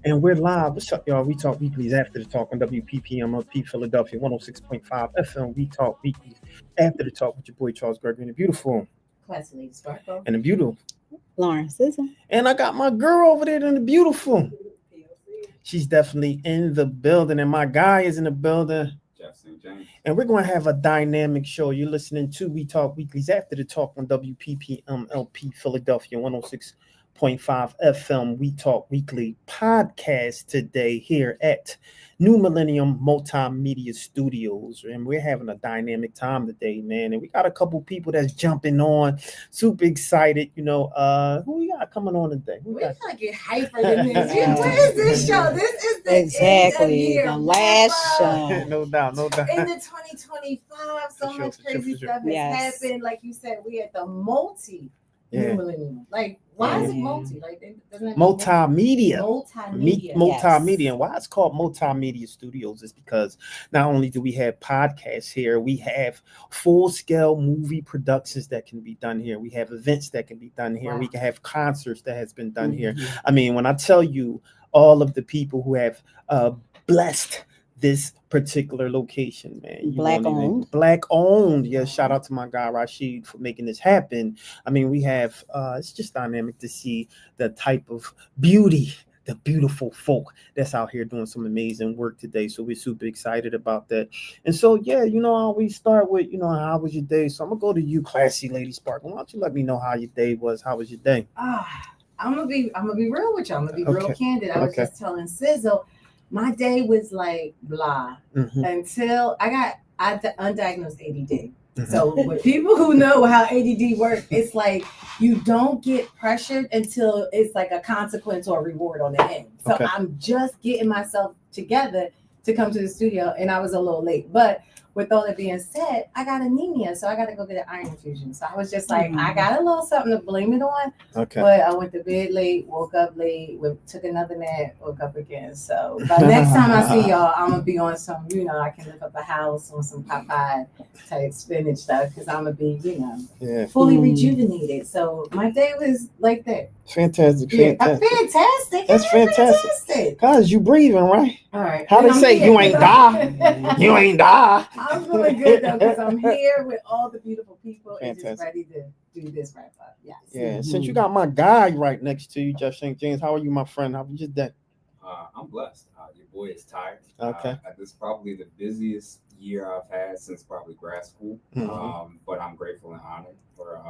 And we're live. What's up, y'all? We Talk Weeklies after the talk on WPPMLP Philadelphia 106.5 FM. We Talk Weeklies after the talk with your boy Charles Gregory and the beautiful Classy Lady Sparkle. and the beautiful. Lawrence Sisson. And I got my girl over there in the beautiful. She's definitely in the building, and my guy is in the building. Jefferson James. And we're going to have a dynamic show. You're listening to We Talk Weeklies after the talk on WPPMLP Philadelphia 106.5 FM. We Talk Weekly podcast today here at New Millennium Multimedia Studios. And we're having a dynamic time today, man. And we got a couple people that's jumping on. Super excited. Who we got coming on today? We gotta get hyper than this. What is this show? This is the Exactly end of the year last wrap-up. show. No doubt. In the 2025, so For much sure. crazy stuff has Yes. happened. Like you said, we at the New millennium. Like, why is it multi? Like, doesn't it Multimedia. multimedia? Multimedia. And why it's called Multimedia Studios is because not only do we have podcasts here, we have full-scale movie productions that can be done here. We have events that can be done here. Wow. We can have concerts that has been done here. Mhm. I mean, when I tell you all of the people who have blessed this particular location, man. You Black won't even- owned. Black owned. Yeah, shout out to my guy Rashid for making this happen. I mean, we have it's just dynamic to see the type of beauty, the beautiful folk that's out here doing some amazing work today. So we're super excited about that. And so, yeah, I always start with, how was your day? So I'm gonna go to you, Classy Lady Sparkle. Why don't you let me know how your day was? How was your day? I'm gonna be real with you. I'm gonna be real Okay. candid. I was Okay. just telling Sizzle, my day was like blah Mhm. until I got undiagnosed ADD. Mhm. So with people who know how ADD works, it's like you don't get pressured until it's like a consequence or a reward on the end. So Okay. I'm just getting myself together to come to the studio, and I was a little late. But with all that being said, I got anemia, so I got to go get an iron infusion. So I was just like, I got a little something to blame it on. Okay. But I went to bed late, woke up late, took another nap, woke up again. So by next time I see y'all, I'm gonna be on some, I can lift up a house on some Popeye type spinach stuff because I'm gonna be, Yeah. fully Mm. rejuvenated. So my day was like that. Fantastic. Yeah, Fantastic. fantastic. That's fantastic. Cause you breathing, right? All right. How they And I'm say, here. you ain't die. You ain't die. I'm feeling good though because I'm here with all the beautiful people and just Fantastic. ready to do this wrap up. Yes. Yeah. Since you got my guy right next to you, Jeff St. James, how are you, my friend? How was your day? I'm blessed. Your boy is tired. Okay. This is probably the busiest year I've had since probably grad school. Mhm. But I'm grateful and honored for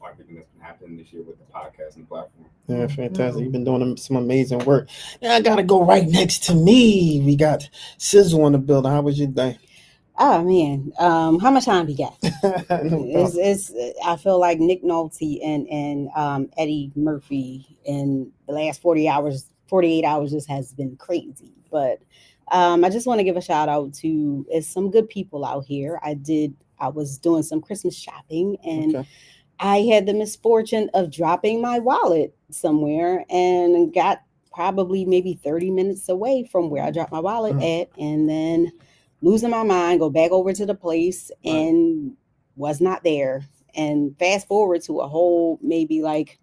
everything that's been happening this year with the podcast and platform. Yeah, fantastic. You've been doing some amazing work. Now I gotta go right next to me. We got Sizzle in the building. How was your day? Oh man, how much time we got? No It's I feel like Nick Nolte and Eddie Murphy in the last 48 hours just has been crazy. But I just want to give a shout out to some good people out here. I was doing some Christmas shopping and Okay. I had the misfortune of dropping my wallet somewhere and got probably maybe 30 minutes away from where I dropped my wallet at, and then losing my mind, go back over to the place and was not there. And fast forward to a whole maybe like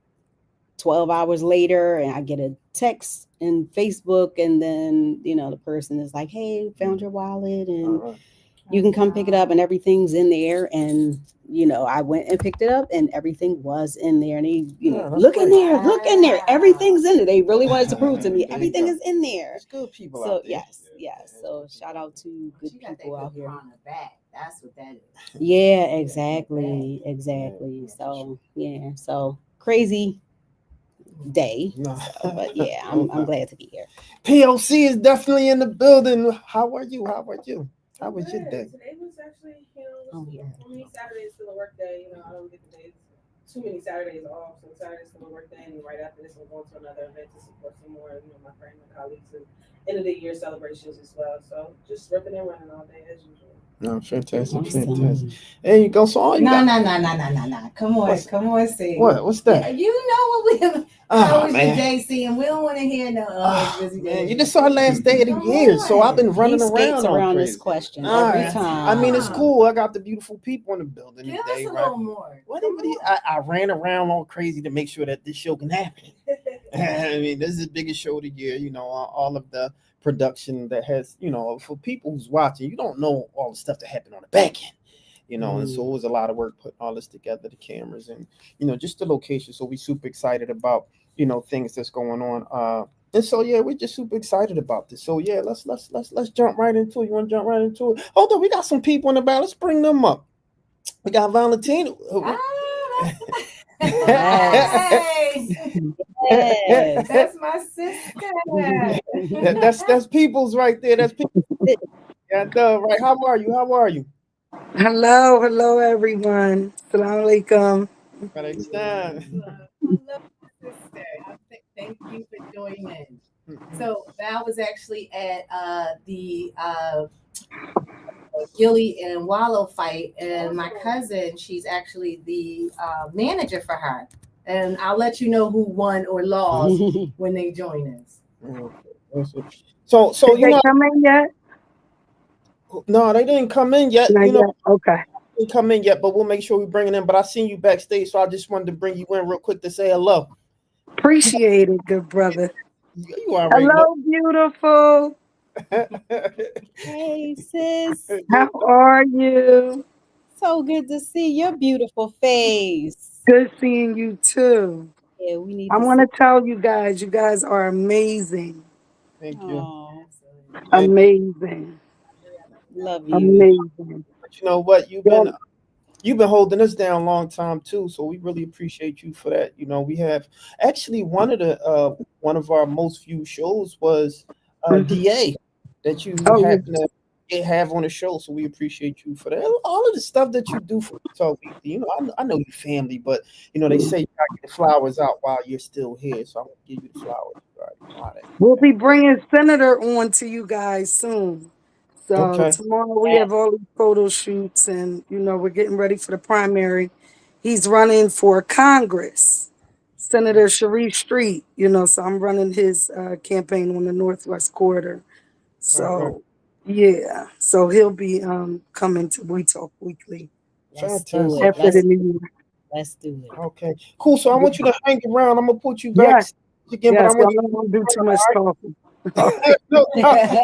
12 hours later, and I get a text in Facebook, and then the person is like, "Hey, found your wallet, and All right. you can come pick it up," and everything's in there. And I went and picked it up, and everything was in there. And they, Yeah, that's look in great. there, look in there, everything's in there. They really wanted to prove to me There you everything go. is in there. There's good people So out there. yes. So shout out to good You got that people out good here. prana back. That's what that is. Yeah, exactly. So yeah, so crazy day. No. But yeah, I'm glad to be here. POC is definitely in the building. How are you? How was your day? Today was actually, Oh, yeah. for me, Saturday is still a work day. I don't get the days, too many Saturdays off. So Saturday's still a work day. And right after this, I'm going to another event to support some more, my friends and colleagues and end of the year celebrations as well. So just ripping and running all day as usual. No, fantastic, Awesome. fantastic. There you go. So all you No. got, Come on, What's- come on, see. what's that? You know what we have. How Oh was your man. day, see? And we don't want to hear no busy Man, day. you just saw last day of the Come year, so I've been on. running He skates around around crazy. this question All every right. time. I mean, it's cool. I got the beautiful people in the building Give today, us a right? little more. What Come do you- on. I ran around all crazy to make sure that this show can happen. I mean, this is the biggest show of the year. You know, all of the production that has, you know, for people who's watching, you don't know all the stuff that happened on the back end. You know, and so it was a lot of work putting all this together, the cameras and just the location. So we super excited about things that's going on. And so yeah, we're just super excited about this. So yeah, let's jump right into it. You want to jump right into it? Hold on, we got some people in the back. Let's bring them up. We got Valentina. Hey, Yes. that's my sister. That's people's right there. That's people. Yeah, right. How are you? How are you? Hello, everyone. Assalamu alaikum. Hello, sister. Thank you for joining. So Val was actually at the Gilly and Wallow fight, and my cousin, she's actually the manager for her. And I'll let you know who won or lost when they join us. So Did they come in yet? no, they didn't come in yet. Not yet. Okay. They didn't come in yet, but we'll make sure we bring it in. But I seen you backstage, so I just wanted to bring you in real quick to say hello. Appreciate it, good brother. You already Hello, beautiful. Hey, sis. How are you? So good to see your beautiful face. Good seeing you too. Yeah, we need I to want to tell you guys are amazing. Thank you. Aw, Amazing. love you. Amazing. But you know what? You've been holding us down a long time too, so we really appreciate you for that. You know, we have actually one of our most viewed shows was DA that you Oh, happen to have on the show, so we appreciate you for that. All of the stuff that you do for Talk Weekly, I know your family, but they say you gotta get the flowers out while you're still here, so I'm gonna give you the flowers. Right? we'll be bringing Senator on to you guys soon. So Okay. tomorrow we have all these photo shoots, and we're getting ready for the primary. He's running for Congress, Senator Sharif Street. So I'm running his campaign on the Northwest Corridor. So yeah, so he'll be coming to We Talk Weekly Let's do it. after the new year. Let's do it. Okay, cool. So I want you to hang around. I'm gonna put you Yes, back again, yes. but I want I'm not gonna do too much talking. no,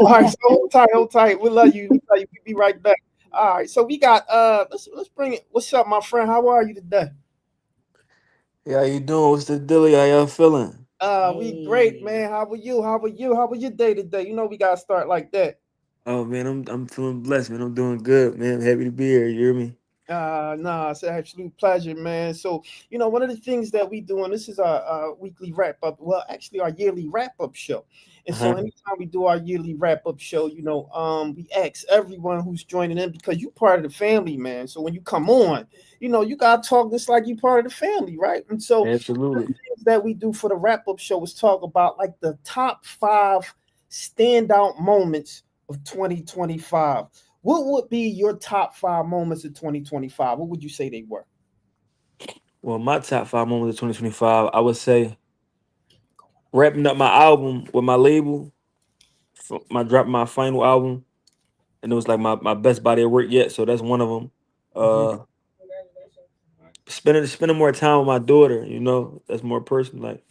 all right, so hold tight. We love you. We'll be right back. All right, so we got let's bring it. What's up, my friend? How are you today? Yeah, how you doing? What's the deal? How y'all feeling? We great, man. How are you? How are you? How was your day today? We gotta start like that. Oh man, I'm feeling blessed, man. I'm doing good, man. I'm happy to be here. You hear me? Nah, it's an absolute pleasure, man. So, one of the things that we do, and this is our weekly wrap up, well, actually our yearly wrap up show. And so anytime we do our yearly wrap up show, we ask everyone who's joining in because you're part of the family, man. So when you come on, you gotta talk just like you part of the family, right? And so Absolutely. the things that we do for the wrap up show is talk about like the top 5 standout moments of 2025. What would be your top 5 moments of 2025? What would you say they were? Well, my top 5 moments of 2025, I would say wrapping up my album with my label, dropping my final album, and it was like my best body of work yet. So that's one of them. Spending more time with my daughter, that's more personal. Like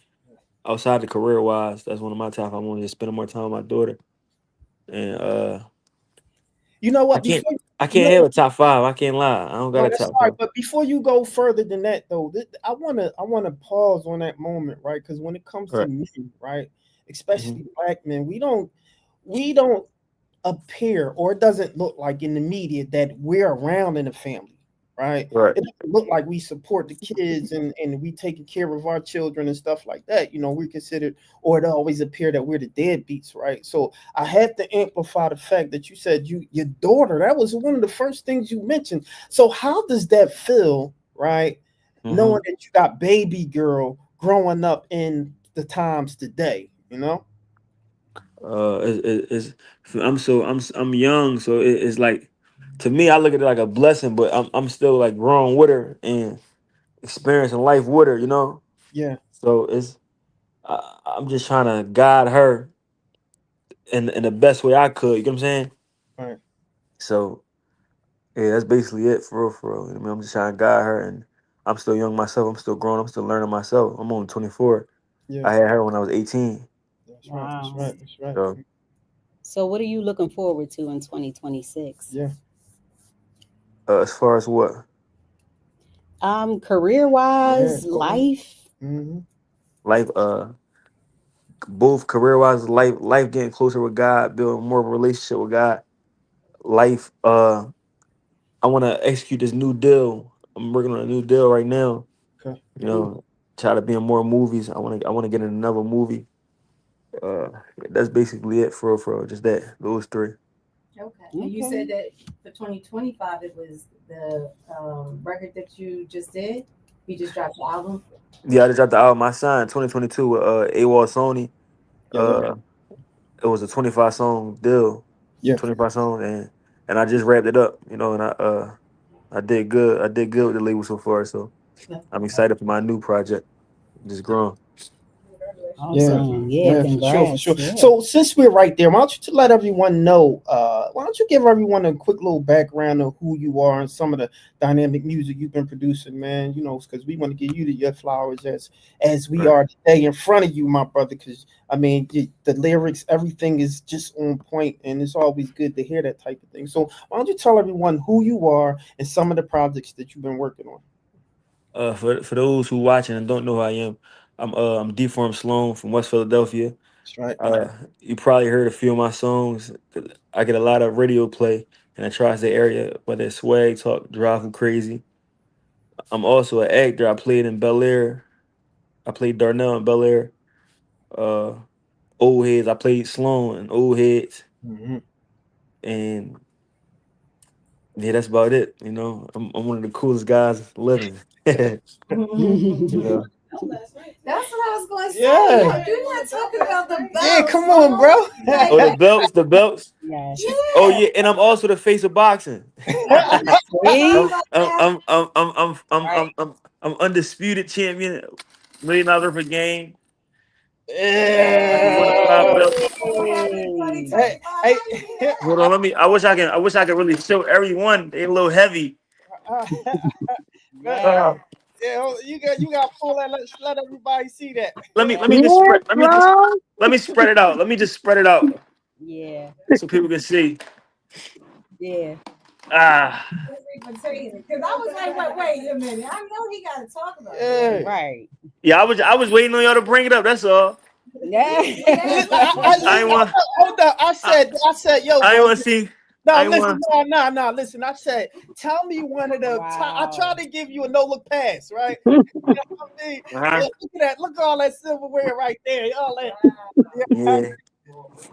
outside the career wise, that's one of my top 5 moments. Just spending more time with my daughter, and You know what? I can't have a top 5. I can't lie. I don't got a that's top all right. 5. But before you go further than that, though, I wanna pause on that moment, right? Because when it comes to Right. men, right, especially black men, we don't appear, or it doesn't look like in the media that we're around in the family, right? Right. It doesn't look like we support the kids and we taking care of our children and stuff like that. We're considered, or it always appear that we're the deadbeats, right? So I have to amplify the fact that you said your daughter, that was one of the first things you mentioned. So how does that feel, right? Knowing that you got baby girl growing up in the times today, I'm young, so it's like, to me, I look at it like a blessing, but I'm still like growing with her and experiencing life with her, Yeah. So I'm just trying to guide her in the best way I could. You know what I'm saying? Right. So yeah, that's basically it for real, for real. I'm just trying to guide her, and I'm still young myself. I'm still growing. I'm still learning myself. I'm only 24. Yeah, I had her when I was 18. that's right. That's Wow. right. That's right. So So what are you looking forward to in 2026? Yeah. as far as what? Career Yeah. wise, Go on. life. Mm-hmm. Life, both career wise, life getting closer with God, building more of a relationship with God. Life, I want to execute this new deal. I'm working on a new deal right now. Okay. You know, try to be in more movies. I want to get in another movie. Uh, that's basically it for real, just those three. Okay. And you Okay. said that for 2025, it was the record that you just did. You just dropped the album. Yeah, I just dropped the album. I signed 2022 with AWOL Sony. Yeah. Yeah. Uh, it was a 25 song deal, Yeah. 25 songs, and I just wrapped it up. You know, and I did good. I did good with the label so far. So That's I'm what's up. excited for my new project. Just growing. Congratulations. Yeah, Awesome. Yeah, yeah, for sure, for congrats. sure. Yeah. So since we're right there, why don't you to let everyone know? Why don't you give everyone a quick little background of who you are and some of the dynamic music you've been producing, man? You know, because we want to give you your flowers as we Right. are today in front of you, my brother. Because I mean, the lyrics, everything is just on point, and it's always good to hear that type of thing. So why don't you tell everyone who you are and some of the projects that you've been working on? For those who watching and don't know who I am, I'm Deform Sloan from West Philadelphia. That's right. Uh, you probably heard a few of my songs. I get a lot of radio play in the tri-state area, whether it's Swag Talk, Drive 'Em Crazy. I'm also an actor. I played in Bel Air. I played Darnell in Bel Air. Uh, Old Heads. I played Sloan in Old Heads, Mhm. and yeah, that's about it. You know, I'm one of the coolest guys living. You know, That was last night. That's what I was going to say. Yeah. You're not talking about the bells. Yeah, come on, bro. Like, oh, the belts. Yes. Oh yeah, and I'm also the face of boxing. See? I'm undisputed champion, $1 million per game. Won the 5 Yeah. belts. Hey, hey. Hold on, let me. I wish I could really show everyone. They a little heavy. Yeah. Yeah, you got to pull that. Let everybody see that. Let me Yeah, just spread. bro. Let me spread it out. Let me just spread it out Yeah. so people can see. Yeah. Ah, Because I was like, wait a minute. I know he got to talk about Yeah. Right. yeah. I was waiting on y'all to bring it up. That's all. Yeah. I ain't want. Hold up. I said, yo, I ain't bro, want to see. no, I ain't listen, want. no. Listen, I said, tell me one of the. I Wow. tried to give you a no look pass, right? You know what I mean? Uh-huh. Look at that. Look at all that silverware right there. All that. Yeah.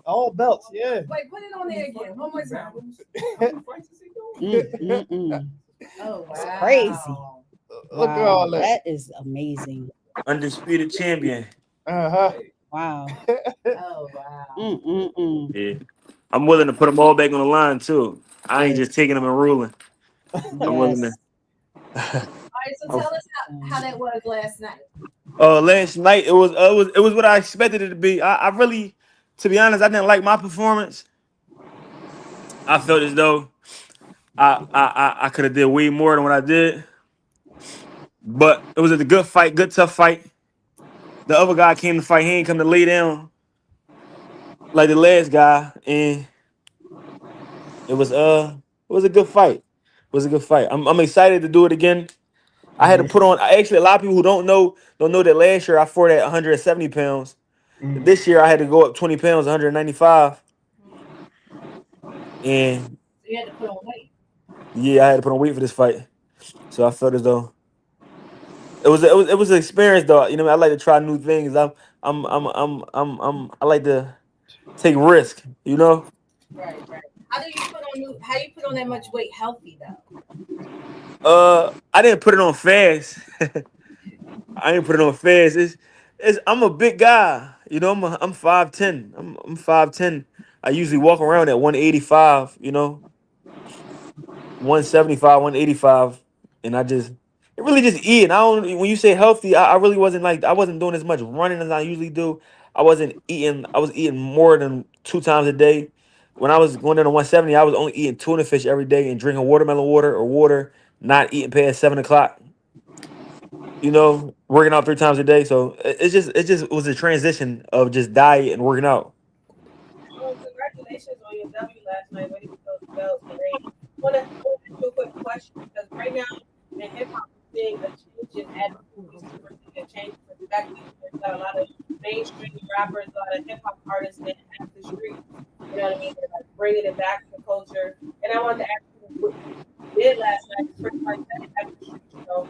All belts. Yeah. Wait, put it on there again. One more time. Mm. Oh, It's wow. crazy. Look at Wow. all that. That is amazing. Undisputed champion. Uh-huh. Wow. Oh, wow. Mm. Yeah. I'm willing to put them all back on the line too. I ain't just taking them and ruling. I'm willing Yes. to. All right, so tell us how that was last night. Last night it was what I expected it to be. I really, to be honest, I didn't like my performance. I felt as though I could have did way more than what I did. But it was a good fight, good tough fight. The other guy came to fight. He ain't come to lay down like the last guy, and it was a good fight. It was a good fight. I'm excited to do it again. I had to put on. Actually, a lot of people who don't know that last year I fought at 170 pounds. This year I had to go up 20 pounds, 195, and So you had to put on weight. yeah, I had to put on weight for this fight. So I felt as though it was an experience though. You know, I like to try new things. I like to take risk. You know. Right. How you put on that much weight healthy though? I didn't put it on fast. I didn't put it on fast. I'm a big guy. You know, I'm 5'10". I'm 5'10". I usually walk around at 185. You know, 175, 185, and it really just eating. I don't. When you say healthy, I really wasn't like I wasn't doing as much running as I usually do. I wasn't eating. I was eating more than 2 times a day. When I was going down to 170, I was only eating tuna fish every day and drinking watermelon water or water, not eating past 7 o'clock. you know, working out 3 times a day. So it just was a transition of just diet and working out. Congratulations on your W last night. Way to go, that was great. I want to ask you a quick question because right now in hip hop, we're seeing a change in attitudes. We're seeing a change in perspective. There's got a lot of mainstream rappers, a lot of hip hop artists that have the streets. You know what I mean? They're like bringing it back to the culture. And I wanted to ask you what you did last night. It's pretty much that back to the streets, you know,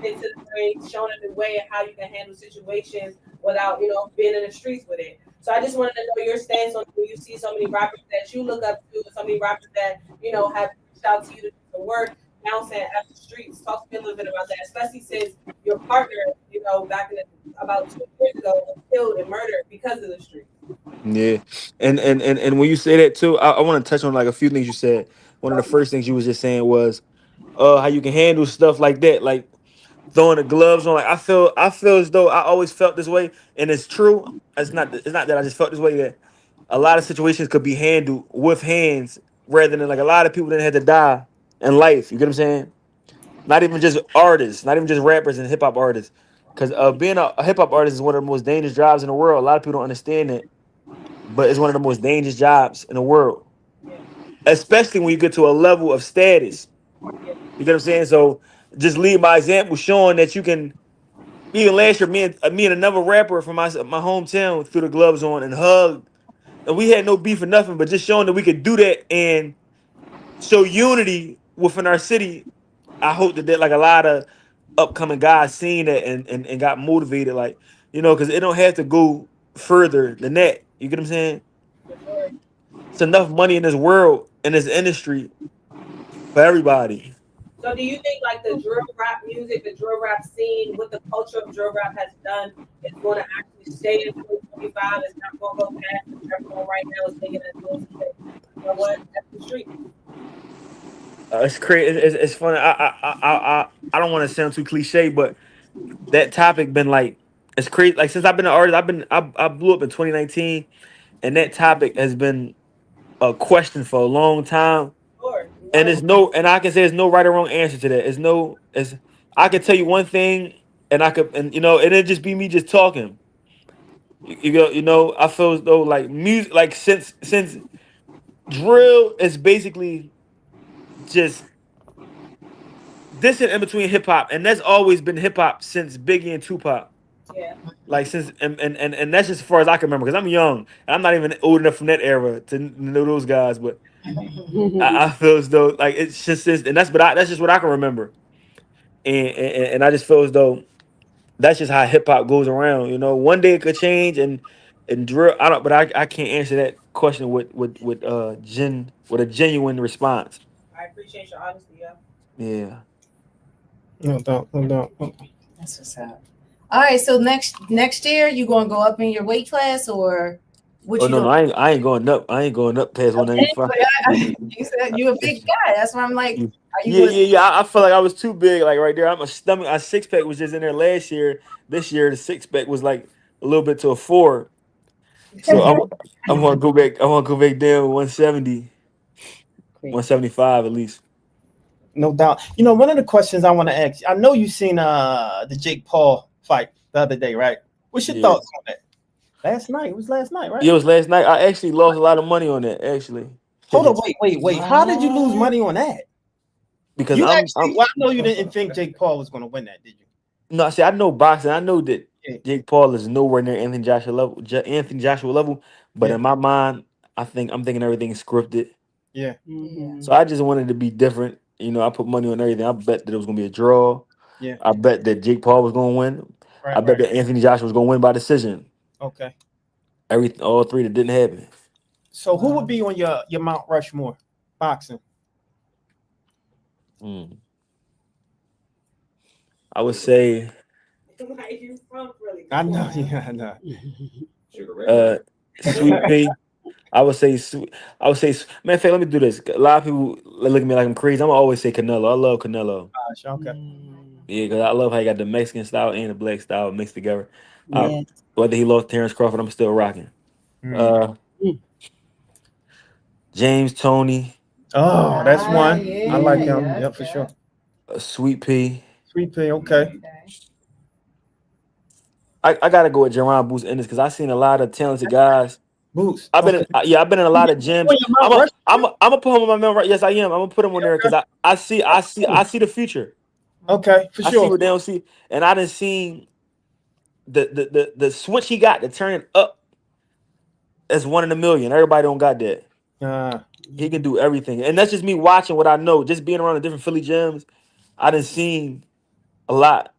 taking it to the ring, showing it the way of how you can handle situations without, you know, being in the streets with it. So I just wanted to know your stance on when you see so many rappers that you look up to, so many rappers that you know have reached out to you to do some work, now saying at the streets. Talk to me a little bit about that, especially since your partner, you know, back in about 2 years ago was killed and murdered because of the streets. Yeah, and when you say that too, I want to touch on like a few things you said. One of the first things you was just saying was, how you can handle stuff like that, like throwing the gloves on. Like I feel as though I always felt this way, and it's true. It's not that I just felt this way. That a lot of situations could be handled with hands rather than like a lot of people didn't have to die in life. You get what I'm saying? Not even just artists, not even just rappers and hip hop artists. Because being a hip hop artist is one of the most dangerous jobs in the world. A lot of people don't understand that, but it's one of the most dangerous jobs in the world, Yeah, especially when you get to a level of status. yeah, You get what I'm saying? So just lead by example, showing that you can. Even last year, me and another rapper from my hometown threw the gloves on and hugged, and we had no beef or nothing, but just showing that we could do that and show unity within our city. I hope that like a lot of upcoming guys seen that and got motivated, like, because it don't have to go further than that. You get what I'm saying? for sure. It's enough money in this world, in this industry, for everybody. So do you think like the drill rap music, the drill rap scene, what the culture of drill rap has done is going to actually stay in 2025? It's not going to go past what everyone right now is thinking that doing something. You know what? That's the street. It's crazy. It's funny. I don't want to sound too cliche, but that topic been like, it's crazy. Like since I've been an artist, I blew up in 2019, and that topic has been a question for a long time. Sure. And and I can say there's no right or wrong answer to that. It's I can tell you one thing, and it'd just be me just talking. I feel as though like music, like since drill is basically just this in between hip hop, and that's always been hip hop since Biggie and Tupac. Yeah. Like since and that's just as far as I can remember because I'm young and I'm not even old enough from that era to know those guys, but I feel as though like it's just this, and that's just what I can remember, and I just feel as though that's just how hip hop goes around. One day it could change and drill. I don't, but I can't answer that question with a genuine response. I appreciate your honesty, yeah. Yeah. No doubt, no doubt. That's what's up. All right, so next year you gonna go up in your weight class or what? Oh You no, no, doing? I ain't going up. I ain't going up past Okay, 195. but you said you a big guy. That's why I'm like, are you Yeah, gonna? yeah, yeah. I feel like I was too big, like right there. My stomach, a 6-pack was just in there last year. This year, the 6-pack was like a little bit to a 4. So I want to go back. I want to go back down 170, 175 at least. No doubt. One of the questions I want to ask, I know you seen the Jake Paul fight the other day, right? What's your Yeah. thoughts on that? Last night. It was last night, right? Yeah, it was last night. I actually lost a lot of money on that. Actually, Hold on, wait. How did you lose money on that? because You I'm actually, well, I know you didn't think Jake Paul was going to win that, did you? no. See, I know boxing. I know that Yeah. Jake Paul is nowhere near Anthony Joshua level. But Yeah. in my mind, I'm thinking everything's scripted. Yeah. So I just wanted to be different. I put money on everything. I bet that it was gonna be a draw. Yeah. I bet that Jake Paul was gonna win. Right. I bet that Anthony Joshua was gonna win by decision. Okay. All three that didn't happen. So who would be on your Mount Rushmore boxing? I would say Where you from, really? I know. Yeah, I know. Sugar Ray. Sweet P. I would say matter of fact, let me do this. A lot of people look at me like I'm crazy. I'm gonna always say Canelo. I love Canelo. Gosh, okay. Yeah, because I love how he got the Mexican style and the black style mixed together. Yeah. Whether he lost Terrence Crawford, I'm still rocking. James Tony, Oh, that's one. Yeah, I like him. yeah, Yep, for yeah. sure. Sweet P. Sweet P. Okay. I gotta go with Jerron Boots Ennis because I've seen a lot of talented guys. Boots. I've been Okay. I've been in a lot of gyms. Wait, your Mount Rushmore? I'm gonna put him on my memory. Right? Yes, I am. I'm gonna put him on there because I see the future. Okay, for I see sure. what they don't see, and I didn't see the switch he got to turn it up as 1 in a million. Everybody don't got that. He can do everything, and that's just me watching what I know. Just being around the different Philly gyms, I done seen a lot,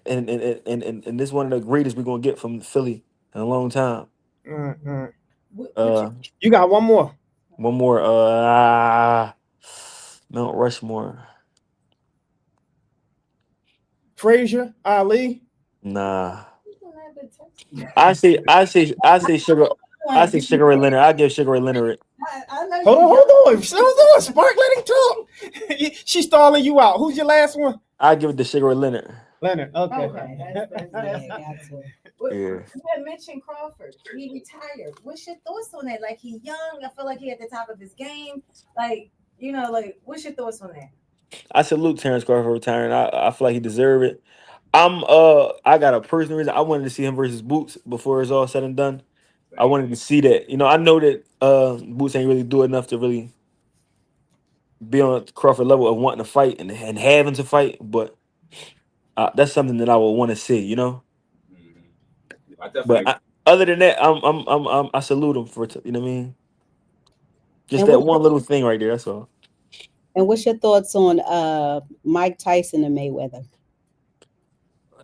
and this is one of the greatest we're gonna get from Philly in a long time. You got one more. One more. Mount Rushmore. Frazier, Ali. Nah. I say Sugar. I say Sugar Ray Leonard. I give Sugar Ray Leonard. Hold on. Spark, let him talk. She's stalling you out. Who's your last one? I give it to Sugar Ray Leonard. Leonard. Okay. Yeah. You had mentioned Crawford. He retired. What's your thoughts on that? Like, he's young. I feel like he's at the top of his game. Like, what's your thoughts on that? I salute Terrence Crawford for retiring. I feel like he deserved it. I got a personal reason. I wanted to see him versus Boots before it's all said and done. I wanted to see that. I know that Boots ain't really do enough to really be on Crawford level of wanting to fight and having to fight, but that's something that I would want to see. I definitely. But other than that, I salute him for you know what I mean. Just And that what- one little thing right there. That's all. And what's your thoughts on Mike Tyson and Mayweather?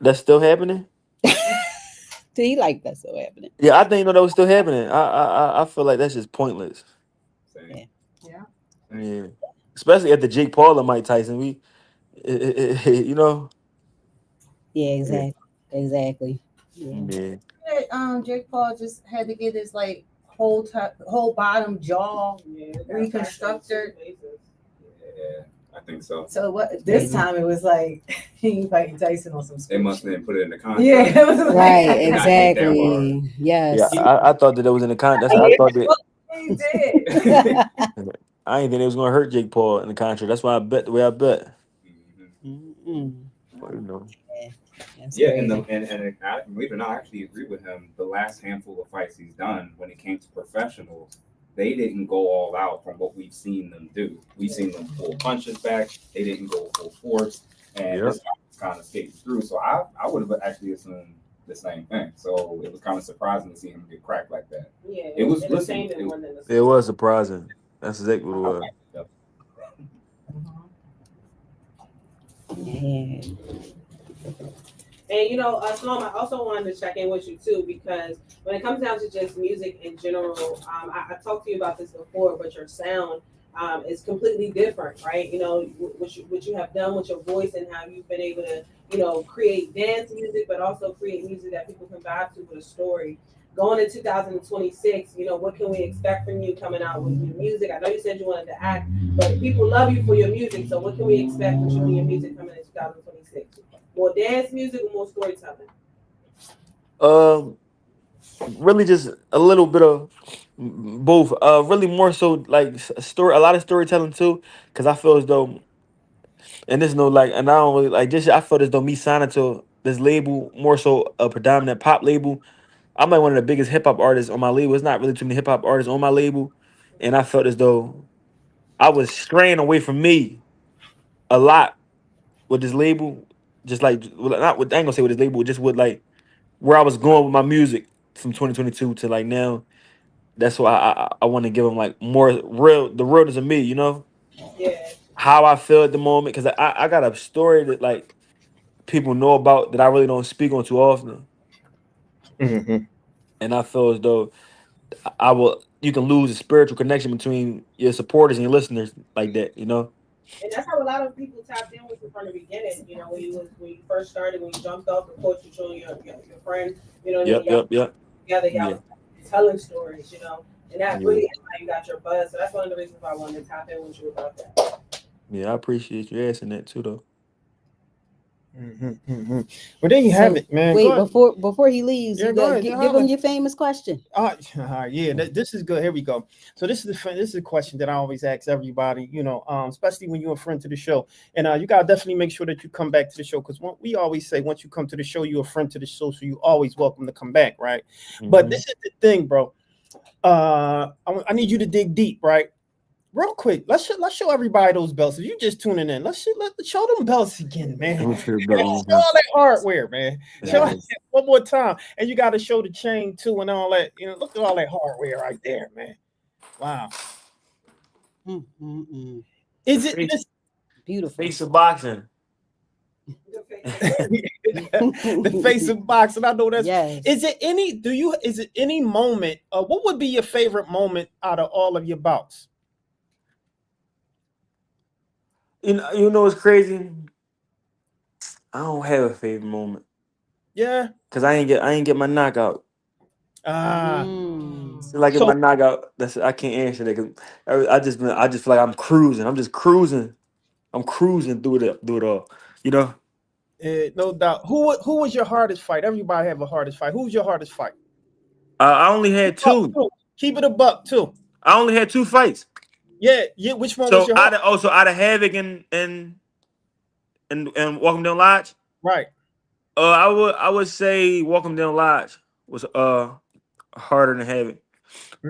That's still happening. Do you like that still happening? Yeah, I didn't know that was still happening. I feel like that's just pointless. Same. Yeah, especially at the Jake Paul and Mike Tyson. Yeah, exactly. Yeah. Jake Paul just had to get his whole bottom jaw reconstructed. Yeah, I think so. So what? This time it was like he fighting Tyson on some. They must have put it in the contract. Yeah, it was Right, I hate that exactly. Yes. Yeah, I thought that was in the contract. I thought that He did. I ain't think it was gonna hurt Jake Paul in the contract. That's why I bet the way I bet. Mm-mm. But, That's Yeah, crazy. and I, believe it or not, I actually agree with him. The last handful of fights he's done, when it came to professionals, they didn't go all out from what we've seen them do. We've seen them pull punches back. They didn't go full force, and this kind of skating through. So I would have actually assumed the same thing. So it was kind of surprising to see him get cracked like that. Yeah, It was entertaining more than it was surprising. That's exactly what it was. Yeah. And Sloan, I also wanted to check in with you too, because when it comes down to just music in general, I talked to you about this before, but your sound is completely different, right? What you have done with your voice and how you've been able to, create dance music, but also create music that people can vibe to with a story. Going in 2026, what can we expect from you coming out with your music? I know you said you wanted to act, but people love you for your music. So what can we expect from you and your music coming in 2026? More dance music or more storytelling? Really just a little bit of both. Really more so like a lot of storytelling too, because I feel as though, and there's no and I don't really I feel as though me signing to this label, more so a predominant pop label. I'm like one of the biggest hip hop artists on my label. It's not really too many hip hop artists on my label, and I felt as though I was straying away from me a lot with this label. Just not with, I ain't gonna say with this label, just with where I was going with my music from 2022 to now. That's why I want to give them more real, the realness of me, Yeah. how I feel at the moment, because I got a story that people know about that I really don't speak on too often. And I feel as though you can lose a spiritual connection between your supporters and your listeners like that, And that's how a lot of people tapped in with you from the beginning. When you first started, when you jumped off, of course, you showing your friend, Yep. together, y'all telling stories, and that really is how you got your buzz. So that's one of the reasons why I wanted to tap in with you about that. Yeah, I appreciate you asking that too, though. Well, there you have So, it, man. wait, Go ahead. before he leaves, Yeah, you go got ahead. give Holler. him your famous question. Yeah, this is good. Here we go. So this is a question that I always ask everybody, especially when you're a friend to the show. And you gotta definitely make sure that you come back to the show, because we always say once you come to the show, you're a friend to the show, so you always welcome to come back, right? But this is the thing, bro. I need you to dig deep, right? Real quick, let's show everybody those belts. If you just tuning in, let's show them belts again, man. Show all that hardware, man. Show it one more time, and you got to show the chain too, and all that. Look at all that hardware right there, man. Wow. Is it this beautiful? Face of boxing. The face of boxing? I know that's. Yes. Is it any moment? What would be your favorite moment out of all of your bouts? You know what's crazy? I don't have a favorite moment. Yeah. Cause I ain't get my knockout. Like in my knockout, I can't answer that. Cause I just feel like I'm cruising. I'm just cruising. I'm cruising through it all. No doubt. Who was your hardest fight? Everybody have a hardest fight. Who's your hardest fight? I only had two. Keep it a buck too. I only had two fights. Yeah. Which one was your hardest? Out of Havoc and Welcome Down Lodge. Right. I would say Welcome Down Lodge was harder than Havoc.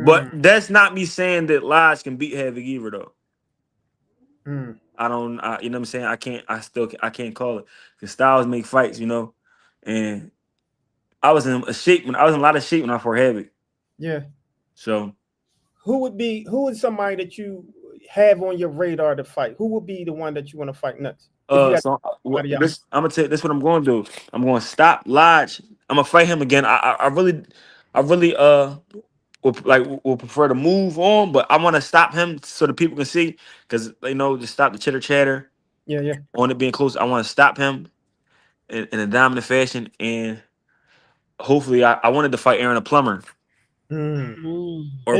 But that's not me saying that Lodge can beat Havoc either though. I don't you know what I'm saying? I can't call it. Because styles make fights, and I was in a lot of shape when I fought Havoc. Yeah. So who is somebody that you have on your radar to fight? Who would be the one that you want to fight next? I'm gonna tell you this what I'm going to do. I'm going to stop Lodge. I'm gonna fight him again. I really will prefer to move on, but I want to stop him so the people can see, because just stop the chitter chatter. Yeah. On it being close, I want to stop him in a dominant fashion, and hopefully, I wanted to fight Aaron the Plumber or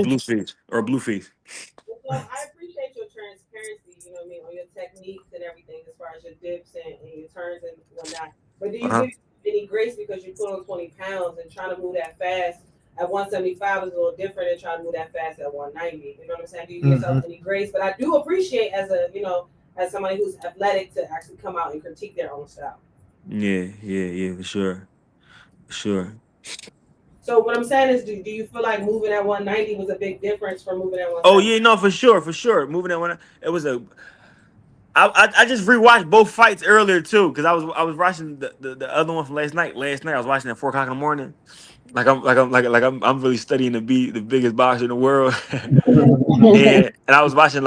Blueface. Well, I appreciate your transparency, you know what I mean, on your techniques and everything as far as your dips and your turns and whatnot. But do you give any grace because you put on 20 pounds and trying to move that fast at 175 is a little different than trying to move that fast at 190? You know what I'm saying? Do you give yourself any grace? But I do appreciate as somebody who's athletic to actually come out and critique their own style. Yeah, for sure. So what I'm saying is, do you feel like moving at 190 was a big difference from moving at 170? Oh yeah, no, for sure. Moving at it was I just rewatched both fights earlier too, because I was watching the other one from last night. Last night I was watching at 4 o'clock in the morning. I'm really studying to be the biggest boxer in the world. and I was watching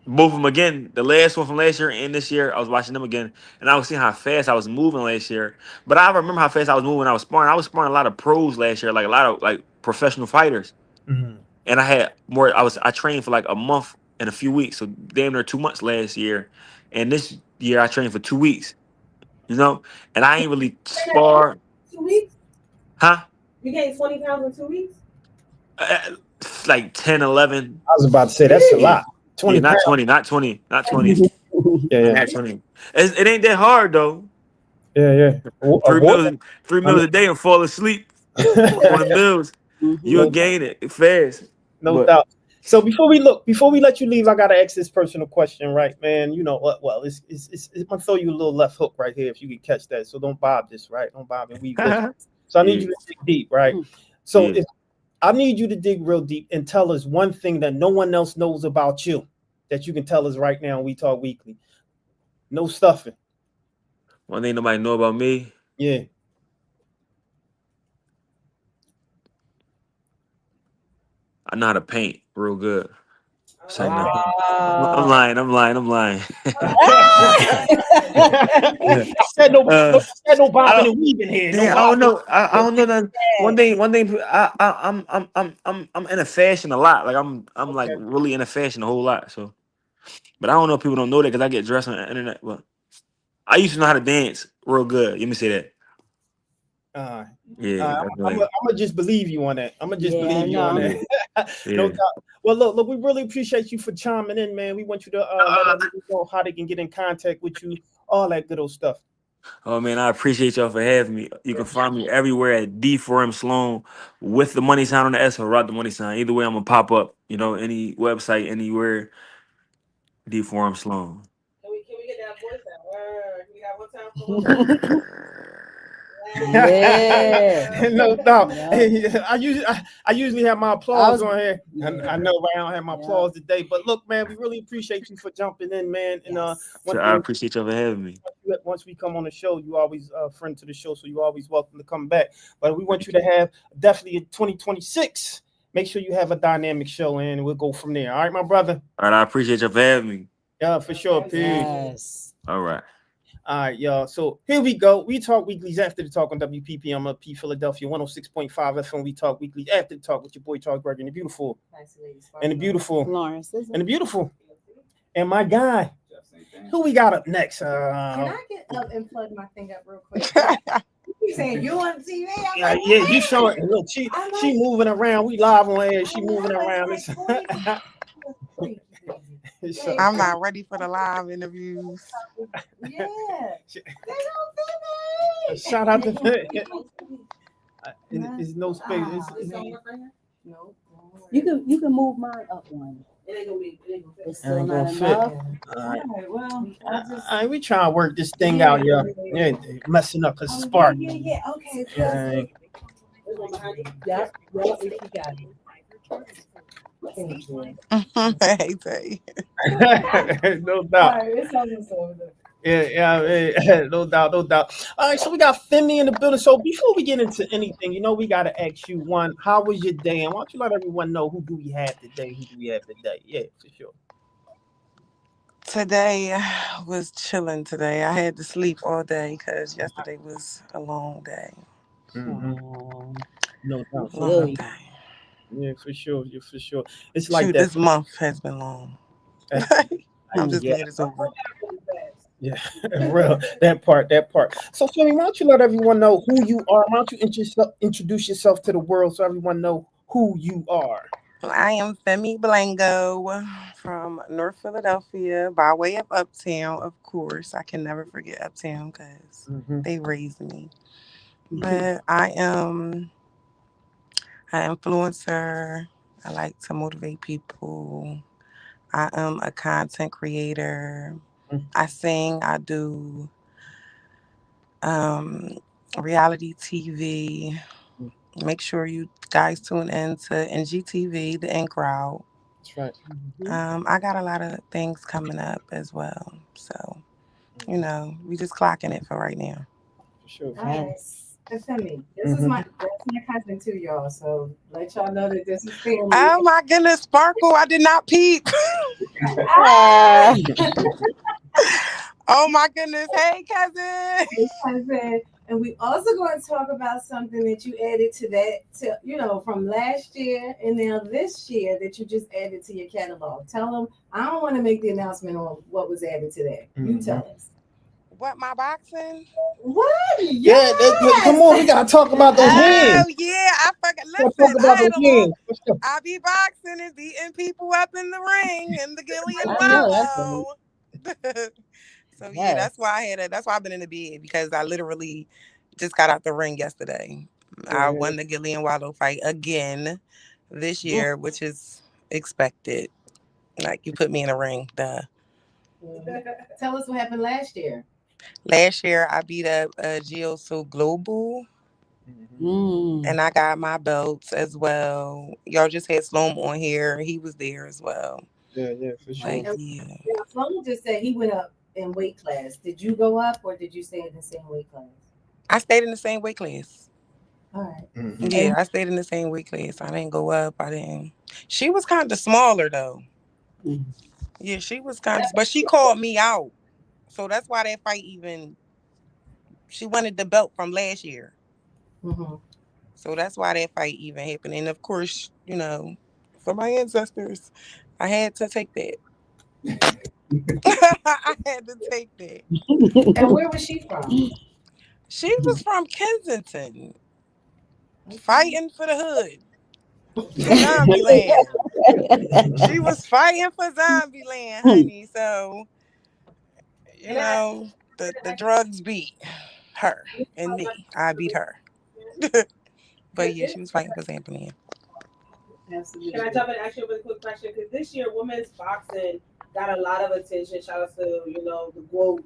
both of them again. The last one from last year and this year, I was watching them again, and I was seeing how fast I was moving last year. But I remember how fast I was moving when I was sparring. I was sparring a lot of pros last year, like a lot of professional fighters. And I had more. I trained for a month and a few weeks, so damn near 2 months last year. And this year I trained for 2 weeks. And I ain't really spar. 2 weeks? Huh? You gained 20 pounds in 2 weeks? 10, 11. I was about to say that's a lot. 20, not 20. Yeah, not 20. Not 20. It ain't that hard though. Yeah. 3 meals a day and fall asleep on the meals. You'll gain it fast. No doubt. So before we let you leave, I gotta ask this personal question, right, man? You know what? Well, it's gonna throw you a little left hook right here if you can catch that. So don't bob this, right? Don't bob and weave this. So I need you to dig deep, right? So if I need you to dig real deep and tell us one thing that no one else knows about you that you can tell us right now. We Talk Weekly. No stuffing. One thing nobody know about me. Yeah. I know how to paint real good. I'm lying. I said no bobbing and weaving here. I don't know. I don't know that. One thing. I'm in a fashion a lot. I'm really in a fashion a whole lot. So, but I don't know if people don't know that because I get dressed on the internet. But I used to know how to dance real good. Let me say that. I'm gonna just believe you on that. I'm gonna just believe you on that. No doubt. Well, look, we really appreciate you for chiming in, man. We want you to let everyone know how they can get in contact with you, all that good old stuff. Oh man, I appreciate y'all for having me. You can find me everywhere at D4M Sloan with the money sign on the S or without the money sign. Either way, I'm gonna pop up. Any website, anywhere. D4M Sloan. Can we get that voice out? Can we have one time for Yeah. No doubt. Yeah. I usually have my applause I was- on here. Yeah. I know I don't have my Yeah. applause today, but look, man, we really appreciate you for jumping in, man. And Yes. one So I thing, appreciate y'all for having me. once we come on the show, you always a friend to the show, so you always welcome to come back. But we want you to have definitely in 2026. Make sure you have a dynamic show, and we'll go from there. All right, my brother. All right, I appreciate y'all for having me. Yeah, for sure. Peace. Yes. All right. All right, y'all. So here we go. We talk weeklies after the talk on WPPMLP Philadelphia 106.5 FM. We talk weeklies after the talk with your boy Charles Gregory and the beautiful, and the beautiful, Lawrence, and the beautiful, and my guy. Jeff, same thing. Who we got up next? Can I get up and plug my thing up real quick? You saying you on TV? I'm Yeah, like, yeah, wait. you showing. Look, she moving around. We live on air. She moving around. So- I'm not ready for the live interviews. Yeah. They don't finish. Shout out to It's no space. No. You can move mine up one. It ain't gonna be. It ain't gonna fit. It's still Ain't not gonna fit. enough. All right. Well, I just. All right, we trying to work this thing out, yeah. Yeah, messing up because Spark. Yeah. Okay. Yeah. It's going behind you. Yep. If you got it. Thank you. Hey, Tay. No doubt. Sorry, it's almost over. Yeah, no doubt. All right, so we got Femi in the building. So before we get into anything, we got to ask you one, how was your day? And why don't you let everyone know who do we have today? Yeah, for sure. Today was chilling today. I had to sleep all day because yesterday was a long day. No doubt. Long day. Yeah, for sure. It's like Shoot, that. this month has been long. I'm just glad it's over. Yeah, real that part. So, Femi, why don't you let everyone know who you are? Why don't you introduce yourself to the world so everyone know who you are? I am Femi Blango from North Philadelphia by way of Uptown, of course. I can never forget Uptown because they raised me. But I am an influencer. I like to motivate people. I am a content creator. I sing. I do reality TV. Make sure you guys tune in to NGTV, the In Crowd. That's right. I got a lot of things coming up as well. So, we just clocking it for right now. For sure. Nice. Femi, this is my cousin too, y'all. So let y'all know that this is family. Oh my goodness, Sparkle! I did not peep. Oh my goodness! Hey, cousin. And we also going to talk about something that you added to that, from last year and now this year that you just added to your catalog. Tell them, I don't want to make the announcement on what was added to that. You tell us. What, my boxing? What? Yeah, come on, we gotta talk about those hands. Oh yeah, I forgot. Let's Listen, talk about those hands. I be boxing and beating people up in the ring and the Gillian I know, Wallow. So yeah, that's why that's why I've been in the bed, because I literally just got out the ring yesterday. I won the Gillian Wallow fight again this year, which is expected. Like, you put me in a ring, duh. Tell us what happened last year. Last year I beat up Gioso Global. And I got my belts as well. Y'all just had Sloan on here. He was there as well. Yeah, for sure. Sloan just said he went up in weight class. Did you go up or did you stay in the same weight class? I stayed in the same weight class. All right. Yeah, I stayed in the same weight class. I didn't go up. She was kind of smaller though. Yeah, she was kind of, but she called me out. So that's why that fight she wanted the belt from last year. So that's why that fight even happened. And of course, for my ancestors, I had to take that. I had to take that. And where was she from? She was from Kensington, fighting for the hood. Zombieland. She was fighting for Zombieland, honey. So, the drugs beat her and me. I beat her. But yeah, she was fighting for Anthony. Absolutely. Can I jump in and ask you a really quick question? Because this year, women's boxing got a lot of attention. Shout out to, the GOAT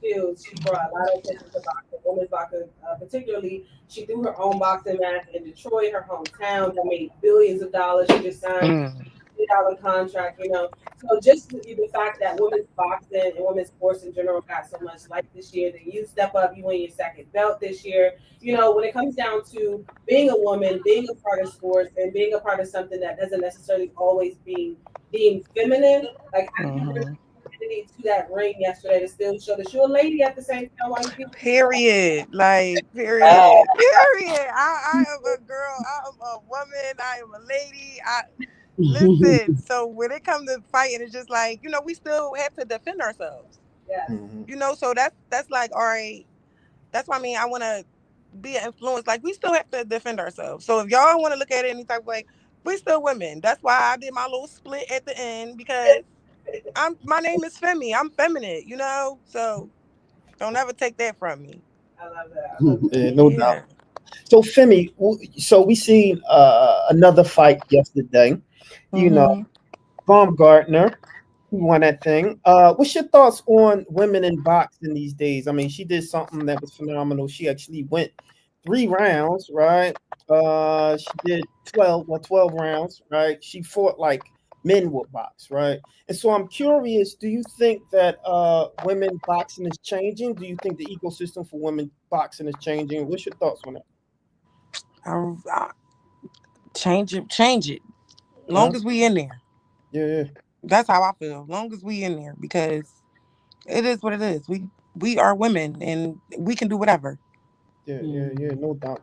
Fields. She brought a lot of attention to boxing, women's boxing. Particularly, she threw her own boxing match in Detroit, her hometown, that made billions of dollars. She just signed $1 contract, So just the fact that women's boxing and women's sports in general got so much light this year, that you step up, you win your second belt this year. When it comes down to being a woman, being a part of sports, and being a part of something that doesn't necessarily always be deemed feminine, like I can bring femininity to that ring yesterday to still show that you're a lady at the same time. While you Period. Like, period. Period. I am a girl. I am a woman. I am a lady. Listen, so when it comes to fighting, it's just like, we still have to defend ourselves. Yeah. So that's like, all right. That's why I want to be an influence. Like, we still have to defend ourselves. So if y'all want to look at it any type of way, we still women. That's why I did my little split at the end, because my name is Femi. I'm feminine, So don't ever take that from me. I love that. Yeah, no doubt. So Femi, so we seen another fight yesterday. Baumgartner, who won that thing. What's your thoughts on women in boxing these days? I mean, she did something that was phenomenal. She actually went 3 rounds, right? She did 12 rounds, right? She fought like men would box, right? And so I'm curious, do you think that women boxing is changing? Do you think the ecosystem for women boxing is changing? What's your thoughts on that? Change it. Long as we in there. Yeah. That's how I feel. Long as we in there, because it is what it is. We are women and we can do whatever. Yeah. No doubt.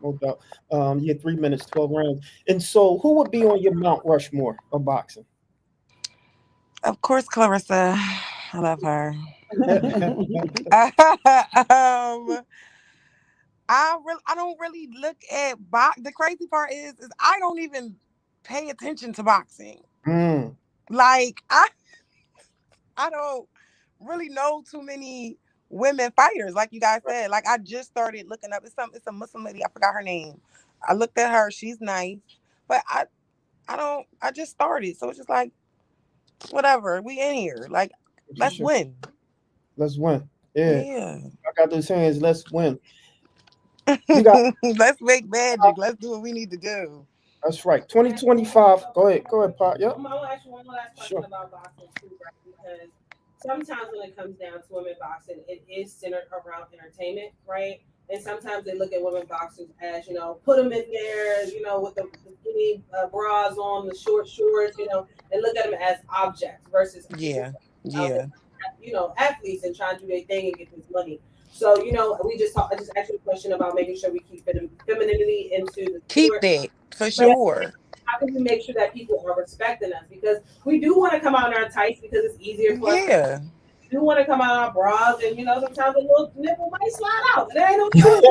You had 3 minutes, 12 rounds. And so who would be on your Mount Rushmore of boxing? Of course, Clarissa. I love her. I don't really look at the crazy part is I don't even pay attention to boxing. Like I don't really know too many women fighters, like you guys said. Like, I just started looking up. It's a Muslim lady. I forgot her name. I looked at her. She's nice, but I just started, so it's just like, whatever. We in here. Like, let's win. Let's win. Yeah. I got those hands. Let's win. Let's make magic. Let's do what we need to do. That's right. 2025. Go ahead, Pot. Yep. I'm going to ask you one last question about boxing too, right? Because sometimes when it comes down to women boxing, it is centered around entertainment, right? And sometimes they look at women boxers as, put them in there, with the skinny bras on, the short shorts, and look at them as objects versus athletes and trying to do their thing and get this money. So, I just asked you a question about making sure we keep femininity into the keep sport. That for sure. How can we make sure that people are respecting us? Because we do want to come out in our tights because it's easier for us. We do want to come out in our bras, and sometimes a little nipple might slide out. There ain't no truth.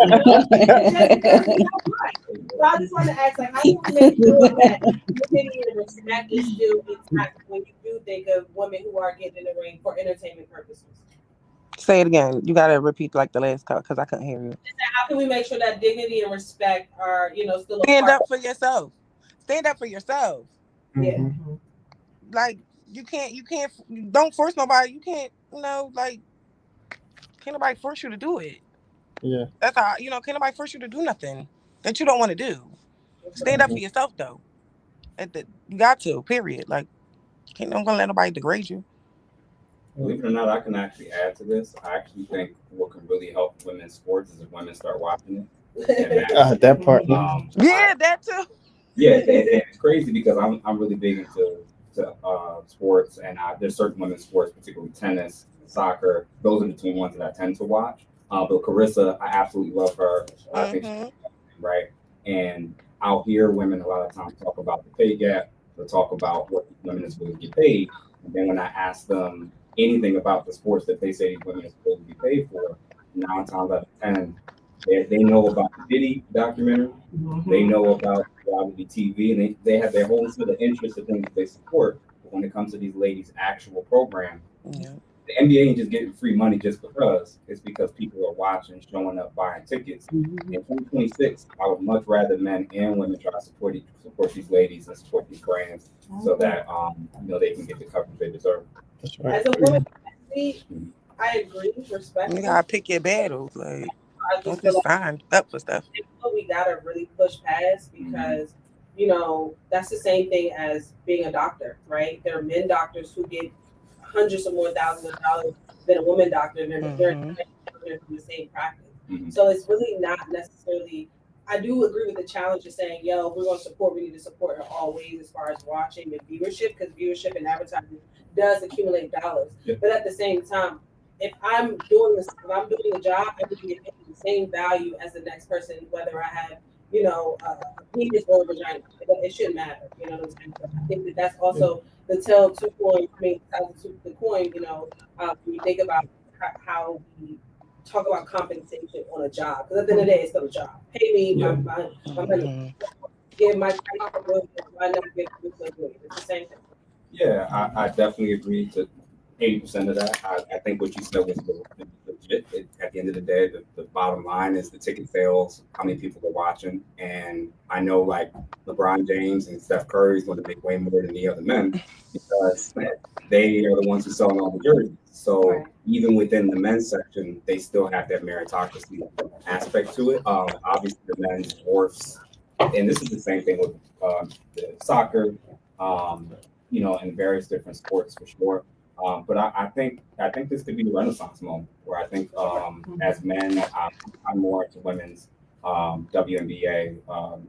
So I just want to ask, how do we make sure that dignity and respect is still intact when you do think of women who are getting in the ring for entertainment purposes? Say it again. You got to repeat like the last call because I couldn't hear you. How can we make sure that dignity and respect are, still stand up for yourself? Stand up for yourself. Yeah. Like, you can't, don't force nobody. You can't, can't nobody force you to do it. Yeah. That's how, can't nobody force you to do nothing that you don't want to do. Stand up for yourself, though. You got to, period. Like, I'm going to let nobody degrade you. Believe it or not, I can actually add to this. I actually think what can really help women's sports is if women start watching it. That part. That too. Yeah, it's crazy because I'm really big into sports, and there's certain women's sports, particularly tennis, soccer. Those are the two ones that I tend to watch. But Carissa, I absolutely love her. I think she's right. And I'll hear women a lot of times talk about the pay gap, or talk about what women are supposed to get paid. And then when I ask them anything about the sports that they say women are supposed to be paid for, 9 times out of 10, they know about the Diddy documentary, they know about reality TV, and they have their whole set of interests and things that they support. But when it comes to these ladies' actual program, The NBA ain't just getting free money just because. It's because people are watching, showing up, buying tickets. Mhm. In 2026, I would much rather men and women try to support these ladies and support these brands so that they can get the coverage they deserve. That's right. As a woman, I agree, respectfully. You gotta pick your battles. Like, I don't just feel just like sign up for stuff. it's what we gotta really push past because that's the same thing as being a doctor, right? There are men doctors who get hundreds or more thousands of dollars than a woman doctor, and they're from the same practice. So it's really not necessarily. I do agree with the challenge of saying, "Yo, if we're going to support. We need to support her all ways as far as watching and viewership, because viewership and advertising does accumulate dollars. Yeah. But at the same time, if I'm doing a job, I need to get paid the same value as the next person, whether I have, a penis or a vagina. It shouldn't matter. You know what I'm saying? So I think that's also the tell two coin. I mean, the coin. When you think about how we talk about compensation on a job, because at the end of the day, it's still a job. Pay me my money. Give my why not give this? It's the same thing. Yeah, I definitely agree to 80% of that. I think what you said was legit. At the end of the day, the bottom line is the ticket sales, how many people are watching. And I know like LeBron James and Steph Curry is going to make way more than the other men because they are the ones who sell all the jerseys. So even within the men's section, they still have that meritocracy aspect to it. Obviously, the men's dwarfs, and this is the same thing with the soccer, and various different sports for sure. But I think this could be a renaissance moment where I think as men, I'm more into women's WNBA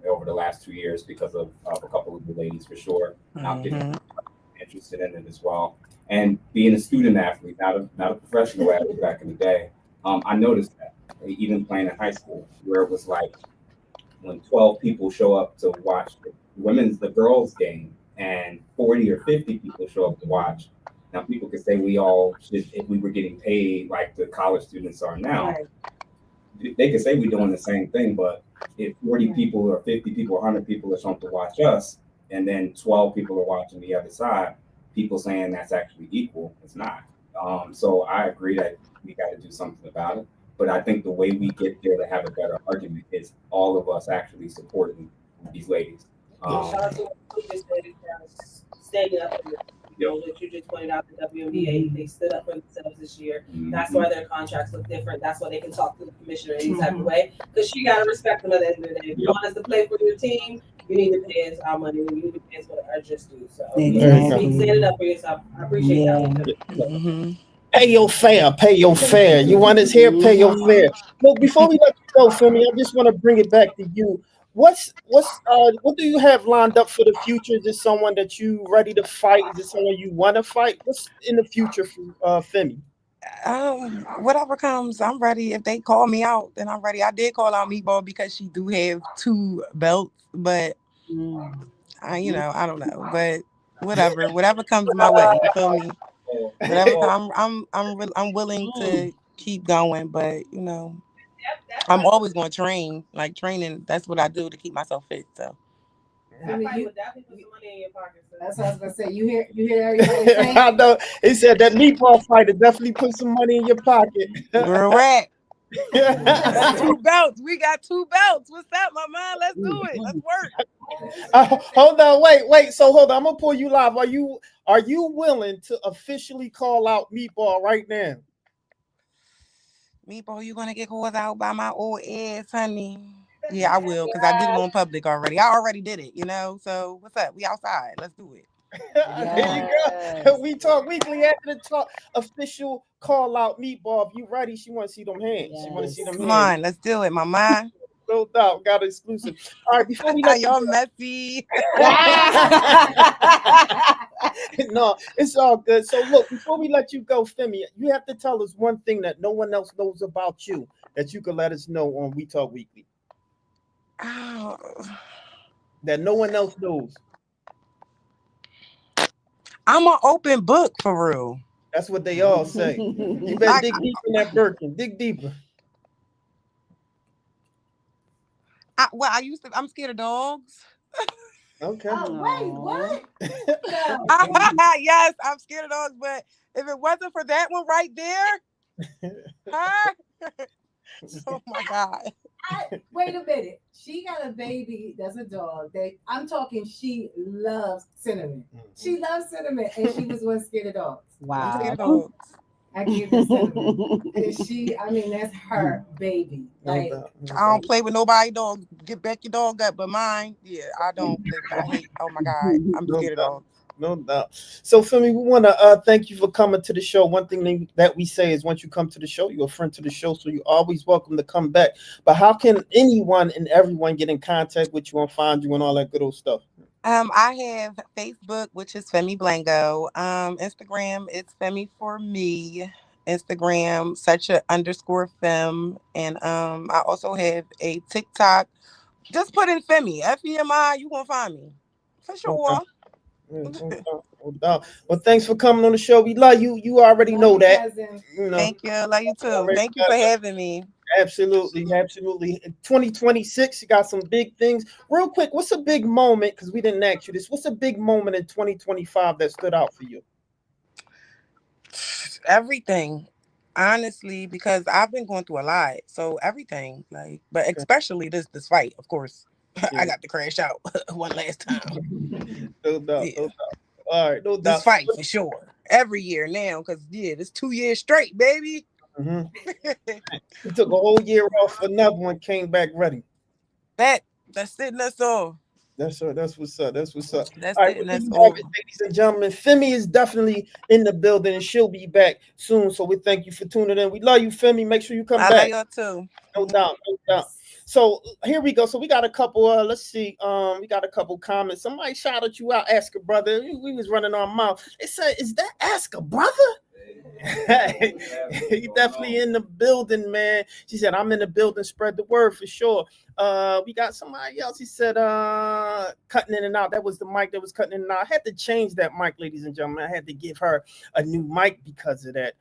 over the last 2 years because of a couple of the ladies for sure. And I'm getting interested in it as well. And being a student athlete, not a professional athlete back in the day, I noticed that even playing in high school, where it was like when 12 people show up to watch the girls' game, and 40 or 50 people show up to watch. Now, people could say if we were getting paid like the college students are now, they could say we're doing the same thing, but if 40 people or 50 people or 100 people are showing up to watch us, and then 12 people are watching the other side, people saying that's actually equal, it's not. So I agree that we got to do something about it. But I think the way we get there to have a better argument is all of us actually supporting these ladies. Shout out to what you just said, standing up for what you just pointed out, the WNBA, they stood up for themselves this year. That's why their contracts look different. That's why they can talk to the commissioner any type of way. Because you got to respect them at the end of the day. If you want us to play for your team, you need to pay us our money. You need to pay us what our just do. So standing up for yourself. I appreciate that. Pay your fare, pay your fare. You want us here, pay your fare. Well, before we let you go, Femi, I just want to bring it back to you. What do you have lined up for the future? Is this someone that you ready to fight? Is it someone you want to fight? What's in the future for Femi? Whatever comes, I'm ready. If they call me out, then I'm ready. I did call out Meatball because she do have 2 belts, but I don't know. But whatever comes my way, you feel me? Whatever, I'm willing to keep going, but I'm always going to train. Like training, that's what I do to keep myself fit. So. That fight would definitely put some money in your pocket. So. That's what I was gonna say. You hear everybody saying? I know. He said that meatball fighter definitely put some money in your pocket. Correct. That's 2 belts. We got 2 belts. What's up, my man? Let's do it. Let's work. Hold on, wait. So hold on. I'm gonna pull you live. Are you willing to officially call out Meatball right now? Meatball, you gonna get called out by my old ass, honey? Yeah, I will, because I did it on public already. I already did it, So what's up? We outside. Let's do it. There you go. We talk weekly after the talk. Official call out Meatball. If you ready, she want to see them hands. She want to see them hands. Come on, let's do it, my man. No doubt, got an exclusive. All right, before we let y'all messy. No, it's all good. So look, before we let you go, Femi, you have to tell us one thing that no one else knows about you that you can let us know on We Talk Weekly. Oh. That no one else knows. I'm an open book for real. That's what they all say. You better dig deep in that Birkin. Dig deeper. I'm scared of dogs. Okay. Oh, wait, what? No. Yes, I'm scared of dogs, but if it wasn't for that one right there, huh? Oh my God. Wait a minute. She got a baby that's a dog. I'm talking, she loves Cinnamon. She loves Cinnamon, and she was once scared of dogs. I'm scared of Wow. dogs. I gave her Cinnamon. And I mean, that's her baby. No Like, doubt. No I don't doubt. play with nobody dog. Get back your dog up, but mine, yeah, I don't play with. I hate. Oh my God, I'm No scared of doubt. dogs. No doubt. So, Femi, we want to thank you for coming to the show. One thing that we say is once you come to the show, you're a friend to the show, so you're always welcome to come back. But how can anyone and everyone get in contact with you and find you and all that good old stuff? I have Facebook, which is Femi Blango. Instagram, it's Femi for me. Instagram, such a underscore fem, and I also have a TikTok. Just put in Femi, FEMI, you gonna find me for sure. Okay. Yeah, no doubt, no doubt. Well, thanks for coming on the show. We love you. You already know that. cousin. You know, Thank you, love you too. already Thank you got for that. having me. Absolutely, absolutely. In 2026, you got some big things. Real quick, what's a big moment? Because we didn't ask you this. What's a big moment in 2025 that stood out for you? Everything, honestly, because I've been going through a lot. So everything, like, but Okay. especially this fight, of course. Yeah. I got to crash out one last time. No doubt, Yeah, no doubt. All right, no this doubt. fight for sure. Every year now, because yeah, this 2 years straight, baby. Mhm. You took a whole year off for another one, came back ready. That's it. That's all. That's right. That's what's up. That's what's up. That's All right, it. And well, there that's you all. have it, ladies and gentlemen. Femi is definitely in the building, and she'll be back soon. So we thank you for tuning in. We love you, Femi. Make sure you come I love back. y'all too. No doubt, no doubt. So here we go. So we got a couple. Let's see. We got a couple comments. Somebody shouted you out. Ask a brother. We was running our mouth. They said, "Is that Ask a brother?" He definitely in the building, man. She said, "I'm in the building. Spread the word for sure." We got somebody else. He said, cutting in and out. That was the mic that was cutting in and out. I had to change that mic, ladies and gentlemen. I had to give her a new mic because of that.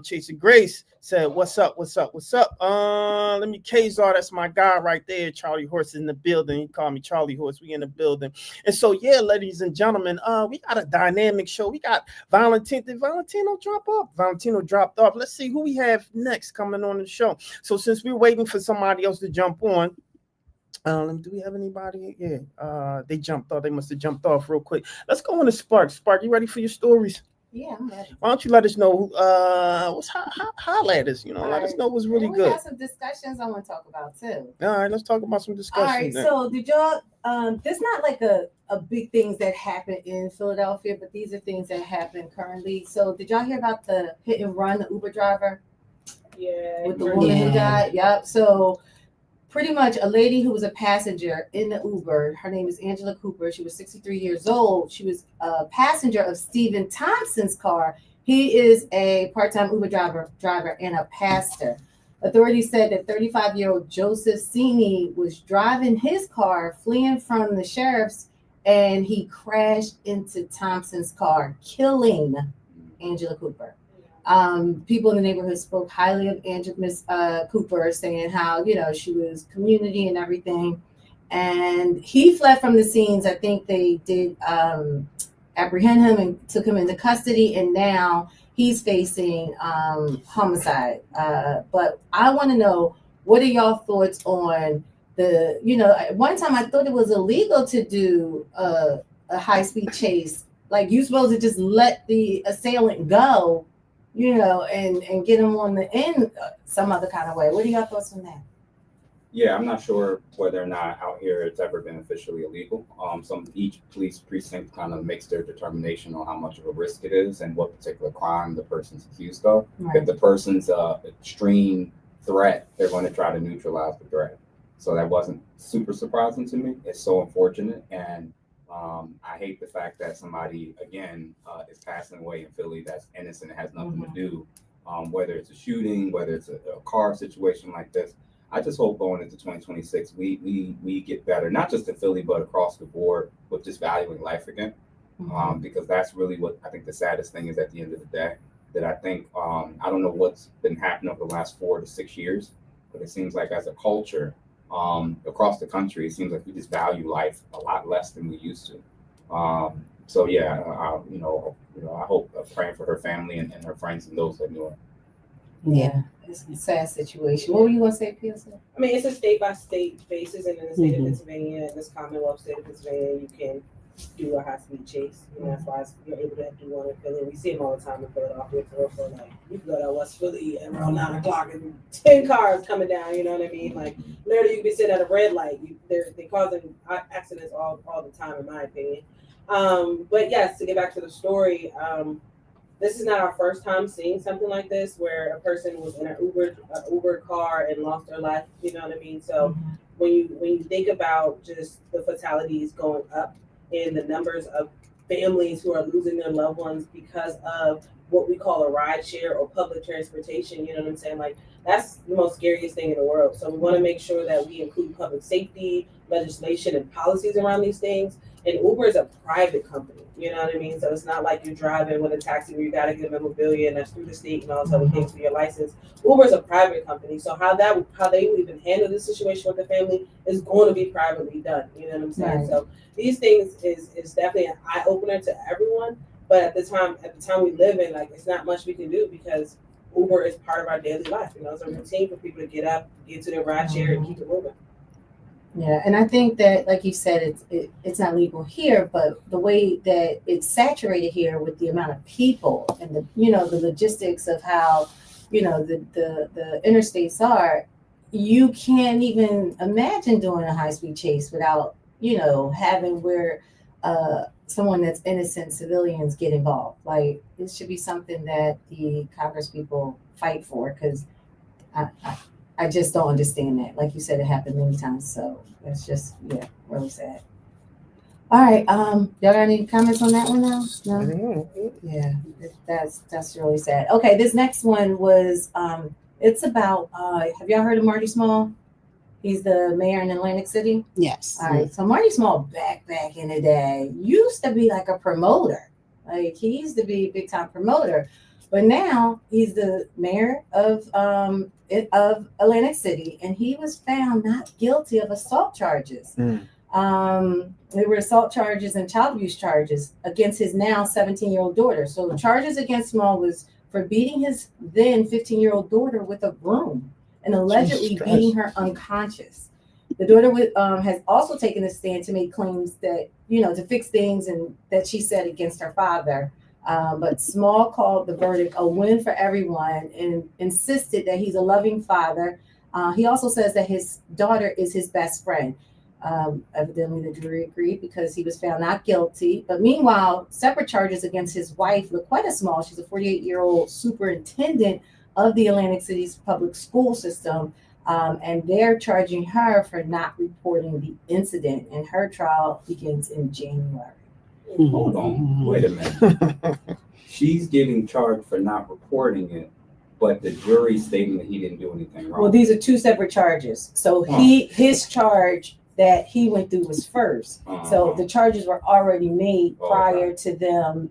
Chasing Grace said, "What's up? What's up? What's up?" Let me Kazar, that's my guy right there. Charlie Horse in the building. He called me Charlie Horse. We in the building. And so, yeah, ladies and gentlemen, we got a dynamic show. We got Valentino. Did Valentino drop off? Valentino dropped off. Let's see who we have next coming on the show. So since we're waiting for somebody else to jump on, do we have anybody? Yeah, they jumped off. They must have jumped off real quick. Let's go on to Spark. Spark, you ready for your stories? Yeah, I'm ready. Why don't you let us know? What's holla at us? Let us know what's really And we good. got some discussions I want to talk about too. All right, let's talk about some All discussions. right, so did y'all? There's not like a big things that happen in Philadelphia, but these are things that happen currently. So did y'all hear about the hit and run, the Uber driver Yeah. with the woman who died? Yep. So pretty much a lady who was a passenger in the Uber. Her name is Angela Cooper. She was 63 years old. She was a passenger of Stephen Thompson's car. He is a part-time Uber driver and a pastor. Authorities said that 35-year-old Joseph Sini was driving his car, fleeing from the sheriff's, and he crashed into Thompson's car, killing Angela Cooper. People in the neighborhood spoke highly of Miss Cooper, saying how, she was community and everything. And he fled from the scenes. I think they did apprehend him and took him into custody. And now he's facing homicide. But I want to know, what are y'all thoughts on at one time I thought it was illegal to do a high-speed chase. Like, you're supposed to just let the assailant go, and get them on the end some other kind of way. What are your thoughts on that? Yeah, I'm not sure whether or not out here it's ever been officially illegal. Each police precinct kind of makes their determination on how much of a risk it is and what particular crime the person's accused of. Right. If the person's extreme threat, they're going to try to neutralize the threat. So that wasn't super surprising to me. It's so unfortunate, and I hate the fact that somebody, again, is passing away in Philly that's innocent and has nothing to do, whether it's a shooting, whether it's a car situation like this. I just hope going into 2026, we get better, not just in Philly, but across the board with just valuing life again, because that's really what I think the saddest thing is at the end of the day. That I think, I don't know what's been happening over the last 4 to 6 years, but it seems like as a culture, across the country, it seems like we just value life a lot less than we used to. So yeah, I hope praying for her family and her friends and those that knew her. Yeah, it's a sad situation. What were you gonna say, PSA? I mean, it's a state by state basis, and in the state of Mhm. Pennsylvania, in this Commonwealth state of Pennsylvania, you can do a high speed chase. You know, that's why you're able to do one in Philly. We see them all the time in Philadelphia. For like, you can go to West Philly at around 9 o'clock and 10 cars coming down. You know what I mean? Like literally, you can be sitting at a red light. They're causing accidents all the time, in my opinion. But yes, to get back to the story, this is not our first time seeing something like this, where a person was in an Uber car and lost their life. You know what I mean? So when you think about just the fatalities going up in the numbers of families who are losing their loved ones because of what we call a ride share or public transportation, you know what I'm saying? Like that's the most scariest thing in the world. So we want to make sure that we include public safety legislation and policies around these things. And Uber is a private company, you know what I mean? So it's not like you're driving with a taxi where you got to get a memorabilia and that's through the state and all those other things for your license. Uber is a private company, so how they would even handle the situation with the family is going to be privately done. You know what I'm saying? Right. So these things is definitely an eye opener to everyone. But at the time we live in, like it's not much we can do because Uber is part of our daily life. You know, it's a routine for people to get up, get to their ride share, and keep it moving. Yeah, and I think that, like you said, it's not legal here, but the way that it's saturated here with the amount of people and the logistics of how the interstates are, you can't even imagine doing a high speed chase without having where someone that's innocent civilians get involved. Like this should be something that the Congress people fight for because I just don't understand that. Like you said, it happened many times. So it's just, really sad. All right. Y'all got any comments on that one now? No? Yeah, that's really sad. Okay, this next one was, it's about, have y'all heard of Marty Small? He's the mayor in Atlantic City. Yes. All right. So Marty Small back in the day used to be like a promoter. Like he used to be a big time promoter. But now he's the mayor of Atlantic City, and he was found not guilty of assault charges. There were assault charges and child abuse charges against his now 17-year-old daughter. So the charges against Small was for beating his then 15-year-old daughter with a broom and allegedly beating her unconscious. The daughter has also taken a stand to make claims that, to fix things and that she said against her father. But Small called the verdict a win for everyone and insisted that he's a loving father. He also says that his daughter is his best friend. Evidently, the jury agreed because he was found not guilty. But meanwhile, separate charges against his wife, LaQuetta Small, she's a 48-year-old superintendent of the Atlantic City's public school system. And they're charging her for not reporting the incident. And her trial begins in January. Hold on, wait a minute. She's getting charged for not reporting it, but the jury's stating that he didn't do anything wrong. Well, these are two separate charges. So his charge that he went through was first. So the charges were already made prior to them,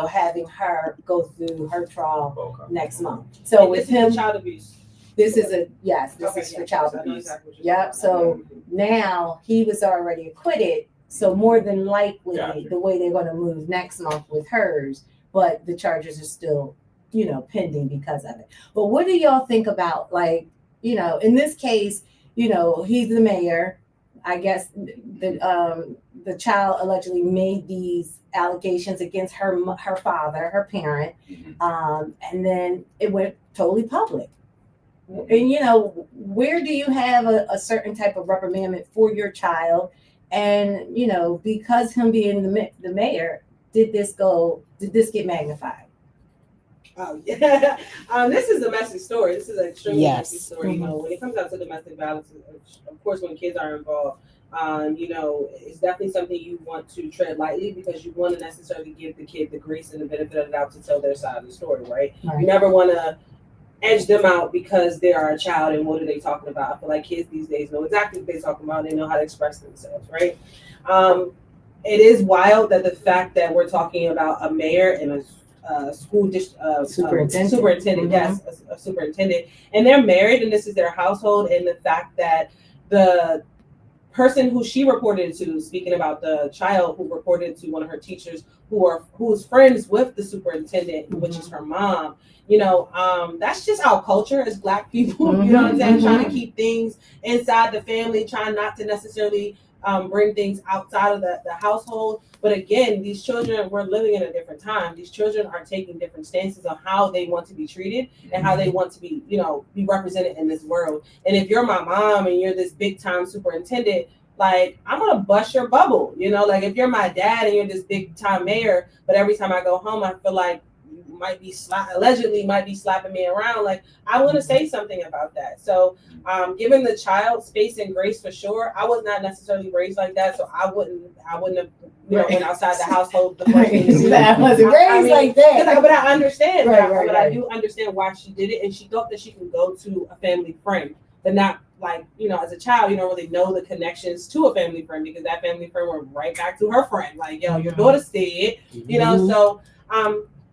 having her go through her trial next month. So And with this is him, for child abuse. this is for child I know abuse. exactly what you're Yep. talking So about. now he was already acquitted. So more than likely, Gotcha. the way they're going to move next month with hers, but the charges are still, pending because of it. But what do y'all think about, like, in this case, he's the mayor. I guess the child allegedly made these allegations against her father, her parent, and then it went totally public. And where do you have a certain type of reprimandment for your child? And because him being the mayor, did this get magnified? Oh yeah. This is a messy story. This is an extremely Yes. messy story. When it comes down to domestic violence, of course, when kids are involved, it's definitely something you want to tread lightly because you want to necessarily give the kid the grace and the benefit of the doubt to tell their side of the story, right? You never want to edge them out because they are a child and what are they talking about. I feel like kids these days know exactly what they're talking about. They know how to express themselves, right? It is wild that the fact that we're talking about a mayor and a school superintendent, yes, a superintendent, and they're married and this is their household, and the fact that the person who she reported to, speaking about the child who reported to one of her teachers who's friends with the superintendent, which is her mom, that's just our culture as Black people, you know what I'm saying? Trying to keep things inside the family, trying not to necessarily bring things outside of the household. But again, these children, we're living in a different time. These children are taking different stances on how they want to be treated and how they want to be, be represented in this world. And if you're my mom and you're this big time superintendent, like, I'm gonna bust your bubble, like if you're my dad and you're this big time mayor, but every time I go home, I feel like you allegedly might be slapping me around. Like, I want to say something about that. So, giving the child space and grace for sure. I was not necessarily raised like that, so I wouldn't have, went outside the household. The first thing to do. I wasn't raised like that. But I understand. Right. I do understand why she did it, and she thought that she can go to a family friend, but not. Like, as a child, you don't really know the connections to a family friend because that family friend went right back to her friend. Like, your daughter said, so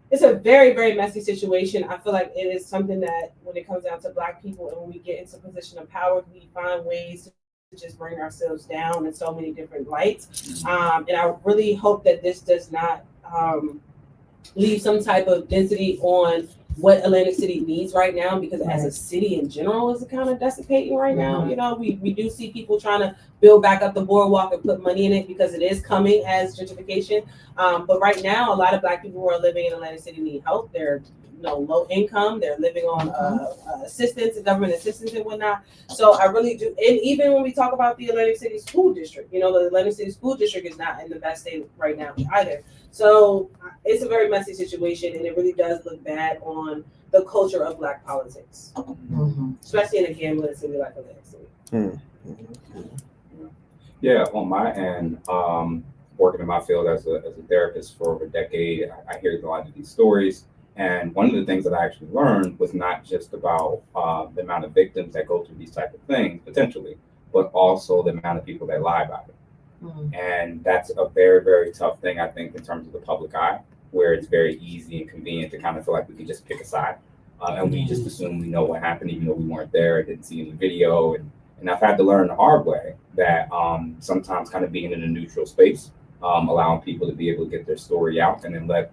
it's a very, very messy situation. I feel like it is something that when it comes down to Black people and when we get into a position of power, we find ways to just bring ourselves down in so many different lights. And I really hope that this does not leave some type of density on what Atlantic City needs right now, because as a city in general is kind of desiccating right now. We do see people trying to build back up the boardwalk and put money in it because it is coming as gentrification. But right now, a lot of Black people who are living in Atlantic City need help. They're low income. They're living on assistance, government assistance and whatnot. So I really do. And even when we talk about the Atlantic City School District, the Atlantic City School District is not in the best state right now either. So it's a very messy situation, and it really does look bad on the culture of Black politics, especially in a gambling city like Atlantic City. Yeah, on my end, working in my field as a therapist for over a decade, I hear a lot of these stories. And one of the things that I actually learned was not just about the amount of victims that go through these type of things, potentially, but also the amount of people that lie about it. And that's a very, very tough thing, I think, in terms of the public eye, where it's very easy and convenient to kind of feel like we can just pick a side. And we just assume we know what happened, even though we weren't there, didn't see any video. And I've had to learn the hard way that sometimes kind of being in a neutral space, allowing people to be able to get their story out and then let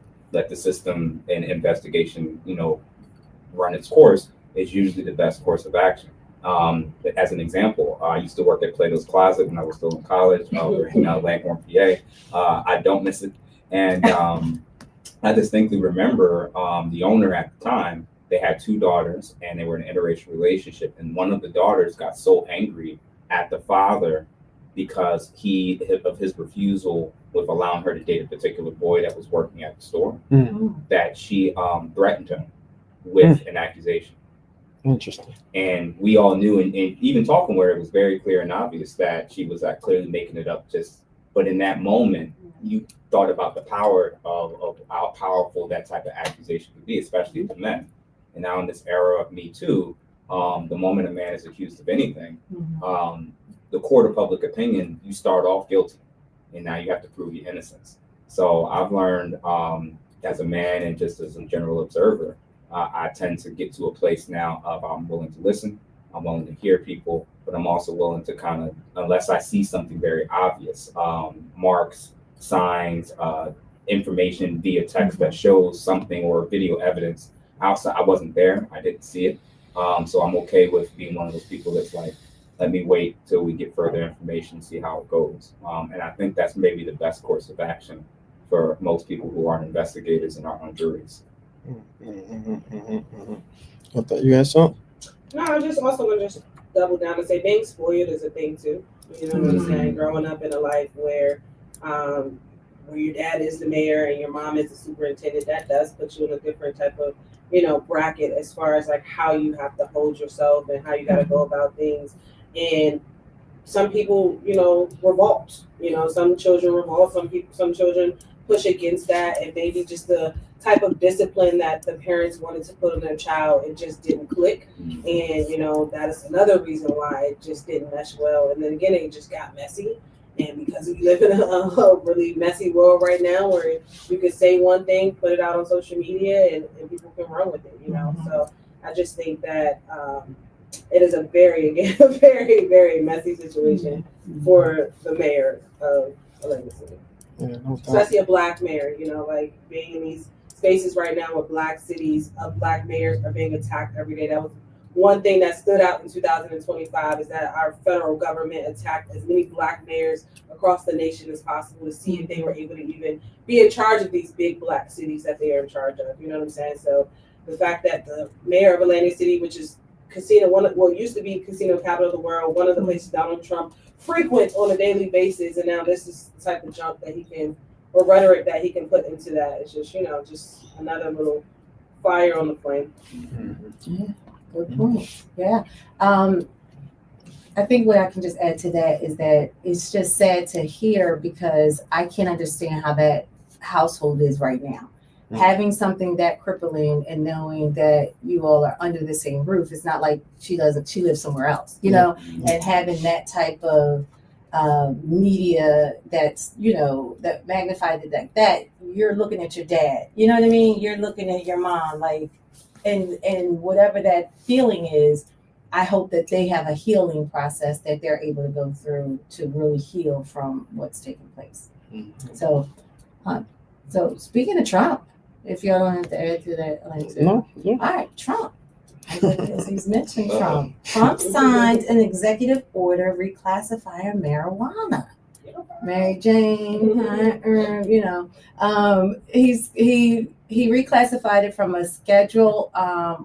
the system and investigation, run its course is usually the best course of action. As an example, I used to work at Plato's Closet when I was still in college over in Langhorne, PA. I don't miss it. And I distinctly remember the owner at the time, they had two daughters and they were in an interracial relationship. And one of the daughters got so angry at the father because of his refusal with allowing her to date a particular boy that was working at the store, that she threatened him with an accusation. Interesting. And we all knew, and even talking where it was very clear and obvious that she was clearly making it up but in that moment, you thought about the power of how powerful that type of accusation could be, especially to men. And now in this era of Me Too, the moment a man is accused of anything, the court of public opinion, you start off guilty, and now you have to prove your innocence. So I've learned as a man and just as a general observer, I tend to get to a place now of I'm willing to listen, I'm willing to hear people, but I'm also willing to kind of, unless I see something very obvious, marks, signs, information via text that shows something or video evidence outside. I wasn't there, I didn't see it. So I'm okay with being one of those people that's like, let me wait till we get further information, see how it goes. And I think that's maybe the best course of action for most people who aren't investigators and aren't on juries. I thought you had something. No, I'm just also gonna just double down and say being spoiled is a thing too. You know what I'm saying? Growing up in a life where your dad is the mayor and your mom is the superintendent, that does put you in a different type of, bracket as far as like how you have to hold yourself and how you got to go about things. And some people, revolt. Some children revolt. Some children push against that, and maybe just the type of discipline that the parents wanted to put on their child, it just didn't click. And that is another reason why it just didn't mesh well. And then again, it just got messy. And because we live in a really messy world right now where you can say one thing, put it out on social media, and people can run with it, So I just think that it is a very, very, very messy situation for the mayor of Atlantic City. Yeah, no doubt. Especially a black mayor, like being in these spaces right now where black cities of black mayors are being attacked every day. That was one thing that stood out in 2025 is that our federal government attacked as many black mayors across the nation as possible to see if they were able to even be in charge of these big black cities that they are in charge of. You know what I'm saying? So the fact that the mayor of Atlantic City, which is used to be casino capital of the world, one of the places Donald Trump frequents on a daily basis, and now this is the type of junk that he can, or rhetoric that he can put into that. It's just, just another little fire on the flame. Yeah, good point. Yeah. I think what I can just add to that is that it's just sad to hear because I can't understand how that household is right now. Having something that crippling and knowing that you all are under the same roof, it's not like she lives somewhere else, and having that type of media that's, that magnified it like that, you're looking at your dad, you know what I mean? You're looking at your mom, like, and whatever that feeling is, I hope that they have a healing process that they're able to go through to really heal from what's taking place. So speaking of Trump, if y'all don't have to add to that, No. all right, Trump. He's mentioned Trump. Trump signed an executive order reclassifying marijuana. Mary Jane, he reclassified it from a Schedule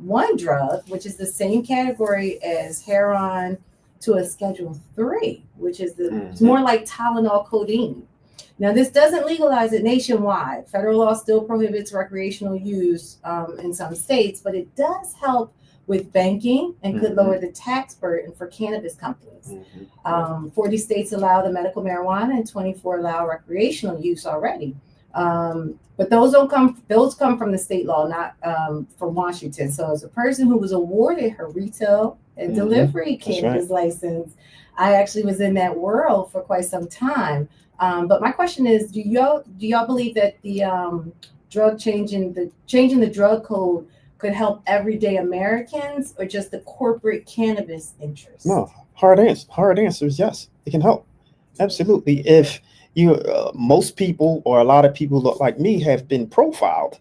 1 drug, which is the same category as heroin, to a Schedule 3, which is it's more like Tylenol codeine. Now, this doesn't legalize it nationwide. Federal law still prohibits recreational use in some states, but it does help with banking and could lower the tax burden for cannabis companies. 40 states allow the medical marijuana and 24 allow recreational use already. But those come from the state law, not from Washington. So as a person who was awarded her retail and delivery cannabis license, I actually was in that world for quite some time. But my question is, do y'all believe that the changing the drug code could help everyday Americans or just the corporate cannabis interests? No, hard answer is yes, it can help. Absolutely. If you most people or a lot of people look like me have been profiled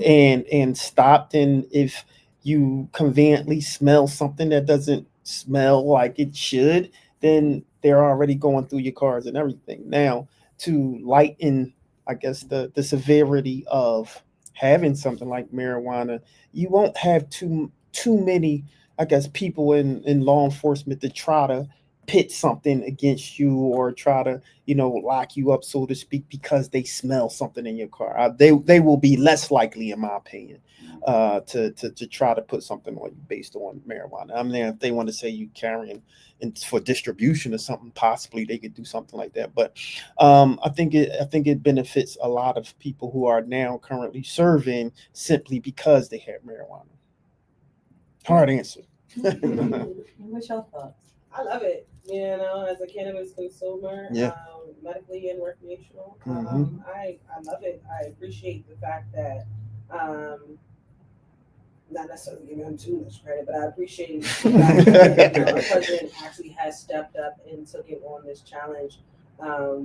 and stopped, and if you conveniently smell something that doesn't smell like it should, then they're already going through your cars and everything. Now, to lighten, I guess, the severity of having something like marijuana, you won't have too many, I guess, people in law enforcement to try to pit something against you or try to, lock you up, so to speak, because they smell something in your car. They will be less likely, in my opinion, to try to put something on you based on marijuana. I mean, if they want to say you carrying for distribution or something, possibly they could do something like that. But I think it benefits a lot of people who are now currently serving simply because they have marijuana. Hard answer. What's your thoughts? I love it. As a cannabis consumer, medically and recreational, I love it. I appreciate the fact that, not necessarily giving him too much credit, but I appreciate the fact that the president actually has stepped up and took it on this challenge.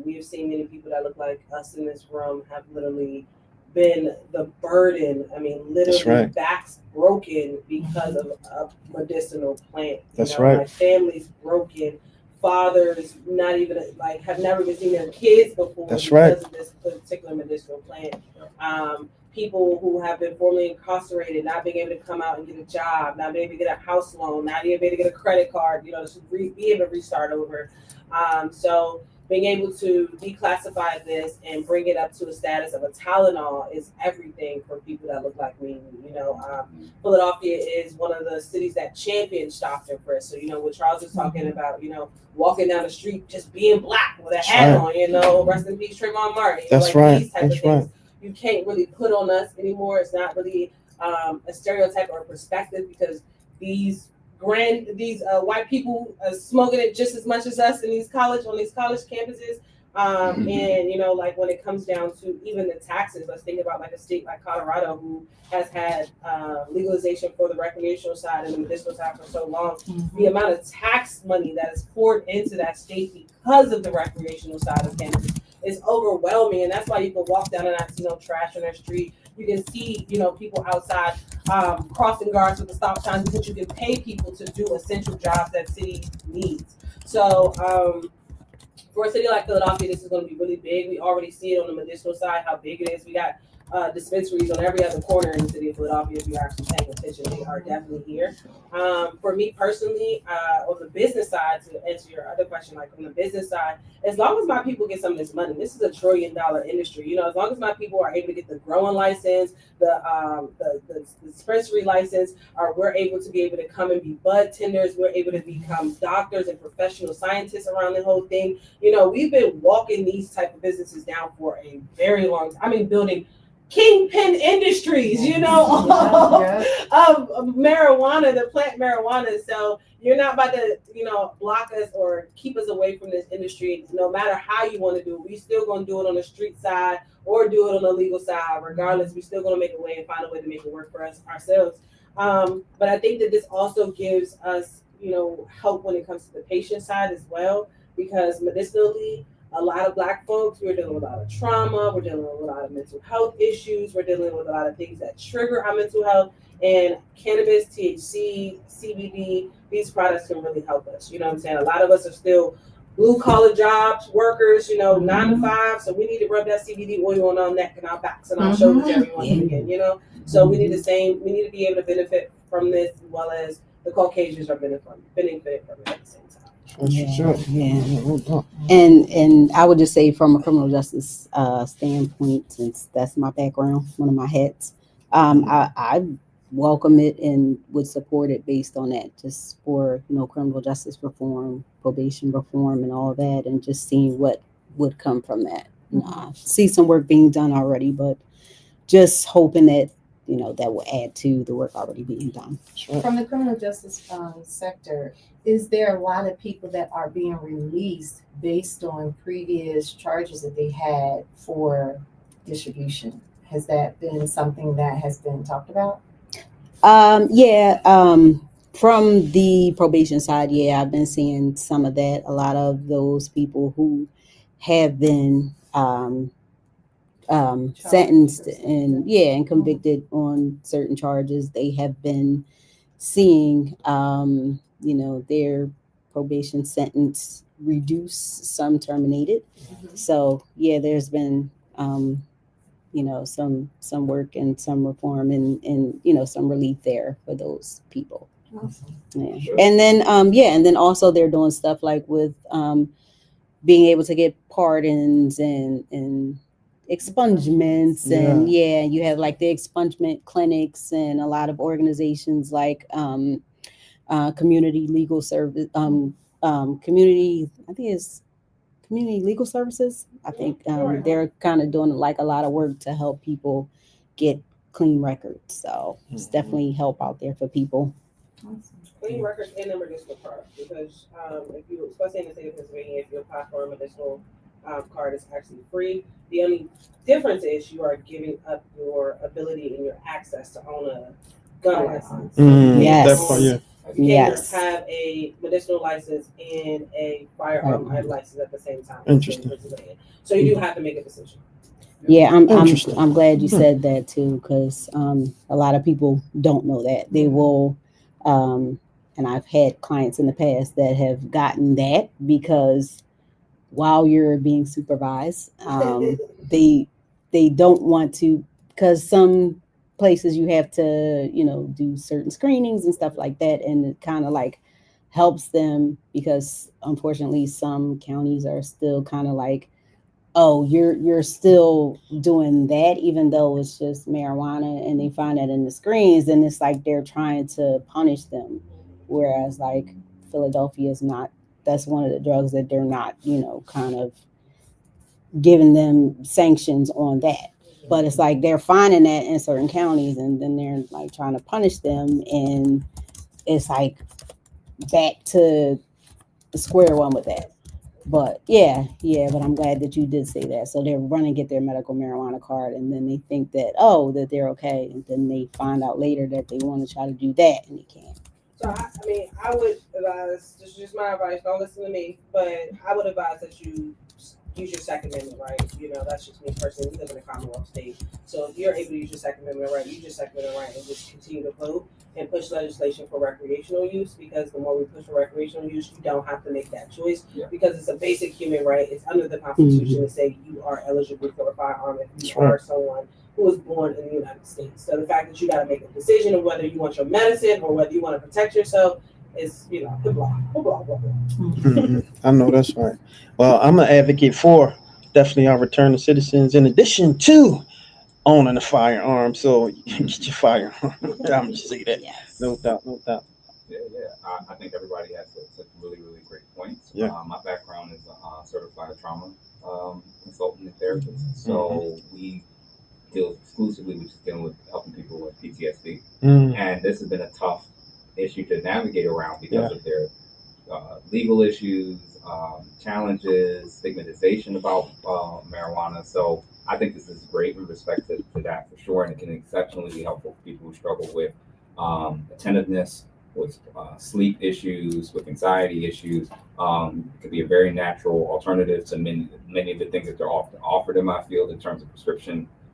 We have seen many people that look like us in this room have literally been the burden. I mean, literally backs broken because of a medicinal plant. That's right. Like families broken, fathers not even have never even seen their kids before because of this particular medicinal plant. People who have been formerly incarcerated, not being able to come out and get a job, not being able to get a house loan, not being able to get a credit card, to be able to restart over. So being able to declassify this and bring it up to a status of a Tylenol is everything for people that look like me. Philadelphia is one of the cities that champions Stockton first. So, what Charles is talking about, walking down the street, just being black with a hat on, rest in peace, Trayvon Martin. That's right. These type of things you can't really put on us anymore. It's not really a stereotype or a perspective because these white people are smoking it just as much as us on these college campuses. And you know, like when it comes down to even the taxes, let's think about like a state like Colorado who has had legalization for the recreational side and the medicinal side for so long. The amount of tax money that is poured into that state because of the recreational side of cannabis is overwhelming, and that's why you can walk down and not see no trash on their street. You can see, you know, people outside crossing guards with the stop signs because you can pay people to do essential jobs that city needs. So for a city like Philadelphia, this is going to be really big. We already see it on the medicinal side, how big it is. We got dispensaries on every other corner in the city of Philadelphia. If you're actually paying attention, they are definitely here. For me personally, on the business side, to answer your other question, like on the business side, as long as my people get some of this money, this is $1 trillion industry. You know, as long as my people are able to get the growing license, the dispensary license, or we're able to be able to come and be bud tenders, we're able to become doctors and professional scientists around the whole thing. You know, we've been walking these type of businesses down for a very long time. I mean, building kingpin industries, you know, of marijuana, the plant marijuana. So you're not about to, you know, block us or keep us away from this industry. No matter how you want to do it, we still going to do it on the street side or do it on the legal side. Regardless, we still going to make a way and find a way to make it work for us ourselves. But I think that this also gives us, you know, help when it comes to the patient side as well, because medicinally, a lot of Black folks, we're dealing with a lot of trauma, we're dealing with a lot of mental health issues, we're dealing with a lot of things that trigger our mental health, and cannabis, THC, CBD, these products can really help us. You know what I'm saying? A lot of us are still blue collar jobs, workers, you know, 9 to 5, so we need to rub that CBD oil on our neck and our backs and our shoulders every once and again, you know? So we need we need to be able to benefit from this as well as the Caucasians are benefiting from it at the same time. And I would just say from a criminal justice standpoint, since that's my background, one of my hats, I welcome it and would support it based on that, just for, you know, criminal justice reform, probation reform, and all that, and just seeing what would come from that. See some work being done already, but just hoping that, you know, that will add to the work already being done. From the criminal justice sector, is there a lot of people that are being released based on previous charges that they had for distribution? Has that been something that has been talked about? From the probation side, I've been seeing some of that. A lot of those people who have been sentenced and convicted on certain charges, they have been seeing you know, their probation sentence reduced, some terminated. So there's been you know, some work and some reform and you know, some relief there for those people. Awesome. And then also they're doing stuff like with being able to get pardons and expungements, and you have like the expungement clinics and a lot of organizations like community legal service, community legal services. I think they're kind of doing like a lot of work to help people get clean records. So it's definitely help out there for people. Clean records and the medicinal card, because if you, especially in the state of Pennsylvania, if you apply for a medicinal card, is actually free. The only difference is you are giving up your ability and your access to own a gun license. You can't have a medicinal license and a firearm license at the same time. Interesting. So you do have to make a decision. I'm glad you said that too, because a lot of people don't know that. They will, and I've had clients in the past that have gotten that because while you're being supervised, they don't want to, because some places you have to, you know, do certain screenings and stuff like that, and it kind of like helps them, because unfortunately some counties are still kind of like, oh, you're still doing that even though it's just marijuana, and they find that in the screens, and it's like they're trying to punish them, whereas like Philadelphia is not. That's one of the drugs that they're not, you know, kind of giving them sanctions on that. But it's like they're finding that in certain counties, and then they're like trying to punish them, and it's like back to the square one with that. But but I'm glad that you did say that. So they're running to get their medical marijuana card, and then they think that that they're okay, and then they find out later that they want to try to do that and they can't. So I mean, I would advise, this is just my advice, don't listen to me, but I would advise that you use your Second Amendment right. You know, that's just me personally. We live in a Commonwealth state. So if you're able to use your Second Amendment right, use your Second Amendment right and just continue to vote and push legislation for recreational use, because the more we push for recreational use, you don't have to make that choice because it's a basic human right. It's under the Constitution to say you are eligible for a firearm if you are someone who was born in the United States. So the fact that you got to make a decision of whether you want your medicine or whether you want to protect yourself is, blah. I know that's right. Well, I'm an advocate for definitely our return to citizens in addition to owning a firearm. So you can get your firearm. I'm just say that. Yes. No doubt. Yeah. I think everybody has such really, really great points. Yeah. My background is a certified trauma consultant and therapist. So we deal exclusively with just dealing with helping people with PTSD. And this has been a tough issue to navigate around because of their legal issues, challenges, stigmatization about marijuana. So I think this is great in respect to that for sure, and it can exceptionally be helpful for people who struggle with attentiveness, with sleep issues, with anxiety issues. It could be a very natural alternative to many of the things that they're often offered in my field in terms of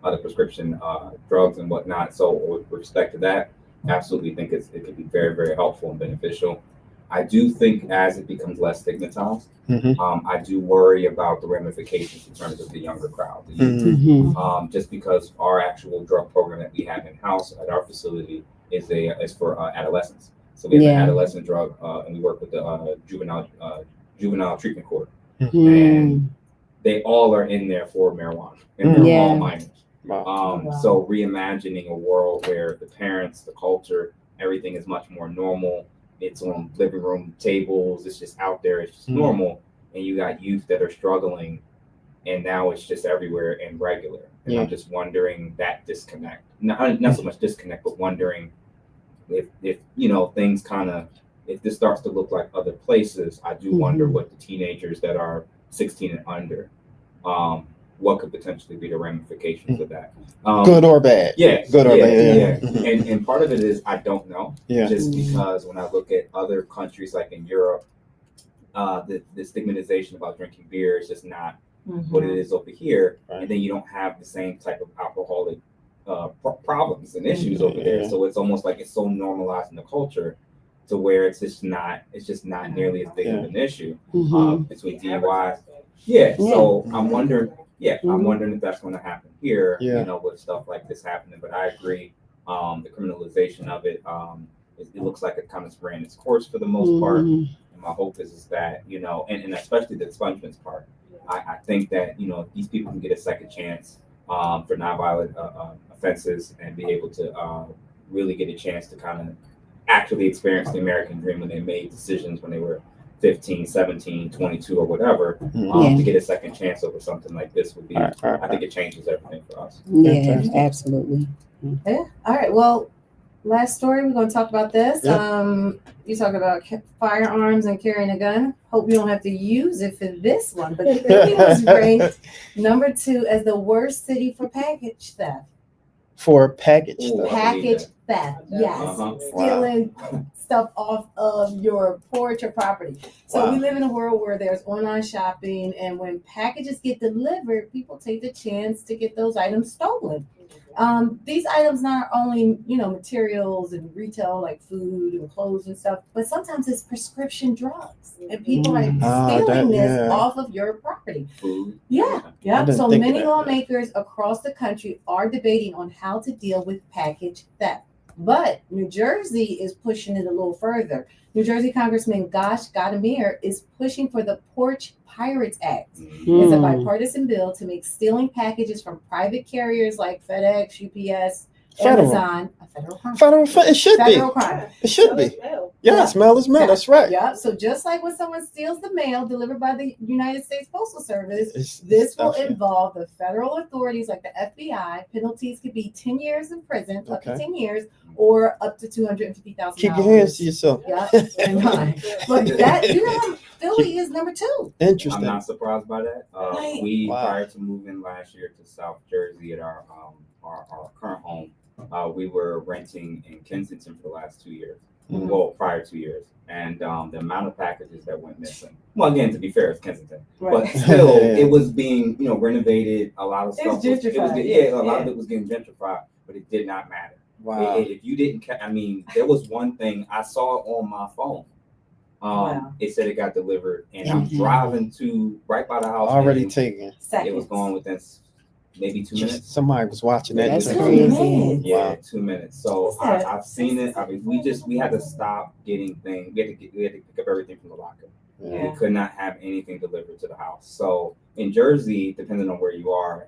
other prescription drugs and whatnot. So with respect to that, absolutely think it could be very, very helpful and beneficial. I do think as it becomes less stigmatized, I do worry about the ramifications in terms of the younger crowd, the youth. Just because our actual drug program that we have in house at our facility is for adolescents. So we have an adolescent drug, and we work with the juvenile treatment court, and they all are in there for marijuana, and they're all minors. So reimagining a world where the parents, the culture, everything is much more normal. It's on living room tables. It's just out there. It's just normal. And you got youth that are struggling, and now it's just everywhere and regular. And I'm just wondering that disconnect. Not so much disconnect, but wondering if things if this starts to look like other places. I do wonder what the teenagers that are 16 and under, what could potentially be the ramifications of that. Good or bad. Good or bad. And part of it is I don't know. Just because when I look at other countries like in Europe, the stigmatization about drinking beer is just not what it is over here. And then you don't have the same type of alcoholic problems and issues over there. So it's almost like it's so normalized in the culture to where it's just not nearly as big of an issue between DUI. So I'm wondering. I'm wondering if that's going to happen here, with stuff like this happening. But I agree, the criminalization of it, it looks like it kind of ran its course for the most part. And my hope is that, and especially the expungements part, I think that, these people can get a second chance for nonviolent offenses and be able to really get a chance to kind of actually experience the American dream when they made decisions when they were 15, 17, 22 or whatever, to get a second chance over something like this would be, I think it changes everything for us. Yeah, absolutely. Yeah. All right. Well, last story, we're going to talk about this. You talk about firearms and carrying a gun. Hope you don't have to use it for this one, but Philly was ranked number 2 as the worst city for package theft. For package Ooh, theft. Package theft, yes. Stealing stuff off of your porch or property. So we live in a world where there's online shopping, and when packages get delivered, people take the chance to get those items stolen. These items not only, materials and retail like food and clothes and stuff, but sometimes it's prescription drugs, and people are stealing this off of your property. Food. So many lawmakers across the country are debating on how to deal with package theft. But New Jersey is pushing it a little further. New Jersey Congressman Josh Gottomir is pushing for the Porch Pirates Act. It's a bipartisan bill to make stealing packages from private carriers like FedEx, UPS, Amazon a federal crime. It should Federal be. crime. It should be. Yes, mail is mail. That's right. Yeah. So just like when someone steals the mail delivered by the United States Postal Service, It's- this will that's it. involve the federal authorities like the FBI. Penalties could be 10 years in prison, up to Okay. 10 years, or up to $250,000. Keep your hands to yourself. Yeah, and mine. But that, Philly is number 2. I'm Interesting. not surprised by that. Right. We Wow. prior to moving last year to South Jersey at our current home, we were renting in Kensington for the last 2 years. Mhm. Well, prior 2 years, and the amount of packages that went missing. Well, again, to be fair, it's Kensington, but still, it was being renovated. A lot of stuff. It's Was, gentrified, a lot yeah. of it was getting gentrified, but it did not matter. Wow. If you didn't, there was one thing I saw on my phone. Wow. It said it got delivered, and I'm Mhm. driving to right by the house. Already and taken. Seconds. it was gone within maybe 2 minutes. Somebody was watching that. That's too. crazy. Yeah, Wow. 2 minutes. So What's that? I've seen it. I mean, we had to stop getting things. We had to pick up everything from the locker. Yeah. We could not have anything delivered to the house. So in Jersey, depending on where you are,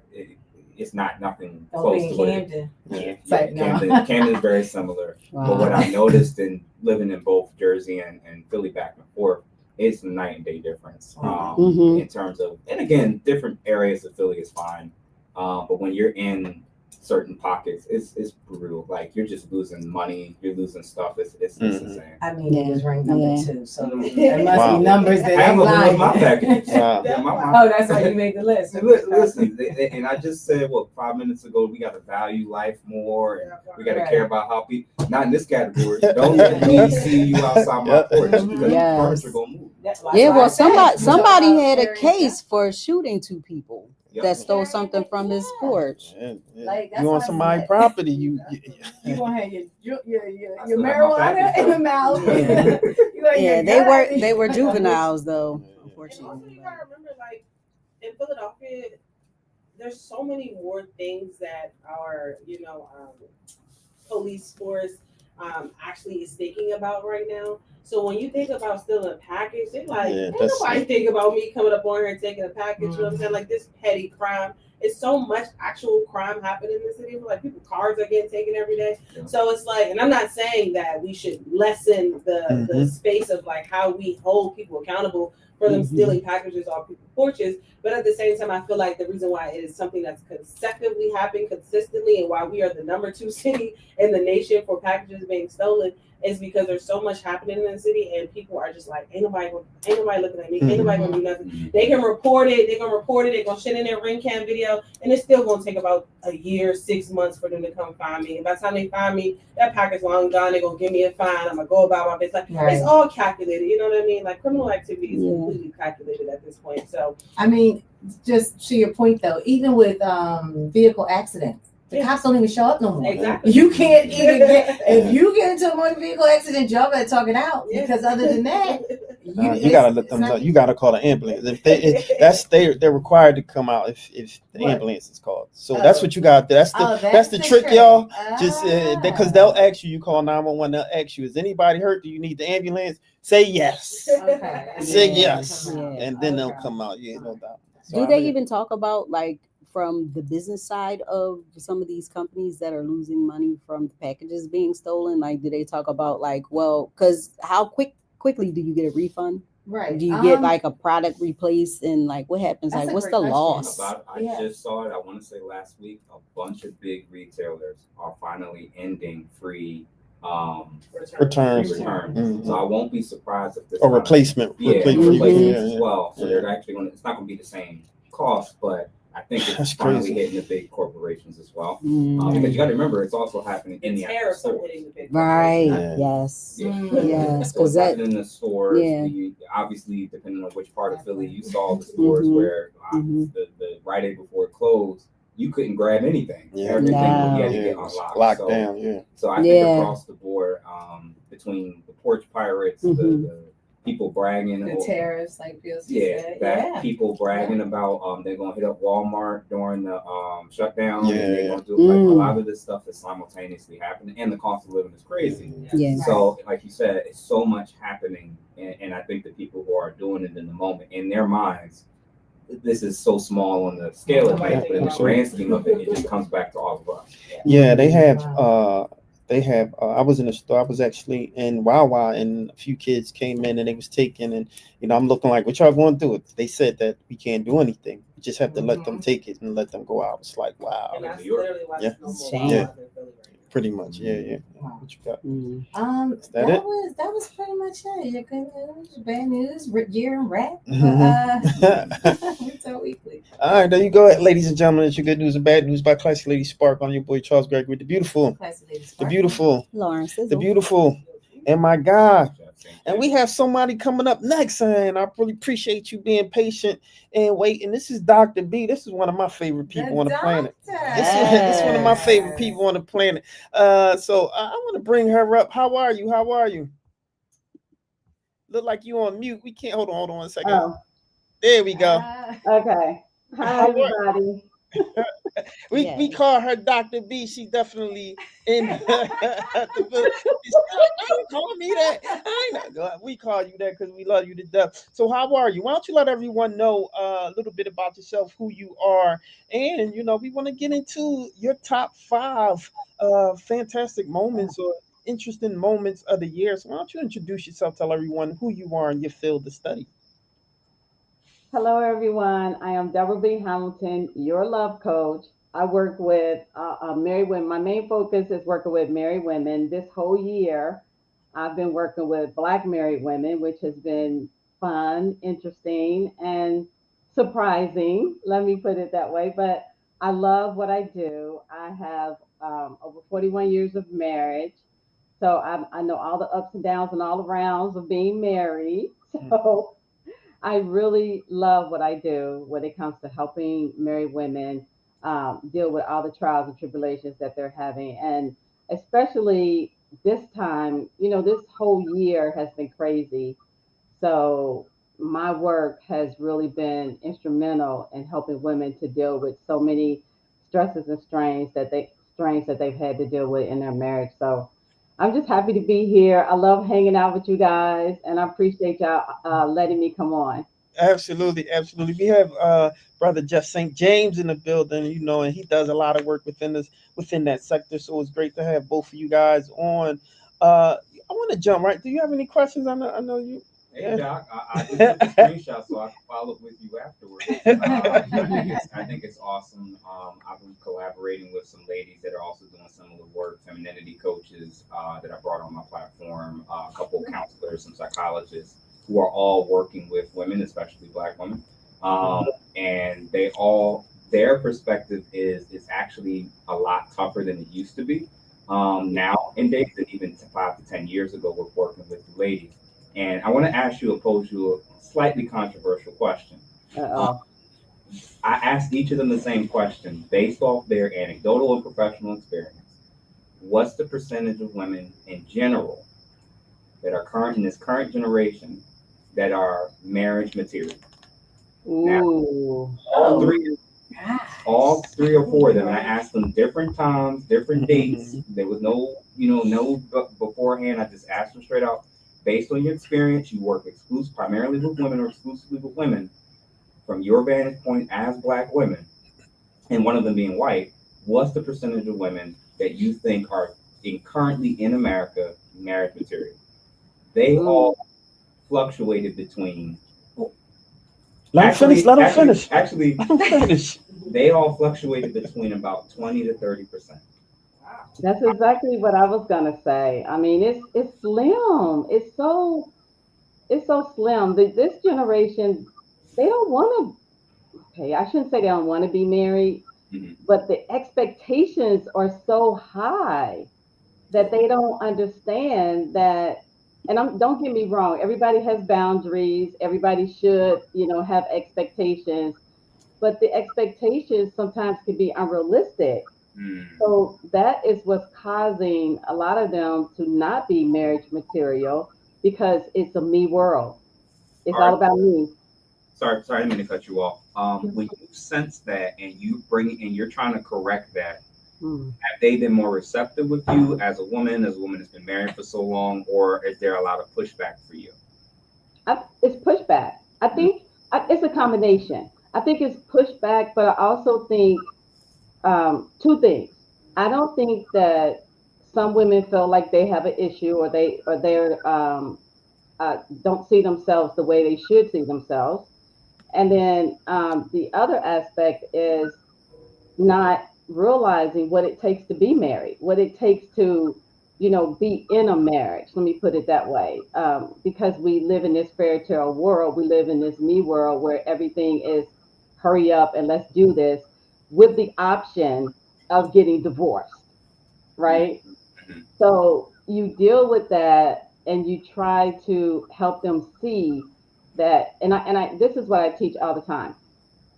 it's nothing Don't close be to in what Camden. It's like, no. Camden is very similar. But what I noticed in living in both Jersey and Philly back and forth, it's a night and day difference Mhm. in terms of, and again, different areas of Philly is fine. But when you're in certain pockets, it's brutal. Like you're just losing money, you're losing stuff. It's Mhm. insane. I mean, it was ring number Yeah. 2, so Mhm. there must Wow. be numbers that I have ain't a list lying. of my packages. Wow. Yeah, my Oh, that's why you made the list. Listen, and I just said, 5 minutes ago, we got to value life more, and we got to Right. care about how people. Not in this category. Don't let me see you outside my Yep. porch because Yes. furniture gonna move. That's Yeah, why I well, said, somebody so, had a serious. case for shooting 2 people Yep. that stole something from his porch. Yeah, yeah. Like, that's You on why I somebody's said- property, you You gonna have your I your still have my marijuana package, in the though. mouth. Yeah. You like Yeah, your they gun. were juveniles though, And also, unfortunately. you gotta remember, like in Philadelphia, there's so many more things that our, police force actually is thinking about right now. So when you think about stealing a package, they're like, Yeah, ain't that's nobody it. think about me coming up on here and taking a package. You know what I'm saying? Like this petty crime. It's so much actual crime happening in the city. Like people cars are getting taken every day. Yeah. So it's like, and I'm not saying that we should lessen the Mhm. space of like how we hold people accountable for them Mhm. stealing packages off people's porches. But at the same time, I feel like the reason why it is something that's consecutively happening consistently and why we are the number 2 city in the nation for packages being stolen is because there's so much happening in the city and people are just like, ain't nobody looking at me, ain't nobody gonna do nothing. They can report it, they're gonna shit in their ring cam video, and it's still gonna take about a year, 6 months for them to come find me. And by the time they find me, that package long gone, they're gonna give me a fine, I'm gonna go about my business. Like, Right. it's all calculated, you know what I mean? Like criminal activity is Yeah. completely calculated at this point. So I mean, just to your point though, even with vehicle accidents, the Yeah. cops don't even show up no more. exactly. You can't even get if you get into a motor vehicle accident, y'all better talk it out Yeah. because other than that, You gotta let them know. You gotta call the ambulance. They're required to come out if the What? ambulance is called. So that's what you got. That's the trick, trick. y'all. Just because they'll Ah. ask you. You call 911. They'll ask you, "Is anybody hurt? Do you need the ambulance?" Say yes, Okay. Say Yeah. yes, Yeah. and then they'll Okay. come out. Yeah, no doubt. So Do I they mean, even talk about like from the business side of some of these companies that are losing money from the packages being stolen? Like, do they talk about like, well, because how quickly do you get a refund? Right. Do you get like a product replaced and like what happens? That's Like, a what's great the question. loss? I Yeah. just saw it. I want to say last week, a bunch of big retailers are finally ending free returns returns. Mhm. So I won't be surprised if this or replacement. Yeah, replacement. replacements Yeah, as yeah. well. So Yeah. they're actually going to. It's not going to be the same cost, but I think it's That's finally crazy. hitting the big corporations as well. Mm. Because you got to remember, it's also happening in the the actual tariffs are stores. hitting the big Right. Yeah. Yes. Yeah. Yes. So Because it's that. happening in the stores. Yeah. Obviously, depending on which part of Philly you saw, the stores Mhm. where Mhm. the Rite Aid before it closed, you couldn't grab anything. Yeah. Everything you had to Yeah, get it was unlocked. locked So, down. Yeah. so I think Yeah. across the board, between the porch pirates, Mhm. the people bragging, the tariffs, like PLC yeah, said. that Yeah. people bragging about they're gonna hit up Walmart during the shutdown, Yeah, and they're yeah. gonna do like a Mm. lot of this stuff is simultaneously happening, and the cost of living is crazy. Yeah. So, like you said, it's so much happening, and I think the people who are doing it in the moment, in their minds, this is so small on the scale of things, but in the grand scheme of it, it just comes back to all of us. Yeah, they have They have. I was in a store. I was actually in Wawa, and a few kids came in, and they was taking, and I'm looking like, what y'all going to do? They said that we can't do anything. We just have to let them take it and let them go out. It's like, wow. And that's New York. literally why Yeah. there's no more Shame. Yeah. Wawas in Philly right now. Pretty much. Yeah. Wow. What you got? Is That that it? was pretty much it. Your good news, bad news, year and rap. We Talk Weekly. All right, there you go, ladies and gentlemen. It's your good news and bad news by Classy Lady Spark. On your boy Charles Gregory, the beautiful, Classy Lady the Spark. beautiful, Lawrence the beautiful, and my God. And we have have somebody coming up next, and I really appreciate you being patient and waiting. This is Dr. B. This is one of my favorite people on the planet. This is one of my favorite people on the planet. So I want to bring her up. How are you? How are you? Look like you on mute. We can't. Hold on one second. Oh, There we go. okay. Hi, How are- everybody. We Yes. call her Dr. B. She definitely in the don't call me that. I ain't not, we call you that because we love you to death. So how are you? Why don't you let everyone know a little bit about yourself, who you are, and we want to get into your top 5 fantastic moments or interesting moments of the year. So why don't you introduce yourself, tell everyone who you are in your field of study. Hello, everyone. I am Deborah B. Hamilton, your love coach. I work with married women. My main focus is working with married women. This whole year, I've been working with Black married women, which has been fun, interesting, and surprising. Let me put it that way. But I love what I do. I have over 41 years of marriage. So I know all the ups and downs and all the rounds of being married. So I really love what I do when it comes to helping married women deal with all the trials and tribulations that they're having. And especially this time, this whole year has been crazy. So my work has really been instrumental in helping women to deal with so many stresses and strains that they've had to deal with in their marriage. So I'm just happy to be here. I love hanging out with you guys, and I appreciate y'all letting me come on. Absolutely. We have brother Jeff St. James in the building, and he does a lot of work within that sector. So it's great to have both of you guys on. I want to jump right. Do you have any questions? I know you. Hey Doc, I just took a screenshot so I can follow up with you afterwards. I think it's awesome. I've been collaborating with some ladies that are also doing similar work, femininity coaches that I brought on my platform, a couple of counselors, some psychologists who are all working with women, especially Black women. And their perspective is actually a lot tougher than it used to be now in days, and even 5 to 10 years ago with working with the ladies. And I want to pose you a slightly controversial question. Uh-oh. I asked each of them the same question based off their anecdotal and professional experience. What's the percentage of women in general that are current in this current generation that are marriage material? Ooh. Now, all three or four of them, and I asked them different times, different dates. There was no beforehand. I just asked them straight out. Based on your experience, you work primarily with women or exclusively with women. From your vantage point as Black women, and one of them being white, what's the percentage of women that you think are currently in America marriage material? They all fluctuated between. Let him finish. Actually, they all fluctuated between about 20 to 30%. That's exactly what I was gonna say. I mean, it's slim. It's so slim. This generation, they don't want to. Okay, I shouldn't say they don't want to be married, but the expectations are so high that they don't understand that. And don't get me wrong. Everybody has boundaries. Everybody should, have expectations, but the expectations sometimes can be unrealistic. So that is what's causing a lot of them to not be marriage material because it's a me world. It's all about me. Sorry, I didn't mean to cut you off. When you sense that and you're trying to correct that, have they been more receptive with you as a woman that's been married for so long, or is there a lot of pushback for you? It's pushback. I think it's a combination. I think it's pushback, but I also think two things. I don't think that some women feel like they have an issue, or they're don't see themselves the way they should see themselves. And then the other aspect is not realizing what it takes to be married, what it takes to, be in a marriage. Let me put it that way. Because we live in this fairy tale world, we live in this me world where everything is hurry up and let's do this, with the option of getting divorced, right? So you deal with that and you try to help them see that, and I this is what I teach all the time.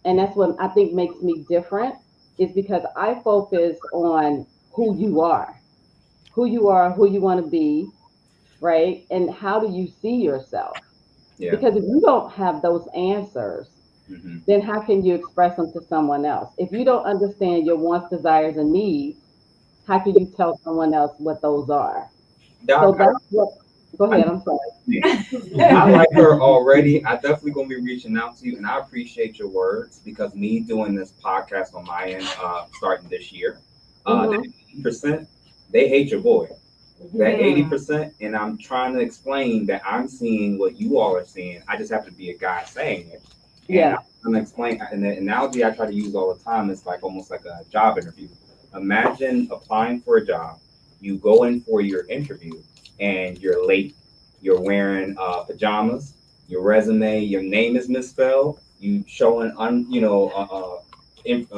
And that's what I think makes me different, is because I focus on who you are, who you want to be, right? And how do you see yourself? Yeah. Because if you don't have those answers, Mhm. then how can you express them to someone else? If you don't understand your wants, desires, and needs, how can you tell someone else what those are? So Doc, that's what, go ahead, I'm sorry. I like her already. I definitely gonna be reaching out to you, and I appreciate your words, because me doing this podcast on my end, starting this year, Mhm. that 80%, they hate your boy. That Yeah. 80%, and I'm trying to explain that I'm seeing what you all are seeing. I just have to be a guy saying it. And Yeah. I'm gonna explain. And the analogy I try to use all the time is like almost like a job interview. Imagine applying for a job. You go in for your interview, and you're late. You're wearing pajamas. Your resume, your name is misspelled. You showing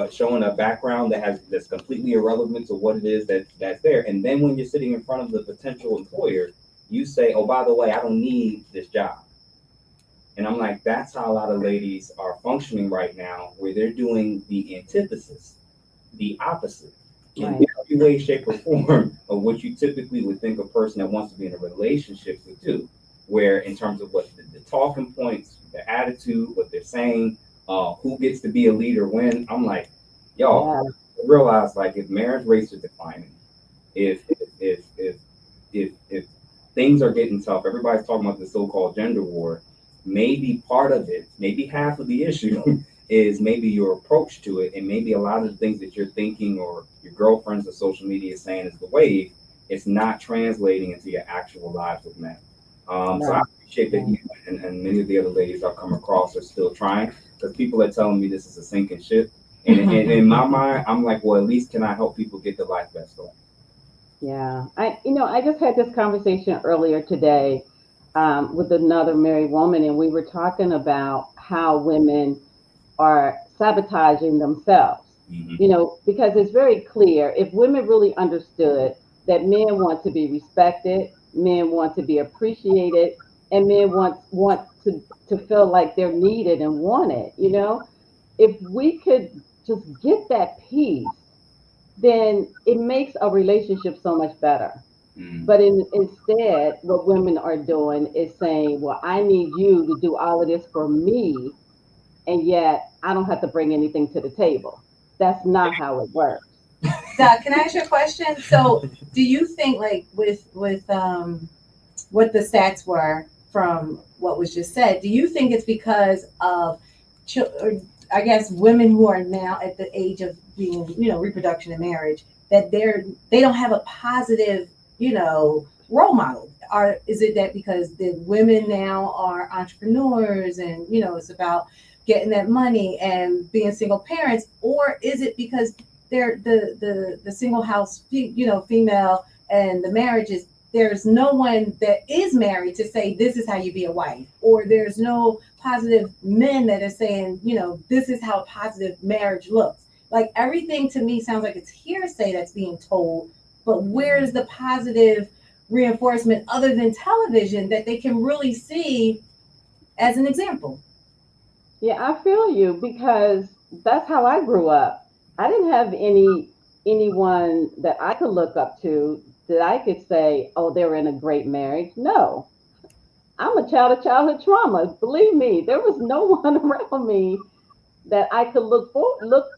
showing a background that's completely irrelevant to what it is that's there. And then when you're sitting in front of the potential employer, you say, "Oh, by the way, I don't need this job." And I'm like, that's how a lot of ladies are functioning right now, where they're doing the antithesis, the opposite, in Right. every way, shape, or form of what you typically would think a person that wants to be in a relationship would do. Where, in terms of what the talking points, the attitude, what they're saying, who gets to be a leader when, I'm like, y'all, Yeah. realize, like, if marriage rates are declining, if if if if things are getting tough, everybody's talking about the so-called gender war. Maybe part of it, maybe half of the issue, is maybe your approach to it, and maybe a lot of the things that you're thinking or your girlfriends or social media is saying is the wave. It's not translating into your actual lives with men. So I Right. appreciate that Right. you and many of the other ladies I've come across are still trying, because people are telling me this is a sinking ship. And in my mind, I'm like, well, at least can I help people get the life vest on? Yeah, I just had this conversation earlier today with another married woman, and we were talking about how women are sabotaging themselves. Mhm. Because it's very clear, if women really understood that men want to be respected, men want to be appreciated, and men want to feel like they're needed and wanted. If we could just get that piece, then it makes a relationship so much better. Mm. But instead, what women are doing is saying, well, I need you to do all of this for me, and yet I don't have to bring anything to the table. That's not how it works. Doc, can I ask you a question? So, do you think, like, with what the stats were from what was just said, do you think it's because of, or I guess, women who are now at the age of being, reproduction and marriage, that they don't have a positive, role model? Or is it that because the women now are entrepreneurs and, it's about getting that money and being single parents? Or is it because they're the single house, female, and the marriages, there's no one that is married to say this is how you be a wife, or there's no positive men that are saying, this is how positive marriage looks. Like, everything to me sounds like it's hearsay that's being told, but where's the positive reinforcement other than television that they can really see as an example? Yeah, I feel you, because that's how I grew up. I didn't have anyone that I could look up to that I could say, oh, they were in a great marriage. No, I'm a child of childhood trauma. Believe me, there was no one around me that I could look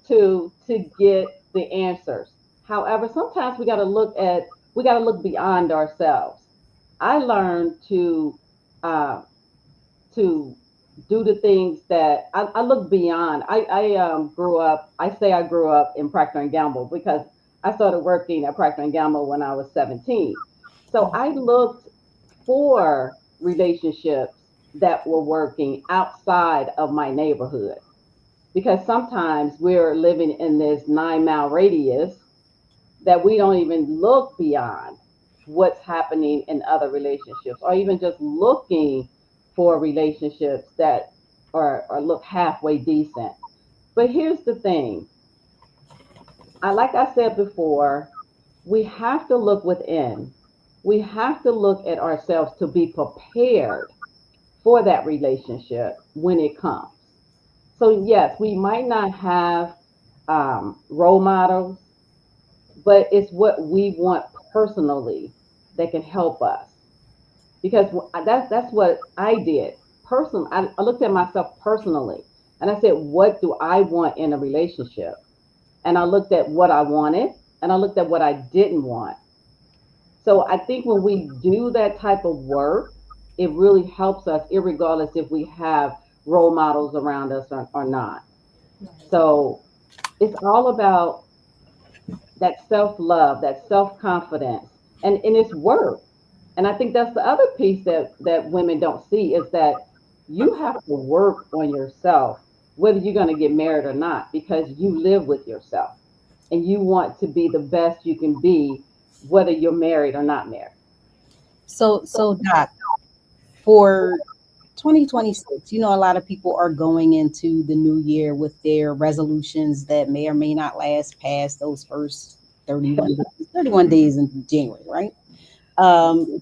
to get the answers. However, sometimes we got to look beyond ourselves. I learned uh, to do the things that I look beyond. I grew up. I say I grew up in Procter and Gamble because I started working at Procter & Gamble when I was 17. So I looked for relationships that were working outside of my neighborhood because sometimes we're living in this 9-mile radius that we don't even look beyond what's happening in other relationships or even just looking for relationships that are look halfway decent. But here's the thing. Like I said before, we have to look within. We have to look at ourselves to be prepared for that relationship when it comes. So yes, we might not have role models, but it's what we want personally that can help us. Because that's what I did. I looked at myself personally, and I said, what do I want in a relationship? And I looked at what I wanted, and I looked at what I didn't want. So I think when we do that type of work, it really helps us, irregardless if we have role models around us or not. So it's all about that self-love, that self-confidence, and it's work. And I think that's the other piece that women don't see is that you have to work on yourself, whether you're going to get married or not, because you live with yourself and you want to be the best you can be, whether you're married or not married. So Doc, for 2026, a lot of people are going into the new year with their resolutions that may or may not last past those first 31 days in January, right?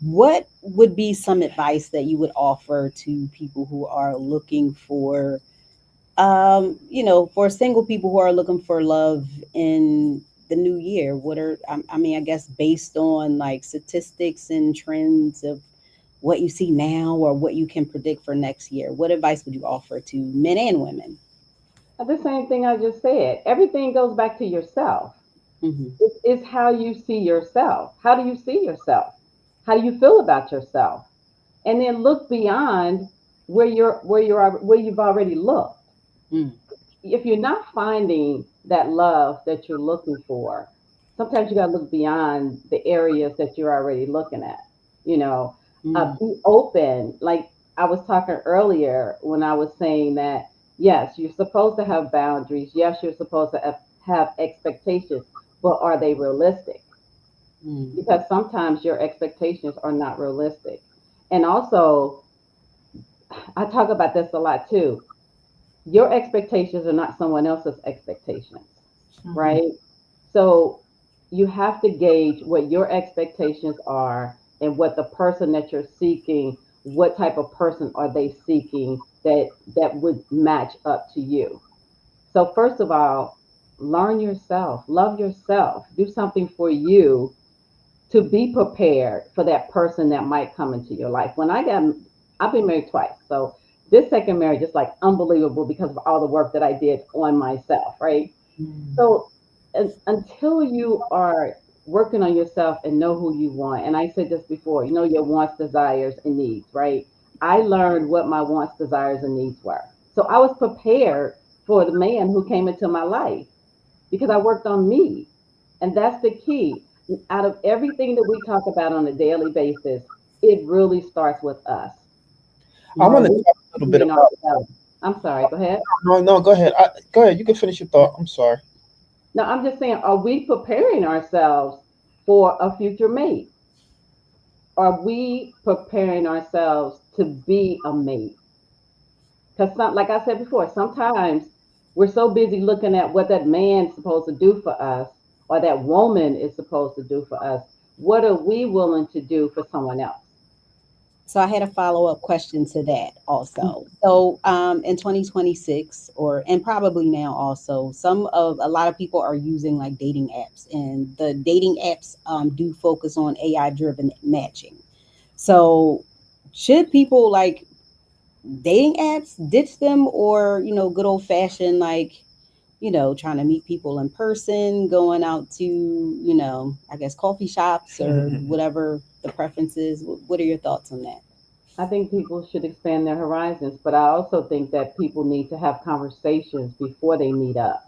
What would be some advice that you would offer to people who are looking for, for single people who are looking for love in the new year? I guess based on like statistics and trends of what you see now or what you can predict for next year, what advice would you offer to men and women? The same thing I just said. Everything goes back to yourself. Mm-hmm. It's how you see yourself. How do you see yourself? How do you feel about yourself? And then look beyond where you've already looked. Mm. If you're not finding that love that you're looking for, sometimes you got to look beyond the areas that you're already looking at. Be open. Like I was talking earlier when I was saying that, yes, you're supposed to have boundaries. Yes, you're supposed to have expectations, but are they realistic? Mm. Because sometimes your expectations are not realistic. And also, I talk about this a lot too. Your expectations are not someone else's expectations, right? So you have to gauge what your expectations are and what the person that you're seeking, what type of person are they seeking that would match up to you. So first of all, learn yourself, love yourself, do something for you to be prepared for that person that might come into your life. I've been married twice. So this second marriage is like unbelievable because of all the work that I did on myself, right? Mm. So until you are working on yourself and know who you want, and I said this before, your wants, desires, and needs, right? I learned what my wants, desires, and needs were. So I was prepared for the man who came into my life because I worked on me. And that's the key. Out of everything that we talk about on a daily basis, it really starts with us. I want to talk a little bit about. I'm sorry. Go ahead. No, go ahead. Go ahead. You can finish your thought. I'm sorry. No, I'm just saying, are we preparing ourselves for a future mate? Are we preparing ourselves to be a mate? Because, like I said before, sometimes we're so busy looking at what that man's supposed to do for us or that woman is supposed to do for us. What are we willing to do for someone else? So I had a follow-up question to that also. So in 2026 and probably now also, a lot of people are using like dating apps, and the dating apps do focus on AI-driven matching. So should people like dating apps ditch them, or good old-fashioned like trying to meet people in person, going out to I guess coffee shops or whatever the preference is? What are your thoughts on that? I think people should expand their horizons, but I also think that people need to have conversations before they meet up.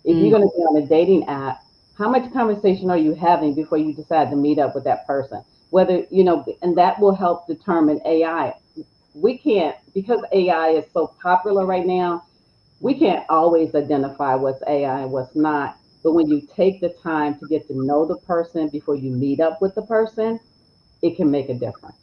If you're going to be on a dating app, how much conversation are you having before you decide to meet up with that person? Whether, and that will help determine AI. We can't, because AI is so popular right now, we can't always identify what's AI and what's not. But when you take the time to get to know the person before you meet up with the person, it can make a difference.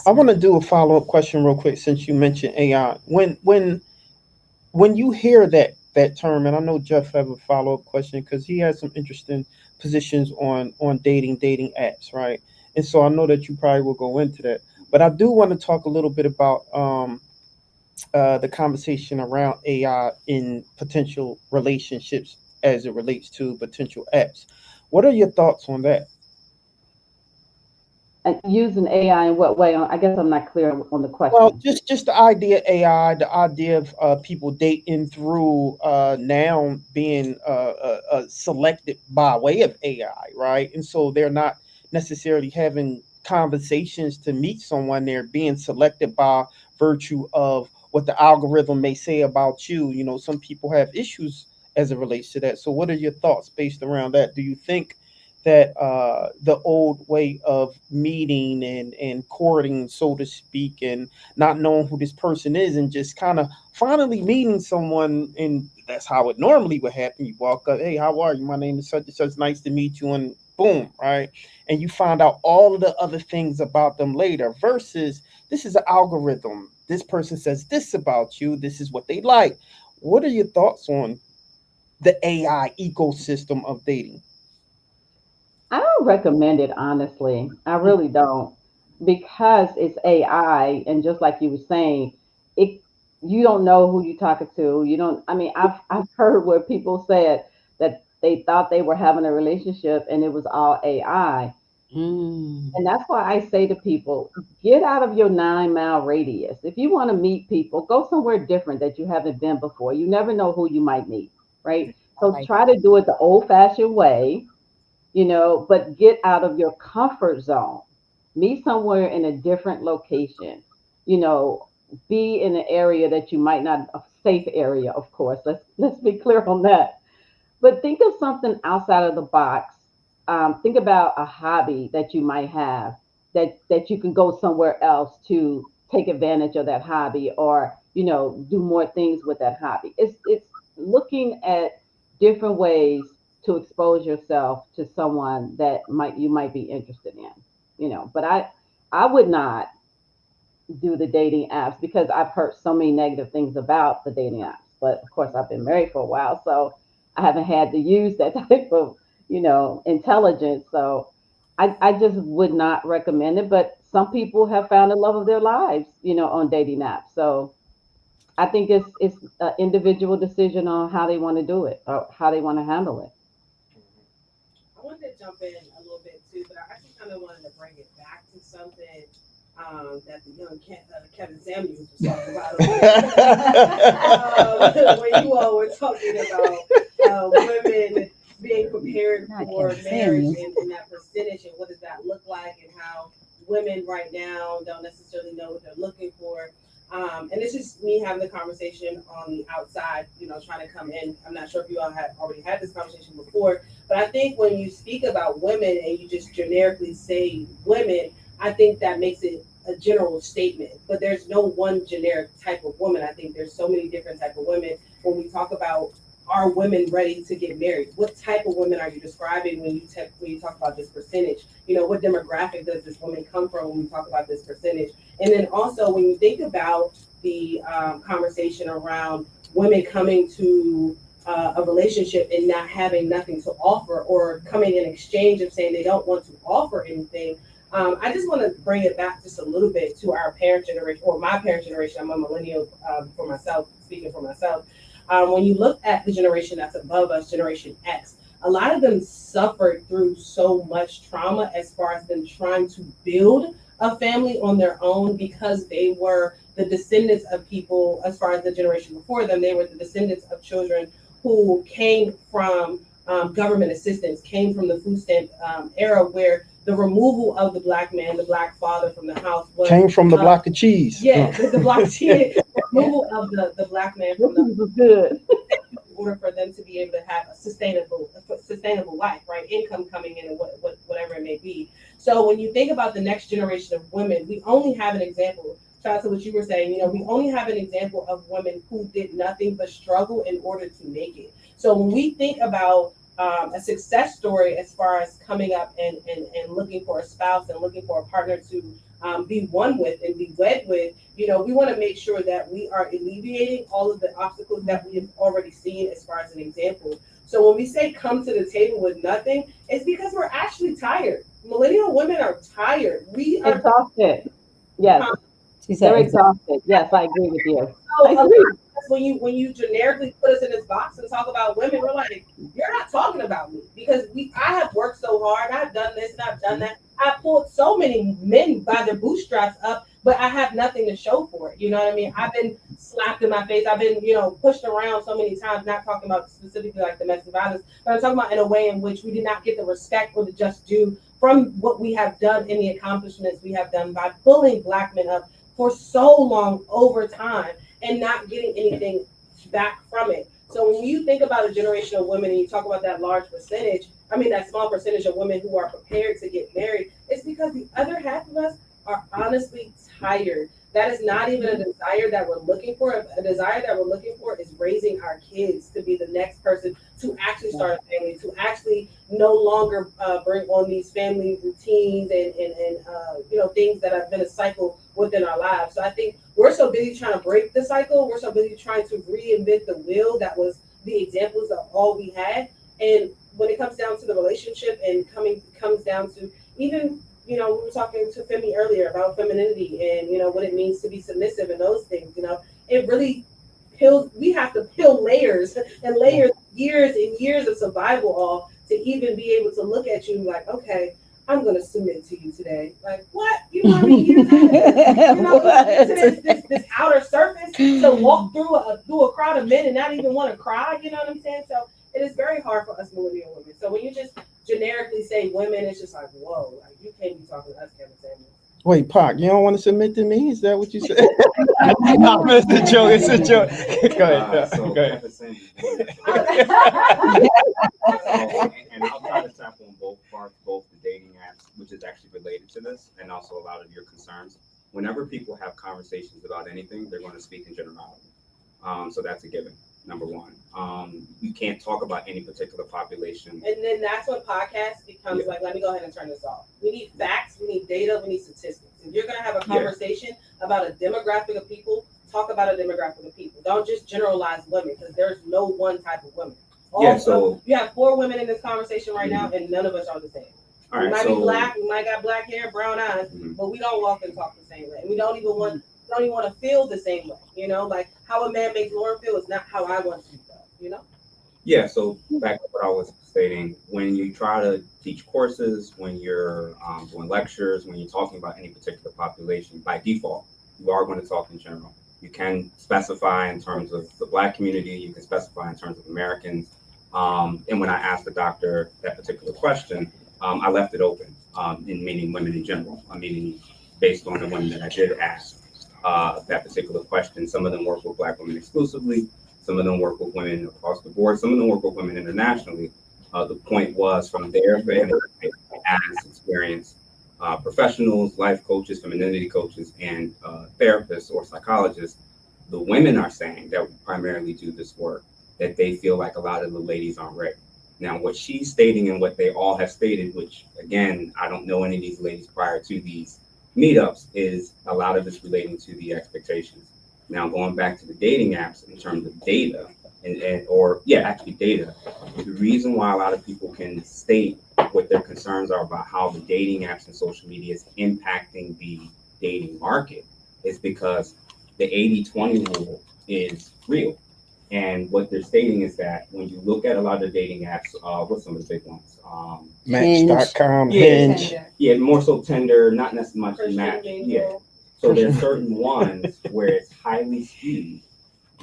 I want to do a follow-up question real quick since you mentioned AI. When you hear that term, and I know Jeff have a follow-up question because he has some interesting positions on dating apps, right? And so I know that you probably will go into that. But I do want to talk a little bit about the conversation around AI in potential relationships as it relates to potential apps. What are your thoughts on that? And using AI in what way? I guess I'm not clear on the Well, question. just the idea of AI, the idea of people dating through now being selected by way of AI, right? And so they're not necessarily having conversations to meet someone; they're being selected by virtue of what the algorithm may say about you. You know, some people have issues as it relates to that. So, what are your thoughts based around that? Do you think that the old way of meeting and courting, so to speak, and not knowing who this person is, and just kind of finally meeting someone, and that's how it normally would happen. You walk up, hey, how are you? My name is such and such. Nice to meet you, and boom, right? And you find out all of the other things about them later. Versus, this is an algorithm. This person says this about you. This is what they like. What are your thoughts on the AI ecosystem of dating? I don't recommend it, honestly. I really don't, because it's AI, and just like you were saying, it you don't know who you're talking to. You don't. I mean, I've heard where people said that they thought they were having a relationship and it was all AI. Mm. And that's why I say to people, get out of your 9 mile radius. If you want to meet people, go somewhere different that you haven't been before. You never know who you might meet, right? I So like try to do it the old fashioned way, but get out of your comfort zone. Meet somewhere in a different location. You know, be in an area that you might not, a safe area, of course. Let's be clear on that. But think of something outside of the box. Think about a hobby that you might have, that you can go somewhere else to take advantage of that hobby, or do more things with that hobby. It's looking at different ways to expose yourself to someone that you might be interested in. But I would not do the dating apps, because I've heard so many negative things about the dating apps. But of course, I've been married for a while, so I haven't had to use that type of, intelligence. So I just would not recommend it. But some people have found the love of their lives, on dating apps. So I think it's an individual decision on how they want to do it or how they want to handle it. I wanted to jump in a little bit too, but I actually kind of wanted to bring it back to something that the young Kevin Samuels was talking about when you all were talking about women being prepared Not for Kevin marriage, Samuels. and that percentage, and what does that look like, and how women right now don't necessarily know what they're looking for. And it's just me having the conversation on the outside, trying to come in. I'm not sure if you all had already had this conversation before, but I think when you speak about women and you just generically say women, I think that makes it a general statement. But there's no one generic type of woman. I think there's so many different type of women. When we talk about, are women ready to get married? What type of women are you describing when you talk about this percentage? What demographic does this woman come from when we talk about this percentage? And then also when you think about the conversation around women coming to a relationship and not having nothing to offer, or coming in exchange of saying they don't want to offer anything. I just want to bring it back just a little bit to our parent generation, or my parent generation. I'm a millennial for myself, speaking for myself. When you look at the generation that's above us, Generation X, a lot of them suffered through so much trauma as far as them trying to build a family on their own, because they were the descendants of people, as far as the generation before them, they were the descendants of children who came from government assistance, came from the food stamp era, where the removal of the black man, the black father from the house was Came from the block of cheese. yeah, the black cheese, removal of the black man from the This was good. in order for them to be able to have a sustainable life, right? Income coming in and whatever it may be. So when you think about the next generation of women, we only have an example. Shout out to what you were saying, we only have an example of women who did nothing but struggle in order to make it. So when we think about a success story as far as coming up and looking for a spouse and looking for a partner to be one with and be wed with, we want to make sure that we are alleviating all of the obstacles that we have already seen as far as an example. So when we say come to the table with nothing, it's because we're actually tired. Millennial women are tired. We are exhausted. Yes, She said, they're exhausted. Yes, I agree with you. So I a lot agree. of times when you generically put us in this box and talk about women, we're like, you're not talking about me because I have worked so hard. I've done this and I've done that. I pulled so many men by their bootstraps up, but I have nothing to show for it. You know what I mean? I've been slapped in my face. I've been, pushed around so many times, not talking about specifically like domestic violence, but I'm talking about in a way in which we did not get the respect or the just due from what we have done in the accomplishments we have done by pulling Black men up for so long over time and not getting anything back from it. So when you think about a generation of women and you talk about that that small percentage of women who are prepared to get married, it's because the other half of us are honestly tired. That is not even a desire that we're looking for. A desire that we're looking for is raising our kids to be the next person to actually start a family, to actually no longer bring on these family routines and things that have been a cycle within our lives. So I think we're so busy trying to break the cycle. We're so busy trying to reinvent the wheel that was the examples of all we had. And when it comes down to the relationship and comes down to even, we were talking to Femi earlier about femininity and, what it means to be submissive and those things, it really we have to peel layers and layers, years and years of survival off to even be able to look at you like, okay, I'm going to submit to you today. Like, what? You know what I mean? Years out of this outer surface to walk through a crowd of men and not even want to cry. You know what I'm saying? So it is very hard for us millennial women. So when you just generically say women, it's just like, whoa, like you can't be talking to us, Kevin Samuels. Wait, Pac, you don't want to submit to me? Is that what you said? No, it's a joke. It's a joke. Go ahead. So Go ahead. Kevin Samuels, and I'll try to tackle on both parts, both the dating apps, which is actually related to this, and also a lot of your concerns. Whenever people have conversations about anything, they're going to speak in generality. So that's a given. Number one, you can't talk about any particular population. And then that's when podcasts becomes like, let me go ahead and turn this off. We need facts, we need data, we need statistics. If you're going to have a conversation about a demographic of people, talk about a demographic of people. Don't just generalize women because there's no one type of women. So you have 4 women in this conversation right now, and none of us are the same. We might be Black, we might got black hair, brown eyes, but we don't walk and talk the same way. And we don't even want to feel the same way, like how a man makes Lauren feel is not how I want to feel, Yeah, so back to what I was stating, when you try to teach courses, when you're doing lectures, when you're talking about any particular population, by default, you are going to talk in general. You can specify in terms of the Black community, you can specify in terms of Americans. And when I asked the doctor that particular question, I left it open, in meaning women in general. I mean, based on the women that I did ask that particular question. Some of them work with Black women exclusively. Some of them work with women across the board. Some of them work with women internationally. The point was from their vantage as experienced professionals, life coaches, femininity coaches, and therapists or psychologists, the women are saying that we primarily do this work, that they feel like a lot of the ladies aren't ready. Now, what she's stating and what they all have stated, which again, I don't know any of these ladies prior to these meetups, is a lot of it's relating to the expectations. Now, going back to the dating apps in terms of data, data, the reason why a lot of people can state what their concerns are about how the dating apps and social media is impacting the dating market is because the 80-20 rule is real. And what they're stating is that when you look at a lot of the dating apps, what's some of the big ones? Match.com, Hinge. Yeah, more so Tinder, not necessarily Christian Match. Mingle. Yeah. So there's certain ones where it's highly skewed,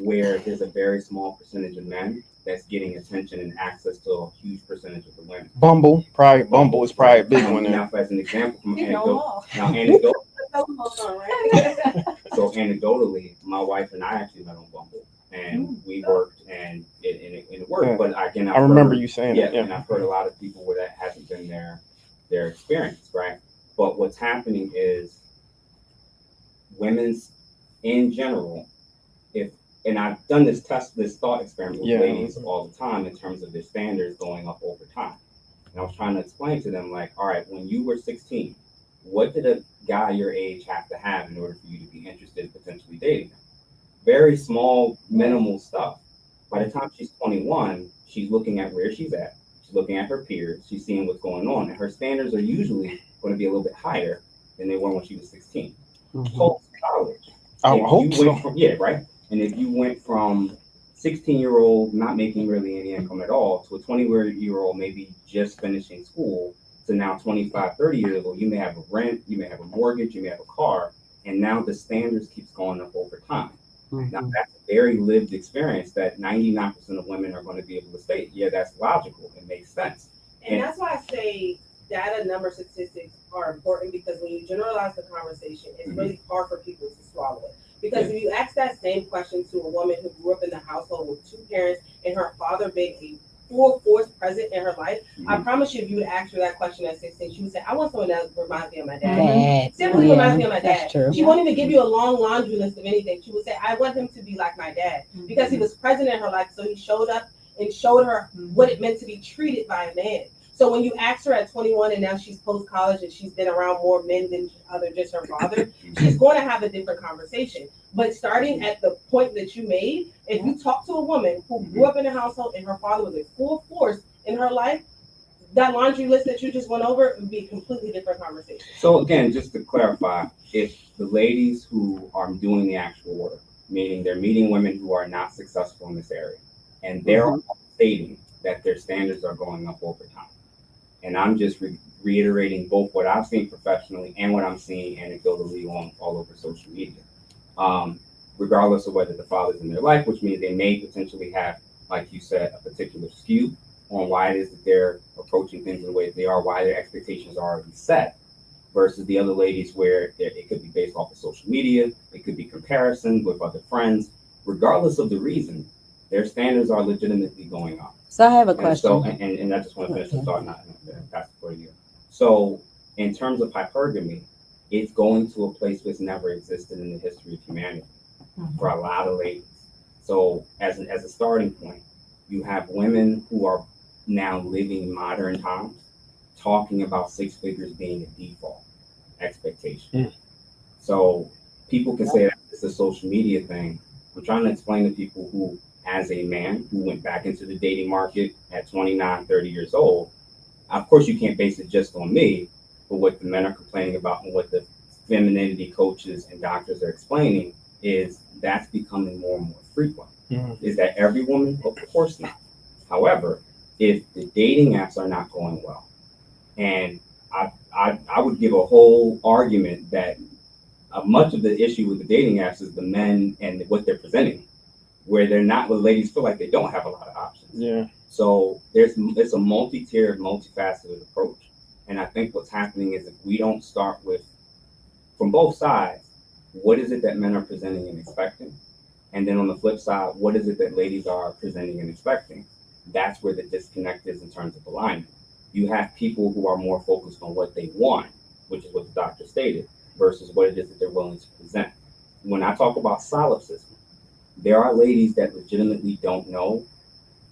where there's a very small percentage of men that's getting attention and access to a huge percentage of the women. Bumble is probably a big one. Now, as an example from anecdotal. So anecdotally, my wife and I actually met on Bumble. and we worked, and it worked. Yeah. But again, I remember you saying yeah, that. Yeah. and I've heard a lot of people where that hasn't been their experience, right? But what's happening is women's in general, and I've done this thought experiment with Yeah. ladies all the time in terms of their standards going up over time. And I was trying to explain to them, like, all right, when you were 16, what did a guy your age have to have in order for you to be interested in potentially dating him? Very small, minimal stuff. By the time she's 21, she's looking at where she's at. She's looking at her peers. She's seeing what's going on. And her standards are usually going to be a little bit higher than they were when she was 16. Post college. I hope so. Right. And if you went from 16-year-old not making really any income at all to a 20-year-old maybe just finishing school to now 25, 30 years old, you may have a rent, you may have a mortgage, you may have a car, and now the standards keeps going up over time. Now that's a very lived experience that 99% of women are going to be able to state. Yeah, that's logical. It makes sense. And that's why I say data, number, statistics are important, because when you generalize the conversation, it's really hard for people to swallow it. Because if you ask that same question to a woman who grew up in the household with two parents and her father being a full force present in her life, I promise you, if you would ask her that question at 16, she would say, I want someone that reminds me of my dad. Simply reminds me of my dad. She won't even give you a long laundry list of anything. She would say, I want him to be like my dad, because he was present in her life. So he showed up and showed her what it meant to be treated by a man. So when you ask her at 21 and now she's post-college and she's been around more men than just her father, she's going to have a different conversation. But starting at the point that you made, if you talk to a woman who grew up in a household and her father was a full force in her life, that laundry list that you just went over would be a completely different conversation. So again, just to clarify, if the ladies who are doing the actual work, meaning they're meeting women who are not successful in this area, and they're stating that their standards are going up over time. And I'm just reiterating both what I've seen professionally and what I'm seeing anecdotally all over social media. Regardless of whether the father's in their life, which means they may potentially have, like you said, a particular skew on why it is that they're approaching things in the way that they are, why their expectations are already set, versus the other ladies where it could be based off of social media, it could be comparison with other friends. Regardless of the reason, their standards are legitimately going up. So I have a And question. so, and I just want to finish the thought, not pass it for you. So, in terms of hypergamy, it's going to a place that's never existed in the history of humanity for a lot of ladies. So, as a starting point, you have women who are now living in modern times talking about six figures being a default expectation. So, people can say that it's a social media thing. I'm trying to explain to people who, as a man who went back into the dating market at 29, 30 years old, of course you can't base it just on me, but what the men are complaining about and what the femininity coaches and doctors are explaining is that's becoming more and more frequent. Is that every woman? Of course not. However, if the dating apps are not going well, and I would give a whole argument that much of the issue with the dating apps is the men and what they're presenting, where they're not, where ladies feel like they don't have a lot of options. Yeah. So it's a multi-tiered, multifaceted approach. And I think what's happening is if we don't start with, from both sides, what is it that men are presenting and expecting? And then on the flip side, what is it that ladies are presenting and expecting? That's where the disconnect is in terms of alignment. You have people who are more focused on what they want, which is what the doctor stated, versus what it is that they're willing to present. When I talk about solipsism, there are ladies that legitimately don't know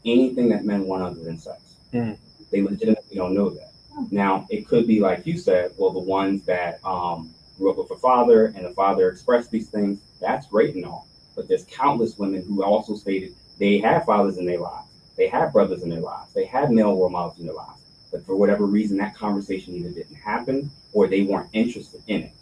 anything that men want other than sex. They legitimately don't know that. Now, it could be like you said, well, the ones that grew up with a father and the father expressed these things, that's great and all. But there's countless women who also stated they had fathers in their lives, they had brothers in their lives, they had male role models in their lives. But for whatever reason, that conversation either didn't happen or they weren't interested in it.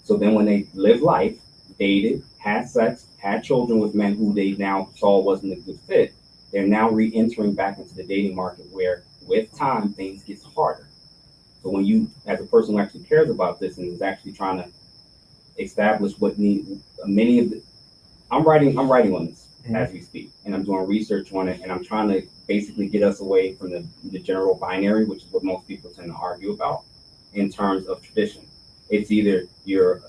So then when they lived life, dated, had sex, had children with men who they now saw wasn't a good fit, they're now re-entering back into the dating market where with time, things get harder. So when you, as a person who actually cares about this and is actually trying to establish what many of the, I'm writing on this as we speak, and I'm doing research on it, and I'm trying to basically get us away from the general binary, which is what most people tend to argue about in terms of tradition. It's either you're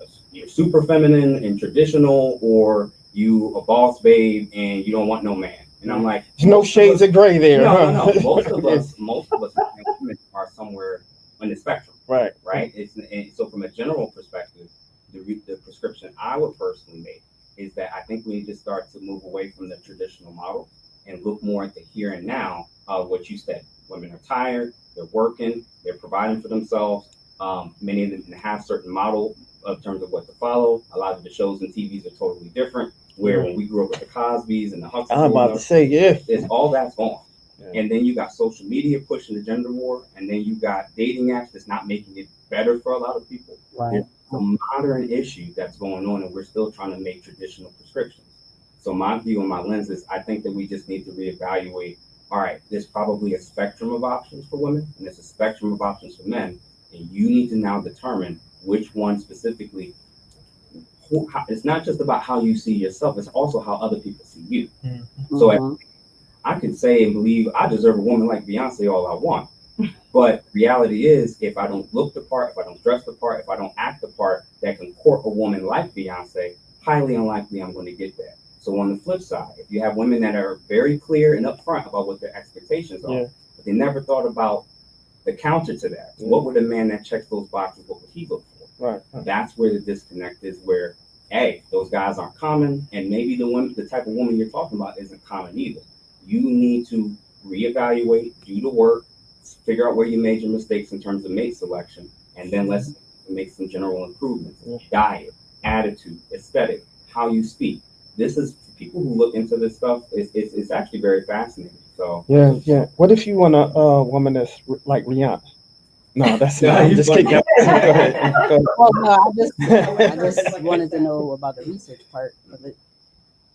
super feminine and traditional, or you a boss babe and you don't want no man. And I'm like, There's no shades of gray there. no. Most of us women are somewhere on the spectrum, Right. right? And so from a general perspective, the prescription I would personally make is that I think we need to start to move away from the traditional model and look more at the here and now of what you said. Women are tired, they're working, they're providing for themselves. Many of them have certain model in terms of what to follow. A lot of the shows and TVs are totally different. Where when we grew up with the Cosbys and the Huxtables, I'm about to say, yeah. it's all that's gone. Yeah. And then you got social media pushing the gender war, and then you got dating apps that's not making it better for a lot of people. Right. It's a modern issue that's going on, and we're still trying to make traditional prescriptions. So my view and my lens is I think that we just need to reevaluate, all right, there's probably a spectrum of options for women, and there's a spectrum of options for men, and you need to now determine which one specifically. It's not just about how you see yourself, it's also how other people see you. Mm-hmm. So I can say and believe I deserve a woman like Beyonce all I want. But reality is, if I don't look the part, if I don't dress the part, if I don't act the part that can court a woman like Beyonce, highly unlikely I'm going to get that. So on the flip side, if you have women that are very clear and upfront about what their expectations are, but they never thought about the counter to that. So what would a man that checks those boxes, what would he look for? Right. That's where the disconnect is, where, hey, those guys aren't common, and maybe the type of woman you're talking about isn't common either. You need to reevaluate, do the work, figure out where you made your mistakes in terms of mate selection, and then let's make some general improvements. Diet, attitude, aesthetic, how you speak. This is, for people who look into this stuff, it's actually very fascinating. So yeah. What if you want a woman that's like Rihanna? No, that's not. I'm just kidding. Go ahead. Well, no, I just wanted to know about the research part of it.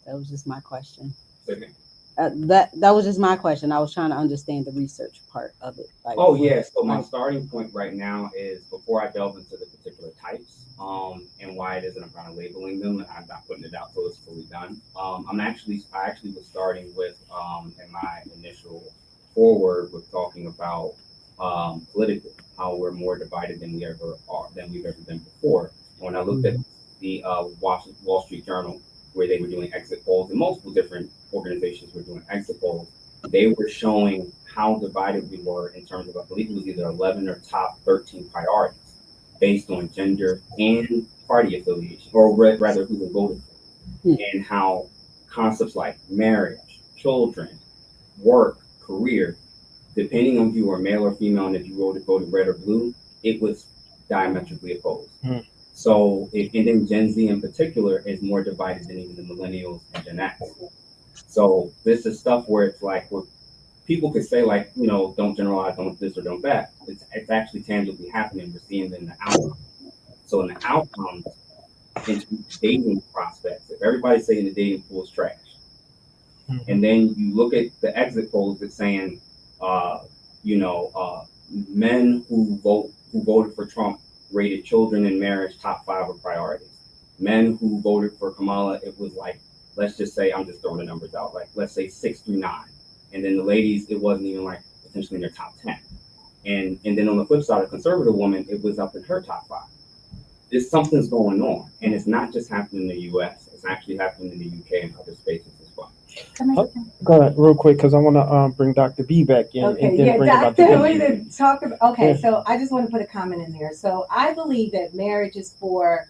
That was just my question. That was just my question. I was trying to understand the research part of it. Like, So my starting point right now is, before I delve into the particular types, and why it isn't around labeling them, and I'm not putting it out till it's fully done. I actually was starting with in my initial forward with talking about political, how we're more divided than we've ever been before. When I looked at the Wall Street Journal, where they were doing exit polls, and multiple different organizations were doing exit polls, they were showing how divided we were in terms of, I believe it was either 11 or top 13 priorities based on gender and party affiliation, or rather who they voted for, and how concepts like marriage, children, work, career, depending on if you were male or female, and if you voted red or blue, it was diametrically opposed. So, and then Gen Z in particular is more divided than even the millennials and Gen X. So this is stuff where it's like, where people could say, like, don't generalize, don't this or don't that. It's actually tangibly happening. We're seeing it in the outcomes. So in the outcomes, in dating prospects, if everybody's saying the dating pool is trash, and then you look at the exit polls that's saying, men who voted for Trump rated children and marriage top 5 of priorities. Men who voted for Kamala, it was like, let's just say, I'm just throwing the numbers out, like, let's say 6 through 9. And then the ladies, it wasn't even like potentially in their top 10. And then on the flip side, a conservative woman, it was up in her top 5. Something's going on. And it's not just happening in the US, it's actually happening in the UK and other spaces as well. Go ahead, real quick, because I want to bring Dr. B back in. Okay, and then yeah, bring Doctor, we didn't talk about. Okay, Yeah. so I just want to put a comment in there. So I believe that marriage is for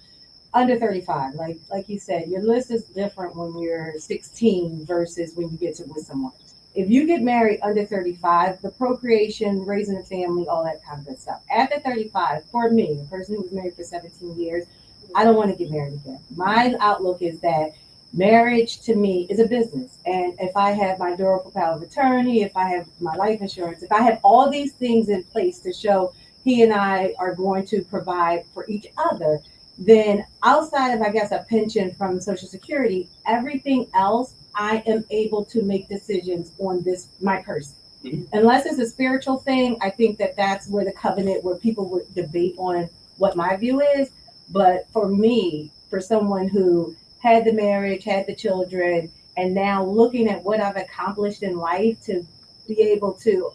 under 35. Like you said, your list is different when you're 16 versus when you get to with someone. If you get married under 35, the procreation, raising a family, all that kind of good stuff. After 35, for me, a person who was married for 17 years, I don't want to get married again. My outlook is that marriage to me is a business. And if I have my durable power of attorney, if I have my life insurance, if I have all these things in place to show he and I are going to provide for each other, then outside of, I guess, a pension from Social Security, everything else, I am able to make decisions on this, my person. Unless it's a spiritual thing, I think that that's where the covenant, where people would debate on what my view is. But for me, for someone who had the marriage, had the children, and now looking at what I've accomplished in life, to be able to,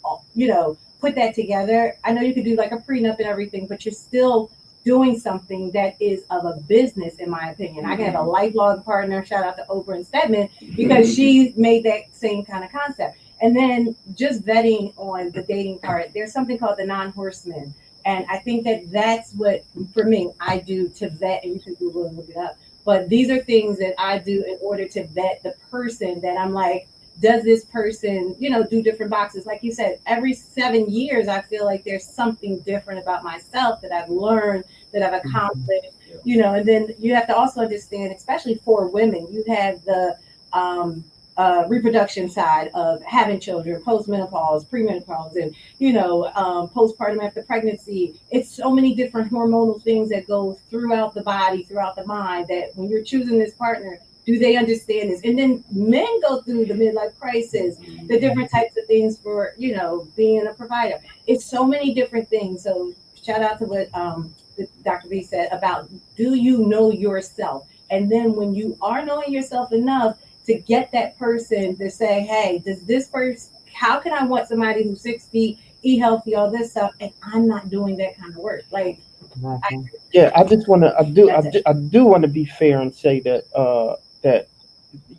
put that together. I know you could do like a prenup and everything, but you're still doing something that is of a business, in my opinion. I can have a lifelong partner, shout out to Oprah and Stedman, because she made that same kind of concept. And then just vetting on the dating part, there's something called the non-horsemen. And I think that that's what, for me, I do to vet, and you can Google and look it up. But these are things that I do in order to vet the person that I'm like, does this person, do different boxes? Like you said, every 7 years, I feel like there's something different about myself that I've learned, that I've accomplished, and then you have to also understand, especially for women, you have the reproduction side of having children, postmenopause, premenopause, and, postpartum after pregnancy. It's so many different hormonal things that go throughout the body, throughout the mind, that when you're choosing this partner, do they understand this? And then men go through the midlife crisis, the different types of things for, being a provider. It's so many different things. So shout out to what Dr. B said about, do you know yourself? And then when you are knowing yourself enough to get that person to say, hey, does this person, how can I want somebody who's 6 feet, eat healthy, all this stuff, and I'm not doing that kind of work? Like, I just want to, I do want to be fair and say that that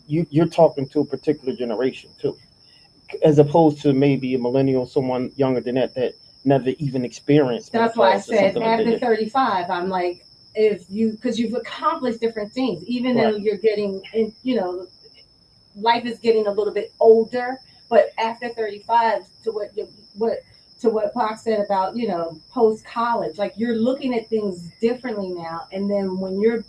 you're talking to a particular generation too, as opposed to maybe a millennial, someone younger than that never even experienced. That's why I menopause or said something like after that. 35, I'm like, because you've accomplished different things, even though you're getting, life is getting a little bit older, but after 35, to what Pac said about, post college, like you're looking at things differently now. And then when you're,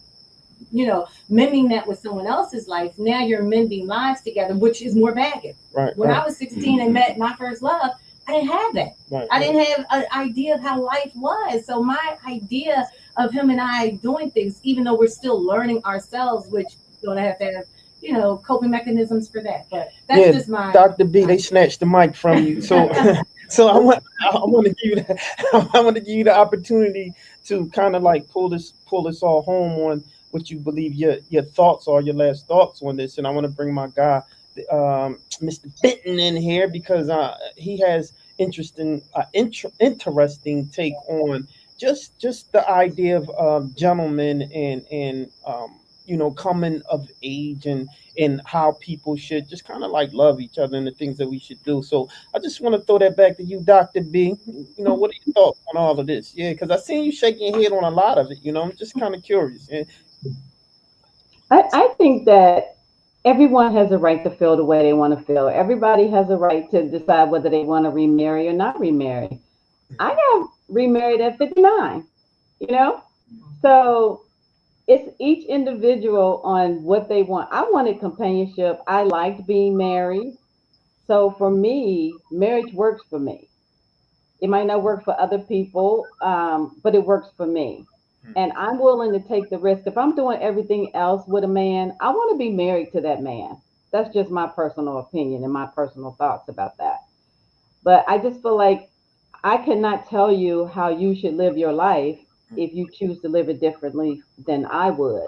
mending that with someone else's life, now you're mending lives together, which is more baggage. When I was 16 and met my first love, I didn't have that. I didn't have an idea of how life was. So my idea of him and I doing things, even though we're still learning ourselves, which you're gonna have to have, coping mechanisms for that. But that's just my Dr. B, they snatched the mic from you. So so I want to give you I want to give you the opportunity to kind of like pull this all home on what you believe your thoughts are, your last thoughts on this. And I want to bring my guy, Mr. Benton, in here because he has interesting take on just the idea of gentlemen and coming of age and how people should just kind of like love each other and the things that we should do. So I just want to throw that back to you, Dr. B. What are your thoughts on all of this? Yeah, because I seen you shaking your head on a lot of it. I'm just kind of curious. Yeah. I think that everyone has a right to feel the way they want to feel. Everybody has a right to decide whether they want to remarry or not remarry. I got remarried at 59, So it's each individual on what they want. I wanted companionship. I liked being married. So for me, marriage works for me. It might not work for other people, but it works for me. And I'm willing to take the risk. If I'm doing everything else with a man, I want to be married to that man. That's just my personal opinion and my personal thoughts about that. But I just feel like I cannot tell you how you should live your life if you choose to live it differently than I would.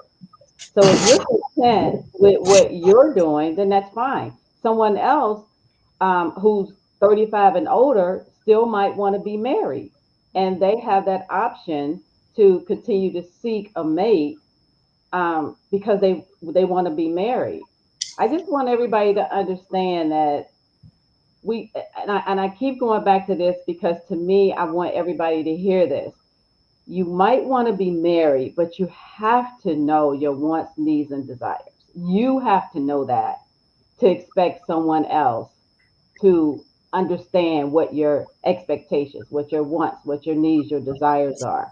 So if you're content with what you're doing, then that's fine. Someone else who's 35 and older still might want to be married, and they have that option to continue to seek a mate because they want to be married. I just want everybody to understand that I keep going back to this because to me, I want everybody to hear this. You might want to be married, but you have to know your wants, needs, and desires. You have to know that to expect someone else to understand what your expectations, what your wants, what your needs, your desires are.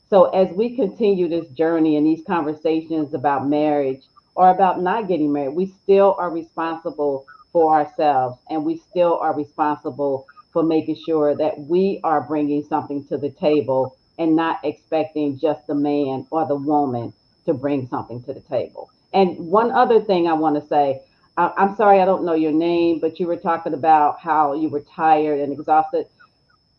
So as we continue this journey and these conversations about marriage or about not getting married, we still are responsible for ourselves and we still are responsible for making sure that we are bringing something to the table and not expecting just the man or the woman to bring something to the table. And one other thing I want to say, I'm sorry, I don't know your name, but you were talking about how you were tired and exhausted.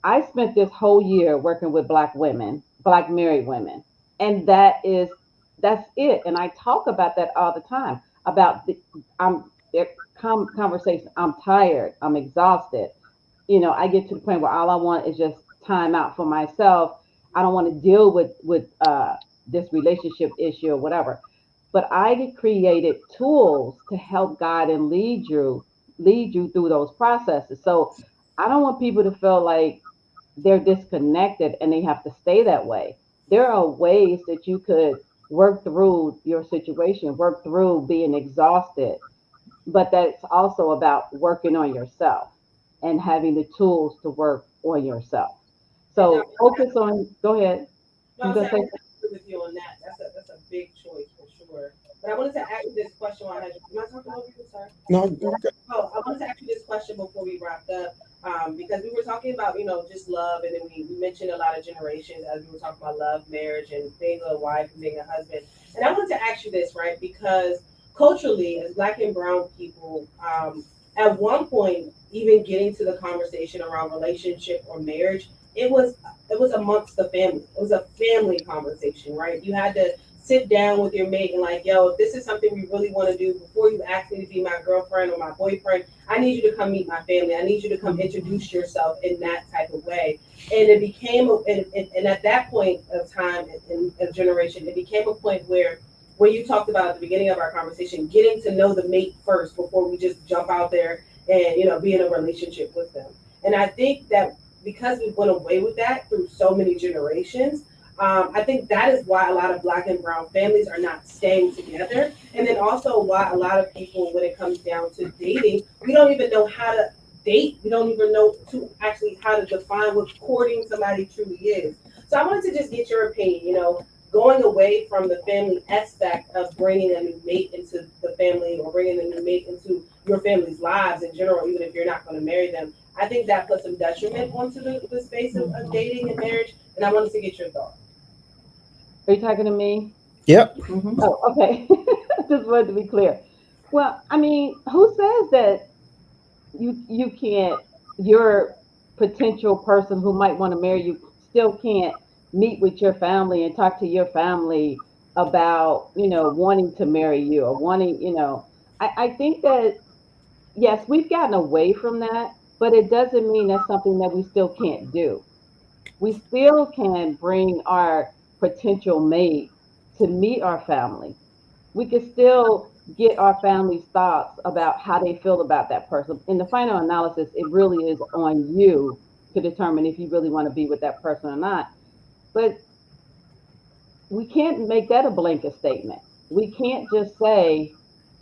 I spent this whole year working with Black women, Black married women, and that's it. And I talk about that all the time about their conversation. I'm tired. I'm exhausted. I get to the point where all I want is just time out for myself. I don't want to deal with this relationship issue or whatever. But I created tools to help guide and lead you through those processes. So I don't want people to feel like they're disconnected and they have to stay that way. There are ways that you could work through your situation, work through being exhausted, but that's also about working on yourself and having the tools to work on yourself. And now, So focus on, go ahead. no, You I'm gonna saying say I agree with you on that. That's a big choice for sure. But I wanted to ask you this question while I had you. Am I talking over you? Sorry. No, okay. Oh, I wanted to ask you this question before we wrapped up, because we were talking about, just love, and then we mentioned a lot of generations as we were talking about love, marriage, and being a wife and being a husband. And I wanted to ask you this, right? Because culturally, as Black and Brown people, at one point, even getting to the conversation around relationship or marriage, it was amongst the family. It was a family conversation, right? You had to sit down with your mate and like, yo, if this is something we really want to do, before you ask me to be my girlfriend or my boyfriend, I need you to come meet my family. I need you to come introduce yourself in that type of way. And it became, and at that point of time in a generation, it became a point where when you talked about at the beginning of our conversation, getting to know the mate first before we just jump out there and, be in a relationship with them. And I think that because we went away with that through so many generations, I think that is why a lot of Black and Brown families are not staying together. And then also why a lot of people, when it comes down to dating, we don't even know how to date. We don't even know to actually how to define what courting somebody truly is. So I wanted to just get your opinion, going away from the family aspect of bringing a new mate into the family or bringing a new mate into your family's lives in general, even if you're not going to marry them. I think that puts some detriment onto the space of dating and marriage. And I wanted to get your thoughts. are you talking to me? Yep. Oh, okay. Just wanted to be clear. Well, I mean, who says that you can't, your potential person who might want to marry you still can't meet with your family and talk to your family about, wanting to marry you or wanting, I think that yes, we've gotten away from that, but it doesn't mean that's something that we still can't do. We still can bring our potential mate to meet our family. We can still get our family's thoughts about how they feel about that person. In the final analysis, it really is on you to determine if you really want to be with that person or not. But we can't make that a blanket statement. We can't just say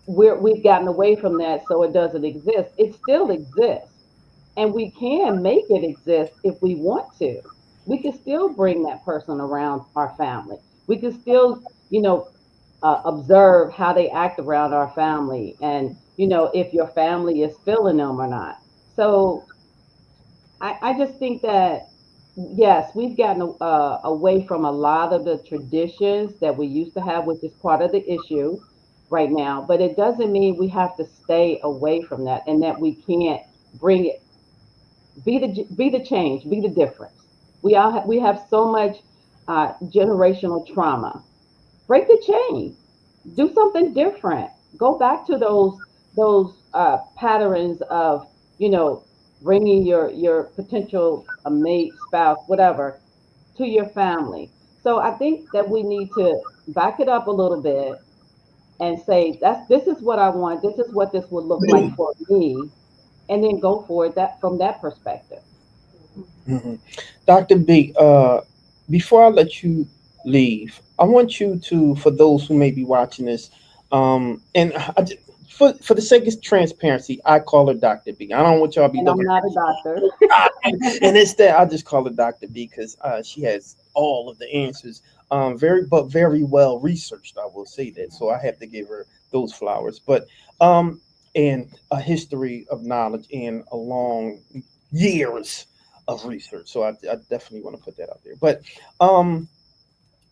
we've gotten away from that so it doesn't exist. It still exists. And we can make it exist if we want to. We can still bring that person around our family. We can still, observe how they act around our family and, if your family is feeling them or not. So I just think that, yes, we've gotten away from a lot of the traditions that we used to have, which is part of the issue right now. But it doesn't mean we have to stay away from that and that we can't bring it, be the change, be the difference. We have so much generational trauma. Break the chain, do something different. Go back to those patterns of bringing your potential mate, spouse, whatever, to your family. So I think that we need to back it up a little bit and say this is what I want. This is what this would look like for me, and then go for it that from that perspective. Mhm. Dr. B, before I let you leave, I want you to, for those who may be watching this, and for the sake of transparency, I call her Dr. B. I don't want y'all to be And I'm looking not a doctor. and instead I just call her Dr. B because she has all of the answers. Very well researched, I will say that. So I have to give her those flowers. But and a history of knowledge and a long years of research. So I definitely want to put that out there. But um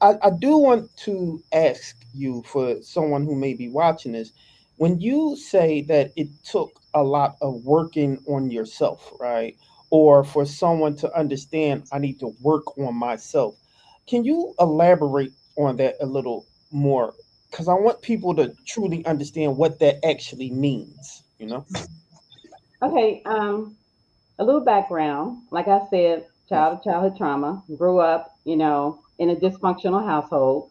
I do want to ask you, for someone who may be watching this, when you say that it took a lot of working on yourself, right? Or for someone to understand, I need to work on myself. Can you elaborate on that a little more? Because I want people to truly understand what that actually means, you know? Okay, a little background. Like I said, child of childhood trauma, grew up, in a dysfunctional household.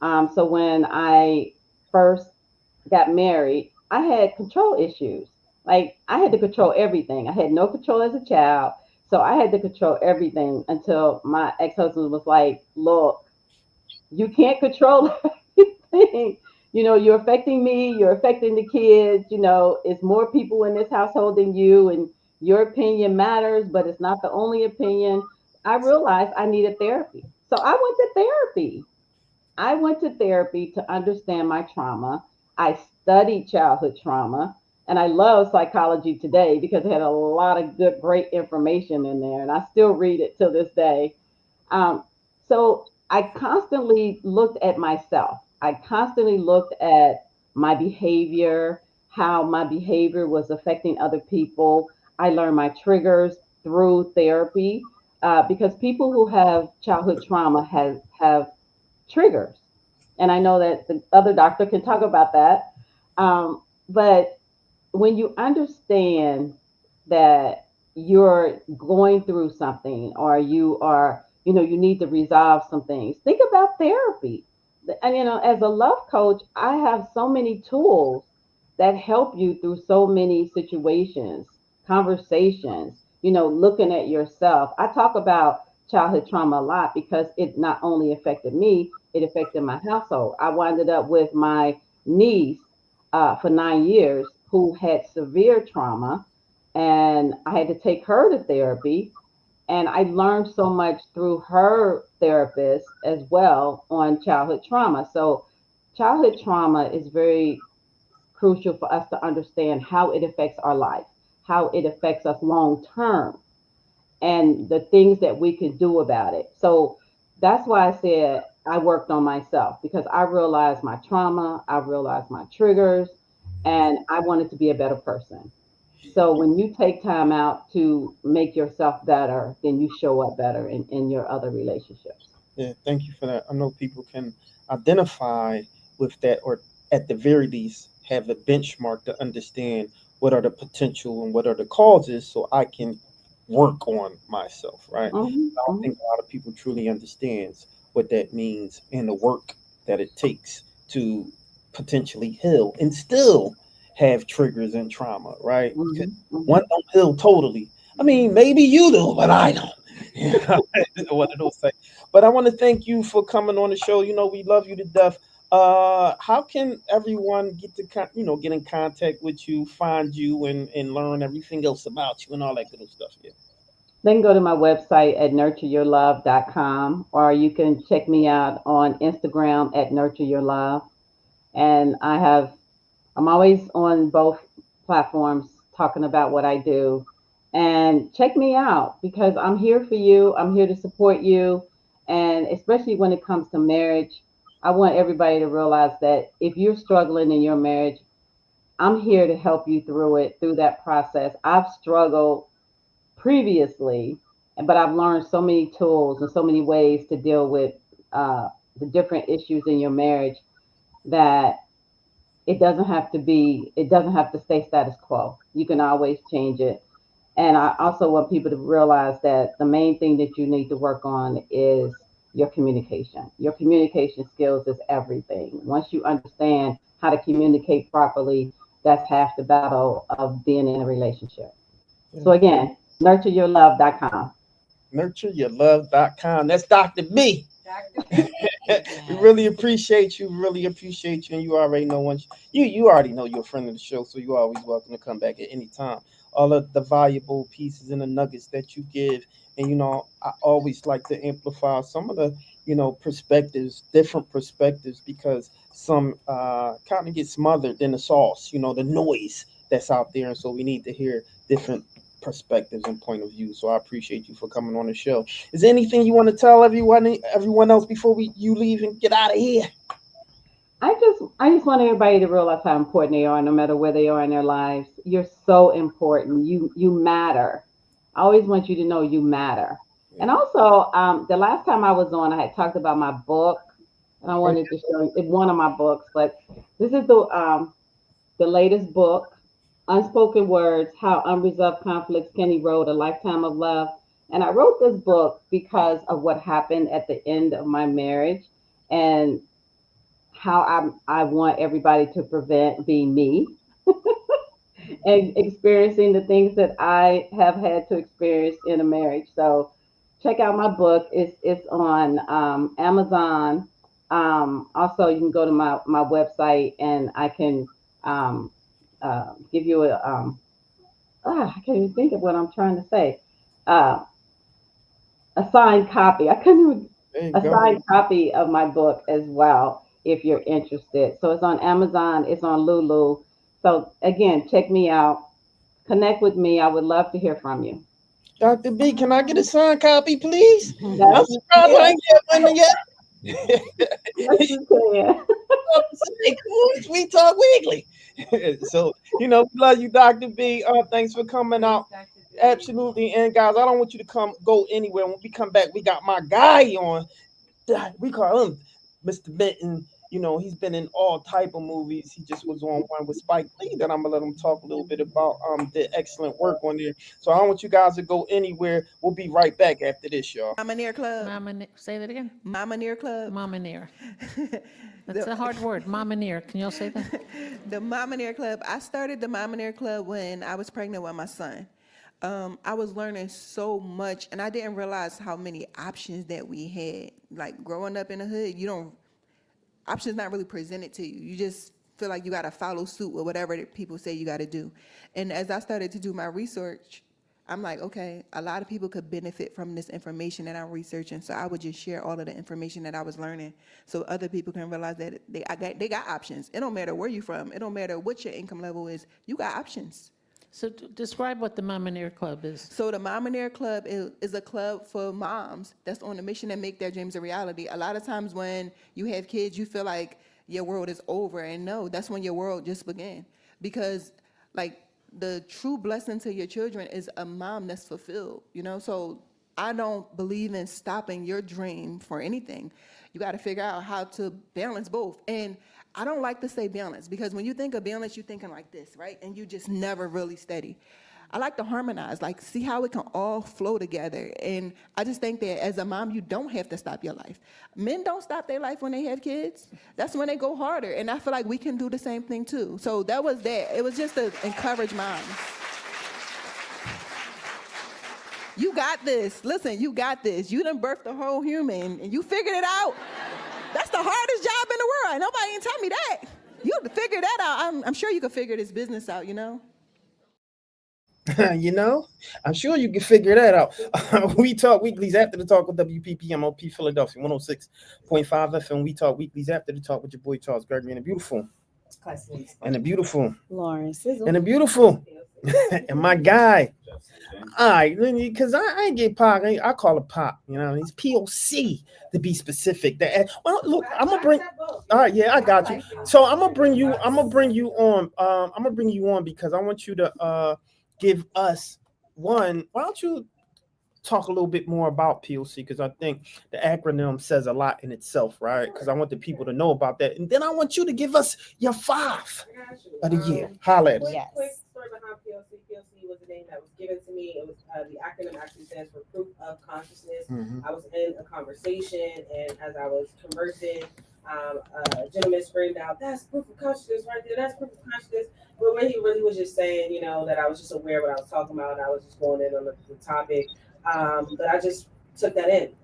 So when I first got married, I had control issues. Like I had to control everything. I had no control as a child. So I had to control everything until my ex-husband was like, look, you can't control everything. You're affecting me, you're affecting the kids, it's more people in this household than you, and your opinion matters, but it's not the only opinion. I realized I needed therapy. So I went to therapy. I went to therapy to understand my trauma. I studied childhood trauma, and I love psychology today because it had a lot of good, great information in there, and I still read it till this day. Um, so I constantly looked at myself. I constantly looked at my behavior, how my behavior was affecting other people. I learned my triggers through therapy because people who have childhood trauma have triggers. And I know that the other doctor can talk about that. But when you understand that you're going through something or you are, you need to resolve some things, think about therapy. And, as a love coach, I have so many tools that help you through so many situations, conversations, looking at yourself. I talk about childhood trauma a lot because it not only affected me, it affected my household. I wound up with my niece for 9 years who had severe trauma, and I had to take her to therapy. And I learned so much through her therapist as well on childhood trauma. So, childhood trauma is very crucial for us to understand how it affects our life, how it affects us long term, and the things that we can do about it. So that's why I said I worked on myself because I realized my trauma, I realized my triggers, and I wanted to be a better person. So when you take time out to make yourself better, then you show up better in your other relationships. Yeah, thank you for that. I know people can identify with that, or at the very least, have a benchmark to understand what are the potential and what are the causes so I can work on myself, right? Hmm. I don't think a lot of people truly understands what that means and the work that it takes to potentially heal and still have triggers and trauma, right? Because Hmm. Hmm. one don't heal totally. I mean, maybe you do, but I don't. You know, one of those things. But I want to thank you for coming on the show. We love you to death. How can everyone get in contact with you, find you, and learn everything else about you and all that good stuff? Yeah. They can go to my website at nurtureyourlove.com, or you can check me out on Instagram at nurtureyourlove. And I'm always on both platforms talking about what I do. And check me out because I'm here for you. I'm here to support you. And especially when it comes to marriage, I want everybody to realize that if you're struggling in your marriage, I'm here to help you through it, through that process. I've struggled previously, but I've learned so many tools and so many ways to deal with the different issues in your marriage that it doesn't have to stay status quo. You can always change it. And I also want people to realize that the main thing that you need to work on is your communication. Your communication skills is everything. Once you understand how to communicate properly, that's half the battle of being in a relationship. So again, nurtureyourlove.com. Nurtureyourlove.com. That's Dr. B. We really appreciate you. Really appreciate you. And you already know once you already know you're a friend of the show, so you're always welcome to come back at any time. All of the valuable pieces and the nuggets that you give. And I always like to amplify some of the, perspectives, different perspectives, because some kind of get smothered in the sauce, the noise that's out there. And so we need to hear different perspectives and point of view. So I appreciate you for coming on the show. Is there anything you want to tell everyone else before you leave and get out of here? I just want everybody to realize how important they are, no matter where they are in their lives. You're so important. You matter. I always want you to know you matter. And also, the last time I was on, I had talked about my book, and I wanted to show you it's one of my books. But this is the latest book, Unspoken Words: How Unresolved Conflicts Can Erode a Lifetime of Love. And I wrote this book because of what happened at the end of my marriage and how I want everybody to prevent being me and experiencing the things that I have had to experience in a marriage. So check out my book. It's on Amazon. Also, you can go to my website and I can give you I can't even think of what I'm trying to say. Uh, a signed copy. I couldn't even There you a go. signed copy of my book as well if you're interested. So it's on Amazon, it's on Lulu. So again, check me out, connect with me. I would love to hear from you. Dr. B, can I get a signed copy, please? I'm That's surprised I ain't get one yet. yes, you can. Hey, cool, it's We Talk Weekly. So, we love you, Dr. B. Thanks for coming out. Absolutely. And guys, I don't want you to go anywhere. When we come back, we got my guy on. We call him Mr. Benton. He's been in all type of movies. He just was on one with Spike Lee that I'm gonna let him talk a little bit about the excellent work on there. So I don't want you guys to go anywhere. We'll be right back after this, y'all. Mama Club. Say that again. Mama Club. Mama That's a hard word. Mama Can y'all say that? The Mama Club. I started the Mama Club when I was pregnant with my son. I was learning so much, and I didn't realize how many options that we had. Like growing up in the hood, options not really presented to you. You just feel like you got to follow suit with whatever people say you got to do. And as I started to do my research, I'm like, okay, a lot of people could benefit from this information that I'm researching. So I would just share all of the information that I was learning so other people can realize that they got options. It don't matter where you're from. It don't matter what your income level is. You got options. So describe what the Mama Club is. So the Mama Club is a club for moms that's on a mission to make their dreams a reality. A lot of times when you have kids, you feel like your world is over. And no, that's when your world just began. Because like the true blessing to your children is a mom that's fulfilled, So I don't believe in stopping your dream for anything. You got to figure out how to balance both. And I don't like to say balance because when you think of balance, you're thinking like this, right? And you just never really steady. I like to harmonize, like see how it can all flow together. And I just think that as a mom, you don't have to stop your life. Men don't stop their life when they have kids. That's when they go harder. And I feel like we can do the same thing too. So that was that. It was just to encourage moms. You got this. Listen, you got this. You done birthed a whole human and you figured it out. That's the hardest job in the world. Nobody ain't tell me that. You figure that out. I'm sure you could figure this business out, I'm sure you can figure that out. We Talk Weeklies After the Talk with WPPMLP Philadelphia 106.5 FM. We Talk Weeklies After the Talk with your boy Charles Gregory and the beautiful. Lauren Sizzle. And the beautiful. And my guy. All right, because I ain't get Pop. I call it Pop. He's POC to be specific. Well, look, I'm gonna bring. All right, yeah, I got you. So I'm gonna bring you on. I'm gonna bring you on because I want you to give us one. Why don't you talk a little bit more about POC? Because I think the acronym says a lot in itself, right? Because I want the people to know about that, and then I want you to give us your 5 of the year. Holla at us. Quick story behind POC. POC was the name that was given to me. It was the acronym actually stands for Proof of Consciousness. I was in a conversation, and as I was conversing, a gentleman screamed out, "That's proof of consciousness right there. That's proof of consciousness." But what he really was just saying, that I was just aware of what I was talking about, and I was just going in on the topic. But I just took that in.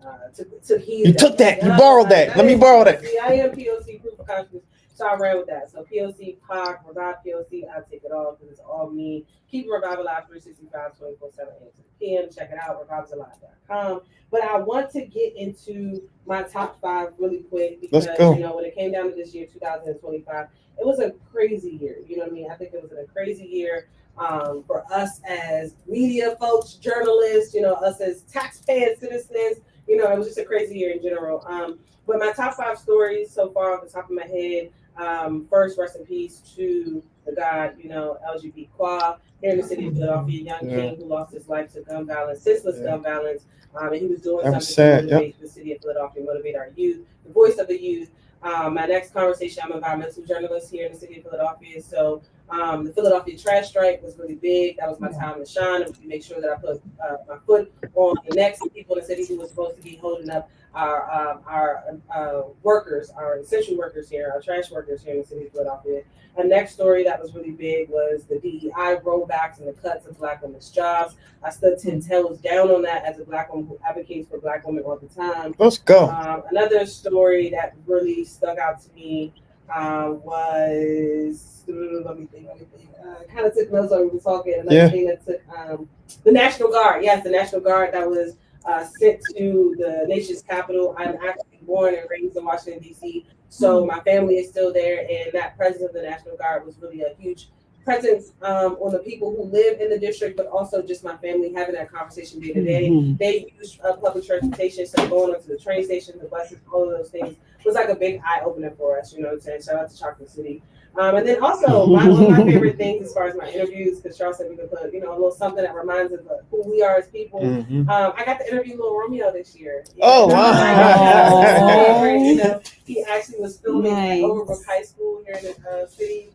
Took heed. You took that. You borrowed that. Let me borrow that. I am POC, Proof of Consciousness. So I ran with that. So POC, POC, Revive POC, I take it all because it's all me. Keep Revive Alive 365, 24/7, 8 p.m. Check it out, revivesalive.com. But I want to get into my top 5 really quick because, when it came down to this year, 2025, it was a crazy year. You know what I mean? I think it was a crazy year for us as media folks, journalists, us as taxpaying citizens. It was just a crazy year in general. But my top 5 stories so far off the top of my head, first, rest in peace to the God, LGBT Qua here in the city of Philadelphia, young king who lost his life to gun violence, senseless gun violence. And he was doing something to motivate the city of Philadelphia, motivate our youth, the voice of the youth. My next conversation, I'm an environmental journalist here in the city of Philadelphia. So The Philadelphia trash strike was really big. That was my time to shine. To make sure that I put my foot on the necks of people in the city who was supposed to be holding up our workers, our essential workers here, our trash workers here in the city of Philadelphia. A next story that was really big was the DEI rollbacks and the cuts of Black women's jobs. I stood 10 toes down on that as a Black woman who advocates for Black women all the time. Let's go. Another story that really stuck out to me was, let me think. I kind of took notes while we were talking. Another thing that took the National Guard. Yes, the National Guard that was sent to the nation's capital. I'm actually born and raised in Washington, D.C., so my family is still there, and that presence of the National Guard was really a huge presence on the people who live in the district, but also just my family having that conversation day to day. They use public transportation, so going onto the train station, the buses, all of those things was like a big eye opener for us. You know what I'm saying? Shout out to Chocolate City. And then also one of my favorite things as far as my interviews, because Charles said we could put, a little something that reminds us of who we are as people. I got to interview Lil Romeo this year. Oh, wow. He actually was filming at Overbrook High School here in the city.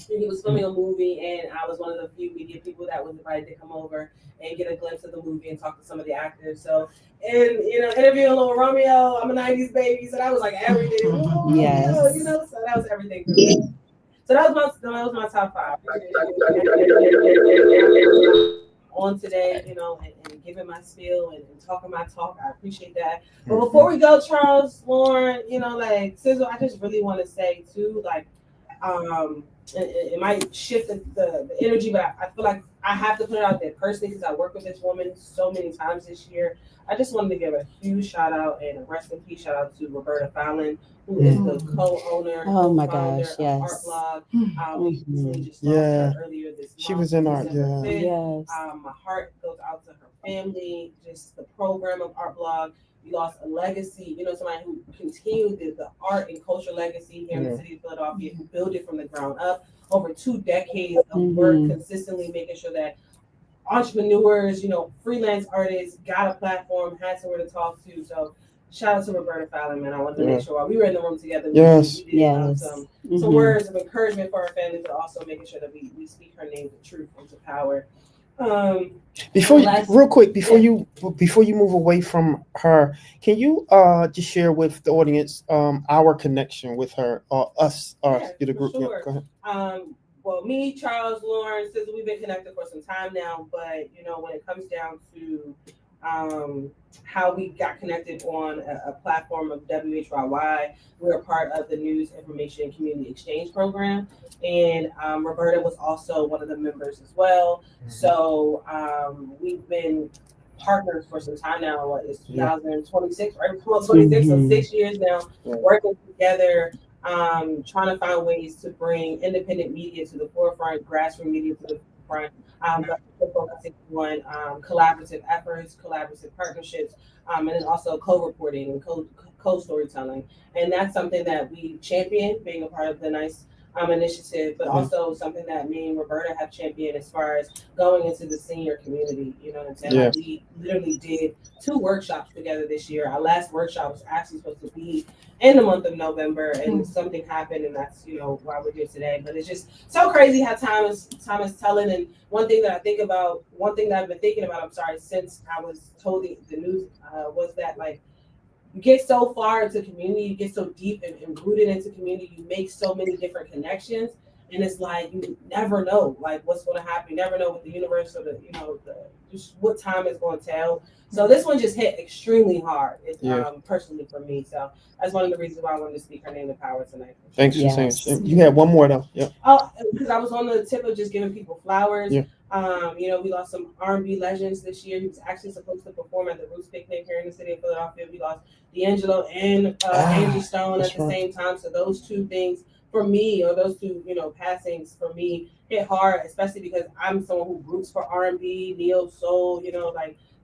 And he was filming a movie, and I was one of the few media people that was invited to come over and get a glimpse of the movie and talk to some of the actors. So, and interviewing Lil Romeo, I'm a 90s baby, so that was like everything. Yes. So that was everything for me. So that was my top 5. On today, and giving my spiel and talking my talk. I appreciate that. But before we go, Charles, Lauren, Sizzle, I just really want to say too, it might shift the energy, but I feel like I have to put it out there personally because I work with this woman so many times this year. I just wanted to give a huge shout out and a rest in peace shout out to Roberta Fallon, who is the co-owner, co-founder of Art Blog. We just lost her earlier this month. She was in art, My heart goes out to her family, just the program of Art Blog. We lost a legacy, somebody who continued the art and culture legacy here in the city of Philadelphia, who built it from the ground up over 2 decades of work, consistently making sure that entrepreneurs, freelance artists got a platform, had somewhere to talk to. So shout out to Roberta Fallon, man. I wanted to make sure while we were in the room together, we did some words of encouragement for our family, but also making sure that we speak her name with truth into power. Before you move away from her, can you just share with the audience our connection with her, us, the group? Sure. Yeah, go ahead. Well, me, Charles, Lauren, Sizzle, we've been connected for some time now, but when it comes down to how we got connected on a platform of WHYY, we're a part of the News Information Community Exchange Program, and Roberta was also one of the members as well. So we've been partners for some time now. It's 2026, right? 26, so 6 years now, working together. Trying to find ways to bring independent media to the forefront, grassroots media to the forefront, but focusing on collaborative efforts, collaborative partnerships, and then also co-reporting and co-storytelling. And that's something that we champion, being a part of the NICE initiative, but also something that me and Roberta have championed as far as going into the senior community. You know what I'm saying? Like we literally did 2 workshops together this year. Our last workshop was actually supposed to be in the month of November, and something happened, and that's why we're here today. But it's just so crazy how time is telling. And one thing that I've been thinking about, since I was told the news was that you get so far into community, you get so deep and rooted into community, you make so many different connections, and it's like you never know what's going to happen. You never know what the universe or just what time is going to tell. So this one just hit extremely hard, personally for me. So that's one of the reasons why I wanted to speak her name to power tonight. Thanks for saying. You had one more though. Yeah. Oh, because I was on the tip of just giving people flowers. Yeah. We lost some R&B legends this year. He was actually supposed to perform at the Roots Picnic here in the city of Philadelphia. We lost D'Angelo and Angie Stone at the same time. So those 2 things for me, or those 2, passings for me hit hard, especially because I'm someone who roots for R&B, neo soul,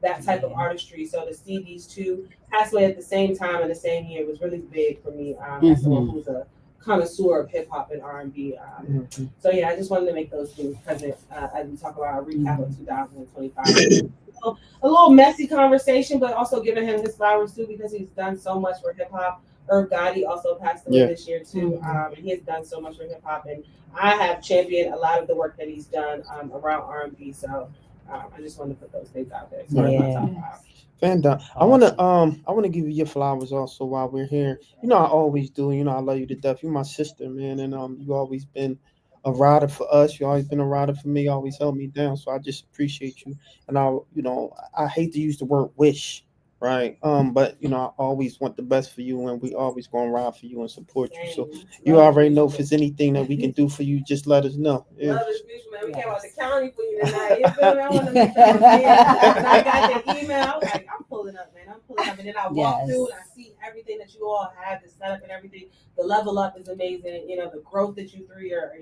that type of artistry. So to see these 2 pass away at the same time in the same year was really big for me as someone who's a connoisseur of hip hop and R&B. So I just wanted to make those things present as we talk about our recap of 2025. A little messy conversation, but also giving him his flowers too, because he's done so much for hip hop Irv Gotti also passed away this year too, and he has done so much for hip hop, and I have championed a lot of the work that he's done around R&B. So I just wanted to put those things out there. So that's my top 5. Fanda, I wanna give you your flowers also while we're here. You know, I always do. You know, I love you to death. You're my sister, man, and you always been a rider for us. You always been a rider for me. Always held me down. So I just appreciate you. And I hate to use the word wish, right? But you know, I always want the best for you, and we always gonna ride for you and support you. So you already know if there's anything that we can do for you, just let us know. Yeah. Love is beautiful, man. We came out the county for you tonight. You feel me? I want to make sure I'm here. When I got the email, I was like, I'm pulling up, man. I'm pulling up. And then I walk through and I see everything that you all have, the setup and everything. The level up is amazing. You know, the growth that you three are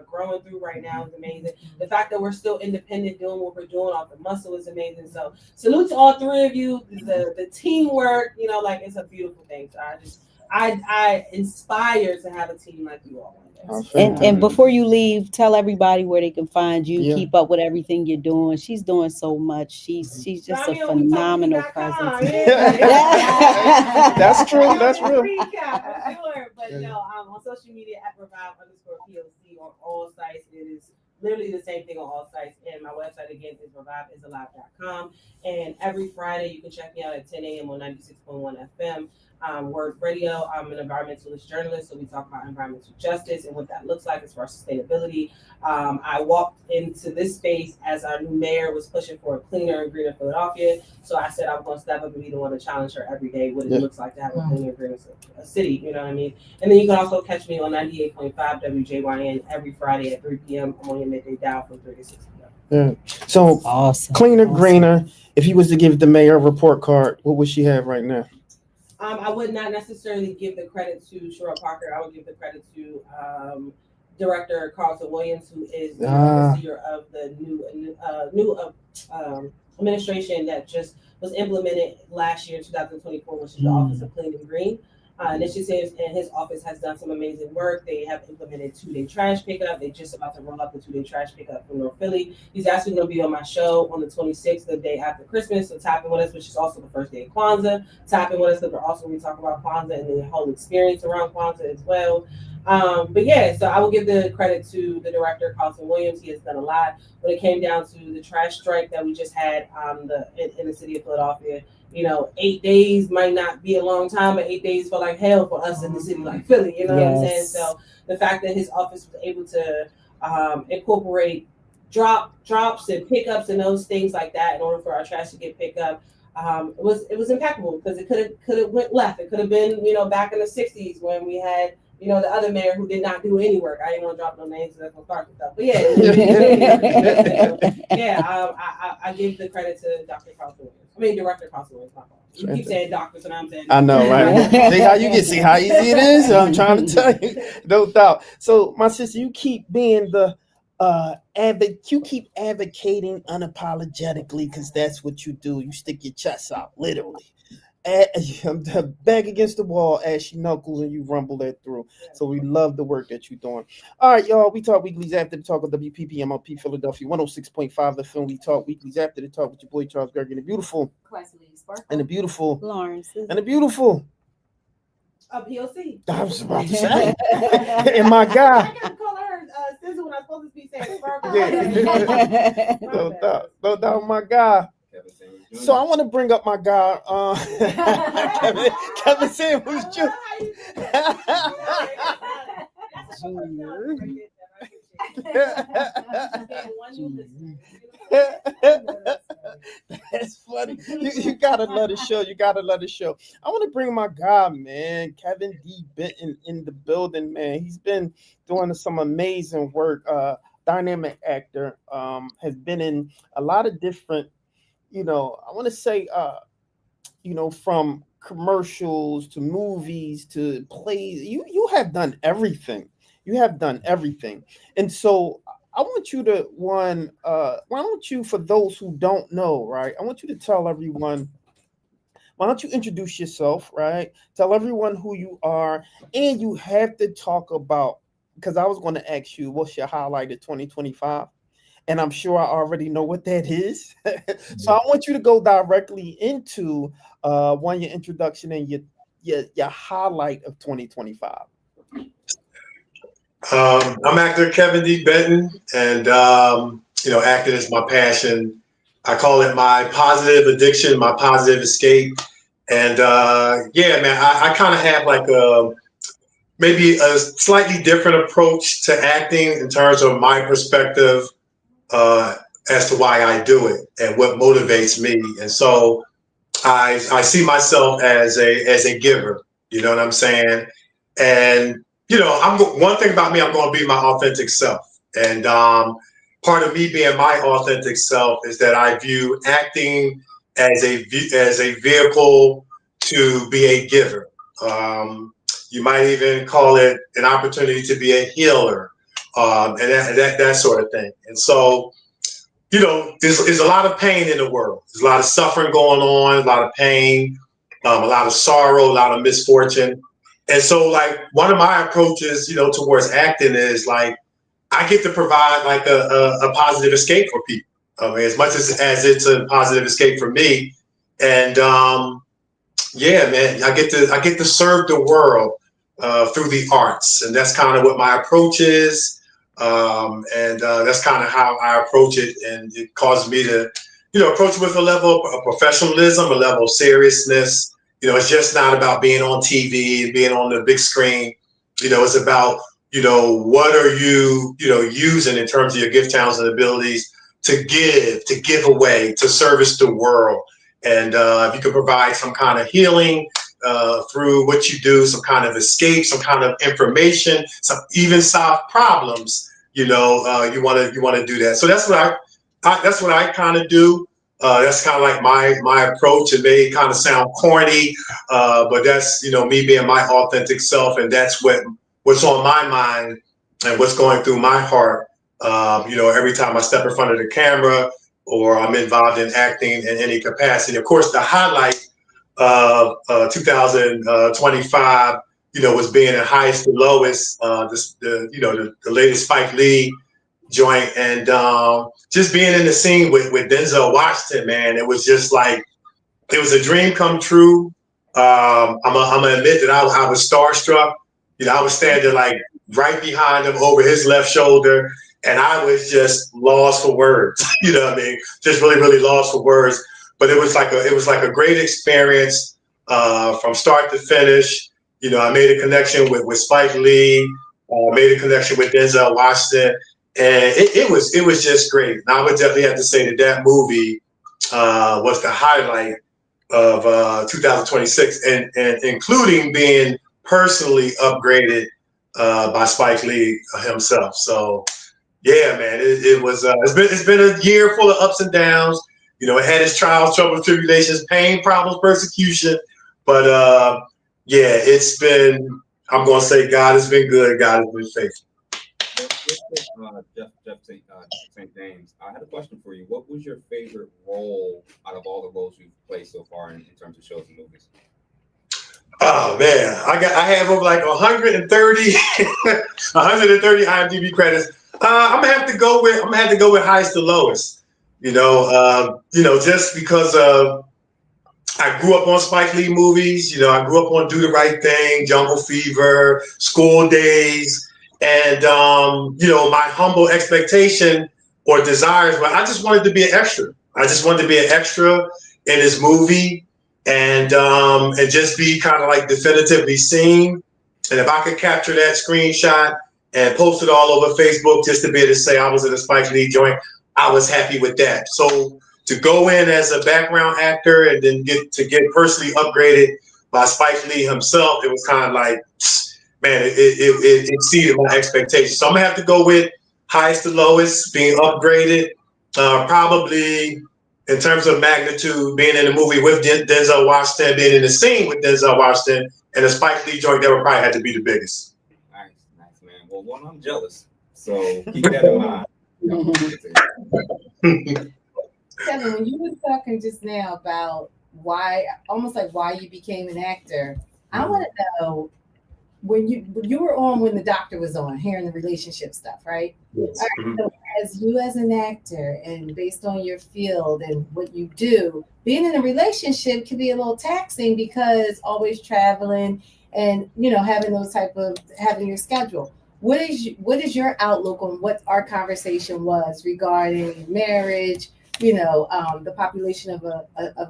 growing through right now is amazing. The fact that we're still independent doing what we're doing off the muscle is amazing. So salute to all 3 of you. The teamwork, you know, like it's a beautiful thing. So I inspire to have a team like you all. And before you leave, tell everybody where they can find you. Keep up with everything you're doing. She's doing so much. She's just a phenomenal presence. That's true. That's real. But no, on social media at Revive_POC on all sites. It is literally the same thing on all sites. And my website again is reviveisalive.com. And every Friday you can check me out at 10 a.m. on 96.1 FM. Word Radio. I'm an environmentalist journalist, so we talk about environmental justice and what that looks like as far as sustainability. I walked into this space as our new mayor was pushing for a cleaner and greener Philadelphia. So I said I'm going to step up and be the one to challenge her every day what it looks like to have a cleaner and greener city. You know what I mean? And then you can also catch me on 98.5 WJYN every Friday at 3 p.m. I'm on your midday dial from 3 to 6 p.m. Yeah. So cleaner, greener. If you was to give the mayor a report card, what would she have right now? I would not necessarily give the credit to Sherelle Parker. I would give the credit to Director Carlton Williams, who is the overseer of the new administration that just was implemented last year, 2024, which is the Office of Clean and Green initiatives. And his office has done some amazing work. They have implemented 2-day trash pickup. They're just about to roll out the 2-day trash pickup from North Philly. He's actually going to be on my show on the 26th, the day after Christmas. So tap in with us, which is also the first day of Kwanzaa. Tap in with us because we're also going to talk about Kwanzaa and the whole experience around Kwanzaa as well. But yeah, so I will give the credit to the director, Carlton Williams. He has done a lot. When it came down to the trash strike that we just had in the city of Philadelphia, you know, 8 days might not be a long time, but 8 days felt like hell for us in the city like Philly. You know what I'm saying? So the fact that his office was able to incorporate drops and pickups and those things like that in order for our trash to get picked up, it was impeccable because it could have went left. It could have been, you know, back in the 60s when we had, you know, the other mayor who did not do any work. I didn't want to drop no names, so that's gonna start stuff. But I give the credit to Dr. Carlton Williams. I mean, Director Carlton Williams. My fault. You keep saying doctor, so now I'm saying. I know, right? See how easy it is. I'm trying to tell you, no doubt. So, my sister, you keep being the you keep advocating unapologetically because that's what you do. You stick your chest out, literally. Back against the wall, ashy knuckles, and you rumble that through. So we love the work that you're doing. All right, y'all. We talk weeklies after the talk of WPP MLP Philadelphia 106.5 the film. We talk weeklies after the talk with your boy Charles Gergen, the beautiful and the beautiful Lawrence and the beautiful POC. I was about to say, and my guy. I gotta call her Sizzle when I'm supposed to be saying no doubt, my guy. So I want to bring up my guy, Kevin Samuels Jr. That's funny. You gotta let it show. You gotta let it show. I want to bring my guy, man, Kevin D. Benton, in the building, man. He's been doing some amazing work. Dynamic actor, has been in a lot of different. You know, I want to say, you know, from commercials to movies to plays, you have done everything. You have done everything. And so I want you to, why don't you, for those who don't know, right, I want you to tell everyone, why don't you introduce yourself, right? Tell everyone who you are, and you have to talk about, because I was going to ask you, what's your highlight of 2025? And I'm sure I already know what that is. So I want you to go directly into your introduction and your highlight of 2025? I'm actor Kevin D. Benton, and acting is my passion. I call it my positive addiction, my positive escape. And man, I kind of have like maybe a slightly different approach to acting in terms of my perspective as to why I do it and what motivates me. And so I see myself as a giver. You know what I'm saying? And one thing about me, I'm going to be my authentic self. And part of me being my authentic self is that I view acting as a vehicle to be a giver. You might even call it an opportunity to be a healer, and that sort of thing. And so, there's a lot of pain in the world. There's a lot of suffering going on, a lot of pain, a lot of sorrow, a lot of misfortune. And so, like, one of my approaches, towards acting is like, I get to provide like a positive escape for people. I mean, as much as it's a positive escape for me. And man, I get to serve the world through the arts, and that's kind of what my approach is. And that's kind of how I approach it, and it causes me to, approach it with a level of professionalism, a level of seriousness. It's just not about being on TV and being on the big screen. It's about, what are you, using in terms of your gift, talents, and abilities to give away, to service the world. And if you can provide some kind of healing through what you do, some kind of escape, some kind of information, some even solve problems, you want to do that. So that's what I kind of do. That's kind of like my approach. It may kind of sound corny, but that's, me being my authentic self. And that's what's on my mind and what's going through my heart, every time I step in front of the camera or I'm involved in acting in any capacity. Of course, the highlight of 2025, was being in Highest to Lowest, the latest Spike Lee joint, and just being in the scene with Denzel Washington, man. It was just like, it was a dream come true. I'm gonna admit that I was starstruck. I was standing like right behind him over his left shoulder, and I was just lost for words. You know what I mean? Just really, really lost for words. But it was like a great experience from start to finish. I made a connection with Spike Lee, made a connection with Denzel Washington, and it was just great. And I would definitely have to say that movie was the highlight of 2026, and including being personally upgraded by Spike Lee himself. So yeah, man, it's been a year full of ups and downs. It had its trials, troubles, tribulations, pain, problems, persecution. But it's been, I'm going to say, God has been good. God has been faithful. Jeff St. James, I had a question for you. What was your favorite role out of all the roles you've played so far in terms of shows and movies? Oh man, I have over like 130 IMDb credits. I'm gonna have to go with Highest to Lowest. Just because I grew up on Spike Lee movies. I grew up on Do the Right Thing, Jungle Fever, School Days, and my humble expectation or desires. But I just wanted to be an extra. I just wanted to be an extra in this movie. And just be kind of like definitively seen. And if I could capture that screenshot and post it all over Facebook just to be able to say I was in a Spike Lee joint, I was happy with that. So to go in as a background actor and then get personally upgraded by Spike Lee himself, it was kind of like, man, it exceeded my expectations. So I'm gonna have to go with Highest to Lowest, being upgraded, probably. In terms of magnitude, being in the movie with Denzel Washington, being in the scene with Denzel Washington, and the Spike Lee joint, that would probably have to be the biggest. Nice, man. Well, one, I'm jealous, so keep that in mind. Kevin, when you were talking just now about why you became an actor, I want to know when you were on when the doctor was on, hearing the relationship stuff, right? Yes. All right, so as you as an actor, and based on your field and what you do, being in a relationship can be a little taxing because always traveling and having those having your schedule. What is your outlook on what our conversation was regarding marriage? The population of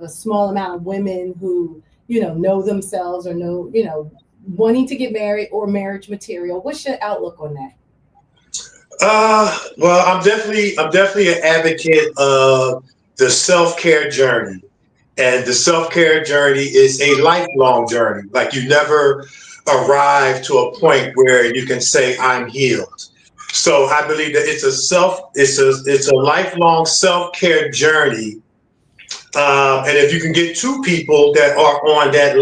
a small amount of women who know themselves or know wanting to get married or marriage material. What's your outlook on that? Well, I'm definitely an advocate of the self-care journey. And the self-care journey is a lifelong journey. Like, you never arrive to a point where you can say, I'm healed. So I believe that it's a lifelong self-care journey. And if you can get two people that are on that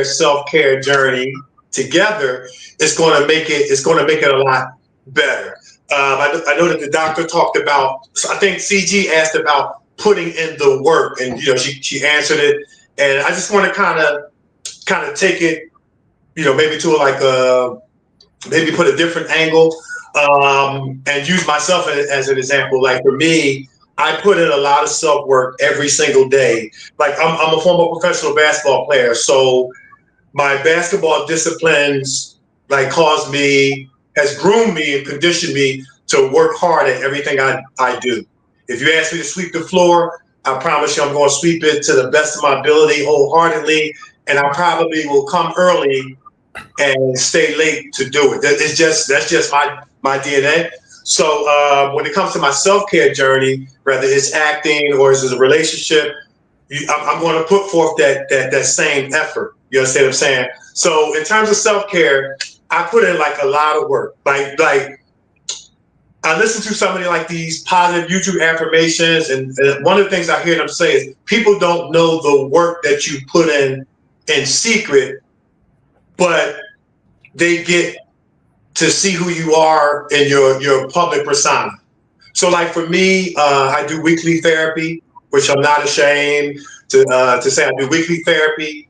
self-care journey together, it's going to make it a lot better. I know that the doctor talked about, I think CG asked about putting in the work, and she answered it, and I just want to kind of take it, maybe to maybe put a different angle, and use myself as an example. Like, for me, I put in a lot of self work every single day. Like, I'm a former professional basketball player, so my basketball disciplines has groomed me and conditioned me to work hard at everything I do. If you ask me to sweep the floor, I promise you I'm going to sweep it to the best of my ability, wholeheartedly, and I probably will come early and stay late to do it. That's just my DNA. So when it comes to my self-care journey, whether it's acting or it's a relationship, I'm going to put forth that same effort. You understand what I'm saying? So in terms of self-care, I put in a lot of work. Like I listen to so many these positive YouTube affirmations, and one of the things I hear them say is people don't know the work that you put in secret, but they get to see who you are in your public persona. So for me, I do weekly therapy, which I'm not ashamed to say I do weekly therapy.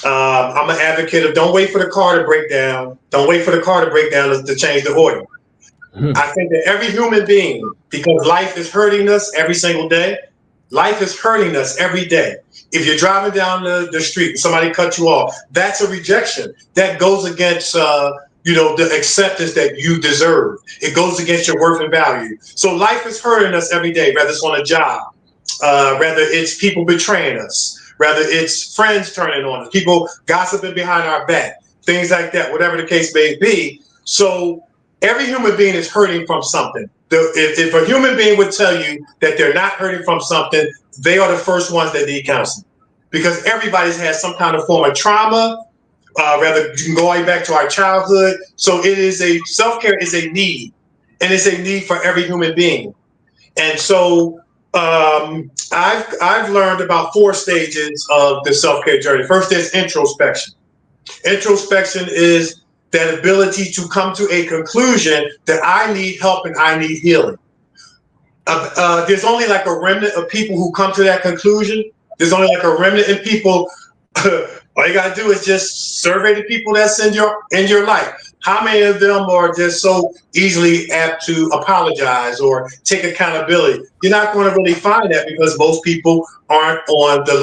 I'm an advocate of don't wait for the car to break down. Don't wait for the car to break down to change the oil. I think that every human being, because life is hurting us every single day, life is hurting us every day. If you're driving down the street and somebody cut you off, that's a rejection. That goes against the acceptance that you deserve. It goes against your worth and value. So life is hurting us every day, whether it's on a job, whether it's people betraying us, whether it's friends turning on us, people gossiping behind our back, things like that, whatever the case may be. So every human being is hurting from something. If a human being would tell you that they're not hurting from something, they are the first ones that need counseling, because everybody's had some kind of form of trauma. Rather, you can go all the way back to our childhood. So self-care is a need, and it's a need for every human being. And so I've learned about 4 stages of the self-care journey. First, there's introspection. Introspection is that ability to come to a conclusion that I need help and I need healing. There's only a remnant of people who come to that conclusion. There's only a remnant of people. All you gotta do is just survey the people that's in your life. How many of them are just so easily apt to apologize or take accountability? You're not going to really find that, because most people aren't on the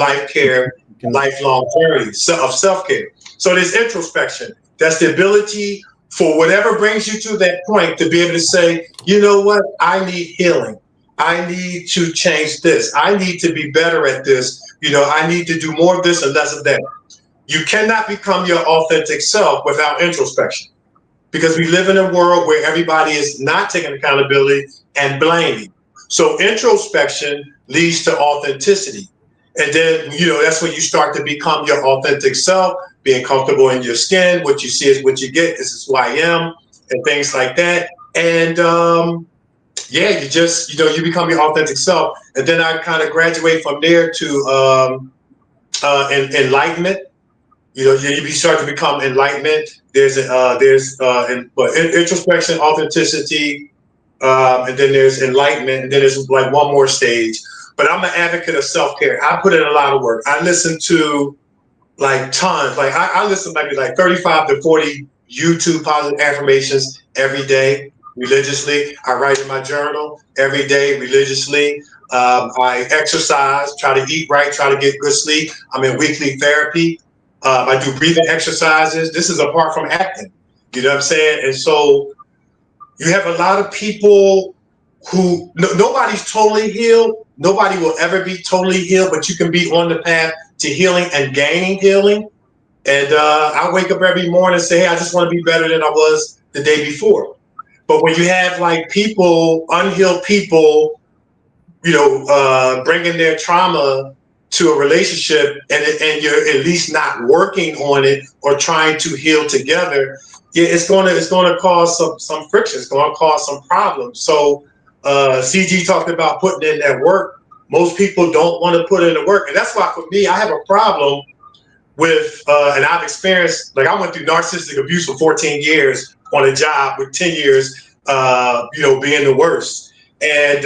lifelong journey of self-care. So there's introspection. That's the ability for whatever brings you to that point to be able to say, you know what, I need healing. I need to change this. I need to be better at this. I need to do more of this and less of that. You cannot become your authentic self without introspection, because we live in a world where everybody is not taking accountability and blaming. So introspection leads to authenticity. And then, that's when you start to become your authentic self, being comfortable in your skin. What you see is what you get. This is who I am, and things like that. And you just, you become your authentic self. And then I kind of graduate from there to enlightenment. You start to become enlightenment. There's introspection, authenticity, and then there's enlightenment, and then there's one more stage. But I'm an advocate of self-care. I put in a lot of work. I listen to tons. I listen maybe 35 to 40 YouTube positive affirmations every day religiously. I write in my journal every day religiously. I exercise, try to eat right, try to get good sleep. I'm in weekly therapy. I do breathing exercises. This is apart from acting. You know what I'm saying? And so you have a lot of people who nobody's totally healed. Nobody will ever be totally healed, but you can be on the path to healing and gaining healing. And I wake up every morning and say, hey, I just want to be better than I was the day before. But when you have like people, unhealed people, bringing their trauma to a relationship and you're at least not working on it or trying to heal together, yeah, it's going to cause some friction. It's going to cause some problems. So CG talked about putting in that work. Most people don't want to put in the work. And that's why for me, I have a problem with, and I've experienced, like I went through narcissistic abuse for 14 years on a job with 10 years, being the worst. And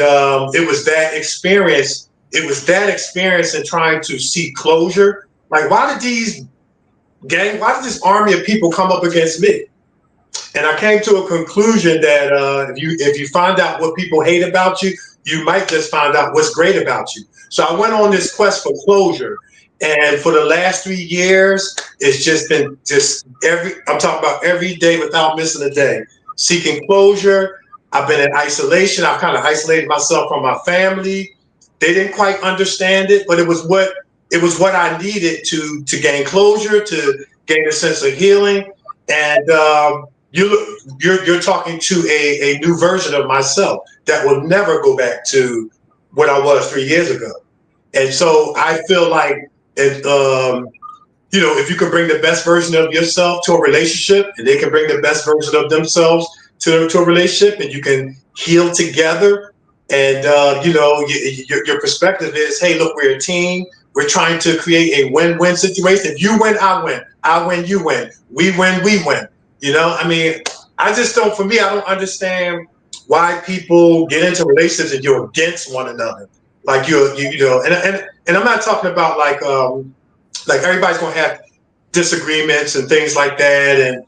it was that experience. It was that experience in trying to seek closure. Like, why did this army of people come up against me? And I came to a conclusion that if you find out what people hate about you, you might just find out what's great about you. So I went on this quest for closure. And for the last 3 years, it's just been I'm talking about every day without missing a day, seeking closure. I've been in isolation. I've kind of isolated myself from my family. They didn't quite understand it, but it was what I needed to gain closure, to gain a sense of healing. And you're talking to a new version of myself that will never go back to what I was 3 years ago. And so I feel like if you can bring the best version of yourself to a relationship, and they can bring the best version of themselves to a relationship, and you can heal together, and your perspective is, hey, look, we're a team. We're trying to create a win-win situation. If you win, I win. I win, you win. We win, we win. I just don't. For me, I don't understand why people get into relationships and you're against one another. Like and I'm not talking about like everybody's gonna have disagreements and things like that, and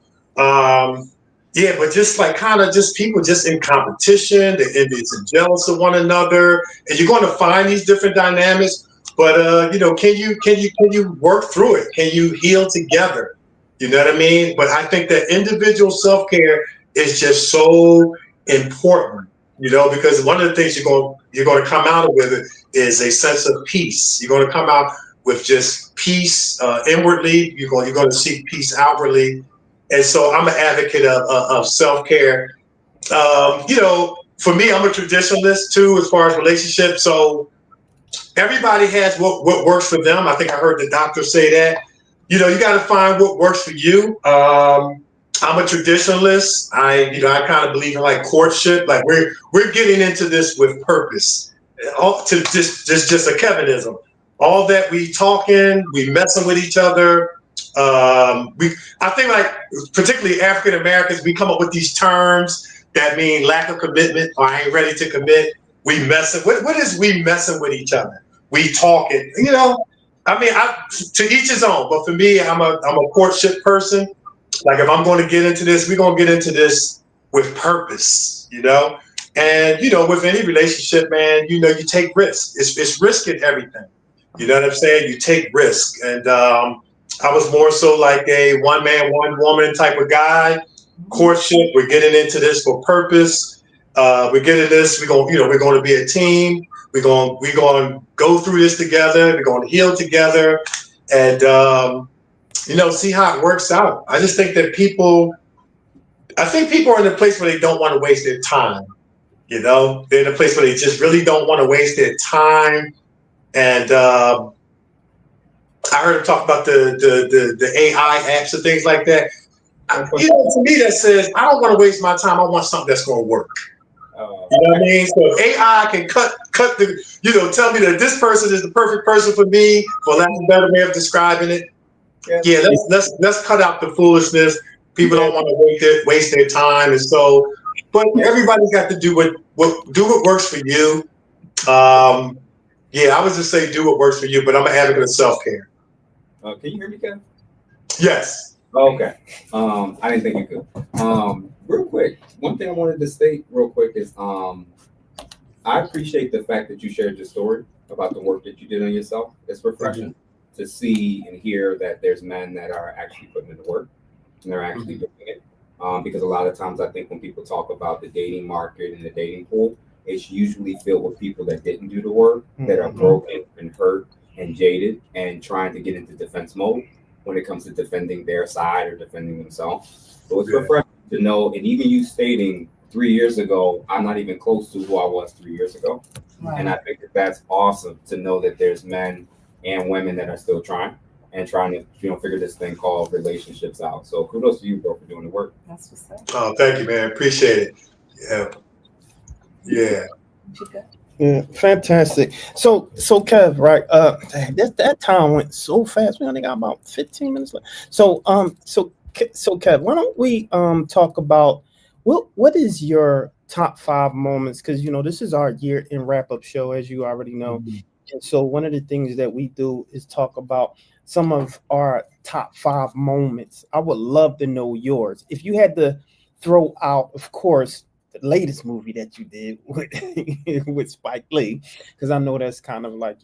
but just like kind of just people just in competition, they're envious and jealous of one another, and you're going to find these different dynamics. But can you work through it? Can you heal together? You know what I mean? But I think that individual self-care is just so important. Because one of the things you're going to come out with it is a sense of peace. You're going to come out with just peace inwardly. You're going to seek peace outwardly. And so I'm an advocate of self-care. For me, I'm a traditionalist too, as far as relationships. So everybody has what works for them. I think I heard the doctor say that. You got to find what works for you. I'm a traditionalist. I kind of believe in like courtship. Like we're getting into this with purpose. To just a Kevinism. All that we talking, we messing with each other. I think like particularly African Americans, we come up with these terms that mean lack of commitment or I ain't ready to commit. We messing. What is we messing with each other? We talking. To each his own. But for me, I'm a courtship person. Like if I'm going to get into this, we're going to get into this with purpose, And with any relationship, man, you take risks. It's risk in everything. You know what I'm saying? You take risk. And I was more so like a one man, one woman type of guy. Courtship, we're getting into this for purpose. We're getting this. We're going to be a team. We're going to go through this together. We're going to heal together, and see how it works out. I just think that people are in a place where they don't want to waste their time. They're in a place where they just really don't want to waste their time. And I heard him talk about the AI apps and things like that. To me, that says I don't want to waste my time. I want something that's going to work. You know what I mean? So if AI can cut the, tell me that this person is the perfect person for me, for lack of a better way of describing it. Yeah, let's cut out the foolishness. People don't want to waste their time, and so, but everybody's got to do what works for you. I would just say do what works for you. But I'm an advocate of self-care. Can you hear me, Ken? Yes. Okay. I didn't think you could. Real quick, one thing I wanted to state real quick is I appreciate the fact that you shared your story about the work that you did on yourself. It's refreshing to see and hear that there's men that are actually putting in the work and they're actually doing it. Because a lot of times I think when people talk about the dating market and the dating pool, it's usually filled with people that didn't do the work, that are broken and hurt and jaded and trying to get into defense mode when it comes to defending their side or defending themselves. So it's refreshing to know, and even you stating 3 years ago, I'm not even close to who I was 3 years ago. Right. And I think that that's awesome to know that there's men and women that are still trying to, figure this thing called relationships out. So kudos to you, bro, for doing the work. That's what's up. Oh, thank you, man. Appreciate it. Yeah. Yeah. Yeah, fantastic. So Kev, right? That time went so fast. We only got about 15 minutes left. So Kev, why don't we talk about what is your top 5 moments? Because this is our year in wrap up show, as you already know. And so one of the things that we do is talk about some of our top 5 moments. I would love to know yours. If you had to throw out, of course, the latest movie that you did with Spike Lee, because I know that's kind of like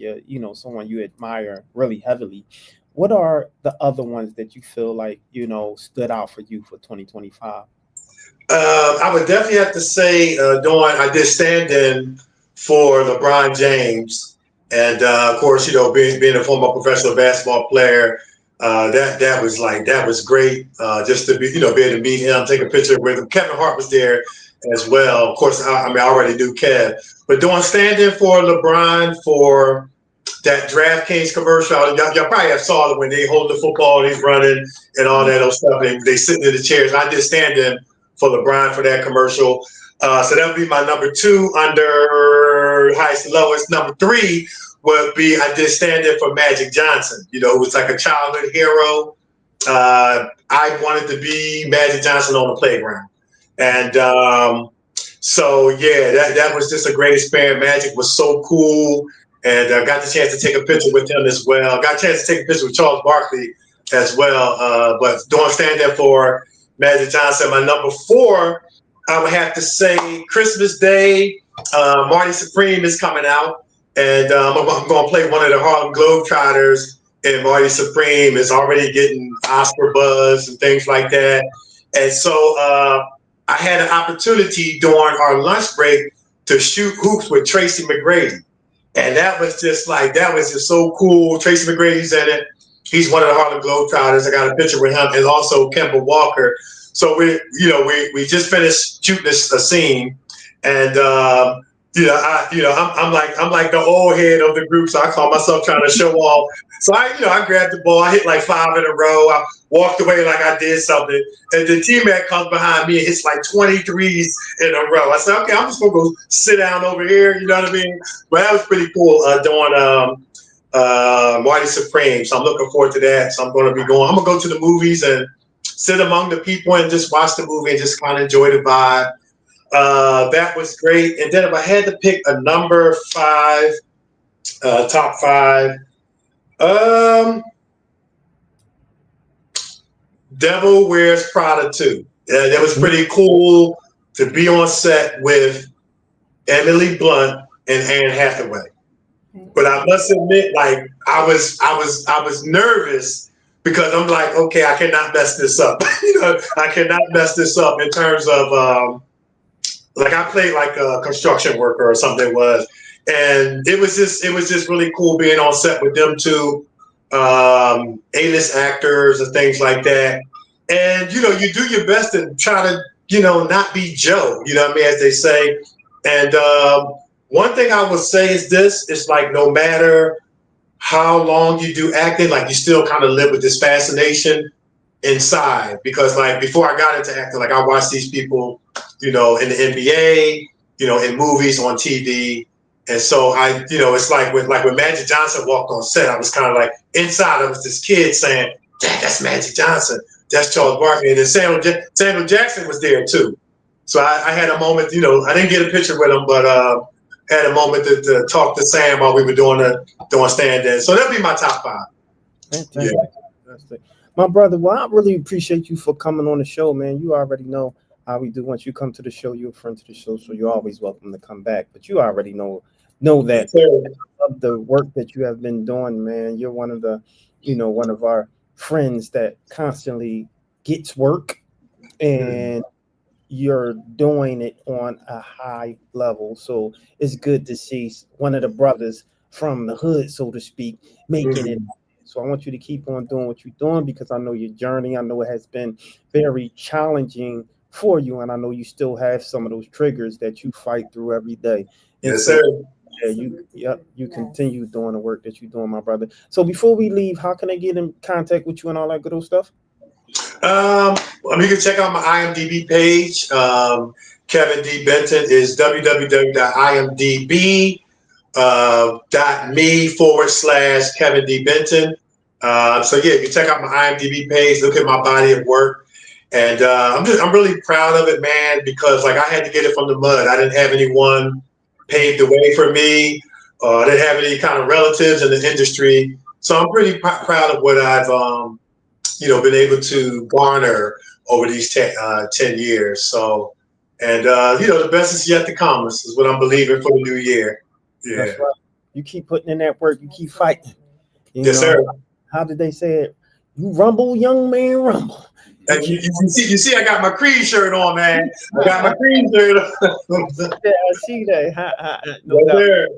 someone you admire really heavily. What are the other ones that you feel like stood out for you for 2025? I would definitely have to say, Dawn, I did stand in for LeBron James, and of course, being a former professional basketball player, that was great. Just to be able to meet him, take a picture with him. Kevin Hart was there as well. Of course, I already knew Kev, but Dawn, stand in for LeBron for that DraftKings commercial. Y'all probably have saw it when they hold the football, and he's running and all that other stuff, and they sitting in the chairs. I did stand in for LeBron for that commercial. So that would be my number 2 under highest and lowest. Number 3 would be I did stand in for Magic Johnson, who was like a childhood hero. I wanted to be Magic Johnson on the playground. And so, yeah, that was just a great experience. Magic was so cool. And I got the chance to take a picture with him as well. Got a chance to take a picture with Charles Barkley as well. But don't stand there for Magic Johnson. My number 4, I would have to say Christmas Day. Marty Supreme is coming out. And I'm going to play one of the Harlem Globetrotters. And Marty Supreme is already getting Oscar buzz and things like that. And so I had an opportunity during our lunch break to shoot hoops with Tracy McGrady. And that was just so cool. Tracy McGrady's in it. He's one of the Harlem Globetrotters. I got a picture with him, and also Kemba Walker. So we just finished shooting a scene, and I'm like the old head of the group, so I call myself trying to show off. So I grabbed the ball, I hit like 5 in a row. I walked away like I did something, and the teammate comes behind me and hits like 23s in a row. I said, okay, I'm just gonna go sit down over here. You know what I mean? But that was pretty cool doing Marty Supreme. So I'm looking forward to that. So I'm gonna go to the movies and sit among the people and just watch the movie and just kind of enjoy the vibe. That was great. And then if I had to pick a number 5, top 5, Devil Wears Prada 2. That was pretty cool to be on set with Emily Blunt and Anne Hathaway. But I must admit, like I was nervous because I'm like, okay, I cannot mess this up. I cannot mess this up in terms of like I played like a construction worker or something it was. And it was just really cool being on set with them two, A-list actors and things like that. And you do your best to try to not be Joe, what I mean, as they say. And one thing I would say is this: it's like no matter how long you do acting, like you still kind of live with this fascination inside. Because like before I got into acting, like I watched these people, in the NBA, in movies, on TV. And so it's like when Magic Johnson walked on set, I was kind of like inside. I was this kid saying, "Dad, that's Magic Johnson. That's Charles Barkley." And then Samuel Jackson was there too. So I had a moment. I didn't get a picture with him, but had a moment to talk to Sam while we were doing stand-in. So that'd be my top 5. Fantastic. Yeah. Fantastic. My brother, well, I really appreciate you for coming on the show, man. You already know how we do. Once you come to the show, you're a friend to the show, so you're always welcome to come back. But you already know that of the work that you have been doing, man. You're one of the, one of our friends that constantly gets work, and you're doing it on a high level. So it's good to see one of the brothers from the hood, so to speak, making it. So I want you to keep on doing what you're doing, because I know your journey. I know it has been very challenging for you, and I know you still have some of those triggers that you fight through every day. And Yes, so, sir. you continue doing the work that you're doing, my brother. So before we leave, how can I get in contact with you and all that good old stuff? You can check out my IMDb page. Kevin D. Benton is www.imdb.me/Kevin D. Benton. So yeah, you can check out my IMDb page, look at my body of work. And I'm really proud of it, man, because like I had to get it from the mud. I didn't have anyone pave the way for me. I didn't have any kind of relatives in the industry. So I'm pretty proud of what I've been able to garner over these 10 years. So, and the best is yet to come. This is what I'm believing for the new year. Yeah. That's right. You keep putting in that work. You keep fighting. Yes, sir. How did they say it? You rumble, young man, rumble. And you see, I got my Creed shirt on, man. I got my Creed shirt on. Yeah, I see that. No doubt.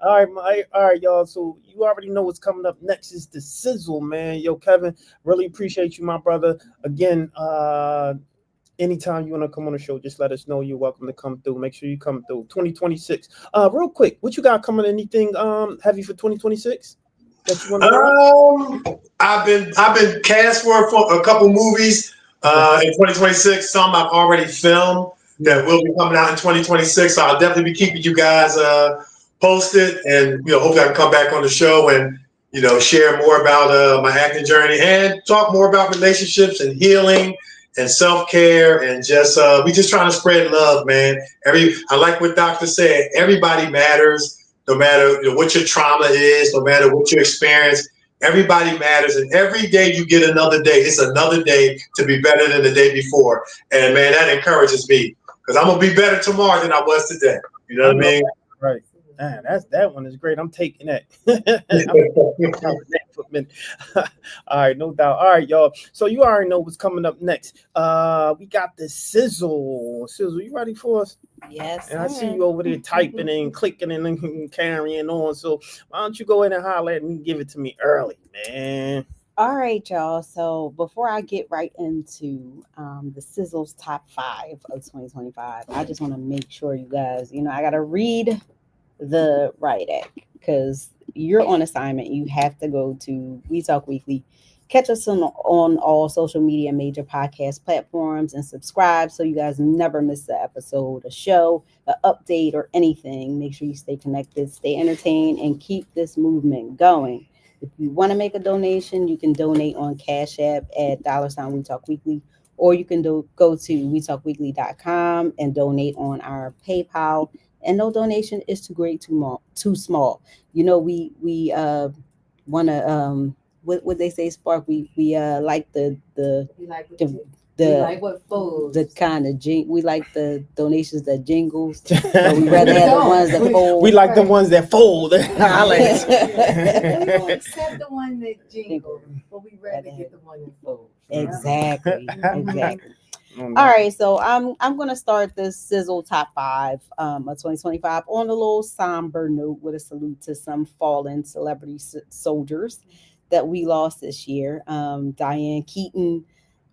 All right, y'all. So you already know what's coming up next is the sizzle, man. Yo, Kevin, really appreciate you, my brother. Again, anytime you want to come on the show, just let us know. You're welcome to come through. Make sure you come through. 2026. Real quick, what you got coming? Anything heavy for 2026? That you want to I've been cast for a couple movies in 2026. Some I've already filmed that will be coming out in 2026. So I'll definitely be keeping you guys posted, and hopefully I can come back on the show and share more about my acting journey and talk more about relationships and healing and self-care, and just we just trying to spread love, man. I like what Doctor said. Everybody matters. No matter what your trauma is, no matter what your experience, everybody matters. And every day you get another day, it's another day to be better than the day before. And man, that encourages me, because I'm gonna be better tomorrow than I was today. You know what I mean? Right. Man, that one is great. I'm taking that. All right, no doubt. All right, y'all. So you already know what's coming up next. We got the sizzle. Sizzle, you ready for us? Yes. And I see you over there typing and clicking and carrying on. So why don't you go ahead and holler at me and give it to me early, man? All right, y'all. So before I get right into the Sizzle's top 5 of 2025, I just want to make sure you guys, I got to read the Riot Act, because you're on assignment. You have to go to We Talk Weekly. Catch us on all social media, major podcast platforms, and subscribe so you guys never miss an episode, a show, an update, or anything. Make sure you stay connected, stay entertained, and keep this movement going. If you want to make a donation, you can donate on Cash App at $ We Talk Weekly, or you can go to wetalkweekly.com and donate on our PayPal. And no donation is too great, too small. We want to what they say, Spark. We like the what food? The kind of we like the donations that jingles. But we rather have the ones that fold. We like the ones that fold. We don't accept the one that jingle, but we rather get the one that fold. Exactly. All right, so I'm gonna start this Sizzle top 5 of 2025 on a little somber note, with a salute to some fallen celebrity soldiers that we lost this year. Diane Keaton,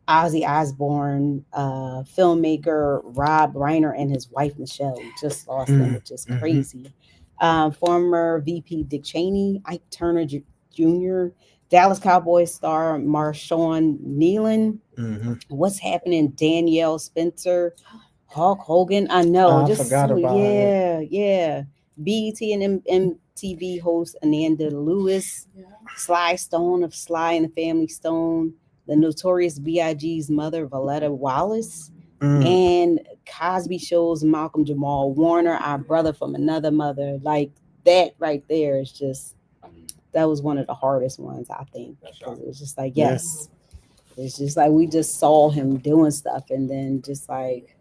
Ozzy Osbourne, filmmaker Rob Reiner, and his wife Michelle. We just lost them, which is crazy. Former VP Dick Cheney, Ike Turner Jr., Dallas Cowboys star Marshawn Nealon. What's happening? Danielle Spencer, Hulk Hogan. I know. I forgot about it. Yeah. BET and MTV host Ananda Lewis, Sly Stone of Sly and the Family Stone, the Notorious B.I.G.'s mother Valletta Wallace, and Cosby Show's Malcolm Jamal Warner, our brother from another mother. Like, that right there is just, that was one of the hardest ones, I think. Because it was just like, yes, It's just like we just saw him doing stuff, and then just like,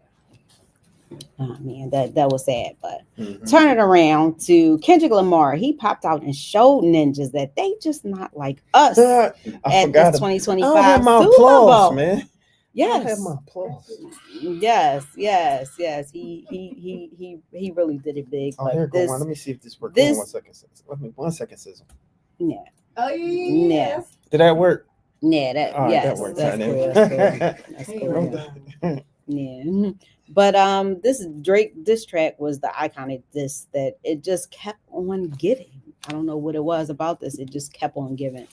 oh man, that was sad. But turn it around to Kendrick Lamar. He popped out and showed ninjas that they just not like us I at forgot this I 2025 don't have my Super applause, Bowl. man. I Yes. have my applause. Yes. He really did it big. Oh, But here it go. this, Let me see if this works. this, 1 second, Sizzle. yeah, Oh yeah. yeah, Did that work? yeah. That All right, yes, that works. that's Honey. cool. That's cool. That's Hey, cool. man. Yeah. But this Drake diss track was the iconic diss that it just kept on giving. I don't know what it was about this. It just kept on giving.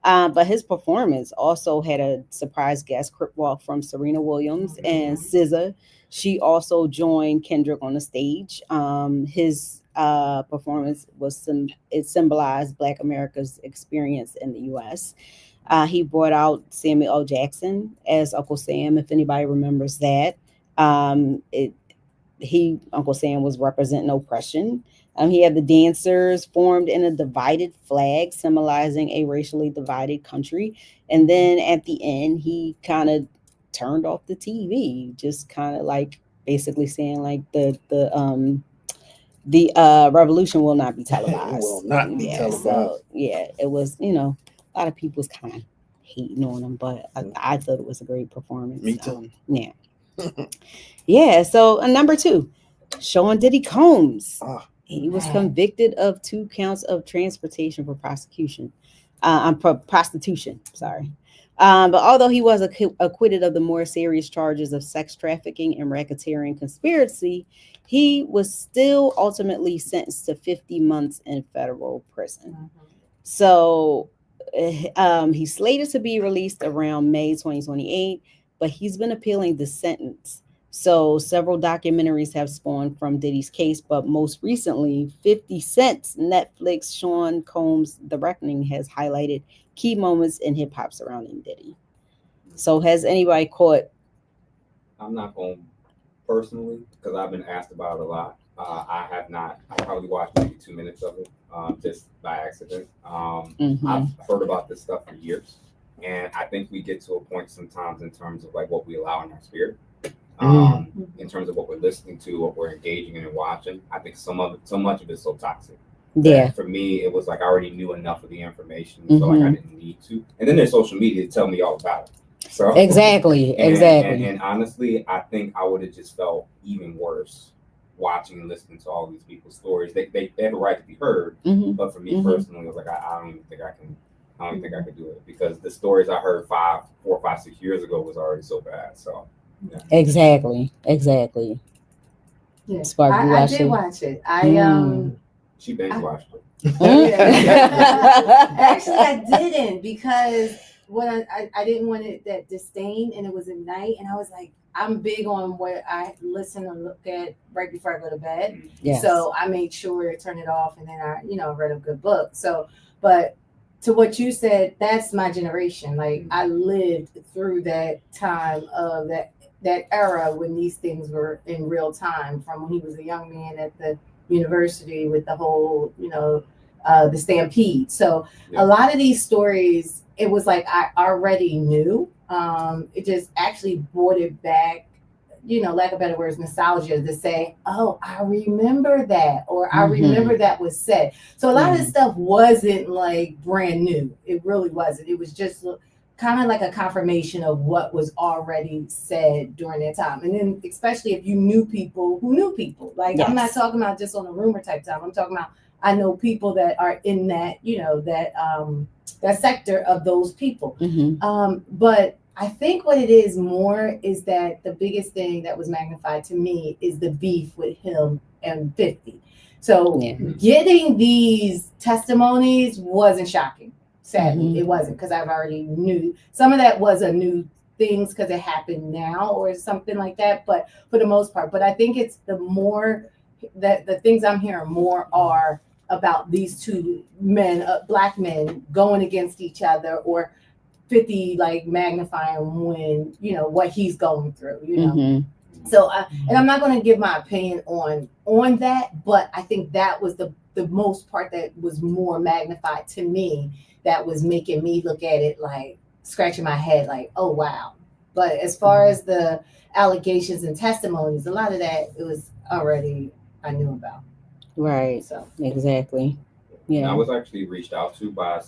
But his performance also had a surprise guest crip walk from Serena Williams and SZA. She also joined Kendrick on the stage. His performance it symbolized Black America's experience in the U.S. He brought out Samuel L. Jackson as Uncle Sam, if anybody remembers that. Uncle Sam was representing oppression. He had the dancers formed in a divided flag, symbolizing a racially divided country. And then at the end, he kind of turned off the TV, just kind of like basically saying like the revolution will not be televised. It will not be televised. So, yeah, it was, a lot of people's kind of hating on him, but I thought it was a great performance. Me too. Yeah. Yeah. So number 2, Sean Diddy Combs. He was convicted of 2 counts of transportation for prostitution. Sorry. But although he was acquitted of the more serious charges of sex trafficking and racketeering conspiracy, he was still ultimately sentenced to 50 months in federal prison. So he's slated to be released around May 2028, but he's been appealing the sentence. So several documentaries have spawned from Diddy's case, but most recently, 50 Cent's Netflix Sean Combs The Reckoning has highlighted key moments in hip hop surrounding Diddy. So has anybody caught? I'm not going personally because I've been asked about it a lot. I have not. I probably watched maybe 2 minutes of it just by accident. I've heard about this stuff for years, and I think we get to a point sometimes in terms of like what we allow in our spirit. In terms of what we're listening to, what we're engaging in and watching, I think so much of it's so toxic. Yeah. For me, it was like I already knew enough of the information, so like I didn't need to. And then there's social media to tell me all about it. So Exactly. And honestly, I think I would have just felt even worse watching and listening to all these people's stories. They have a right to be heard, but for me personally, I was like, I don't even think I can. I don't even think I could do it because the stories I heard 4, 5, 6 years ago was already so bad. So. Yeah. Exactly. Yeah. Spark, I did watch it. She binge watched it. Actually, I didn't because when I didn't want it that disdain, and it was at night, and I was like, I'm big on what I listen and look at right before I go to bed. Yes. So I made sure to turn it off, and then I read a good book. So, but to what you said, that's my generation. Like I lived through that time of that era when these things were in real time, from when he was a young man at the university with the whole, the stampede. So a lot of these stories, it was like I already knew. It just actually brought it back, lack of better words, nostalgia, to say, oh, I remember that, or I remember that was said. So a lot of this stuff wasn't like brand new. It really wasn't. It was just kind of like a confirmation of what was already said during that time. And then especially if you knew people who knew people. Like I'm not talking about just on a rumor type time. I'm talking about I know people that are in that, that sector of those people. But I think what it is more is that the biggest thing that was magnified to me is the beef with him and 50. So getting these testimonies wasn't shocking. Sadly, it wasn't, because I've already knew some of that was a new things because it happened now or something like that. But for the most part, but I think it's the more that the things I'm hearing more are about these 2 men, Black men, going against each other, or 50 like magnifying when what he's going through. So and I'm not going to give my opinion on that, but I think that was the most part that was more magnified to me, that was making me look at it like, scratching my head like, oh wow. But as far as the allegations and testimonies, a lot of that it was already I knew about. Right. So Exactly. And Yeah. I was actually reached out to by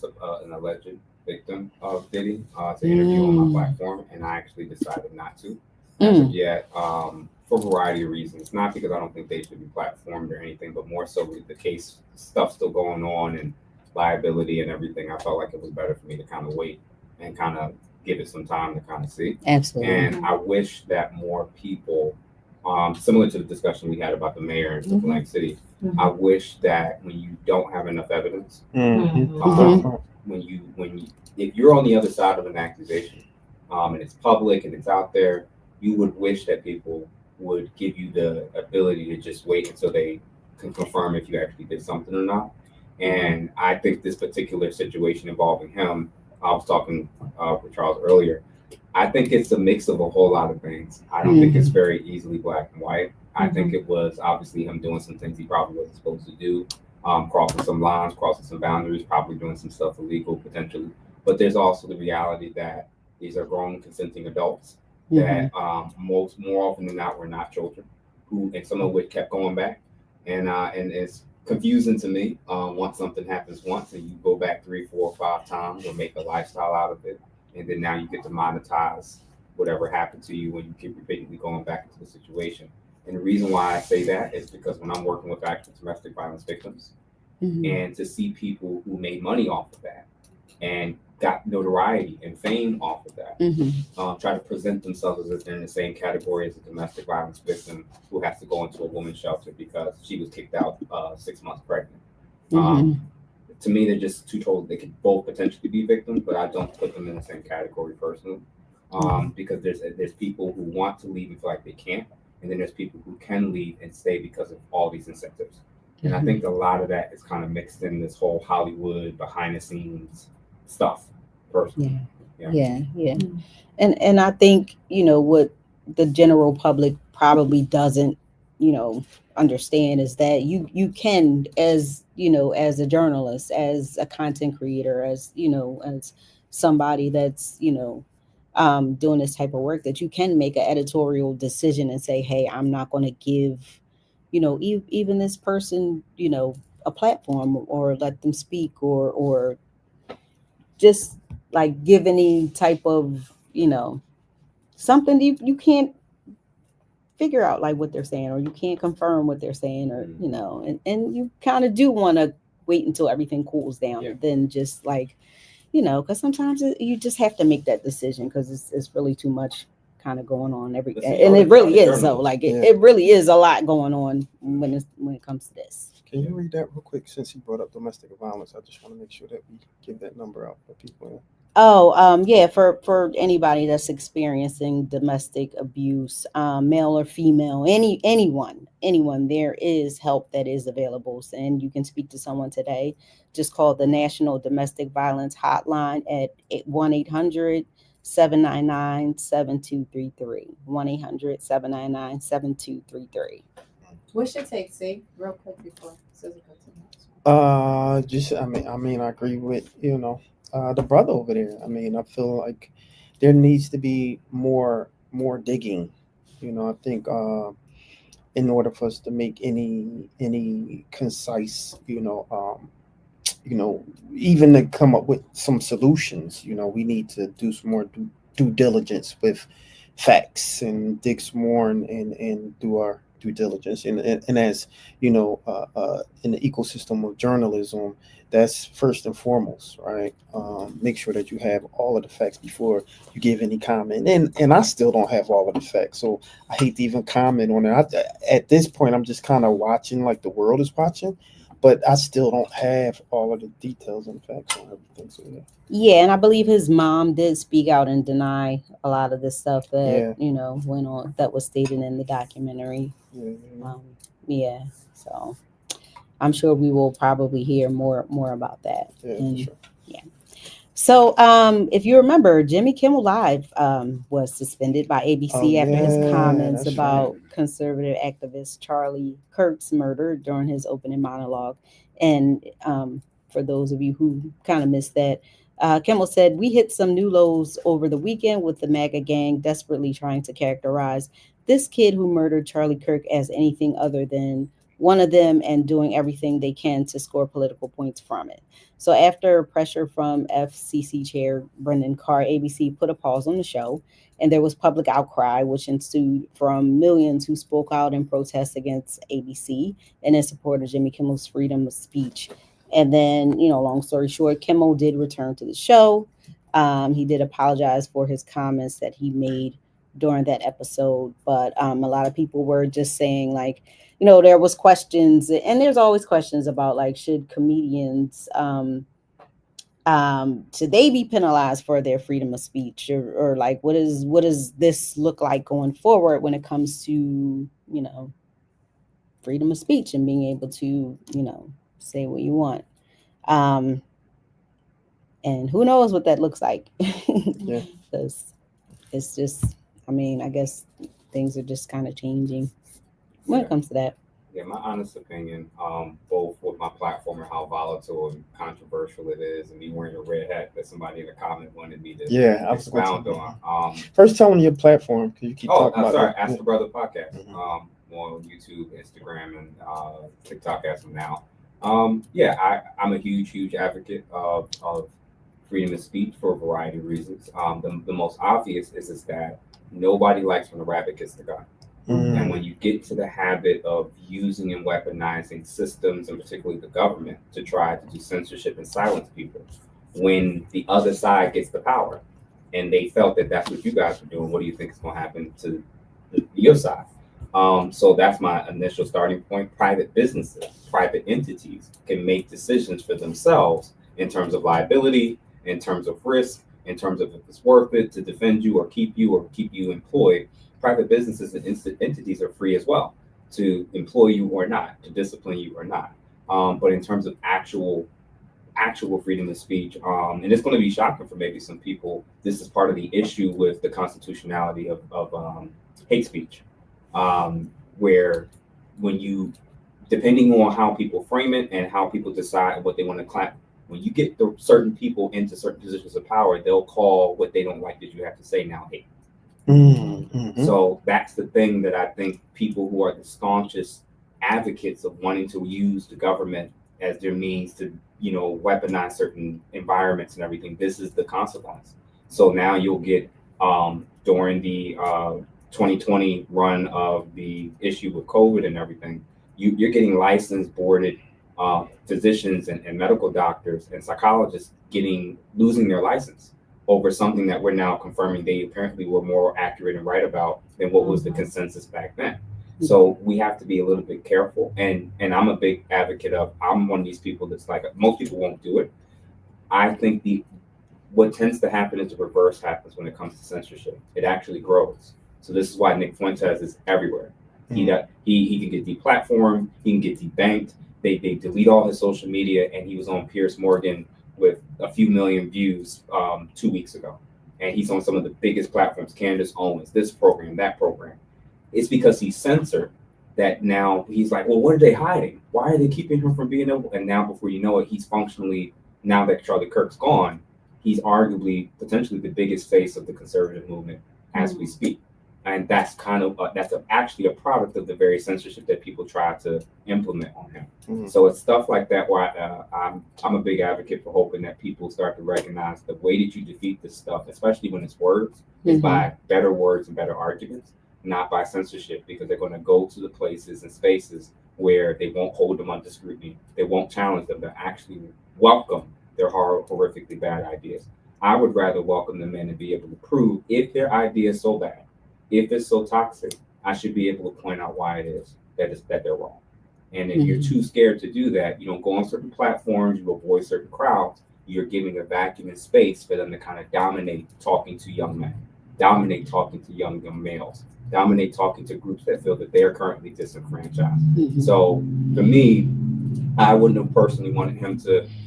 an alleged victim of Diddy to interview on my platform, and I actually decided not to as of yet, for a variety of reasons. Not because I don't think they should be platformed or anything, but more so with the case stuff still going on and liability and everything. I felt like it was better for me to kind of wait and kind of give it some time to kind of see. Absolutely. And I wish that more people, similar to the discussion we had about the mayor in Atlantic City, I wish that when you don't have enough evidence, when you if you're on the other side of an accusation, and it's public and it's out there, you would wish that people would give you the ability to just wait until they can confirm if you actually did something or not. And I think this particular situation involving him, I was talking with Charles earlier, I think it's a mix of a whole lot of things. I don't think it's very easily black and white. I think it was obviously him doing some things he probably wasn't supposed to do, crossing some lines, crossing some boundaries, probably doing some stuff illegal potentially. But there's also the reality that these are grown, consenting adults that more often than not were not children, who and some of which kept going back, and it's confusing to me. Once something happens once and you go back 3, 4, 5 times or make a lifestyle out of it, and then now you get to monetize whatever happened to you when you keep repeatedly going back into the situation. And the reason why I say that is because when I'm working with actual domestic violence victims, and to see people who made money off of that and got notoriety and fame off of that, try to present themselves as if they're in the same category as a domestic violence victim who has to go into a woman's shelter because she was kicked out 6 months pregnant. To me, they're just two total. They could both potentially be victims, but I don't put them in the same category personally, because there's people who want to leave and feel like they can't, and then there's people who can leave and stay because of all these incentives. And I think a lot of that is kind of mixed in this whole Hollywood behind the scenes stuff. Personally, Yeah. And I think what the general public probably doesn't understand is that you can, as as a journalist, as a content creator, as as somebody that's doing this type of work, that you can make an editorial decision and say, hey, I'm not going to give even this person a platform or let them speak or just like give any type of something you can't figure out like what they're saying, or you can't confirm what they're saying, or and you kind of do want to wait until everything cools down and then just like because sometimes you just have to make that decision because it's really too much kind of going on and it really is though, like it really is a lot going on when it comes to this. Can you read that real quick since you brought up domestic violence? I just want to make sure that we give that number out for people. Yeah, for anybody that's experiencing domestic abuse, male or female, anyone, there is help that is available, and you can speak to someone today. Just call the National Domestic Violence Hotline at 1-800-799-7233. 1-800-799-7233. What's your take, see, real quick before Susan continues? I agree with the brother over there. I feel like there needs to be more digging. I think in order for us to make any concise, even to come up with some solutions, we need to do some more due diligence with facts and dig some more and do our due diligence. And as in the ecosystem of journalism, that's first and foremost, right? Make sure that you have all of the facts before you give any comment. And I still don't have all of the facts, so I hate to even comment on it. At this point, I'm just kind of watching like the world is watching, but I still don't have all of the details and facts on everything. So yeah, and I believe his mom did speak out and deny a lot of the stuff that went on, that was stated in the documentary. So I'm sure we will probably hear more about that. So if you remember, Jimmy Kimmel Live was suspended by ABC after his comments about conservative activist Charlie Kirk's murder during his opening monologue. And for those of you who kind of missed that, Kimmel said, "We hit some new lows over the weekend with the MAGA gang desperately trying to characterize this kid who murdered Charlie Kirk as anything other than one of them and doing everything they can to score political points from it." So after pressure from FCC Chair Brendan Carr, ABC put a pause on the show, and there was public outcry, which ensued from millions who spoke out in protest against ABC and in support of Jimmy Kimmel's freedom of speech. And then, long story short, Kimmel did return to the show. He did apologize for his comments that he made during that episode. But a lot of people were just saying, like, there was questions, and there's always questions about, like, should comedians, should they be penalized for their freedom of speech, or like, what does this look like going forward when it comes to, freedom of speech and being able to, say what you want. And who knows what that looks like. Yeah. Because it's just, I guess things are just kind of changing when it comes to that. Yeah, my honest opinion, both with my platform and how volatile and controversial it is, and me wearing a red hat that somebody in the comment wanted me to expound on. First, tell them your platform, because you keep talking about sorry, Ask the Brother podcast. On YouTube, Instagram, and TikTok as of now. I'm a huge advocate of freedom of speech for a variety of reasons. The most obvious is that nobody likes when the rabbit gets the gun. And when you get to the habit of using and weaponizing systems, and particularly the government, to try to do censorship and silence people, when the other side gets the power, and they felt that that's what you guys were doing, what do you think is going to happen to your side? So that's my initial starting point. Private businesses, private entities can make decisions for themselves in terms of liability, in terms of risk, in terms of if it's worth it to defend you or keep you employed. Private businesses and entities are free as well to employ you or not, to discipline you or not. But in terms of actual freedom of speech, and it's going to be shocking for maybe some people, this is part of the issue with the constitutionality of hate speech. Where when you, depending on how people frame it and how people decide what they want to clap, when you get the certain people into certain positions of power, they'll call what they don't like that you have to say now hate. So that's the thing that I think people who are the staunchest advocates of wanting to use the government as their means to, weaponize certain environments and everything, this is the consequence. So now you'll get during the 2020 run of the issue with COVID and everything, you're getting licensed, boarded physicians and medical doctors and psychologists losing their license over something that we're now confirming they apparently were more accurate and right about than what was the consensus back then. So we have to be a little bit careful. And I'm a big advocate of, I'm one of these people that's like, most people won't do it. I think what tends to happen is the reverse happens when it comes to censorship. It actually grows. So this is why Nick Fuentes is everywhere. He can get deplatformed, he can get debanked. They delete all his social media, and he was on Piers Morgan with a few million views 2 weeks ago. And he's on some of the biggest platforms, Candace Owens, this program, that program. It's because he's censored that now he's like, well, what are they hiding? Why are they keeping him from being able? And now before you know it, he's functionally, now that Charlie Kirk's gone, he's arguably potentially the biggest face of the conservative movement as we speak. And that's actually a product of the very censorship that people try to implement on him. So it's stuff like that where I'm a big advocate for hoping that people start to recognize the way that you defeat this stuff, especially when it's words, is by better words and better arguments, not by censorship, because they're going to go to the places and spaces where they won't hold them under scrutiny. They won't challenge them. They'll actually welcome their horrifically bad ideas. I would rather welcome them in and be able to prove if their idea is so bad, if it's so toxic, I should be able to point out why it is that they're wrong. And if you're too scared to do that, you don't go on certain platforms, you avoid certain crowds, you're giving a vacuum and space for them to kind of dominate talking to young men, dominate talking to young males, dominate talking to groups that feel that they're currently disenfranchised. So for me, I wouldn't have personally wanted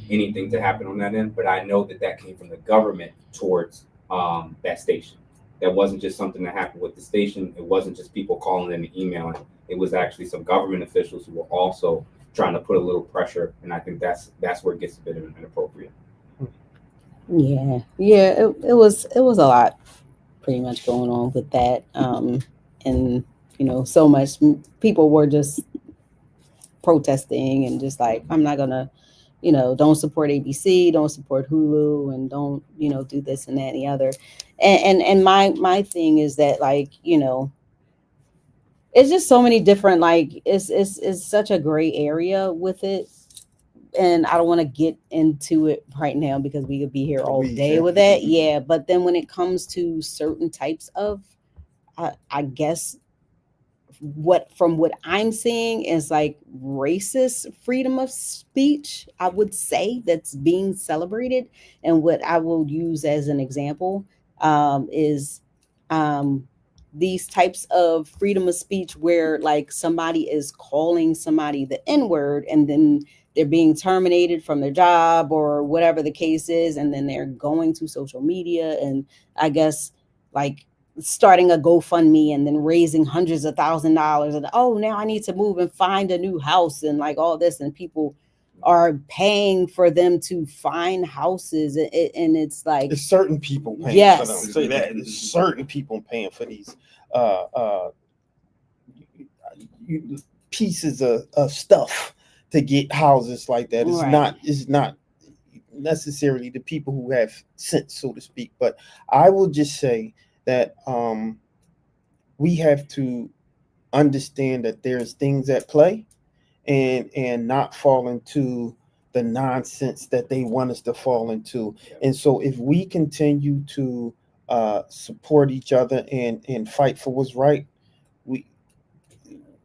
anything to happen on that end, but I know that came from the government towards that station. That wasn't just something that happened with the station. It wasn't just people calling in and emailing. It was actually some government officials who were also trying to put a little pressure. And I think that's where it gets a bit inappropriate. Yeah, it was a lot pretty much going on with that. And so much people were just protesting and just like, I'm not gonna, don't support ABC, don't support Hulu, and don't, do this and that and the other. And my thing is that, like, it's just so many different, like, it's such a gray area with it. And I don't want to get into it right now because we could be here all day with that. Yeah. But then when it comes to certain types of, I guess, from what I'm seeing is like racist freedom of speech, I would say, that's being celebrated. And what I will use as an example is these types of freedom of speech where like somebody is calling somebody the N-word and then they're being terminated from their job or whatever the case is. And then they're going to social media and I guess like starting a GoFundMe and then raising hundreds of $1,000s and now I need to move and find a new house and like all this, and people are paying for them to find houses and it's like There's certain people paying yes. for them. Say that there's certain people paying for these pieces of stuff to get houses like that. It's not necessarily the people who have sense, so to speak. But I will just say that we have to understand that there's things at play and not fall into the nonsense that they want us to fall into. And so if we continue to support each other and fight for what's right,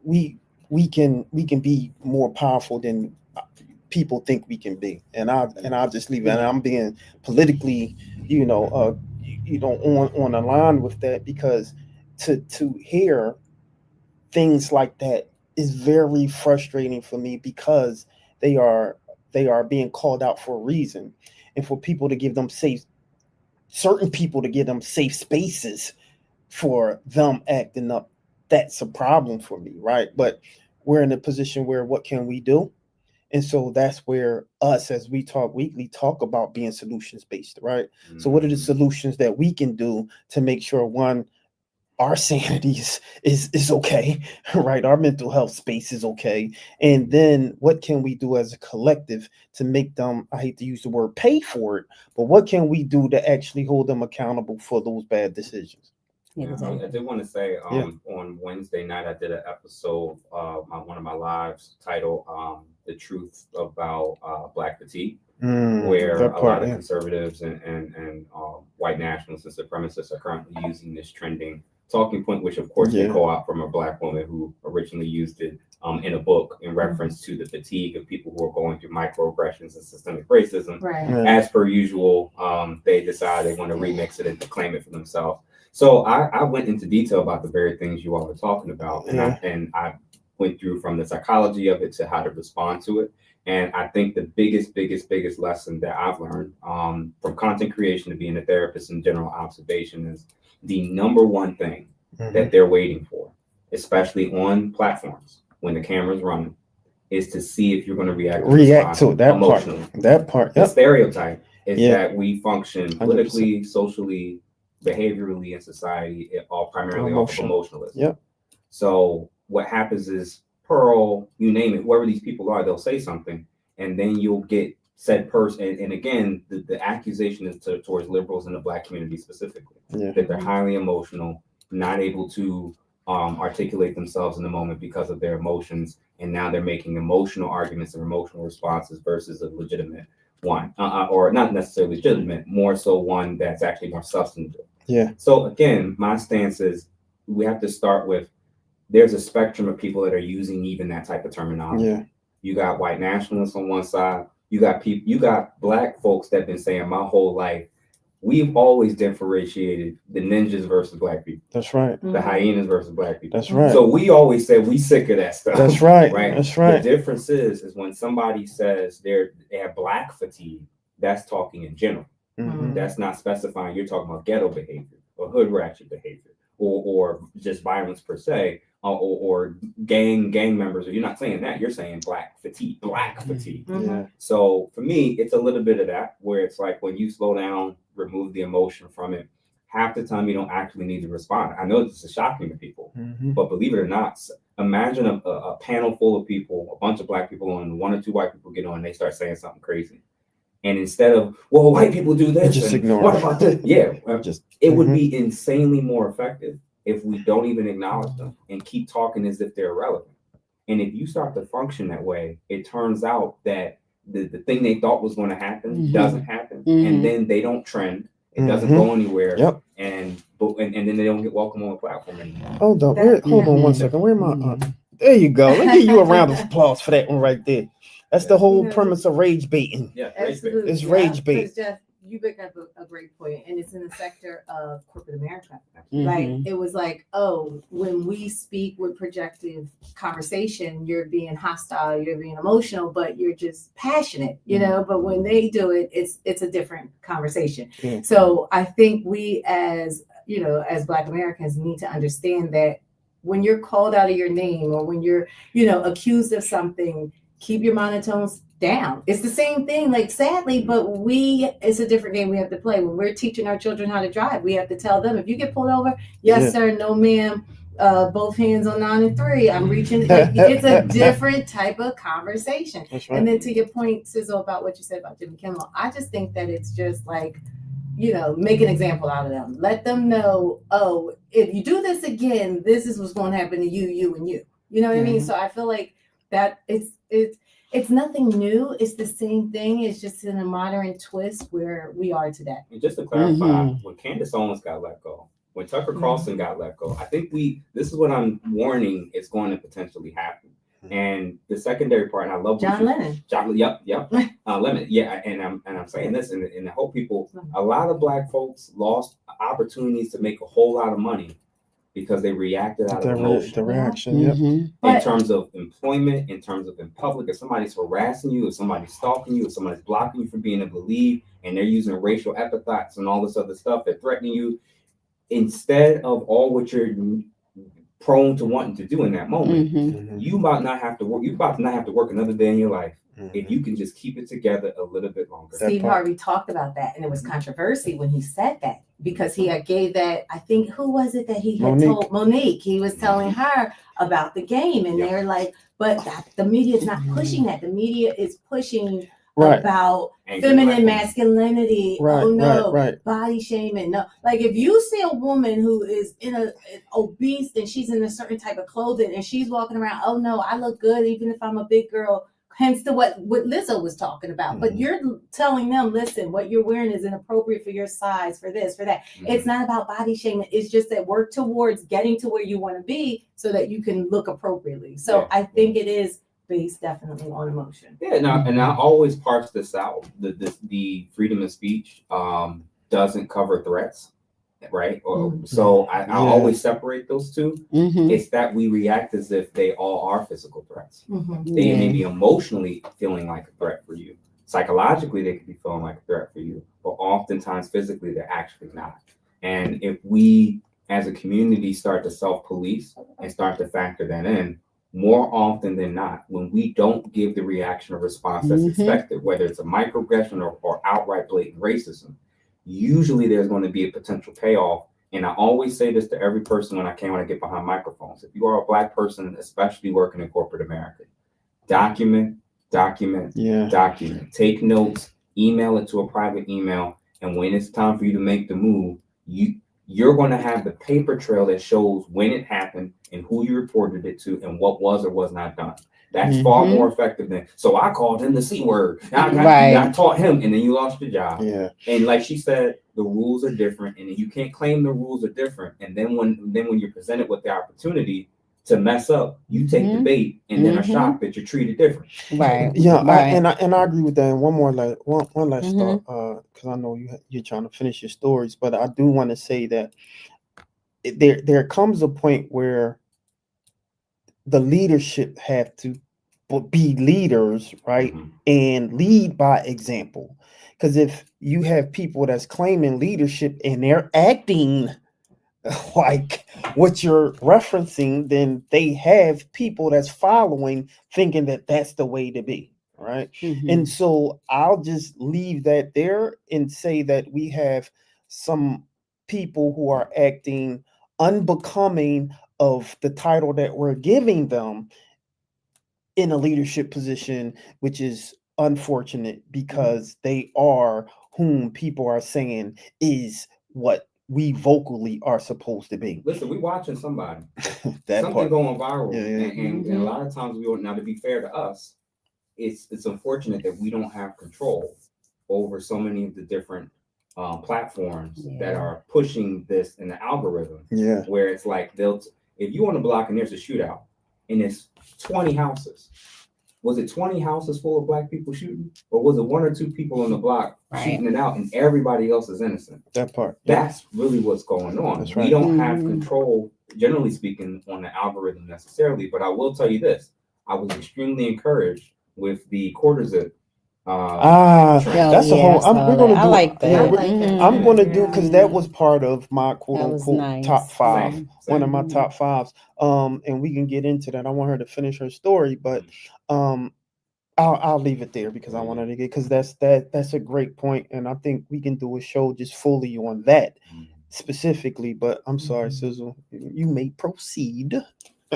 we can be more powerful than people think we can be. And I'll just leave it. And I'm being politically, on a line with that, because to hear things like that is very frustrating for me, because they are being called out for a reason, and for people to give them certain people to give them safe spaces for them acting up, that's a problem for me, right? But we're in a position where what can we do? And so that's where us, as we talk weekly, talk about being solutions based, right? Mm-hmm. So what are the solutions that we can do to make sure, one, our sanity is okay, right? Our mental health space is okay. And then what can we do as a collective to make them, I hate to use the word pay for it, but what can we do to actually hold them accountable for those bad decisions? Yeah, I did want to say on Wednesday night, I did an episode on one of my lives titled The Truth About Black Fatigue, where a lot of conservatives and white nationalists and supremacists are currently using this trending talking point, which of course they co-opt from a Black woman who originally used it in a book in reference to the fatigue of people who are going through microaggressions and systemic racism. Right. As per usual, they decide they want to remix it and claim it for themselves. So I went into detail about the very things you all were talking about, and I went through from the psychology of it to how to respond to it. And I think the biggest lesson that I've learned from content creation to being a therapist and general observation is the number one thing that they're waiting for, especially on platforms when the camera's running, is to see if you're going to react to that emotionally. That part. The stereotype is that we function politically, 100%. Socially, behaviorally in society, all primarily off of emotionalism. Yep. So what happens is Pearl, you name it, whoever these people are, they'll say something, and then you'll get said person. And again, the accusation is towards liberals in the Black community specifically, that they're highly emotional, not able to articulate themselves in the moment because of their emotions, and now they're making emotional arguments and emotional responses versus a legitimate one, or not necessarily legitimate, more so one that's actually more substantive. Yeah. So again, my stance is we have to start with, there's a spectrum of people that are using even that type of terminology. Yeah. You got white nationalists on one side. You got Black folks that have been saying my whole life, we've always differentiated the ninjas versus Black people. That's right. The hyenas versus Black people. That's right. So we always said we sick of that stuff. That's right. Right. That's right. The difference is when somebody says they have Black fatigue, that's talking in general. Mm-hmm. That's not specifying you're talking about ghetto behavior or hood ratchet behavior or just violence per se. or gang members, or you're not saying that, you're saying black fatigue. Yeah. So for me, it's a little bit of that, where it's like when you slow down, remove the emotion from it, half the time you don't actually need to respond. I know this is shocking to people, but believe it or not, imagine a panel full of people, a bunch of black people on, 1 or 2 white people get on, and they start saying something crazy. And instead of, well, white people do this, just and ignore what it. about this? Yeah, it would be insanely more effective if we don't even acknowledge them and keep talking as if they're irrelevant. And if you start to function that way, it turns out that the thing they thought was going to happen doesn't happen, and then they don't trend. It doesn't go anywhere. Yep. And then they don't get welcome on the platform anymore. Hold on, hold on 1 second. Where my there you go. Let's give you a round of applause for that one right there. That's the whole premise of rage baiting. Yeah, Absolutely. It's rage bait. Because Jeff, you pick up a great point, and it's in the sector of corporate America. Like it was like, oh, when we speak with projective conversation, you're being hostile, you're being emotional, but you're just passionate, you know. But when they do it, it's a different conversation. Yeah. So I think we, as as Black Americans, need to understand that when you're called out of your name, or when you're accused of something, keep your monotones down. It's the same thing, like, sadly, but it's a different game we have to play. When we're teaching our children how to drive, we have to tell them, if you get pulled over, yes, sir, no, ma'am, both hands on 9 and 3. I'm reaching. Like, it's a different type of conversation. That's right. And then to your point, Sizzle, about what you said about Jimmy Kimmel, I just think that it's just like, make an example out of them. Let them know, oh, if you do this again, this is what's going to happen to you, you, and you. You know what I mean? So I feel like that it's nothing new. It's the same thing. It's just in a modern twist where we are today. And just to clarify, when Candace Owens got let go, when Tucker Carlson got let go, I think this is what I'm warning is going to potentially happen. And the secondary part, and I love John Lennon. Lemon. Yeah, and I'm saying this, and I hope people, a lot of Black folks lost opportunities to make a whole lot of money because they reacted out of emotion. The reaction, In terms of employment, in terms of in public, if somebody's harassing you, if somebody's stalking you, if somebody's blocking you from being able to leave, and they're using racial epithets and all this other stuff, they're threatening you, instead of all what you're prone to wanting to do in that moment, you about not have to work. You about to not have to work another day in your life if you can just keep it together a little bit longer. Steve Harvey talked about that, and it was controversy when he said that, because he had gave that, I think, who was it that he had told? Monique. He was telling her about the game, and they're like, but the media is not pushing that. The media is pushing about feminine masculinity. Body shaming. No, like, if you see a woman who is obese and she's in a certain type of clothing and she's walking around, oh no, I look good even if I'm a big girl. Hence to what Lizzo was talking about. But you're telling them, listen, what you're wearing is inappropriate for your size, for this, for that. It's not about body shaming. It's just that work towards getting to where you want to be so that you can look appropriately. So I think it is based definitely on emotion. Yeah, and I always parse this out. The freedom of speech doesn't cover threats, right? So I always separate those two. It's that we react as if they all are physical threats. They may be emotionally feeling like a threat for you. Psychologically, they could be feeling like a threat for you, but oftentimes physically, they're actually not. And if we, as a community, start to self-police and start to factor that in, more often than not, when we don't give the reaction or response that's expected, whether it's a microaggression or outright blatant racism, usually there's going to be a potential payoff. And I always say this to every person when I get behind microphones. If you are a Black person, especially working in corporate America, document. Take notes, email it to a private email. And when it's time for you to make the move, you're going to have the paper trail that shows when it happened and who you reported it to and what was or was not done. That's far more effective than, so I called him the C word. I taught him, and then you lost your job. And like she said, the rules are different, and you can't claim the rules are different. And then when you're presented with the opportunity to mess up, you take the bait and then are shocked that you're treated different. I agree with that. And one last thought, because I know you're trying to finish your stories, but I do want to say that there comes a point where the leadership have to be leaders, right? And lead by example. Because if you have people that's claiming leadership and they're acting like what you're referencing, then they have people that's following thinking that that's the way to be, right? And so I'll just leave that there and say that we have some people who are acting unbecoming of the title that we're giving them in a leadership position, which is unfortunate because they are whom people are saying is what we vocally are supposed to be. Listen, we watching somebody. That Something part. going viral. Yeah, yeah. And a lot of times we don't. Now, to be fair to us, it's unfortunate that we don't have control over so many of the different platforms that are pushing this in the algorithm. Yeah. Where it's like if you on the block and there's a shootout and it's 20 houses. Was it 20 houses full of black people shooting? Or was it 1 or 2 people on the block shooting it out and everybody else is innocent? That part. That's really what's going on. That's right. We don't have control, generally speaking, on the algorithm necessarily. But I will tell you this. I was extremely encouraged with the quarter zip. That's a whole. We're gonna do. I like that. I'm gonna do because that was part of my quote unquote nice. top 5, Same. one of my top 5s. And we can get into that. I want her to finish her story, but I'll leave it there because I want her to get because that's a great point, and I think we can do a show just fully on that specifically. But I'm sorry, Sizzle, you may proceed.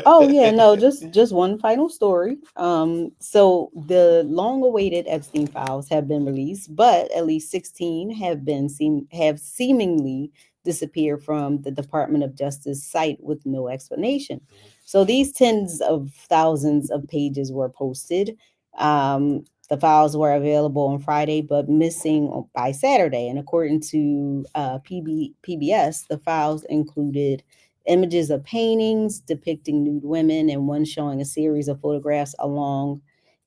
Oh yeah, no, just one final story. So the long-awaited Epstein files have been released, but at least 16 have seemingly disappeared from the Department of Justice site with no explanation. So these tens of thousands of pages were posted. The files were available on Friday, but missing by Saturday. And according to PBS, the files included images of paintings depicting nude women and one showing a series of photographs along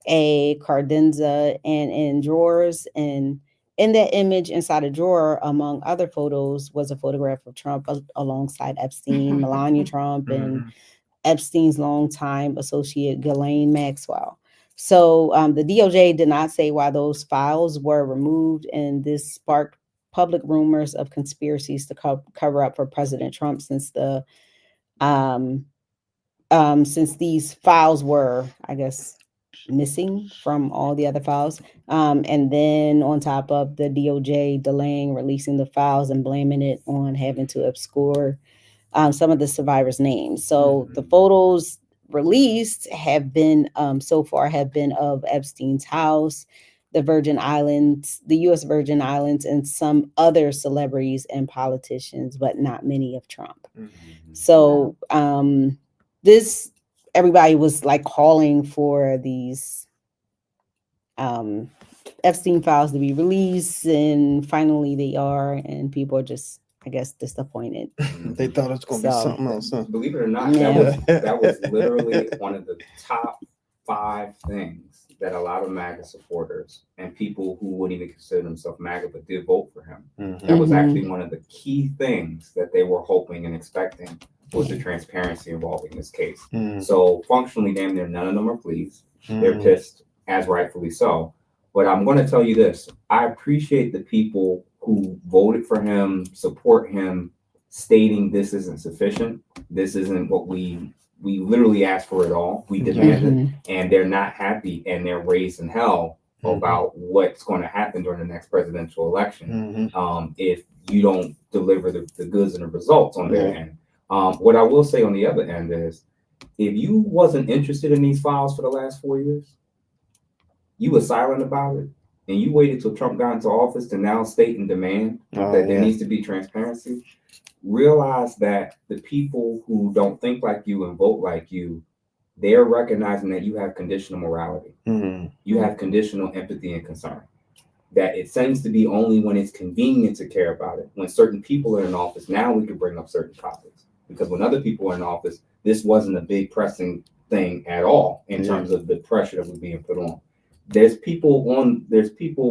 a credenza and in drawers. And in that image, inside a drawer, among other photos, was a photograph of Trump alongside Epstein, Melania Trump, and Epstein's longtime associate, Ghislaine Maxwell. So the DOJ did not say why those files were removed, and this sparked public rumors of conspiracies to cover up for President Trump since these files were, I guess, missing from all the other files. And then on top of the DOJ delaying releasing the files and blaming it on having to obscure some of the survivors' names. So the photos released have been so far have been of Epstein's house, the Virgin Islands, the U.S. Virgin Islands, and some other celebrities and politicians, but not many of Trump. So everybody was like calling for these Epstein files to be released, and finally they are, and people are just, I guess, disappointed. They thought it was going to be something else. Huh? Believe it or not, that was literally one of the top 5 things that a lot of MAGA supporters and people who wouldn't even consider themselves MAGA but did vote for him. That was actually one of the key things that they were hoping and expecting was the transparency involving this case. So functionally, damn near none of them are pleased. They're pissed, as rightfully so. But I'm going to tell you this. I appreciate the people who voted for him, support him, stating this isn't sufficient. This isn't what we literally asked for it all. We demanded, and they're not happy, and they're raising hell about what's going to happen during the next presidential election if you don't deliver the goods and the results on their end. What I will say on the other end is, if you wasn't interested in these files for the last 4 years, you were silent about it, and you waited till Trump got into office to now state and demand that there needs to be transparency, realize that the people who don't think like you and vote like you, they're recognizing that you have conditional morality. You have conditional empathy and concern. That it seems to be only when it's convenient to care about it. When certain people are in office, now we can bring up certain topics. Because when other people are in office, this wasn't a big pressing thing at all in terms of the pressure that was being put on. There's people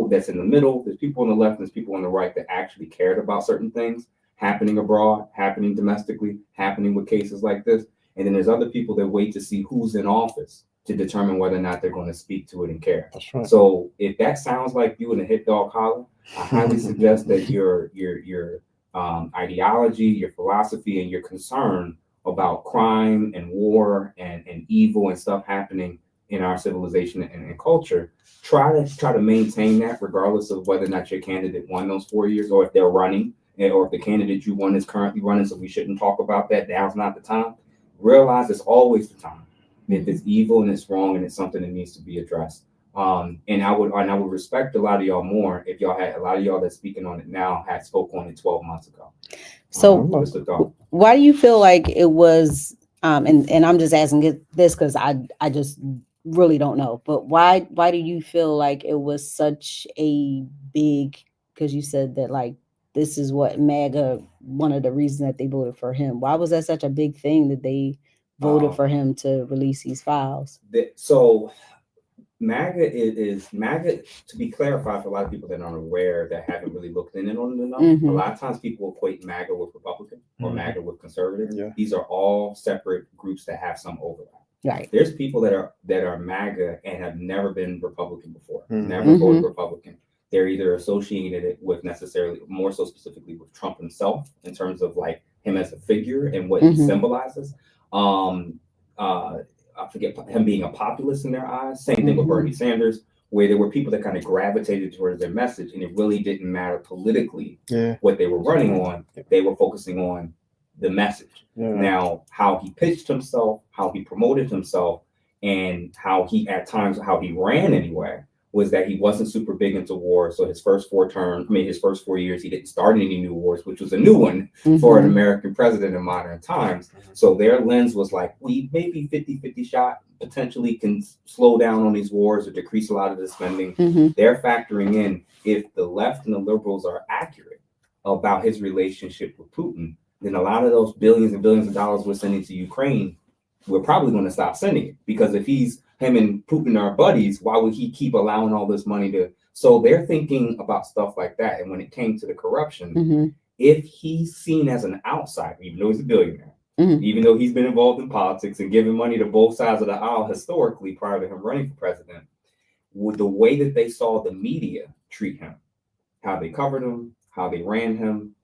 that's in the middle, there's people on the left, there's people on the right that actually cared about certain things happening abroad, happening domestically, happening with cases like this. And then there's other people that wait to see who's in office to determine whether or not they're going to speak to it and care. That's right. So if that sounds like you in a hit dog collar, I highly suggest that you're ideology, your philosophy, and your concern about crime and war and evil and stuff happening in our civilization and culture, try to maintain that regardless of whether or not your candidate won those 4 years, or if they're running, or if the candidate you won is currently running. So we shouldn't talk about that. Now's not the time. Realize it's always the time. If it's evil and it's wrong and it's something that needs to be addressed. And I would respect a lot of y'all more if y'all had a lot of y'all that's speaking on it now had spoke on it 12 months ago. So Just a thought. why do you feel like it was, and I'm just asking this because I just really don't know, but why do you feel like it was such a big, because you said that like this is what MAGA, one of the reasons that they voted for him. Why was that such a big thing that they voted for him to release these files? So MAGA is MAGA, to be clarified for a lot of people that aren't aware, that haven't really looked in it on enough. A lot of times people equate MAGA with Republican or MAGA with conservative. Yeah. These are all separate groups that have some overlap. Right. There's people that are MAGA and have never been Republican before, never voted Republican. They're either associated it with necessarily, more so specifically with Trump himself in terms of like him as a figure and what he symbolizes. I forget, him being a populist in their eyes. Same thing with Bernie Sanders, where there were people that kind of gravitated towards their message, and it really didn't matter politically what they were running on. They were focusing on the message. Now, how he pitched himself, how he promoted himself, and how he ran anyway, was that he wasn't super big into war. So his first 4 years, he didn't start any new wars, which was a new one for an American president in modern times. So their lens was like, we maybe 50-50 shot potentially can slow down on these wars or decrease a lot of the spending. They're factoring in, if the left and the liberals are accurate about his relationship with Putin, then a lot of those billions and billions of dollars we're sending to Ukraine, we're probably going to stop sending it, because if him and Putin are buddies, why would he keep allowing all this money to? So they're thinking about stuff like that. And when it came to the corruption, if he's seen as an outsider, even though he's a billionaire, even though he's been involved in politics and giving money to both sides of the aisle historically prior to him running for president, with the way that they saw the media treat him, how they covered him, how they ran him,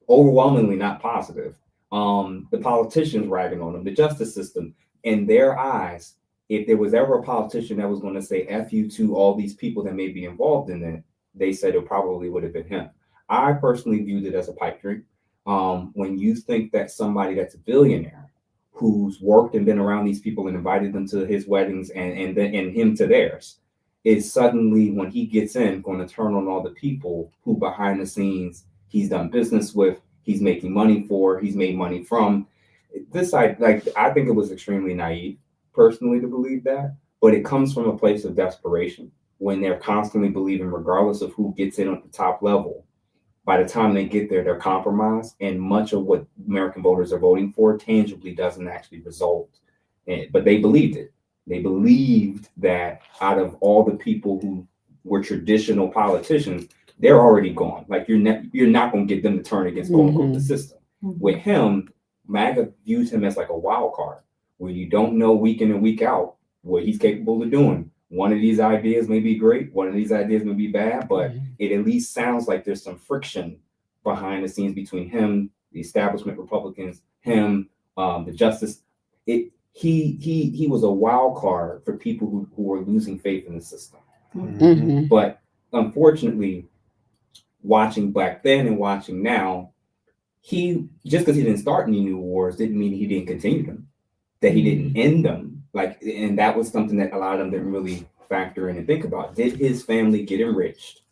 overwhelmingly not positive. The politicians ragging on him, the justice system, in their eyes, if there was ever a politician that was going to say F you to all these people that may be involved in it, they said it probably would have been him. I personally viewed it as a pipe dream. When you think that somebody that's a billionaire who's worked and been around these people and invited them to his weddings and him to theirs, is suddenly, when he gets in, going to turn on all the people who behind the scenes he's done business with, he's making money for, he's made money from. I think it was extremely naive, personally, to believe that, but it comes from a place of desperation when they're constantly believing, regardless of who gets in at the top level, by the time they get there, they're compromised, and much of what American voters are voting for tangibly doesn't actually result in it. But they believed it. They believed that out of all the people who were traditional politicians, they're already gone. Like you're not going to get them to turn against quote unquote the system. With him, MAGA views him as like a wild card, where you don't know week in and week out what he's capable of doing. One of these ideas may be great, one of these ideas may be bad, but it at least sounds like there's some friction behind the scenes between him, the establishment Republicans, him, the justice. He was a wild card for people who were losing faith in the system. But unfortunately, watching back then and watching now, he, just because he didn't start any new wars didn't mean he didn't continue them, that he didn't end them. And that was something that a lot of them didn't really factor in and think about. Did his family get enriched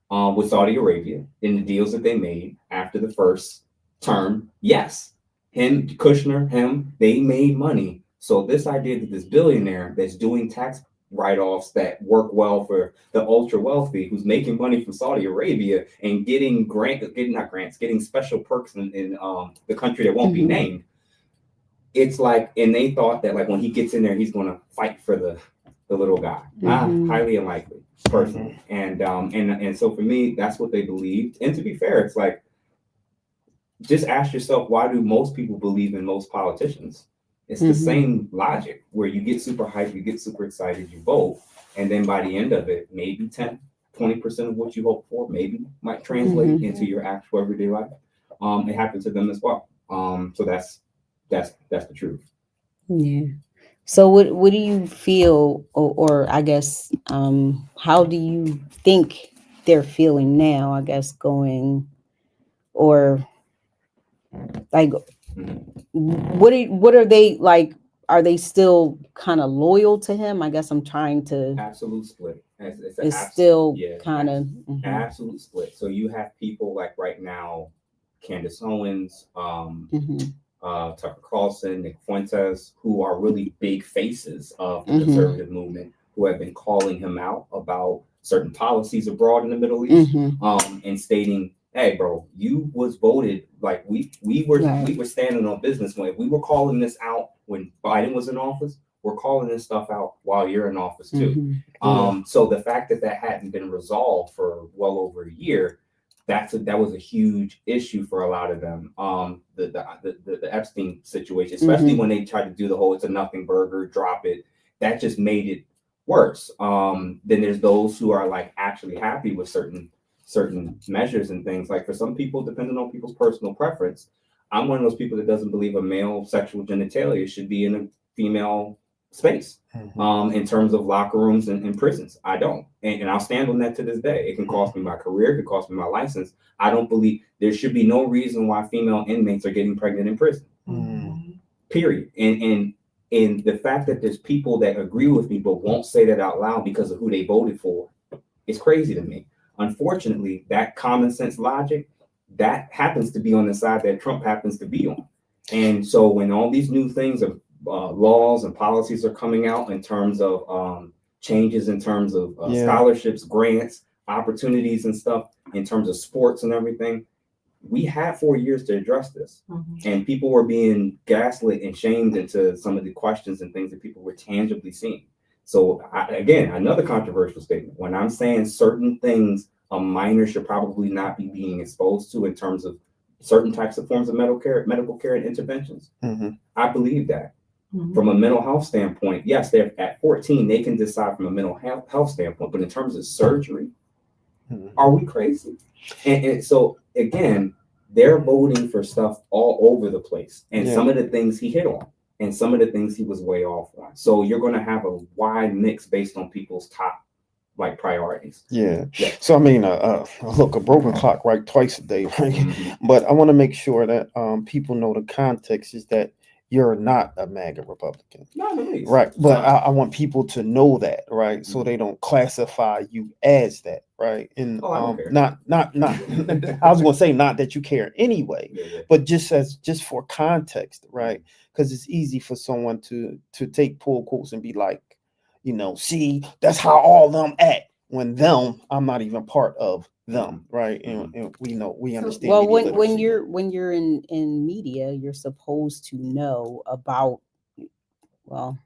with Saudi Arabia in the deals that they made after the first term? Yes. Him, Kushner, they made money. So this idea that this billionaire that's doing tax write-offs that work well for the ultra wealthy, who's making money from Saudi Arabia and getting special perks in the country that won't be named. It's like, and they thought that like when he gets in there, he's going to fight for the little guy. Highly unlikely, personally. And so for me, that's what they believed. And to be fair, it's like, just ask yourself, why do most people believe in most politicians? It's the same logic, where you get super hyped, you get super excited, you vote, and then by the end of it, maybe 10, 20% of what you hope for maybe might translate into your actual everyday life. it happened to them as well. So that's the truth. Yeah. So what do you feel, or I guess how do you think they're feeling now? I guess going, or like, what are they like? Are they still kind of loyal to him? I guess I'm trying to. Absolute split. It's still kind of absolute split. So you have people like right now, Candace Owens, Tucker Carlson, Nick Fuentes, who are really big faces of the conservative movement, who have been calling him out about certain policies abroad in the Middle East, and stating, "Hey, bro, you was voted like we were standing on business when we were calling this out when Biden was in office. We're calling this stuff out while you're in office too." So the fact that hadn't been resolved for well over a year, that was a huge issue for a lot of them. The Epstein situation, especially when they tried to do the whole "it's a nothing burger, drop it," that just made it worse. Then there's those who are like actually happy with certain measures and things. Like for some people, depending on people's personal preference, I'm one of those people that doesn't believe a male sexual genitalia should be in a female space. In terms of locker rooms and prisons, I don't, and I'll stand on that to this day. It can cost me my career, it can cost me my license. I don't believe there should be no reason why female inmates are getting pregnant in prison. Period. And the fact that there's people that agree with me but won't say that out loud because of who they voted for is crazy to me. Unfortunately, that common sense logic, that happens to be on the side that Trump happens to be on. And so when all these new things of laws and policies are coming out in terms of changes in terms of scholarships, grants, opportunities and stuff, in terms of sports and everything, we had 4 years to address this. And people were being gaslit and shamed into some of the questions and things that people were tangibly seeing. So again, another controversial statement. When I'm saying certain things a minor should probably not be being exposed to in terms of certain types of forms of medical care and interventions, I believe that. From a mental health standpoint, yes, they're at 14, they can decide from a mental health standpoint, but in terms of surgery, are we crazy? And so again, they're voting for stuff all over the place. And some of the things he hit on and some of the things he was way off on. So you're going to have a wide mix based on people's top like priorities. So I mean, look, a broken clock right twice a day, right? But I want to make sure that people know the context is that you're not a MAGA Republican, right? But I want people to know that, right? So they don't classify you as that, right? And not I was going to say not that you care anyway, but just for context, right? Because it's easy for someone to take pull quotes and be like, see, that's how all them act. When I'm not even part of them, right? And we understand. Well, when you're in media, you're supposed to know about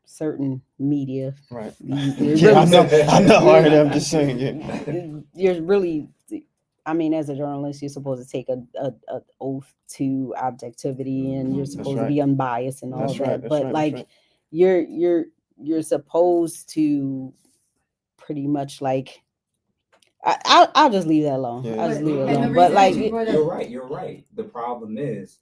certain media, right? I know. I'm just saying. You're really, I mean, as a journalist, you're supposed to take an oath to objectivity, and you're supposed to be unbiased and all that. But you're supposed to pretty much like. I'll just leave that alone. I'll just leave it alone. But like, you're right. The problem is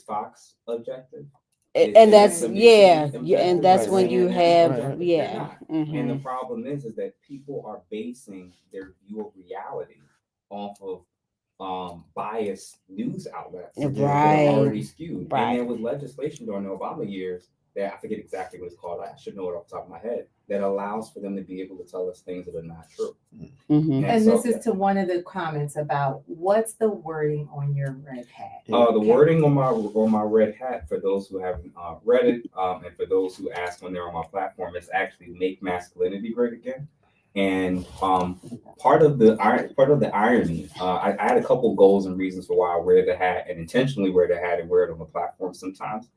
Fox objective? And that's and that's when you have And the problem is that people are basing their view of reality off of biased news outlets that are already skewed. And there was legislation during the Obama years that I forget exactly what it's called. I should know it off the top of my head. That allows for them to be able to tell us things that are not true. And so, this is to one of the comments about what's the wording on your red hat. The wording on my red hat, for those who haven't read it, and for those who ask when they're on my platform, is actually "Make Masculinity Great Again." And part of the irony, I had a couple goals and reasons for why I wear the hat and intentionally wear the hat and wear it on the platform sometimes.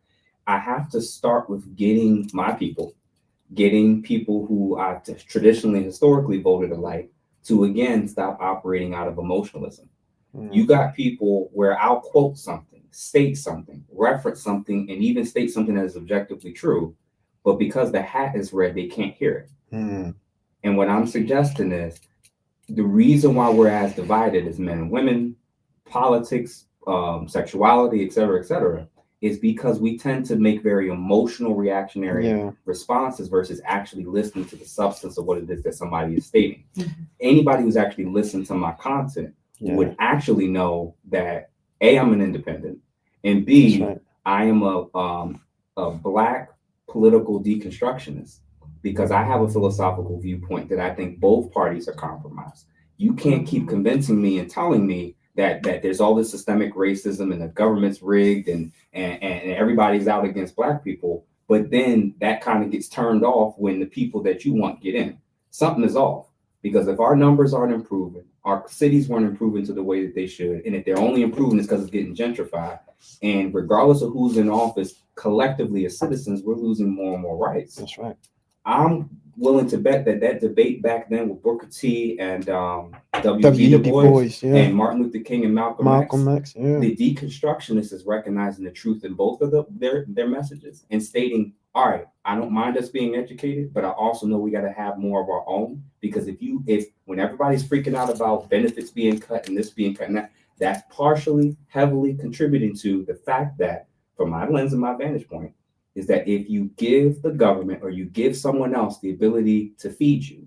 I have to start with getting people who I've traditionally, historically voted alike to again stop operating out of emotionalism. You got people where I'll quote something, state something, reference something, and even state something that is objectively true, but because the hat is red, they can't hear it. And what I'm suggesting is the reason why we're as divided as men and women, politics, sexuality, et cetera, is because we tend to make very emotional reactionary responses versus actually listening to the substance of what it is that somebody is stating. Anybody who's actually listened to my content would actually know that A, I'm an independent, and B, I am a Black political deconstructionist, because I have a philosophical viewpoint that I think both parties are compromised. You can't keep convincing me and telling me that there's all this systemic racism and the government's rigged and everybody's out against Black people, but then that kind of gets turned off when the people that you want get in. Something is off, because if our numbers aren't improving, our cities weren't improving to the way that they should, and if they're only improving it's because it's getting gentrified, and regardless of who's in office, collectively as citizens, we're losing more and more rights. That's right. I'm willing to bet that debate back then with Booker T and W.E. Du Bois and Martin Luther King and Malcolm X, the deconstructionist is recognizing the truth in both of their messages and stating, all right, I don't mind us being educated, but I also know we got to have more of our own, because if when everybody's freaking out about benefits being cut and this being cut and that's partially heavily contributing to the fact that, from my lens and my vantage point, is that if you give the government or you give someone else the ability to feed you,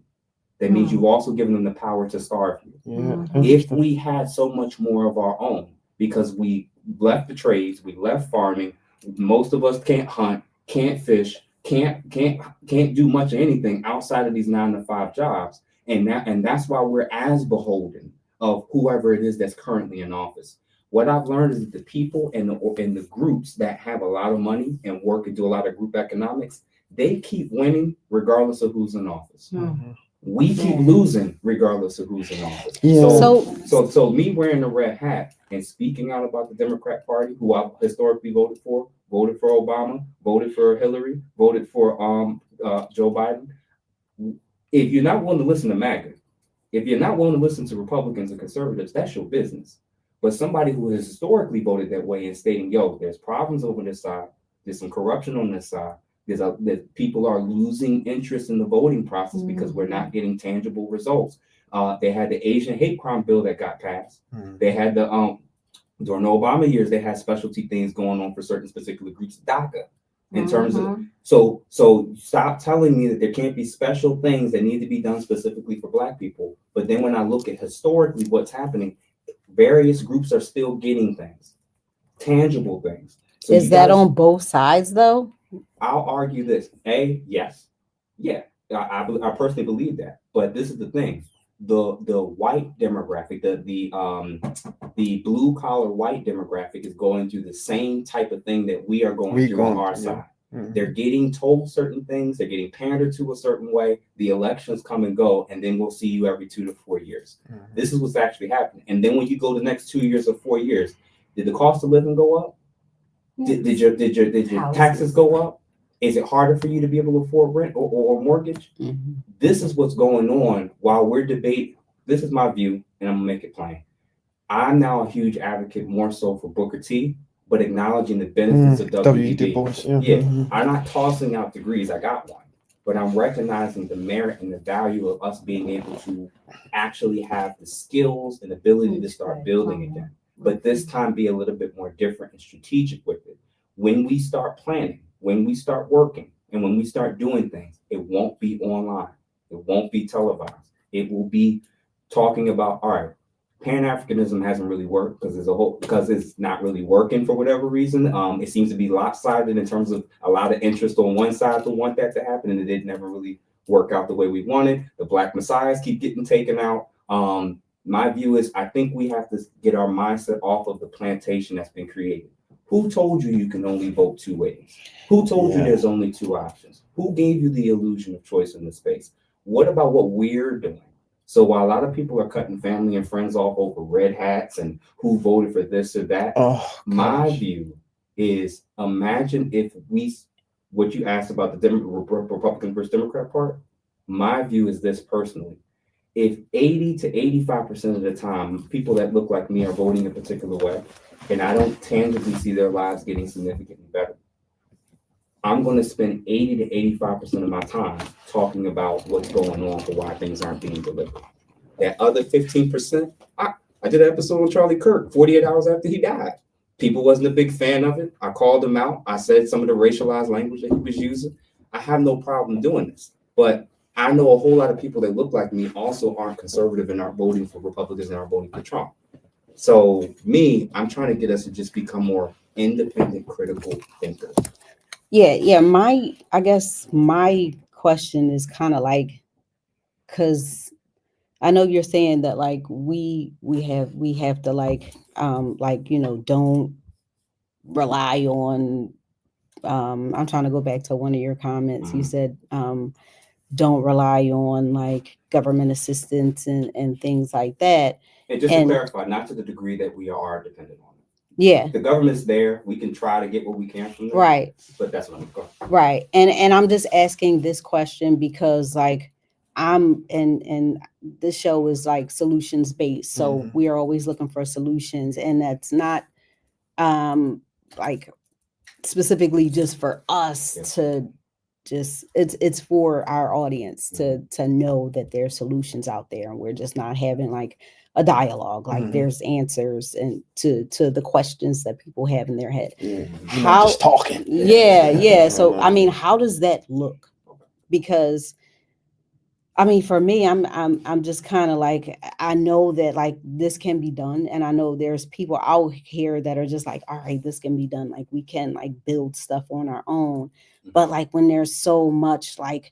that means you've also given them the power to starve you. If we had so much more of our own, because we left the trades, we left farming, most of us can't hunt, can't fish, can't do much of anything outside of these 9-to-5 jobs, and that's why we're as beholden of whoever it is that's currently in office. What I've learned is that the people and the groups that have a lot of money and work and do a lot of group economics, they keep winning regardless of who's in office. We keep losing regardless of who's in office. So me wearing the red hat and speaking out about the Democrat Party, who I historically voted for Obama, voted for Hillary, voted for Joe Biden. If you're not willing to listen to MAGA, if you're not willing to listen to Republicans and conservatives, that's your business. But somebody who has historically voted that way and stating, yo, there's problems over this side, there's some corruption on this side, that people are losing interest in the voting process because we're not getting tangible results. They had the Asian hate crime bill that got passed. They had the during the Obama years, they had specialty things going on for certain particular groups, DACA, in terms of so stop telling me that there can't be special things that need to be done specifically for Black people. But then when I look at historically what's happening, various groups are still getting things, tangible things. So is that on both sides though? I'll argue this. Yes. Yeah, I personally believe that. But this is the thing. The white demographic, the blue collar white demographic is going through the same type of thing that we are going through on our side. They're getting told certain things, they're getting pandered to a certain way. The elections come and go, and then we'll see you every 2 to 4 years. This is what's actually happening. And then when you go the next 2 years or 4 years, did the cost of living go up? Did your taxes go up? Is it harder for you to be able to afford rent or mortgage? This is what's going on while we're debating. This is my view, and I'm gonna make it plain. I'm now a huge advocate, more so for Booker T, but acknowledging the benefits of W.E. Du Bois. I'm not tossing out degrees. I got one, but I'm recognizing the merit and the value of us being able to actually have the skills and ability to start building again. But this time be a little bit more different and strategic with it. When we start planning, when we start working, and when we start doing things, it won't be online. It won't be televised. It will be talking about, all right, Pan-Africanism hasn't really worked because it's not really working for whatever reason. It seems to be lopsided in terms of a lot of interest on one side to want that to happen, and it did never really work out the way we wanted. The Black Messiahs keep getting taken out. My view is I think we have to get our mindset off of the plantation that's been created. Who told you can only vote 2 ways? Who told you there's only 2 options? Who gave you the illusion of choice in this space? What about what we're doing? So while a lot of people are cutting family and friends off over red hats and who voted for this or that, my view is imagine if what you asked about the Republican versus Democrat part, my view is this personally. If 80 to 85% of the time, people that look like me are voting a particular way, and I don't tangibly see their lives getting significantly better, I'm going to spend 80 to 85% of my time talking about what's going on for why things aren't being delivered. That other 15%, I did an episode on Charlie Kirk 48 hours after he died. People wasn't a big fan of it. I called him out. I said some of the racialized language that he was using. I have no problem doing this. But I know a whole lot of people that look like me also aren't conservative and aren't voting for Republicans and aren't voting for Trump. So me, I'm trying to get us to just become more independent, critical thinkers. Yeah. I guess my question is kind of like, because I know you're saying that like we have to like don't rely on I'm trying to go back to one of your comments. You said don't rely on like government assistance and things like that. And just to clarify, not to the degree that we are dependent on it. Yeah. The government's there. We can try to get what we can from them. Right. But that's what I'm going. Right. And I'm just asking this question because like I'm and this show is like solutions based. So we are always looking for solutions, and that's not like specifically just for us to just it's for our audience to know that there's solutions out there, and we're just not having like a dialogue, like there's answers and to the questions that people have in their head. How just talking. So I mean, how does that look? Because I mean, for me, I'm just kind of like, I know that like this can be done, and I know there's people out here that are just like, all right, this can be done. Like we can like build stuff on our own, but like when there's so much like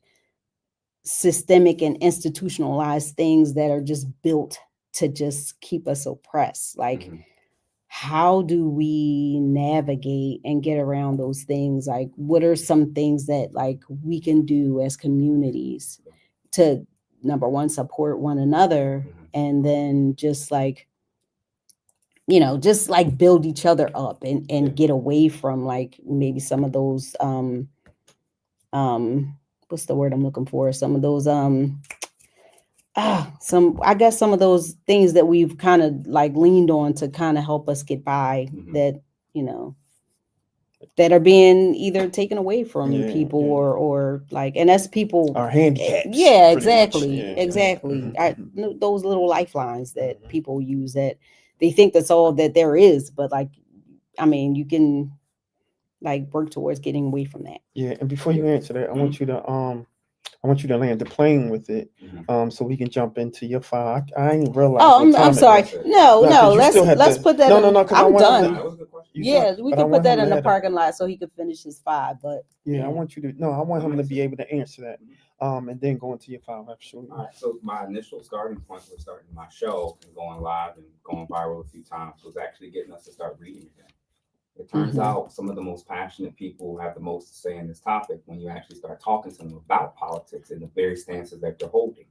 systemic and institutionalized things that are just built to just keep us oppressed, like how do we navigate and get around those things? Like what are some things that like we can do as communities to, number one, support one another, and then just like, just like build each other up and get away from like maybe some of those what's the word I'm looking for? Some of those some of those things that we've kind of like leaned on to kind of help us get by that, that are being either taken away from people or like, and that's people our handicaps. Yeah, exactly. Those little lifelines that people use that they think that's all that there is, but like, I mean, you can like work towards getting away from that. Yeah, and before you answer that, I want you to land the plane with it, so we can jump into your file. I ain't realized. Oh, I'm sorry. No. Let's put that. No. I'm done. Yeah, we can put that in the parking lot so he could finish his 5. But I want you to. No, I want him to be able to answer that, and then go into your file. Absolutely. All right. So my initial starting point for starting my show and going live and going viral a few times was actually getting us to start reading again. It turns out some of the most passionate people have the most to say in this topic when you actually start talking to them about politics and the very stances that they're holding.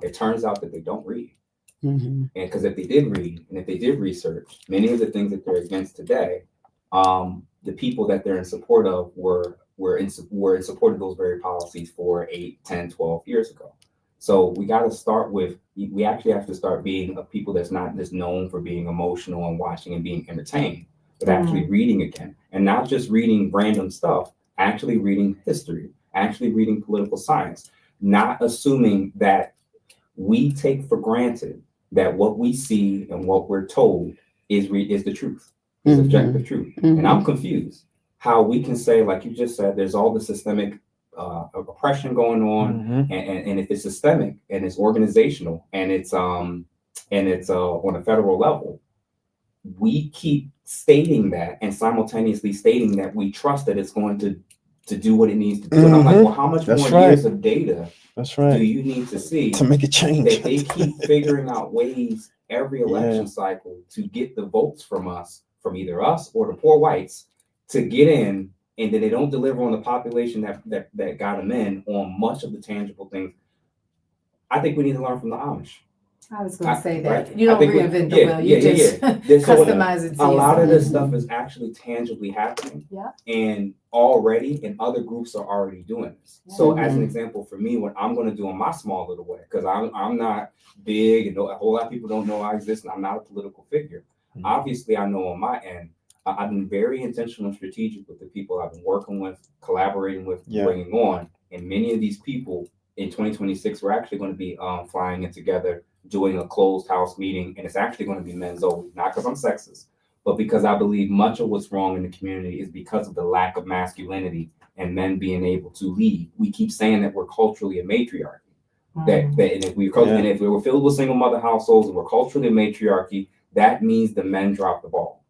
It turns out that they don't read. And because if they did read and if they did research, many of the things that they're against today, the people that they're in support of were in support of those very policies 4, 8, 10, 12 years ago. So we got to start with, we actually have to start being a people that's not just known for being emotional and watching and being entertained, but actually reading again, and not just reading random stuff, actually reading history, actually reading political science, not assuming that we take for granted that what we see and what we're told is the truth, is objective truth. And I'm confused how we can say, like you just said, there's all the systemic oppression going on, and if it's systemic and it's organizational and it's on a federal level, we keep stating that and simultaneously stating that we trust that it's going to do what it needs to do. And I'm like, well, how much more years of data do you need to see to make a change? That they keep figuring out ways every election cycle to get the votes from us, from either us or the poor whites, to get in, and then they don't deliver on the population that got them in on much of the tangible things. I think we need to learn from the Amish. I was going to say that. Right? You don't reinvent the wheel. You just customize it to a lot of this yourself. stuff is actually tangibly happening. Yeah. And already, and other groups are already doing this. So as an example for me, what I'm going to do in my small little way, because I'm not big and a whole lot of people don't know I exist and I'm not a political figure. Obviously, I know on my end, I've been very intentional and strategic with the people I've been working with, collaborating with, bringing on. And many of these people in 2026, we're actually going to be flying in together doing a closed house meeting, and it's actually going to be men's only, not because I'm sexist, but because I believe much of what's wrong in the community is because of the lack of masculinity and men being able to lead. We keep saying that we're culturally a matriarchy. And if we're filled with single mother households and we're culturally a matriarchy, that means the men drop the ball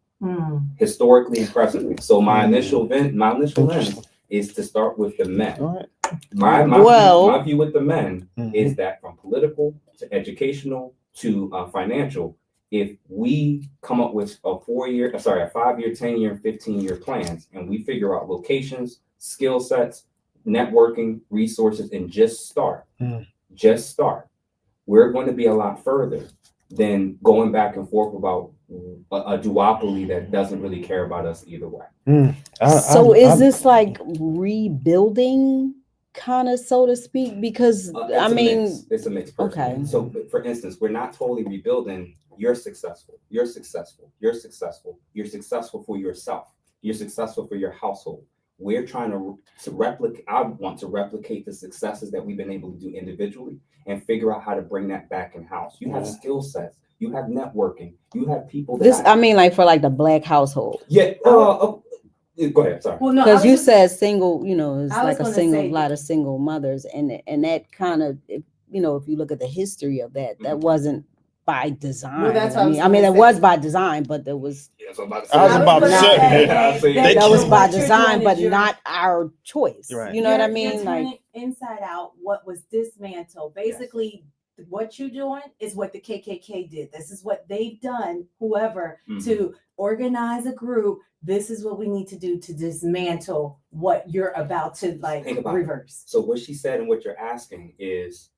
historically and presently. So my initial lens is to start with the men. My view with the men is that from political to educational to financial, if we come up with a 5-year, 10-year, and 15-year plans, and we figure out locations, skill sets, networking, resources, and just start, we're going to be a lot further than going back and forth about a duopoly that doesn't really care about us either way. So is this like rebuilding, kind of, so to speak? Because it's a mix. Okay. So for instance, we're not totally rebuilding. You're successful. You're successful. You're successful. You're successful for yourself. You're successful for your household. We're trying to replicate. I want to replicate the successes that we've been able to do individually and figure out how to bring that back in house. You have skill sets. You have networking. You have people. Like for like the Black household. Yeah. Go ahead. Sorry. Well, no, because you said single. It's like a lot of single mothers, and that kind of, if you look at the history of that, that wasn't by design. Well, that's it was by design, but there was. I was about to say that was by design, but not our choice. Right. You know what I mean? Like inside out, what was dismantled? Basically, what you're doing is what the KKK did. This is what they've done. Whoever to organize a group. This is what we need to do to dismantle what you're about to reverse. So what she said and what you're asking is,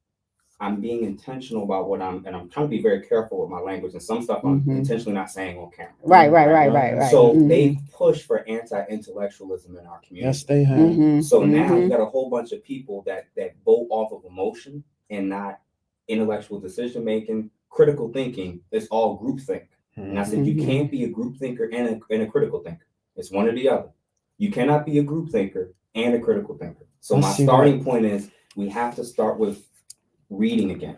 I'm being intentional about and I'm trying to be very careful with my language, and some stuff I'm intentionally not saying on camera. Right. So they push for anti-intellectualism in our community. Yes, they have. So now you've got a whole bunch of people that vote off of emotion and not intellectual decision making, critical thinking. It's all groupthink. And I said, you can't be a group thinker and a critical thinker. It's one or the other. You cannot be a group thinker and a critical thinker. So my starting point is we have to start with reading again.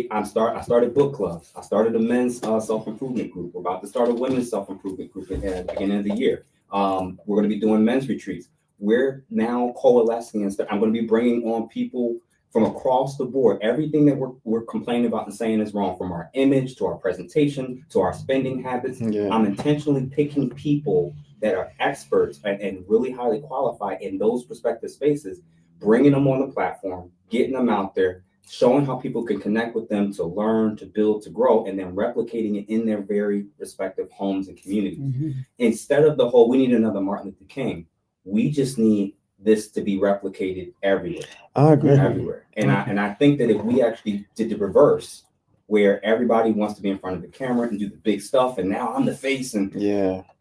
I started book clubs. I started a men's self-improvement group. We're about to start a women's self-improvement group at the beginning of the year. We're going to be doing men's retreats. We're now coalescing and I'm going to be bringing on people from across the board. Everything that we're complaining about and saying is wrong, from our image to our presentation to our spending habits. I'm intentionally picking people that are experts and really highly qualified in those respective spaces, bringing them on the platform, getting them out there, showing how people can connect with them to learn, to build, to grow, and then replicating it in their very respective homes and communities. Instead of the whole, we need another Martin Luther King, we just need this to be replicated everywhere. I agree. Everywhere. And I think that if we actually did the reverse, where everybody wants to be in front of the camera and do the big stuff, and now I'm the face, and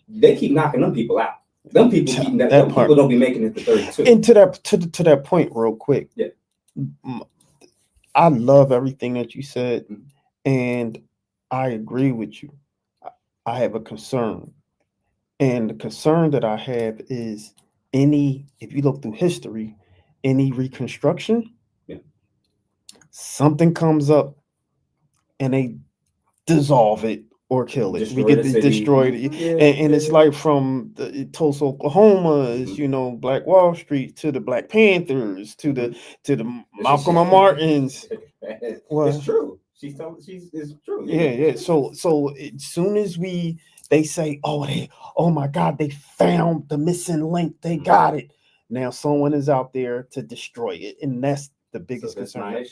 they keep knocking them people out. Them people people don't be making it to 32. And to that point, real quick. Yeah. I love everything that you said, and I agree with you. I have a concern. And the concern that I have is if you look through history, any reconstruction, something comes up and they dissolve it or kill it. We get destroyed. And it's like from the Tulsa, Oklahoma, is, Black Wall Street, to the Black Panthers, to the Malcolm and Martins. It's true. It's true. Yeah. So as soon as they say, oh my God, they found the missing link. They got it. Now someone is out there to destroy it. And that's the biggest concern.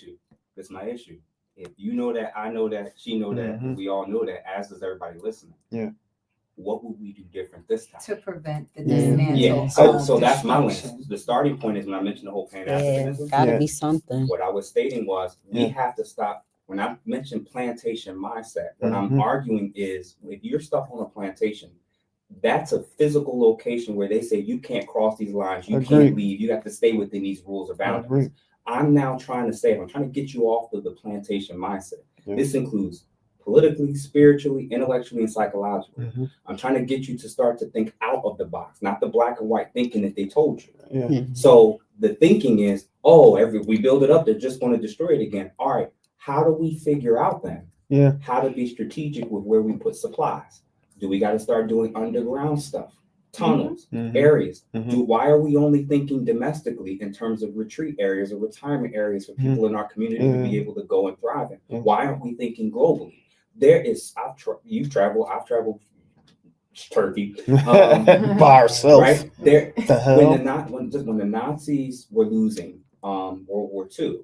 That's my issue. If you know that, I know that, she know that, we all know that, as does everybody listening. Yeah. What would we do different this time? To prevent the dismantle. Yeah. So that's my lens. The starting point is when I mentioned the whole Pan-Africanism. Gotta be something. What I was stating was we have to stop. When I mentioned plantation mindset, what I'm arguing is if you're stuck on a plantation, that's a physical location where they say you can't cross these lines, you can't leave, you have to stay within these rules or boundaries. I'm now trying to get you off of the plantation mindset. This includes politically, spiritually, intellectually, and psychologically. I'm trying to get you to start to think out of the box, not the black and white thinking that they told you. So the thinking is, if we build it up, they're just going to destroy it again. All right, How do we figure out then Yeah. how to be strategic with where we put supplies? Do we got to start doing underground stuff, tunnels, areas? Why are we only thinking domestically in terms of retreat areas or retirement areas for people in our community to be able to go and thrive in? Why aren't we thinking globally? There is, you've traveled, I've traveled Turkey by ourselves, right there. The hell? When the Nazis were losing World War II,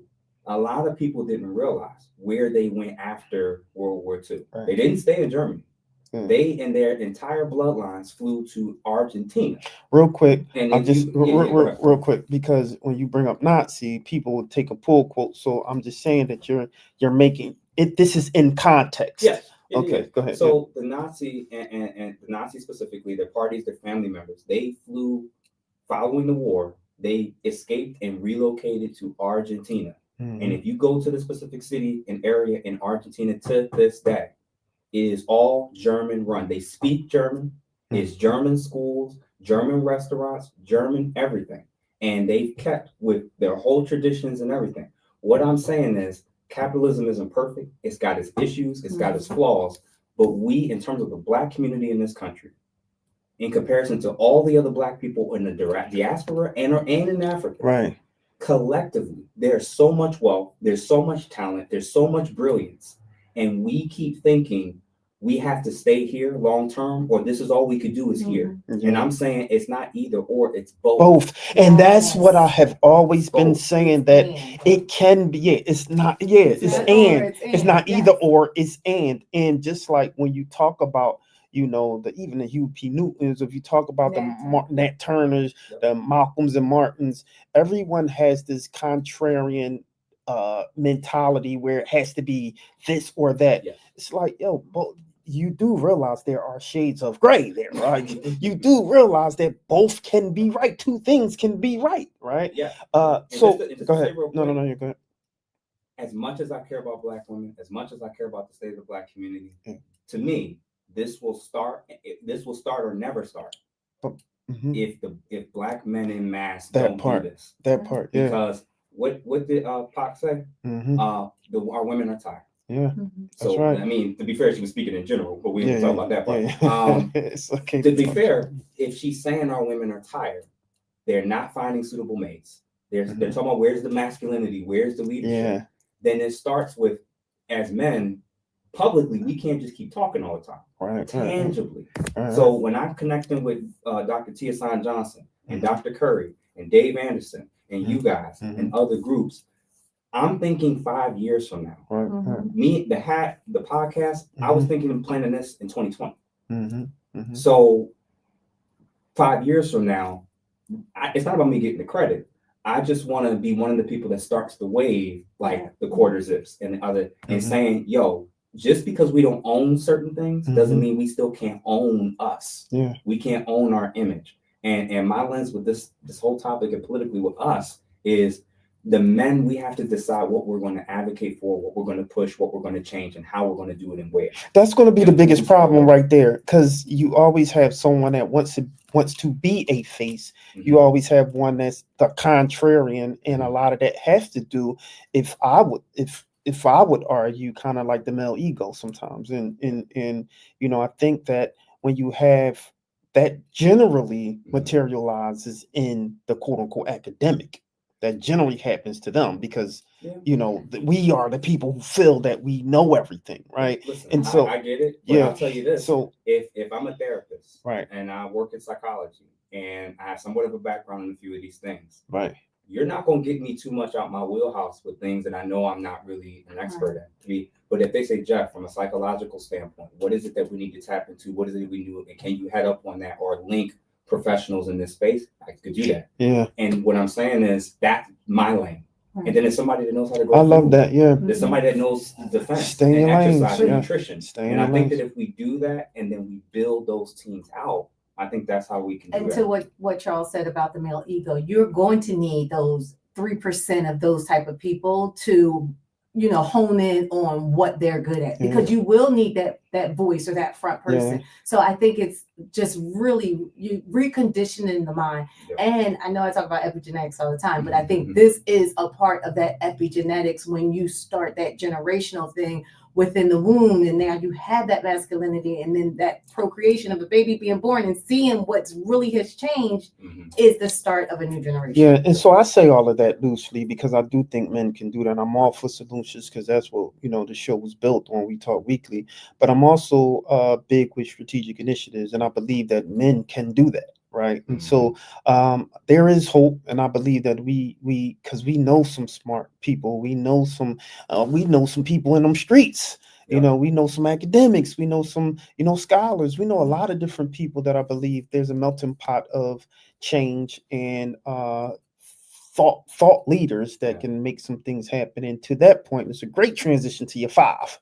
a lot of people didn't realize where they went after World War II. Right. They didn't stay in Germany. They and their entire bloodlines flew to Argentina. Real quick, And I'm if just you- real quick, because when you bring up Nazi, people will take a pull quote. So I'm just saying that you're making it. This is in context. Yes. Okay, go ahead. So the Nazi and the Nazi specifically, their parties, their family members, they flew following the war. They escaped and relocated to Argentina. And if you go to the specific city and area in Argentina to this day, it is all German run. They speak German. It's German schools, German restaurants, German everything. And they've kept with their whole traditions and everything. What I'm saying is capitalism isn't perfect. It's got its issues. It's got its flaws. But we, in terms of the Black community in this country, in comparison to all the other Black people in the diaspora and in Africa, Right. collectively, there's so much wealth, there's so much talent, there's so much brilliance, and we keep thinking we have to stay here long term, or this is all we could do is here. And I'm saying it's not either or, it's both. And that's what I have always been saying, that it can be, it's not, it's and. It's not either or, it's and just like when you talk about, even the Hugh P. Newtons, if you talk about the Nat Turners, the Malcolms and Martins, everyone has this contrarian mentality where it has to be this or that. It's like, you do realize there are shades of gray there, right? You do realize that both can be right. Two things can be right, right? Yeah. So just go to say ahead. real No, quick, you go ahead. As much as I care about Black women, as much as I care about the state of the Black community, to me, this will start or never start. If Black men in mass don't do this. That part, yeah. Because what did Pac say? Our women are tired. Yeah, so that's right. I mean, to be fair, she was speaking in general, but we didn't talk about that part. It's okay. To be fair, if she's saying our women are tired, they're not finding suitable mates. They're talking about where's the masculinity, where's the leadership. Then it starts with, as men, publicly, we can't just keep talking all the time. Right. Tangibly. So when I'm connecting with Dr. Tia San Johnson and Dr. Curry and Dave Anderson and you guys and other groups, I'm thinking 5 years from now. Me, the podcast, I was thinking of planning this in 2020. So 5 years from now, it's not about me getting the credit. I just want to be one of the people that starts the wave, like the quarter zips and the other, and saying, yo, just because we don't own certain things doesn't mean we still can't own us. Yeah. We can't own our image. And my lens with this whole topic and politically with us is the men, we have to decide what we're going to advocate for, what we're going to push, what we're going to change, and how we're going to do it and where. That's going to be the biggest problem right there, because you always have someone that wants to be a face. You always have one that's the contrarian, and a lot of that has to do, if I would argue, kind of like the male ego sometimes. And I think that when you have that, generally materializes in the quote unquote academic. That generally happens to them because, we are the people who feel that we know everything, right? Listen, and so I get it. But I'll tell you this. So if I'm a therapist, right, and I work in psychology and I have somewhat of a background in a few of these things, right, you're not going to get me too much out my wheelhouse with things that I know I'm not really an expert at. But if they say, Jeff, from a psychological standpoint, what is it that we need to tap into? What is it we do? And can you head up on that or link professionals in this space? I could do that. Yeah. And what I'm saying is that's my lane. And then there's somebody that knows how to go. I love that. Yeah. There's somebody that knows defense, stay in and lanes, exercise, and nutrition. And I think that if we do that and then we build those teams out, I think that's how we can do and that. to what Charles said about the male ego, you're going to need those 3% of those type of people to hone in on what they're good at, because you will need that voice or that front person. So I think it's just really you reconditioning the mind. And I know I talk about epigenetics all the time, but I think this is a part of that epigenetics when you start that generational thing within the womb, and now you have that masculinity, and then that procreation of a baby being born and seeing what's really has changed is the start of a new generation. Yeah, and so I say all of that loosely because I do think men can do that. I'm all for solutions because that's what the show was built on. We Talk Weekly, but I'm also big with strategic initiatives, and I believe that men can do that. Right. And so there is hope. And I believe that because we know some smart people, we know some people in them streets, we know some academics, we know some, scholars, we know a lot of different people that I believe there's a melting pot of change and thought leaders that can make some things happen. And to that point, it's a great transition to your 5.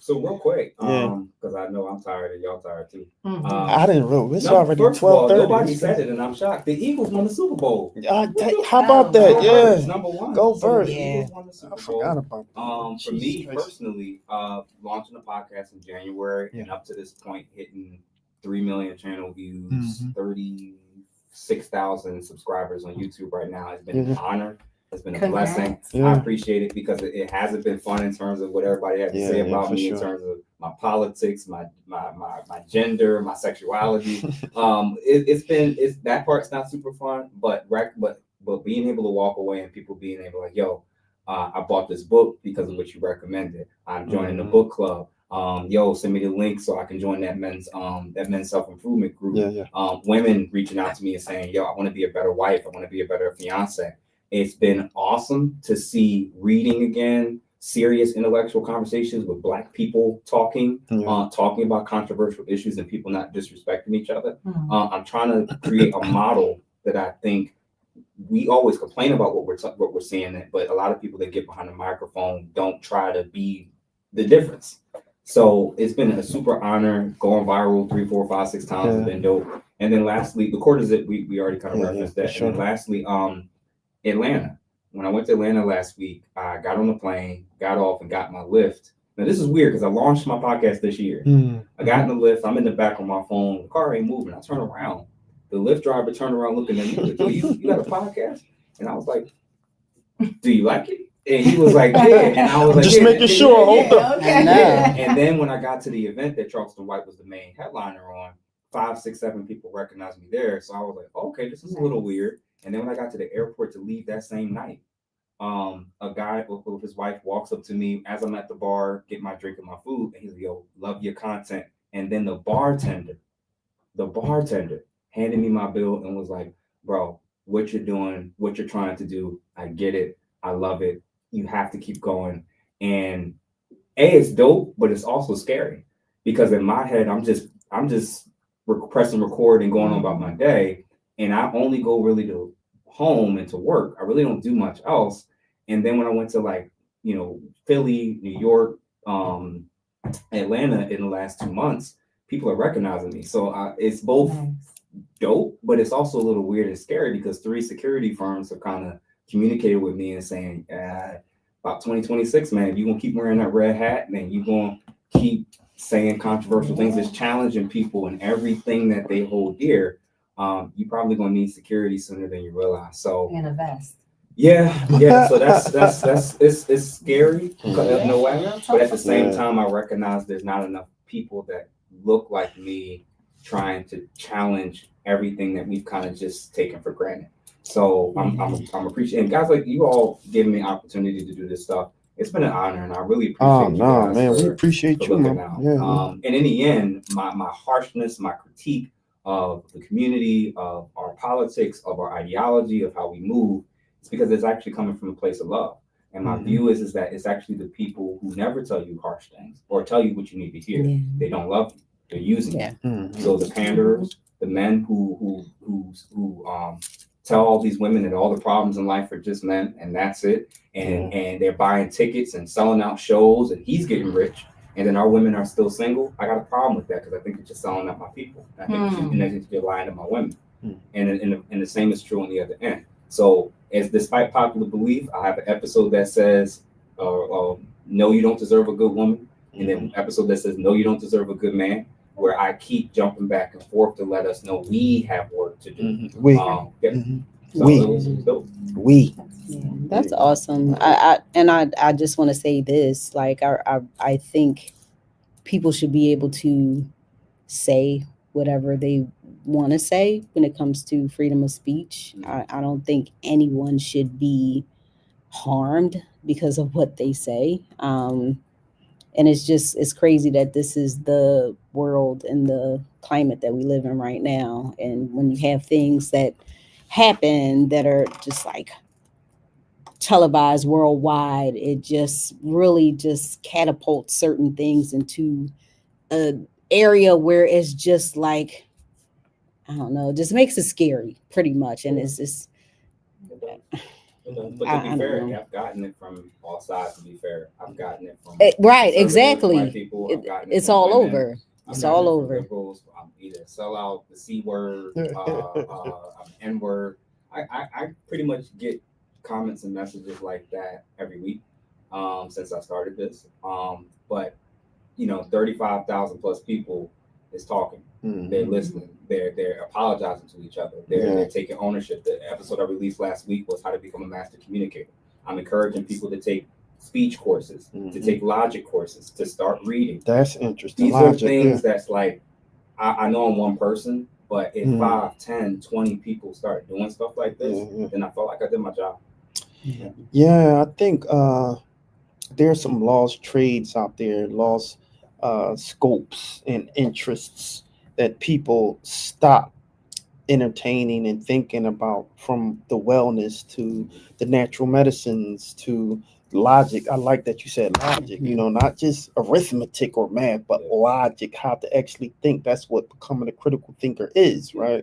So real quick, because I know I'm tired and y'all tired too. I didn't know. It's already 12:30. Nobody said it, and I'm shocked. The Eagles won the Super Bowl. How about that? Yeah, number 1. Go Birds. So the Eagles won the Super Bowl. I forgot about that. For me personally, launching a podcast in January and up to this point, hitting 3 million channel views, 36,000 subscribers on YouTube right now has been an honor. It's been a blessing. I appreciate it because it hasn't been fun in terms of what everybody had to say about me in terms of my politics, my gender, my sexuality. It's that part's not super fun, but being able to walk away and people being able like, yo, I bought this book because of what you recommended. I'm joining the book club. Send me the link so I can join that men's self-improvement group. Women reaching out to me and saying, yo, I want to be a better wife. I want to be a better fiance. It's been awesome to see reading again, serious intellectual conversations with Black people talking about controversial issues and people not disrespecting each other. I'm trying to create a model that I think we always complain about what we're seeing, but a lot of people that get behind the microphone don't try to be the difference. So it's been a super honor. Going viral 3, 4, 5, 6 times has been dope. And then lastly, the court is it. We already kind of referenced that. Sure. And then lastly, Atlanta. When I went to Atlanta last week, I got on the plane, got off, and got my Lyft. Now this is weird because I launched my podcast this year. I got in the Lyft. I'm in the back on my phone. The car ain't moving. I turn around. The Lyft driver turned around looking at me. Like, you got a podcast? And I was like, do you like it? And he was like, yeah. And I was like, just making sure. Hold up. Okay. And then when I got to the event that Charleston White was the main headliner on, 5, 6, 7 people recognized me there. So I was like, okay, this is a little weird. And then when I got to the airport to leave that same night, a guy with his wife walks up to me as I'm at the bar, get my drink and my food. And he's like, yo, love your content. And then the bartender handed me my bill and was like, bro, what you're doing, what you're trying to do, I get it. I love it. You have to keep going. And it's dope, but it's also scary because in my head, I'm just pressing record and going on about my day. And I only go really to home and to work. I really don't do much else. And then when I went to Philly, New York, Atlanta in the last 2 months, people are recognizing me. So it's both dope, but it's also a little weird and scary because 3 security firms have kind of communicated with me and saying, about 2026, man, if you're going to keep wearing that red hat, man, you're going to keep saying controversial things that's challenging people and everything that they hold dear, you're probably going to need security sooner than you realize. So and a vest. Yeah. So it's scary, no way. But at the same time, I recognize there's not enough people that look like me trying to challenge everything that we've kind of just taken for granted. So I'm appreciating guys like you all giving me opportunity to do this stuff. It's been an honor, and I really appreciate you guys. Man, we appreciate you, man. And in the end, my harshness, my critique of the community, of our politics, of our ideology, of how we move, it's because it's actually coming from a place of love. And my view is that it's actually the people who never tell you harsh things or tell you what you need to hear. They don't love you. They're using you. So the panderers, the men who tell all these women that all the problems in life are just men and that's it. And they're buying tickets and selling out shows and he's getting rich. And then our women are still single. I got a problem with that because I think it's just selling out my people. I think you're lying to my women. And the same is true on the other end. So as despite popular belief, I have an episode that says, no, you don't deserve a good woman. And then an episode that says, no, you don't deserve a good man, where I keep jumping back and forth to let us know we have work to do. We. Yeah, that's awesome. I just want to say this, like, I think people should be able to say whatever they want to say when it comes to freedom of speech. I don't think anyone should be harmed because of what they say. And it's crazy that this is the world and the climate that we live in right now. And when you have things that happen that are just like televised worldwide, it just really just catapults certain things into an area where it's just like, I don't know, it just makes it scary pretty much. And it's just, But to be fair, I've gotten it from all sides. To be fair, I've gotten it from right, exactly. white people. It's all over. It's all over. Liberals. I'm either sell out, the C word, N word. I pretty much get comments and messages like that every week since I started this. But 35,000 plus people is talking. They're listening. They're apologizing to each other. They're taking ownership. The episode I released last week was how to become a master communicator. I'm encouraging people to take speech courses, to take logic courses, to start reading. That's interesting. These are things that's like, I know I'm one person, but if 5, 10, 20 people start doing stuff like this, then I felt like I did my job. Yeah, I think there's some lost trades out there, lost scopes and interests that people stop entertaining and thinking about, from the wellness to the natural medicines to logic. I like that you said logic, not just arithmetic or math, but logic, how to actually think. That's what becoming a critical thinker is, right?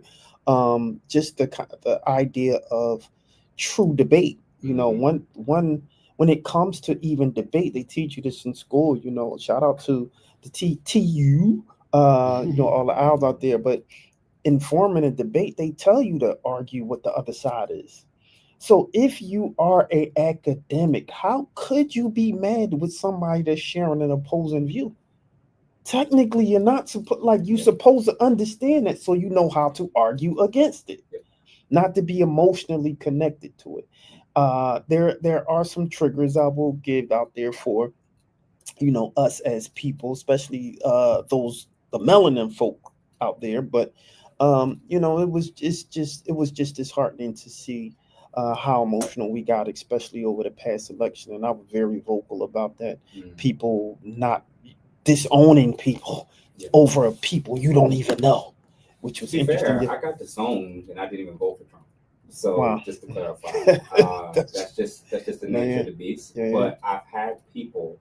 Just the idea of true debate. When it comes to even debate, they teach you this in school. Shout out to the TU, all the owls out there. But informing a debate, they tell you to argue what the other side is. So if you are an academic, how could you be mad with somebody that's sharing an opposing view? Technically, you're not you're supposed to understand that, so you know how to argue against it, not to be emotionally connected to it. There are some triggers I will give out there for, us as people, especially the melanin folk out there. But it was just disheartening to see how emotional we got, especially over the past election. And I was very vocal about that. People not disowning people over people you don't even know, which was interesting. Fair, I got disowned and I didn't even vote for Trump. So just to clarify, that's just the nature of the beast. But I've had people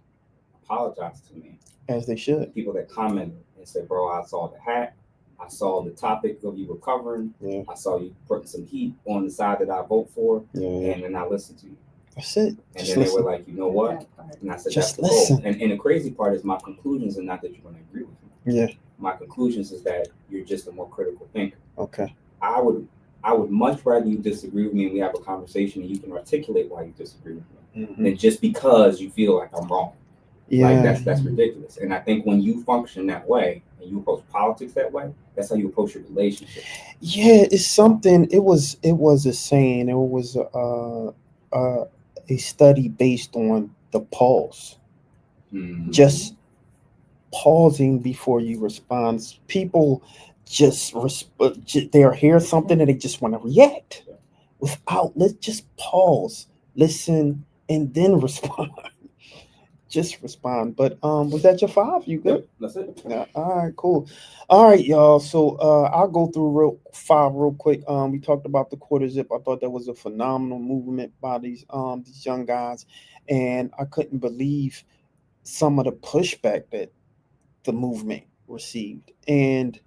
apologize to me, as they should. People that commented and said, "Bro, I saw the hat. I saw the topic of you were covering. I saw you putting some heat on the side that I vote for, and then I listened to you." That's it. And then they were like, "You know what?" And I said, Just "That's listen." the goal. And the crazy part is my conclusions are not that you're going to agree with me. Yeah. My conclusions is that you're just a more critical thinker. Okay. I would much rather you disagree with me and we have a conversation and you can articulate why you disagree with me than just because you feel like I'm wrong. Yeah. Like that's ridiculous. And I think when you function that way and you approach politics that way, that's how you approach your relationship. Yeah, it's something. It was a saying. It was a study based on the pause. Just pausing before you respond. People they'll hear something and they just want to react let's just pause, listen, and then respond. Just respond. But was that your 5? You good? That's it. Yeah. All right, cool. All right, y'all. So I'll go through 5 real quick. We talked about the quarter zip. I thought that was a phenomenal movement by these young guys, and I couldn't believe some of the pushback that the movement received. And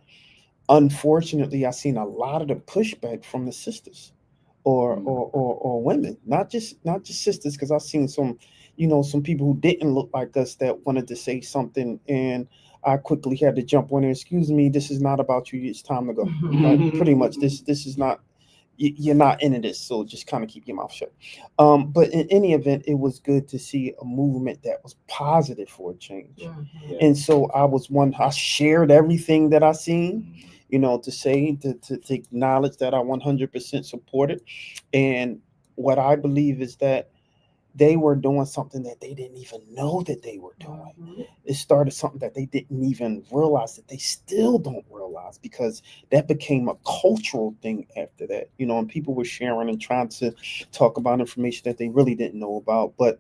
unfortunately, I seen a lot of the pushback from the sisters or women, not just sisters, because I've seen some people who didn't look like us that wanted to say something, and I quickly had to jump on there. Excuse me, this is not about you. It's time to go. Pretty much, this is not. you're not into this, so just kind of keep your mouth shut. But in any event, it was good to see a movement that was positive for a change. Mhm. And so I shared everything that I seen, to say, to acknowledge that I 100% support it. And what I believe is that they were doing something that they didn't even know that they were doing. Mhm. It started something that they didn't even realize, that they still don't realize, because that became a cultural thing after that, and people were sharing and trying to talk about information that they really didn't know about. But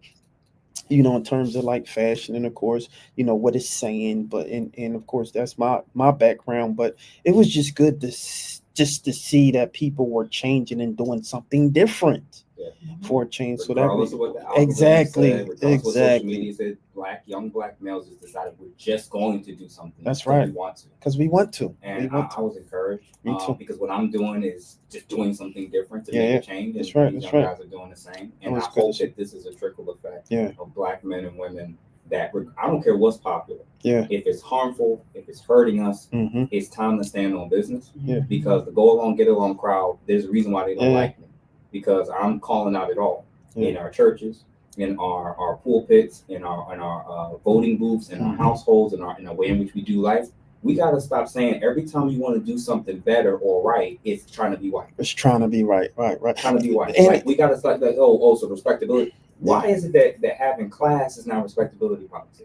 in terms of like fashion, and of course, what it's saying, but and of course that's my background. But it was just good just to see that people were changing and doing something different Yeah. for a change. So that Regardless was of what the algorithm exactly said, regardless of what social exactly media said, young black males just decided we're just going to do something. That's because right. We want to. Because we want to. And I was encouraged. Me too. Because what I'm doing is just doing something different to Yeah, make yeah. a change. That's And right, these that's young right. guys are doing the same. And That's I good hope to see. that this is a trickle effect Yeah. of black men and women that I don't care what's popular. Yeah. If it's harmful, if it's hurting us, Mm-hmm. it's time to stand on business. Yeah. Because the go along, get along crowd, there's a reason why they don't Yeah. like me. Because I'm calling out it all Yeah. in our churches, in our pulpits, in our voting booths, in our Mhm. households, in the way in which we do life. We got to stop saying every time you want to do something better or right, it's trying to be white. It's trying to be right. Trying to be white. And Like we got to start like, so respectability. Why is it that having class is now respectability politics?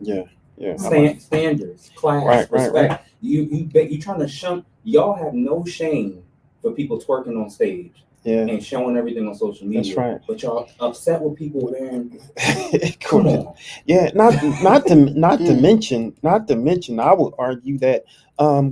Yeah. Standards, class, Right. respect. You trying to shun. Y'all have no shame for people twerking on stage. Yeah. And showing everything on social media. That's right. But y'all upset with people wearing. Come on. Yeah. Not to mention. I would argue that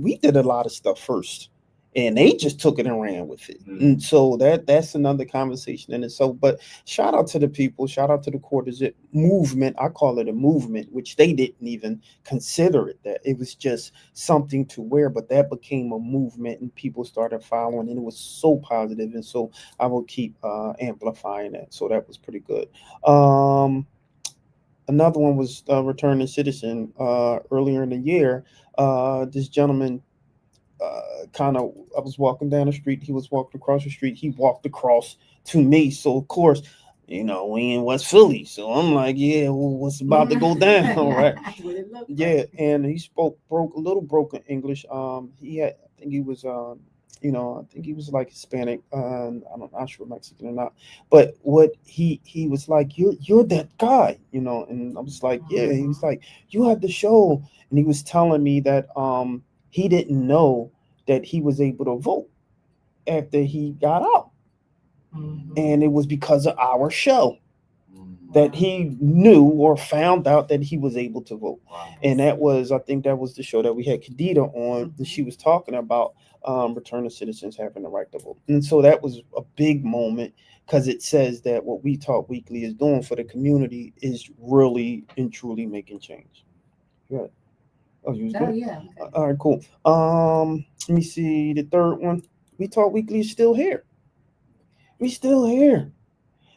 we did a lot of stuff first, and they just took it and ran with it. And so that's another conversation in itself. But shout out to the people. Shout out to the Quarterzip movement. I call it a movement, which they didn't even consider it. That it was just something to wear, but that became a movement, and people started following, and it was so positive. And so I will keep amplifying that. So that was pretty good. Another one was Returning Citizen. Earlier in the year, this gentleman I was walking down the street. He was walking across the street. He walked across to me. So of course, we in West Philly. So I'm like, yeah, well, what's about to go down? All right. Yeah. And he spoke a little broken English. He had, I think he was, I think he was like Hispanic. I'm not sure Mexican or not. But what he was like, you're that guy, and I was like, yeah. He was like, you had the show, and he was telling me that he didn't know that he was able to vote after he got out. Mm-hmm. And it was because of our show that he knew or found out that he was able to vote. Wow. And I think that was the show that we had Khadija on, that she was talking about returning citizens having the right to vote. And so that was a big moment, because it says that what We Talk Weekly is doing for the community is really and truly making change. Good. Oh, you was good? Yeah. Okay. All right, cool. Let me see the third one. We Talk Weekly is still here. We still here.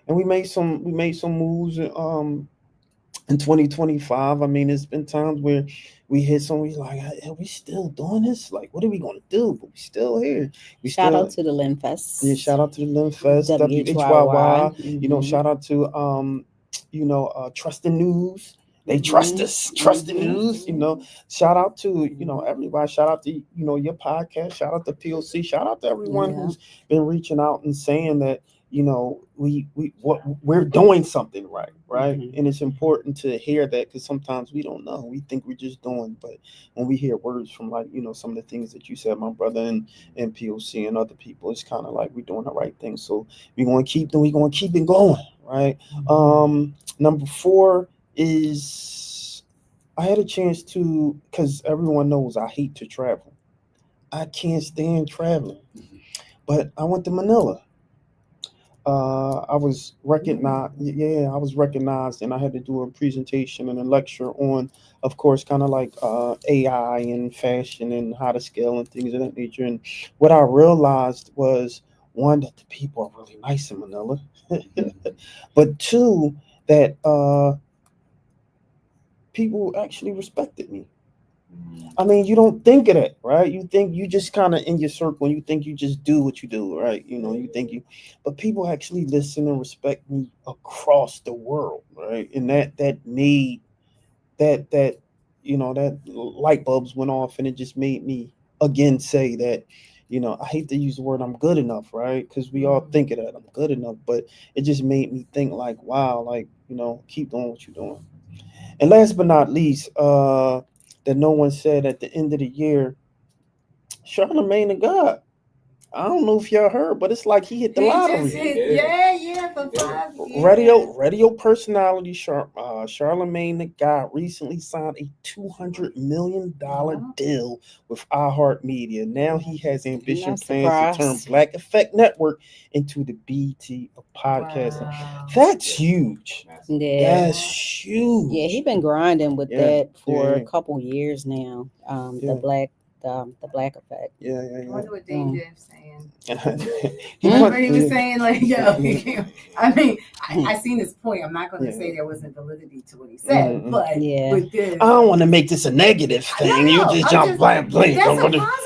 And we made some moves in 2025. I mean, it's been times where we hit we like, are we still doing this? Like, what are we gonna do? But we still here. Shout out to the Lim Fest. Yeah, shout out to the Lim Fest, WHYY. Mm-hmm. Shout out to Trust the News. They trust us, trust the news, shout out to, everybody. Shout out to, your podcast. Shout out to POC. Shout out to everyone who's been reaching out and saying that, we're doing something right. Mm-hmm. And it's important to hear that, because sometimes we don't know. We think we're just doing, but when we hear words from some of the things that you said, my brother and POC and other people, it's kind of like we're doing the right thing. So we're going to keep it going, right? Number 4 is I had a chance to, because everyone knows I hate to travel. I can't stand traveling. But I went to Manila. I was recognized. Yeah, I was recognized, and I had to do a presentation and a lecture on, of course, kind of like AI and fashion and how to scale and things of that nature. And what I realized was, one, that the people are really nice in Manila, but 2, that people actually respected me. I mean, you don't think of that, right? You think you just kind of in your circle and you think you just do what you do, right? You know, you think you, but people actually listen and respect me across the world, right? And that made that that light bulbs went off, and it just made me again say that, I hate to use the word I'm good enough, right? Because we all think of that, I'm good enough, but it just made me think like, wow, like, keep doing what you're doing. And last but not least, that no one said at the end of the year, Charlemagne the God. I don't know if y'all heard, but it's like he hit the He lottery. just hit, yeah, for 5 years. Radio personality Charlemagne the God recently signed a $200 million deal with iHeartMedia. Now he has ambitious plans to turn Black Effect Network into the BT of podcasting. Wow. That's huge. Yeah. That's huge. Yeah, he been grinding with that for yeah. a couple years now. Yeah. The Black Effect. Yeah. I wonder what Dame Dave's saying. Remember he was saying like, yo, I mean, I seen his point. I'm not going to say there wasn't validity to what he said, but with this, I don't want to make this a negative thing. You just jump blank.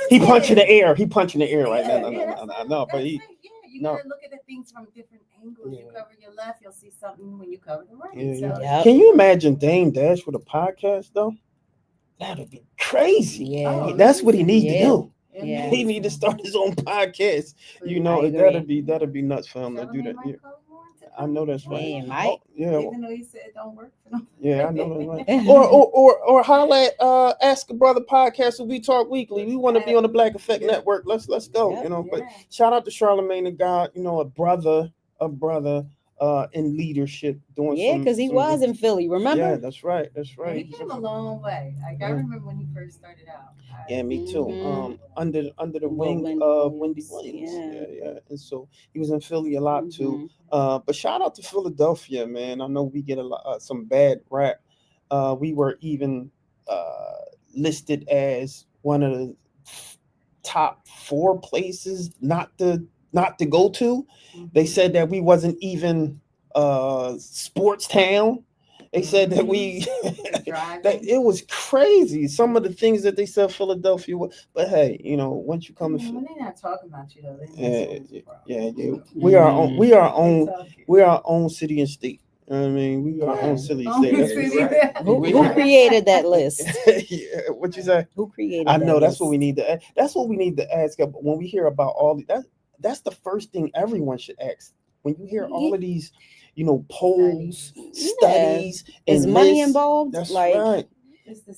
He punching the air. He punching the air right now. No, but he. You gotta look at the things from different angles. You cover your left, you'll see something when you cover the right. Can you imagine Dame Dash with a podcast though? That'd be crazy. Yeah, that's what he needs to do. Yeah, he need to start his own podcast. That'd be nuts for him to do that. Yeah. I know that's right. Yeah, Mike. Even though he said it don't work for them. Yeah, I know that's right. or holla at Ask a Brother podcast where we talk weekly. We want to be on the Black Effect Network. Let's go. But shout out to Charlemagne the God. A brother in leadership doing. Yeah, because he was in Philly. Remember? Yeah, that's right. He came a long way. Like I remember when he first started out. Yeah, me too. Under the wing of Wendy Williams. Yeah. And so he was in Philly a lot too. But shout out to Philadelphia, man. I know we get some bad rap. We were even listed as one of the top 4 places not to go to. They said that we wasn't even sports town. They said that we that it was crazy. Some of the things that they said Philadelphia was, but hey, once you come when they're not talking about you though, we are our own city and state. I mean, we are our own city and state. Who created that list? What you say? Who created? I know that's list? what we need to. That's what we need to ask. When we hear about all that's the first thing everyone should ask. When you hear all of these, polls, studies, is money involved? That's right.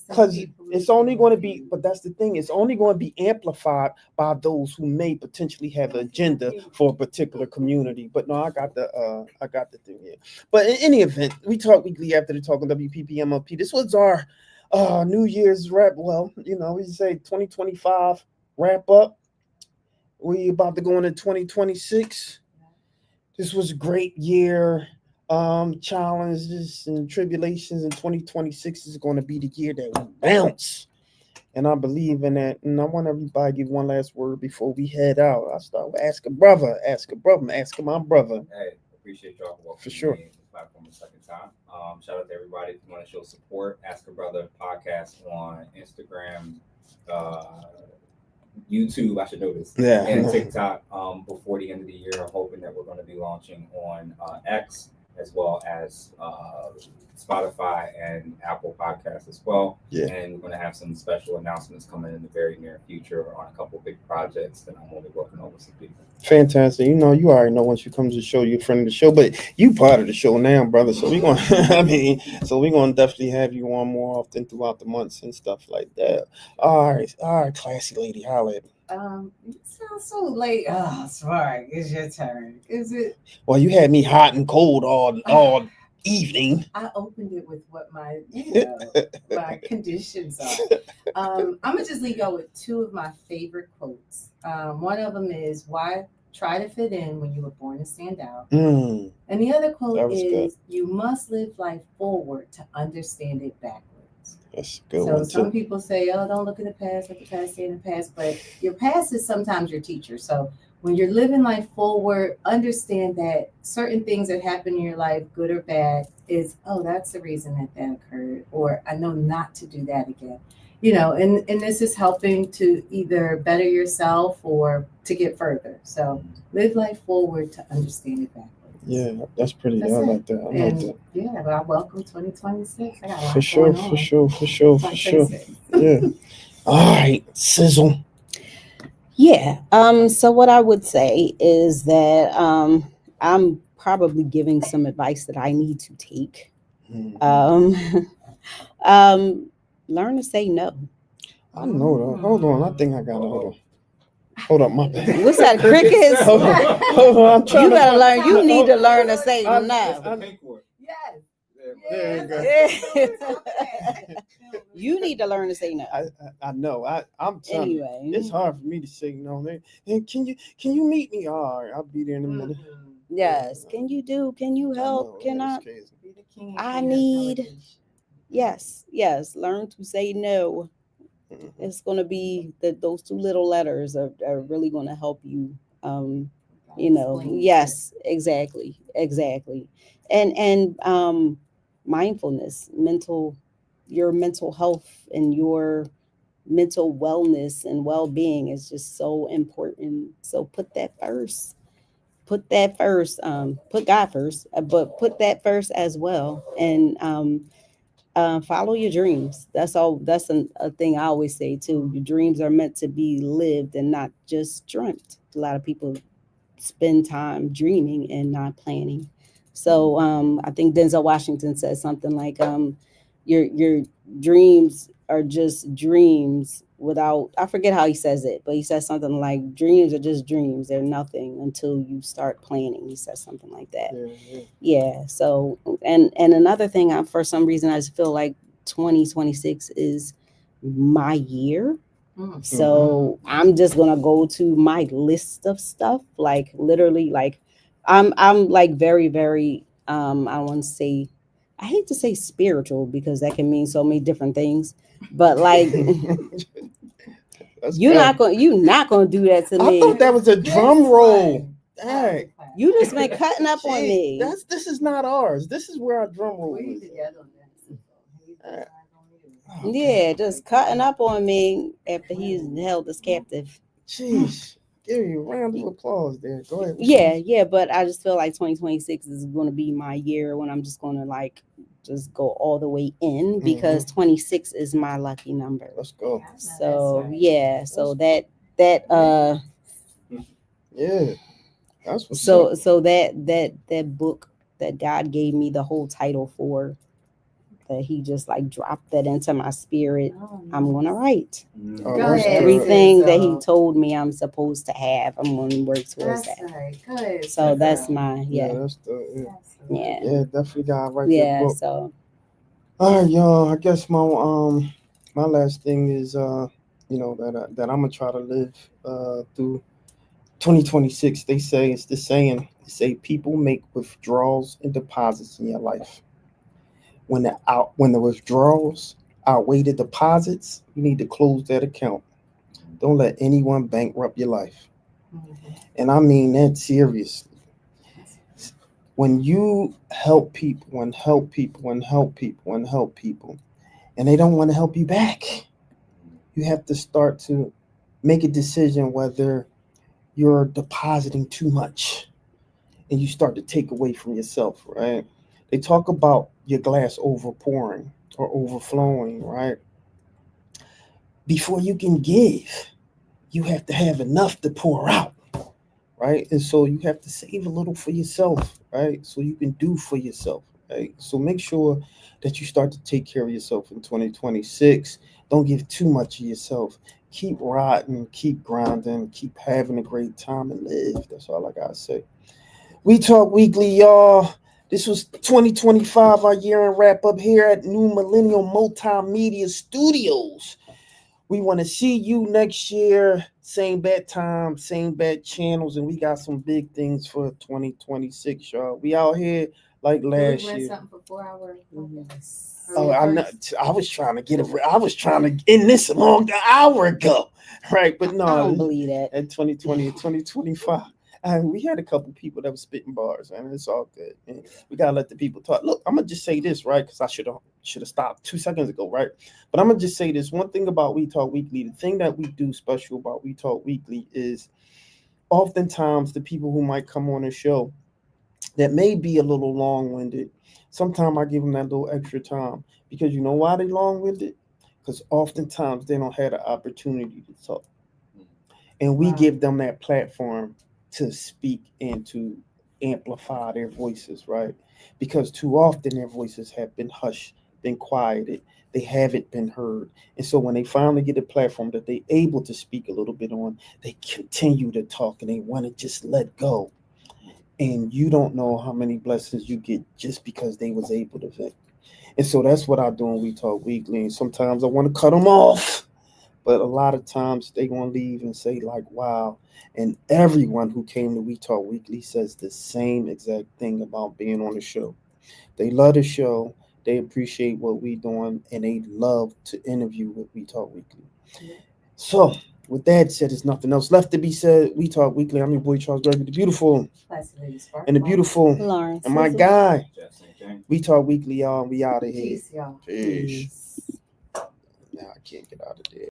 Because it's only going to be, but that's the thing. It's only going to be amplified by those who may potentially have an agenda for a particular community. But no, I got the thing here. But in any event, we talk weekly after the talk on WPPMLP. This was our New Year's wrap. Well, we say 2025 wrap up. We about to go into 2026. This was a great year. Challenges and tribulations in 2026 is going to be the year that we bounce. And I believe in that. And I want everybody to give one last word before we head out. I start with ask my brother. Hey, appreciate y'all for welcoming sure. me to the platform the second time. Shout out to everybody. If you want to show support, Ask a Brother podcast on Instagram, YouTube, I should know this, and TikTok. Before the end of the year, I'm hoping that we're going to be launching on X as well as Spotify and Apple Podcasts as well. Yeah. And we're going to have some special announcements coming in the very near future on a couple of big projects that I'm only working on with some people. Fantastic. You already know once you come to the show, you're a friend of the show, but you part of the show now, brother. So we're going to definitely have you on more often throughout the months and stuff like that. All right, classy lady, holla at me. You sound so late. Oh, sorry. It's your turn. Is it? Well, you had me hot and cold all evening. I opened it with what my my conditions are. I'm gonna just leave y'all with 2 of my favorite quotes. One of them is, "Why try to fit in when you were born to stand out?" And the other quote is, good. "You must live life forward to understand it backwards." That's a good so one some too. people say, "Oh, don't look at the past, let the past stay in the past." But your past is sometimes your teacher. So when you're living life forward, understand that certain things that happen in your life, good or bad, is, oh, that's the reason that occurred, or I know not to do that again. you know, and this is helping to either better yourself or to get further. So live life forward to understand it backwards. Yeah, that's pretty. That's I it. like that. I like And that. yeah, but I welcome 2026. I got a lot For sure, going on. for sure, for sure, for sure. Yeah. All right, Sizzle. Yeah. So what I would say is that I'm probably giving some advice that I need to take. Learn to say no. I know though. Hold on. I think I got it. Hold up, my bad. What's that? Crickets? Hold on. I'm trying You gotta learn. You need to learn to say no. You need to learn to say no. I know. I'm telling you, Anyway. it's hard for me to say no. Hey, can you meet me? All right, I'll be there in a minute. Yes. Can you help? I need. Yes. Learn to say no. It's going to be those two little letters are really going to help you. You know, yes, exactly. And mindfulness, your mental health and your mental wellness and well-being is just so important. So put that first. Put God first, but put that first as well. And follow your dreams. That's all. That's a thing I always say too. Your dreams are meant to be lived and not just dreamt. A lot of people spend time dreaming and not planning. So I think Denzel Washington said something like, your dreams are just dreams without, I forget how he says it, but he says something like, dreams are just dreams. They're nothing until you start planning. He says something like that. Yeah. So, and another thing, for some reason, I just feel like 2026 is my year. So I'm just gonna go to my list of stuff, like literally, like I'm like very, very I want to say, I hate to say spiritual because that can mean so many different things, but like you're not gonna do that to me. I thought that was a drum roll. Dang. You just been cutting up on me. This is not ours. This is where our drum roll is. Yeah, just cutting up on me after he's held us captive. Jeez. Give you a round of applause there. Go ahead. Yeah, but I just feel like 2026 is going to be my year when I'm just going to like just go all the way in because 26 is my lucky number. Let's go. So yeah, so that yeah, that's what's so up. so that book that God gave me the whole title for, that he just like dropped that into my spirit. I'm gonna write everything that he told me I'm supposed to have. I'm gonna work towards that. Right. Good. So that's my Yeah, definitely gotta write that book. So all right, y'all. I guess my last thing is that I'm gonna try to live through 2026. They say it's the saying. They say people make withdrawals and deposits in your life. When the withdrawals outweigh the deposits, you need to close that account. Don't let anyone bankrupt your life. And I mean that seriously. When you help people and they don't want to help you back, you have to start to make a decision whether you're depositing too much and you start to take away from yourself, right? They talk about your glass overpouring or overflowing, right? Before you can give, you have to have enough to pour out, right? And so you have to save a little for yourself, right? So you can do for yourself, right? So make sure that you start to take care of yourself in 2026. Don't give too much of yourself. Keep riding, keep grinding, keep having a great time and live. That's all I gotta say. We Talk Weekly, y'all. This was 2025, our year-end wrap-up here at New Millennial Multimedia Studios. We want to see you next year. Same bad time, same bad channels, and we got some big things for 2026, y'all. We out here like last year. Something for 4 hours. Oh, I was trying to end this a long hour ago, right? But no, I don't believe that. At 2020, 2025. And we had a couple people that were spitting bars, and it's all good. And we gotta let the people talk. Look, I'm gonna just say this, right? Because I should have should have stopped 2 seconds ago, right? But I'm gonna just say this one thing about We Talk Weekly. The thing that we do special about We Talk Weekly is oftentimes the people who might come on the show that may be a little long-winded, sometimes I give them that little extra time, because you know why they long-winded? Because oftentimes they don't have the opportunity to talk. And we give them that platform to speak and to amplify their voices, right? Because too often their voices have been hushed, been quieted. They haven't been heard. And so when they finally get a platform that they're able to speak a little bit on, they continue to talk and they want to just let go. And you don't know how many blessings you get just because they was able to vent. And so that's what I do when We Talk Weekly. And sometimes I want to cut them off, but a lot of times they gonna leave and say like, wow. And everyone who came to We Talk Weekly says the same exact thing about being on the show. They love the show, they appreciate what we doing, and they love to interview with We Talk Weekly. So with that said, there's nothing else left to be said. We Talk Weekly. I'm your boy Charles Gregory, the beautiful and the beautiful Lawrence. and my guy. We Talk Weekly, y'all. We out of here. Peace, y'all. Peace. Now I can't get out of there.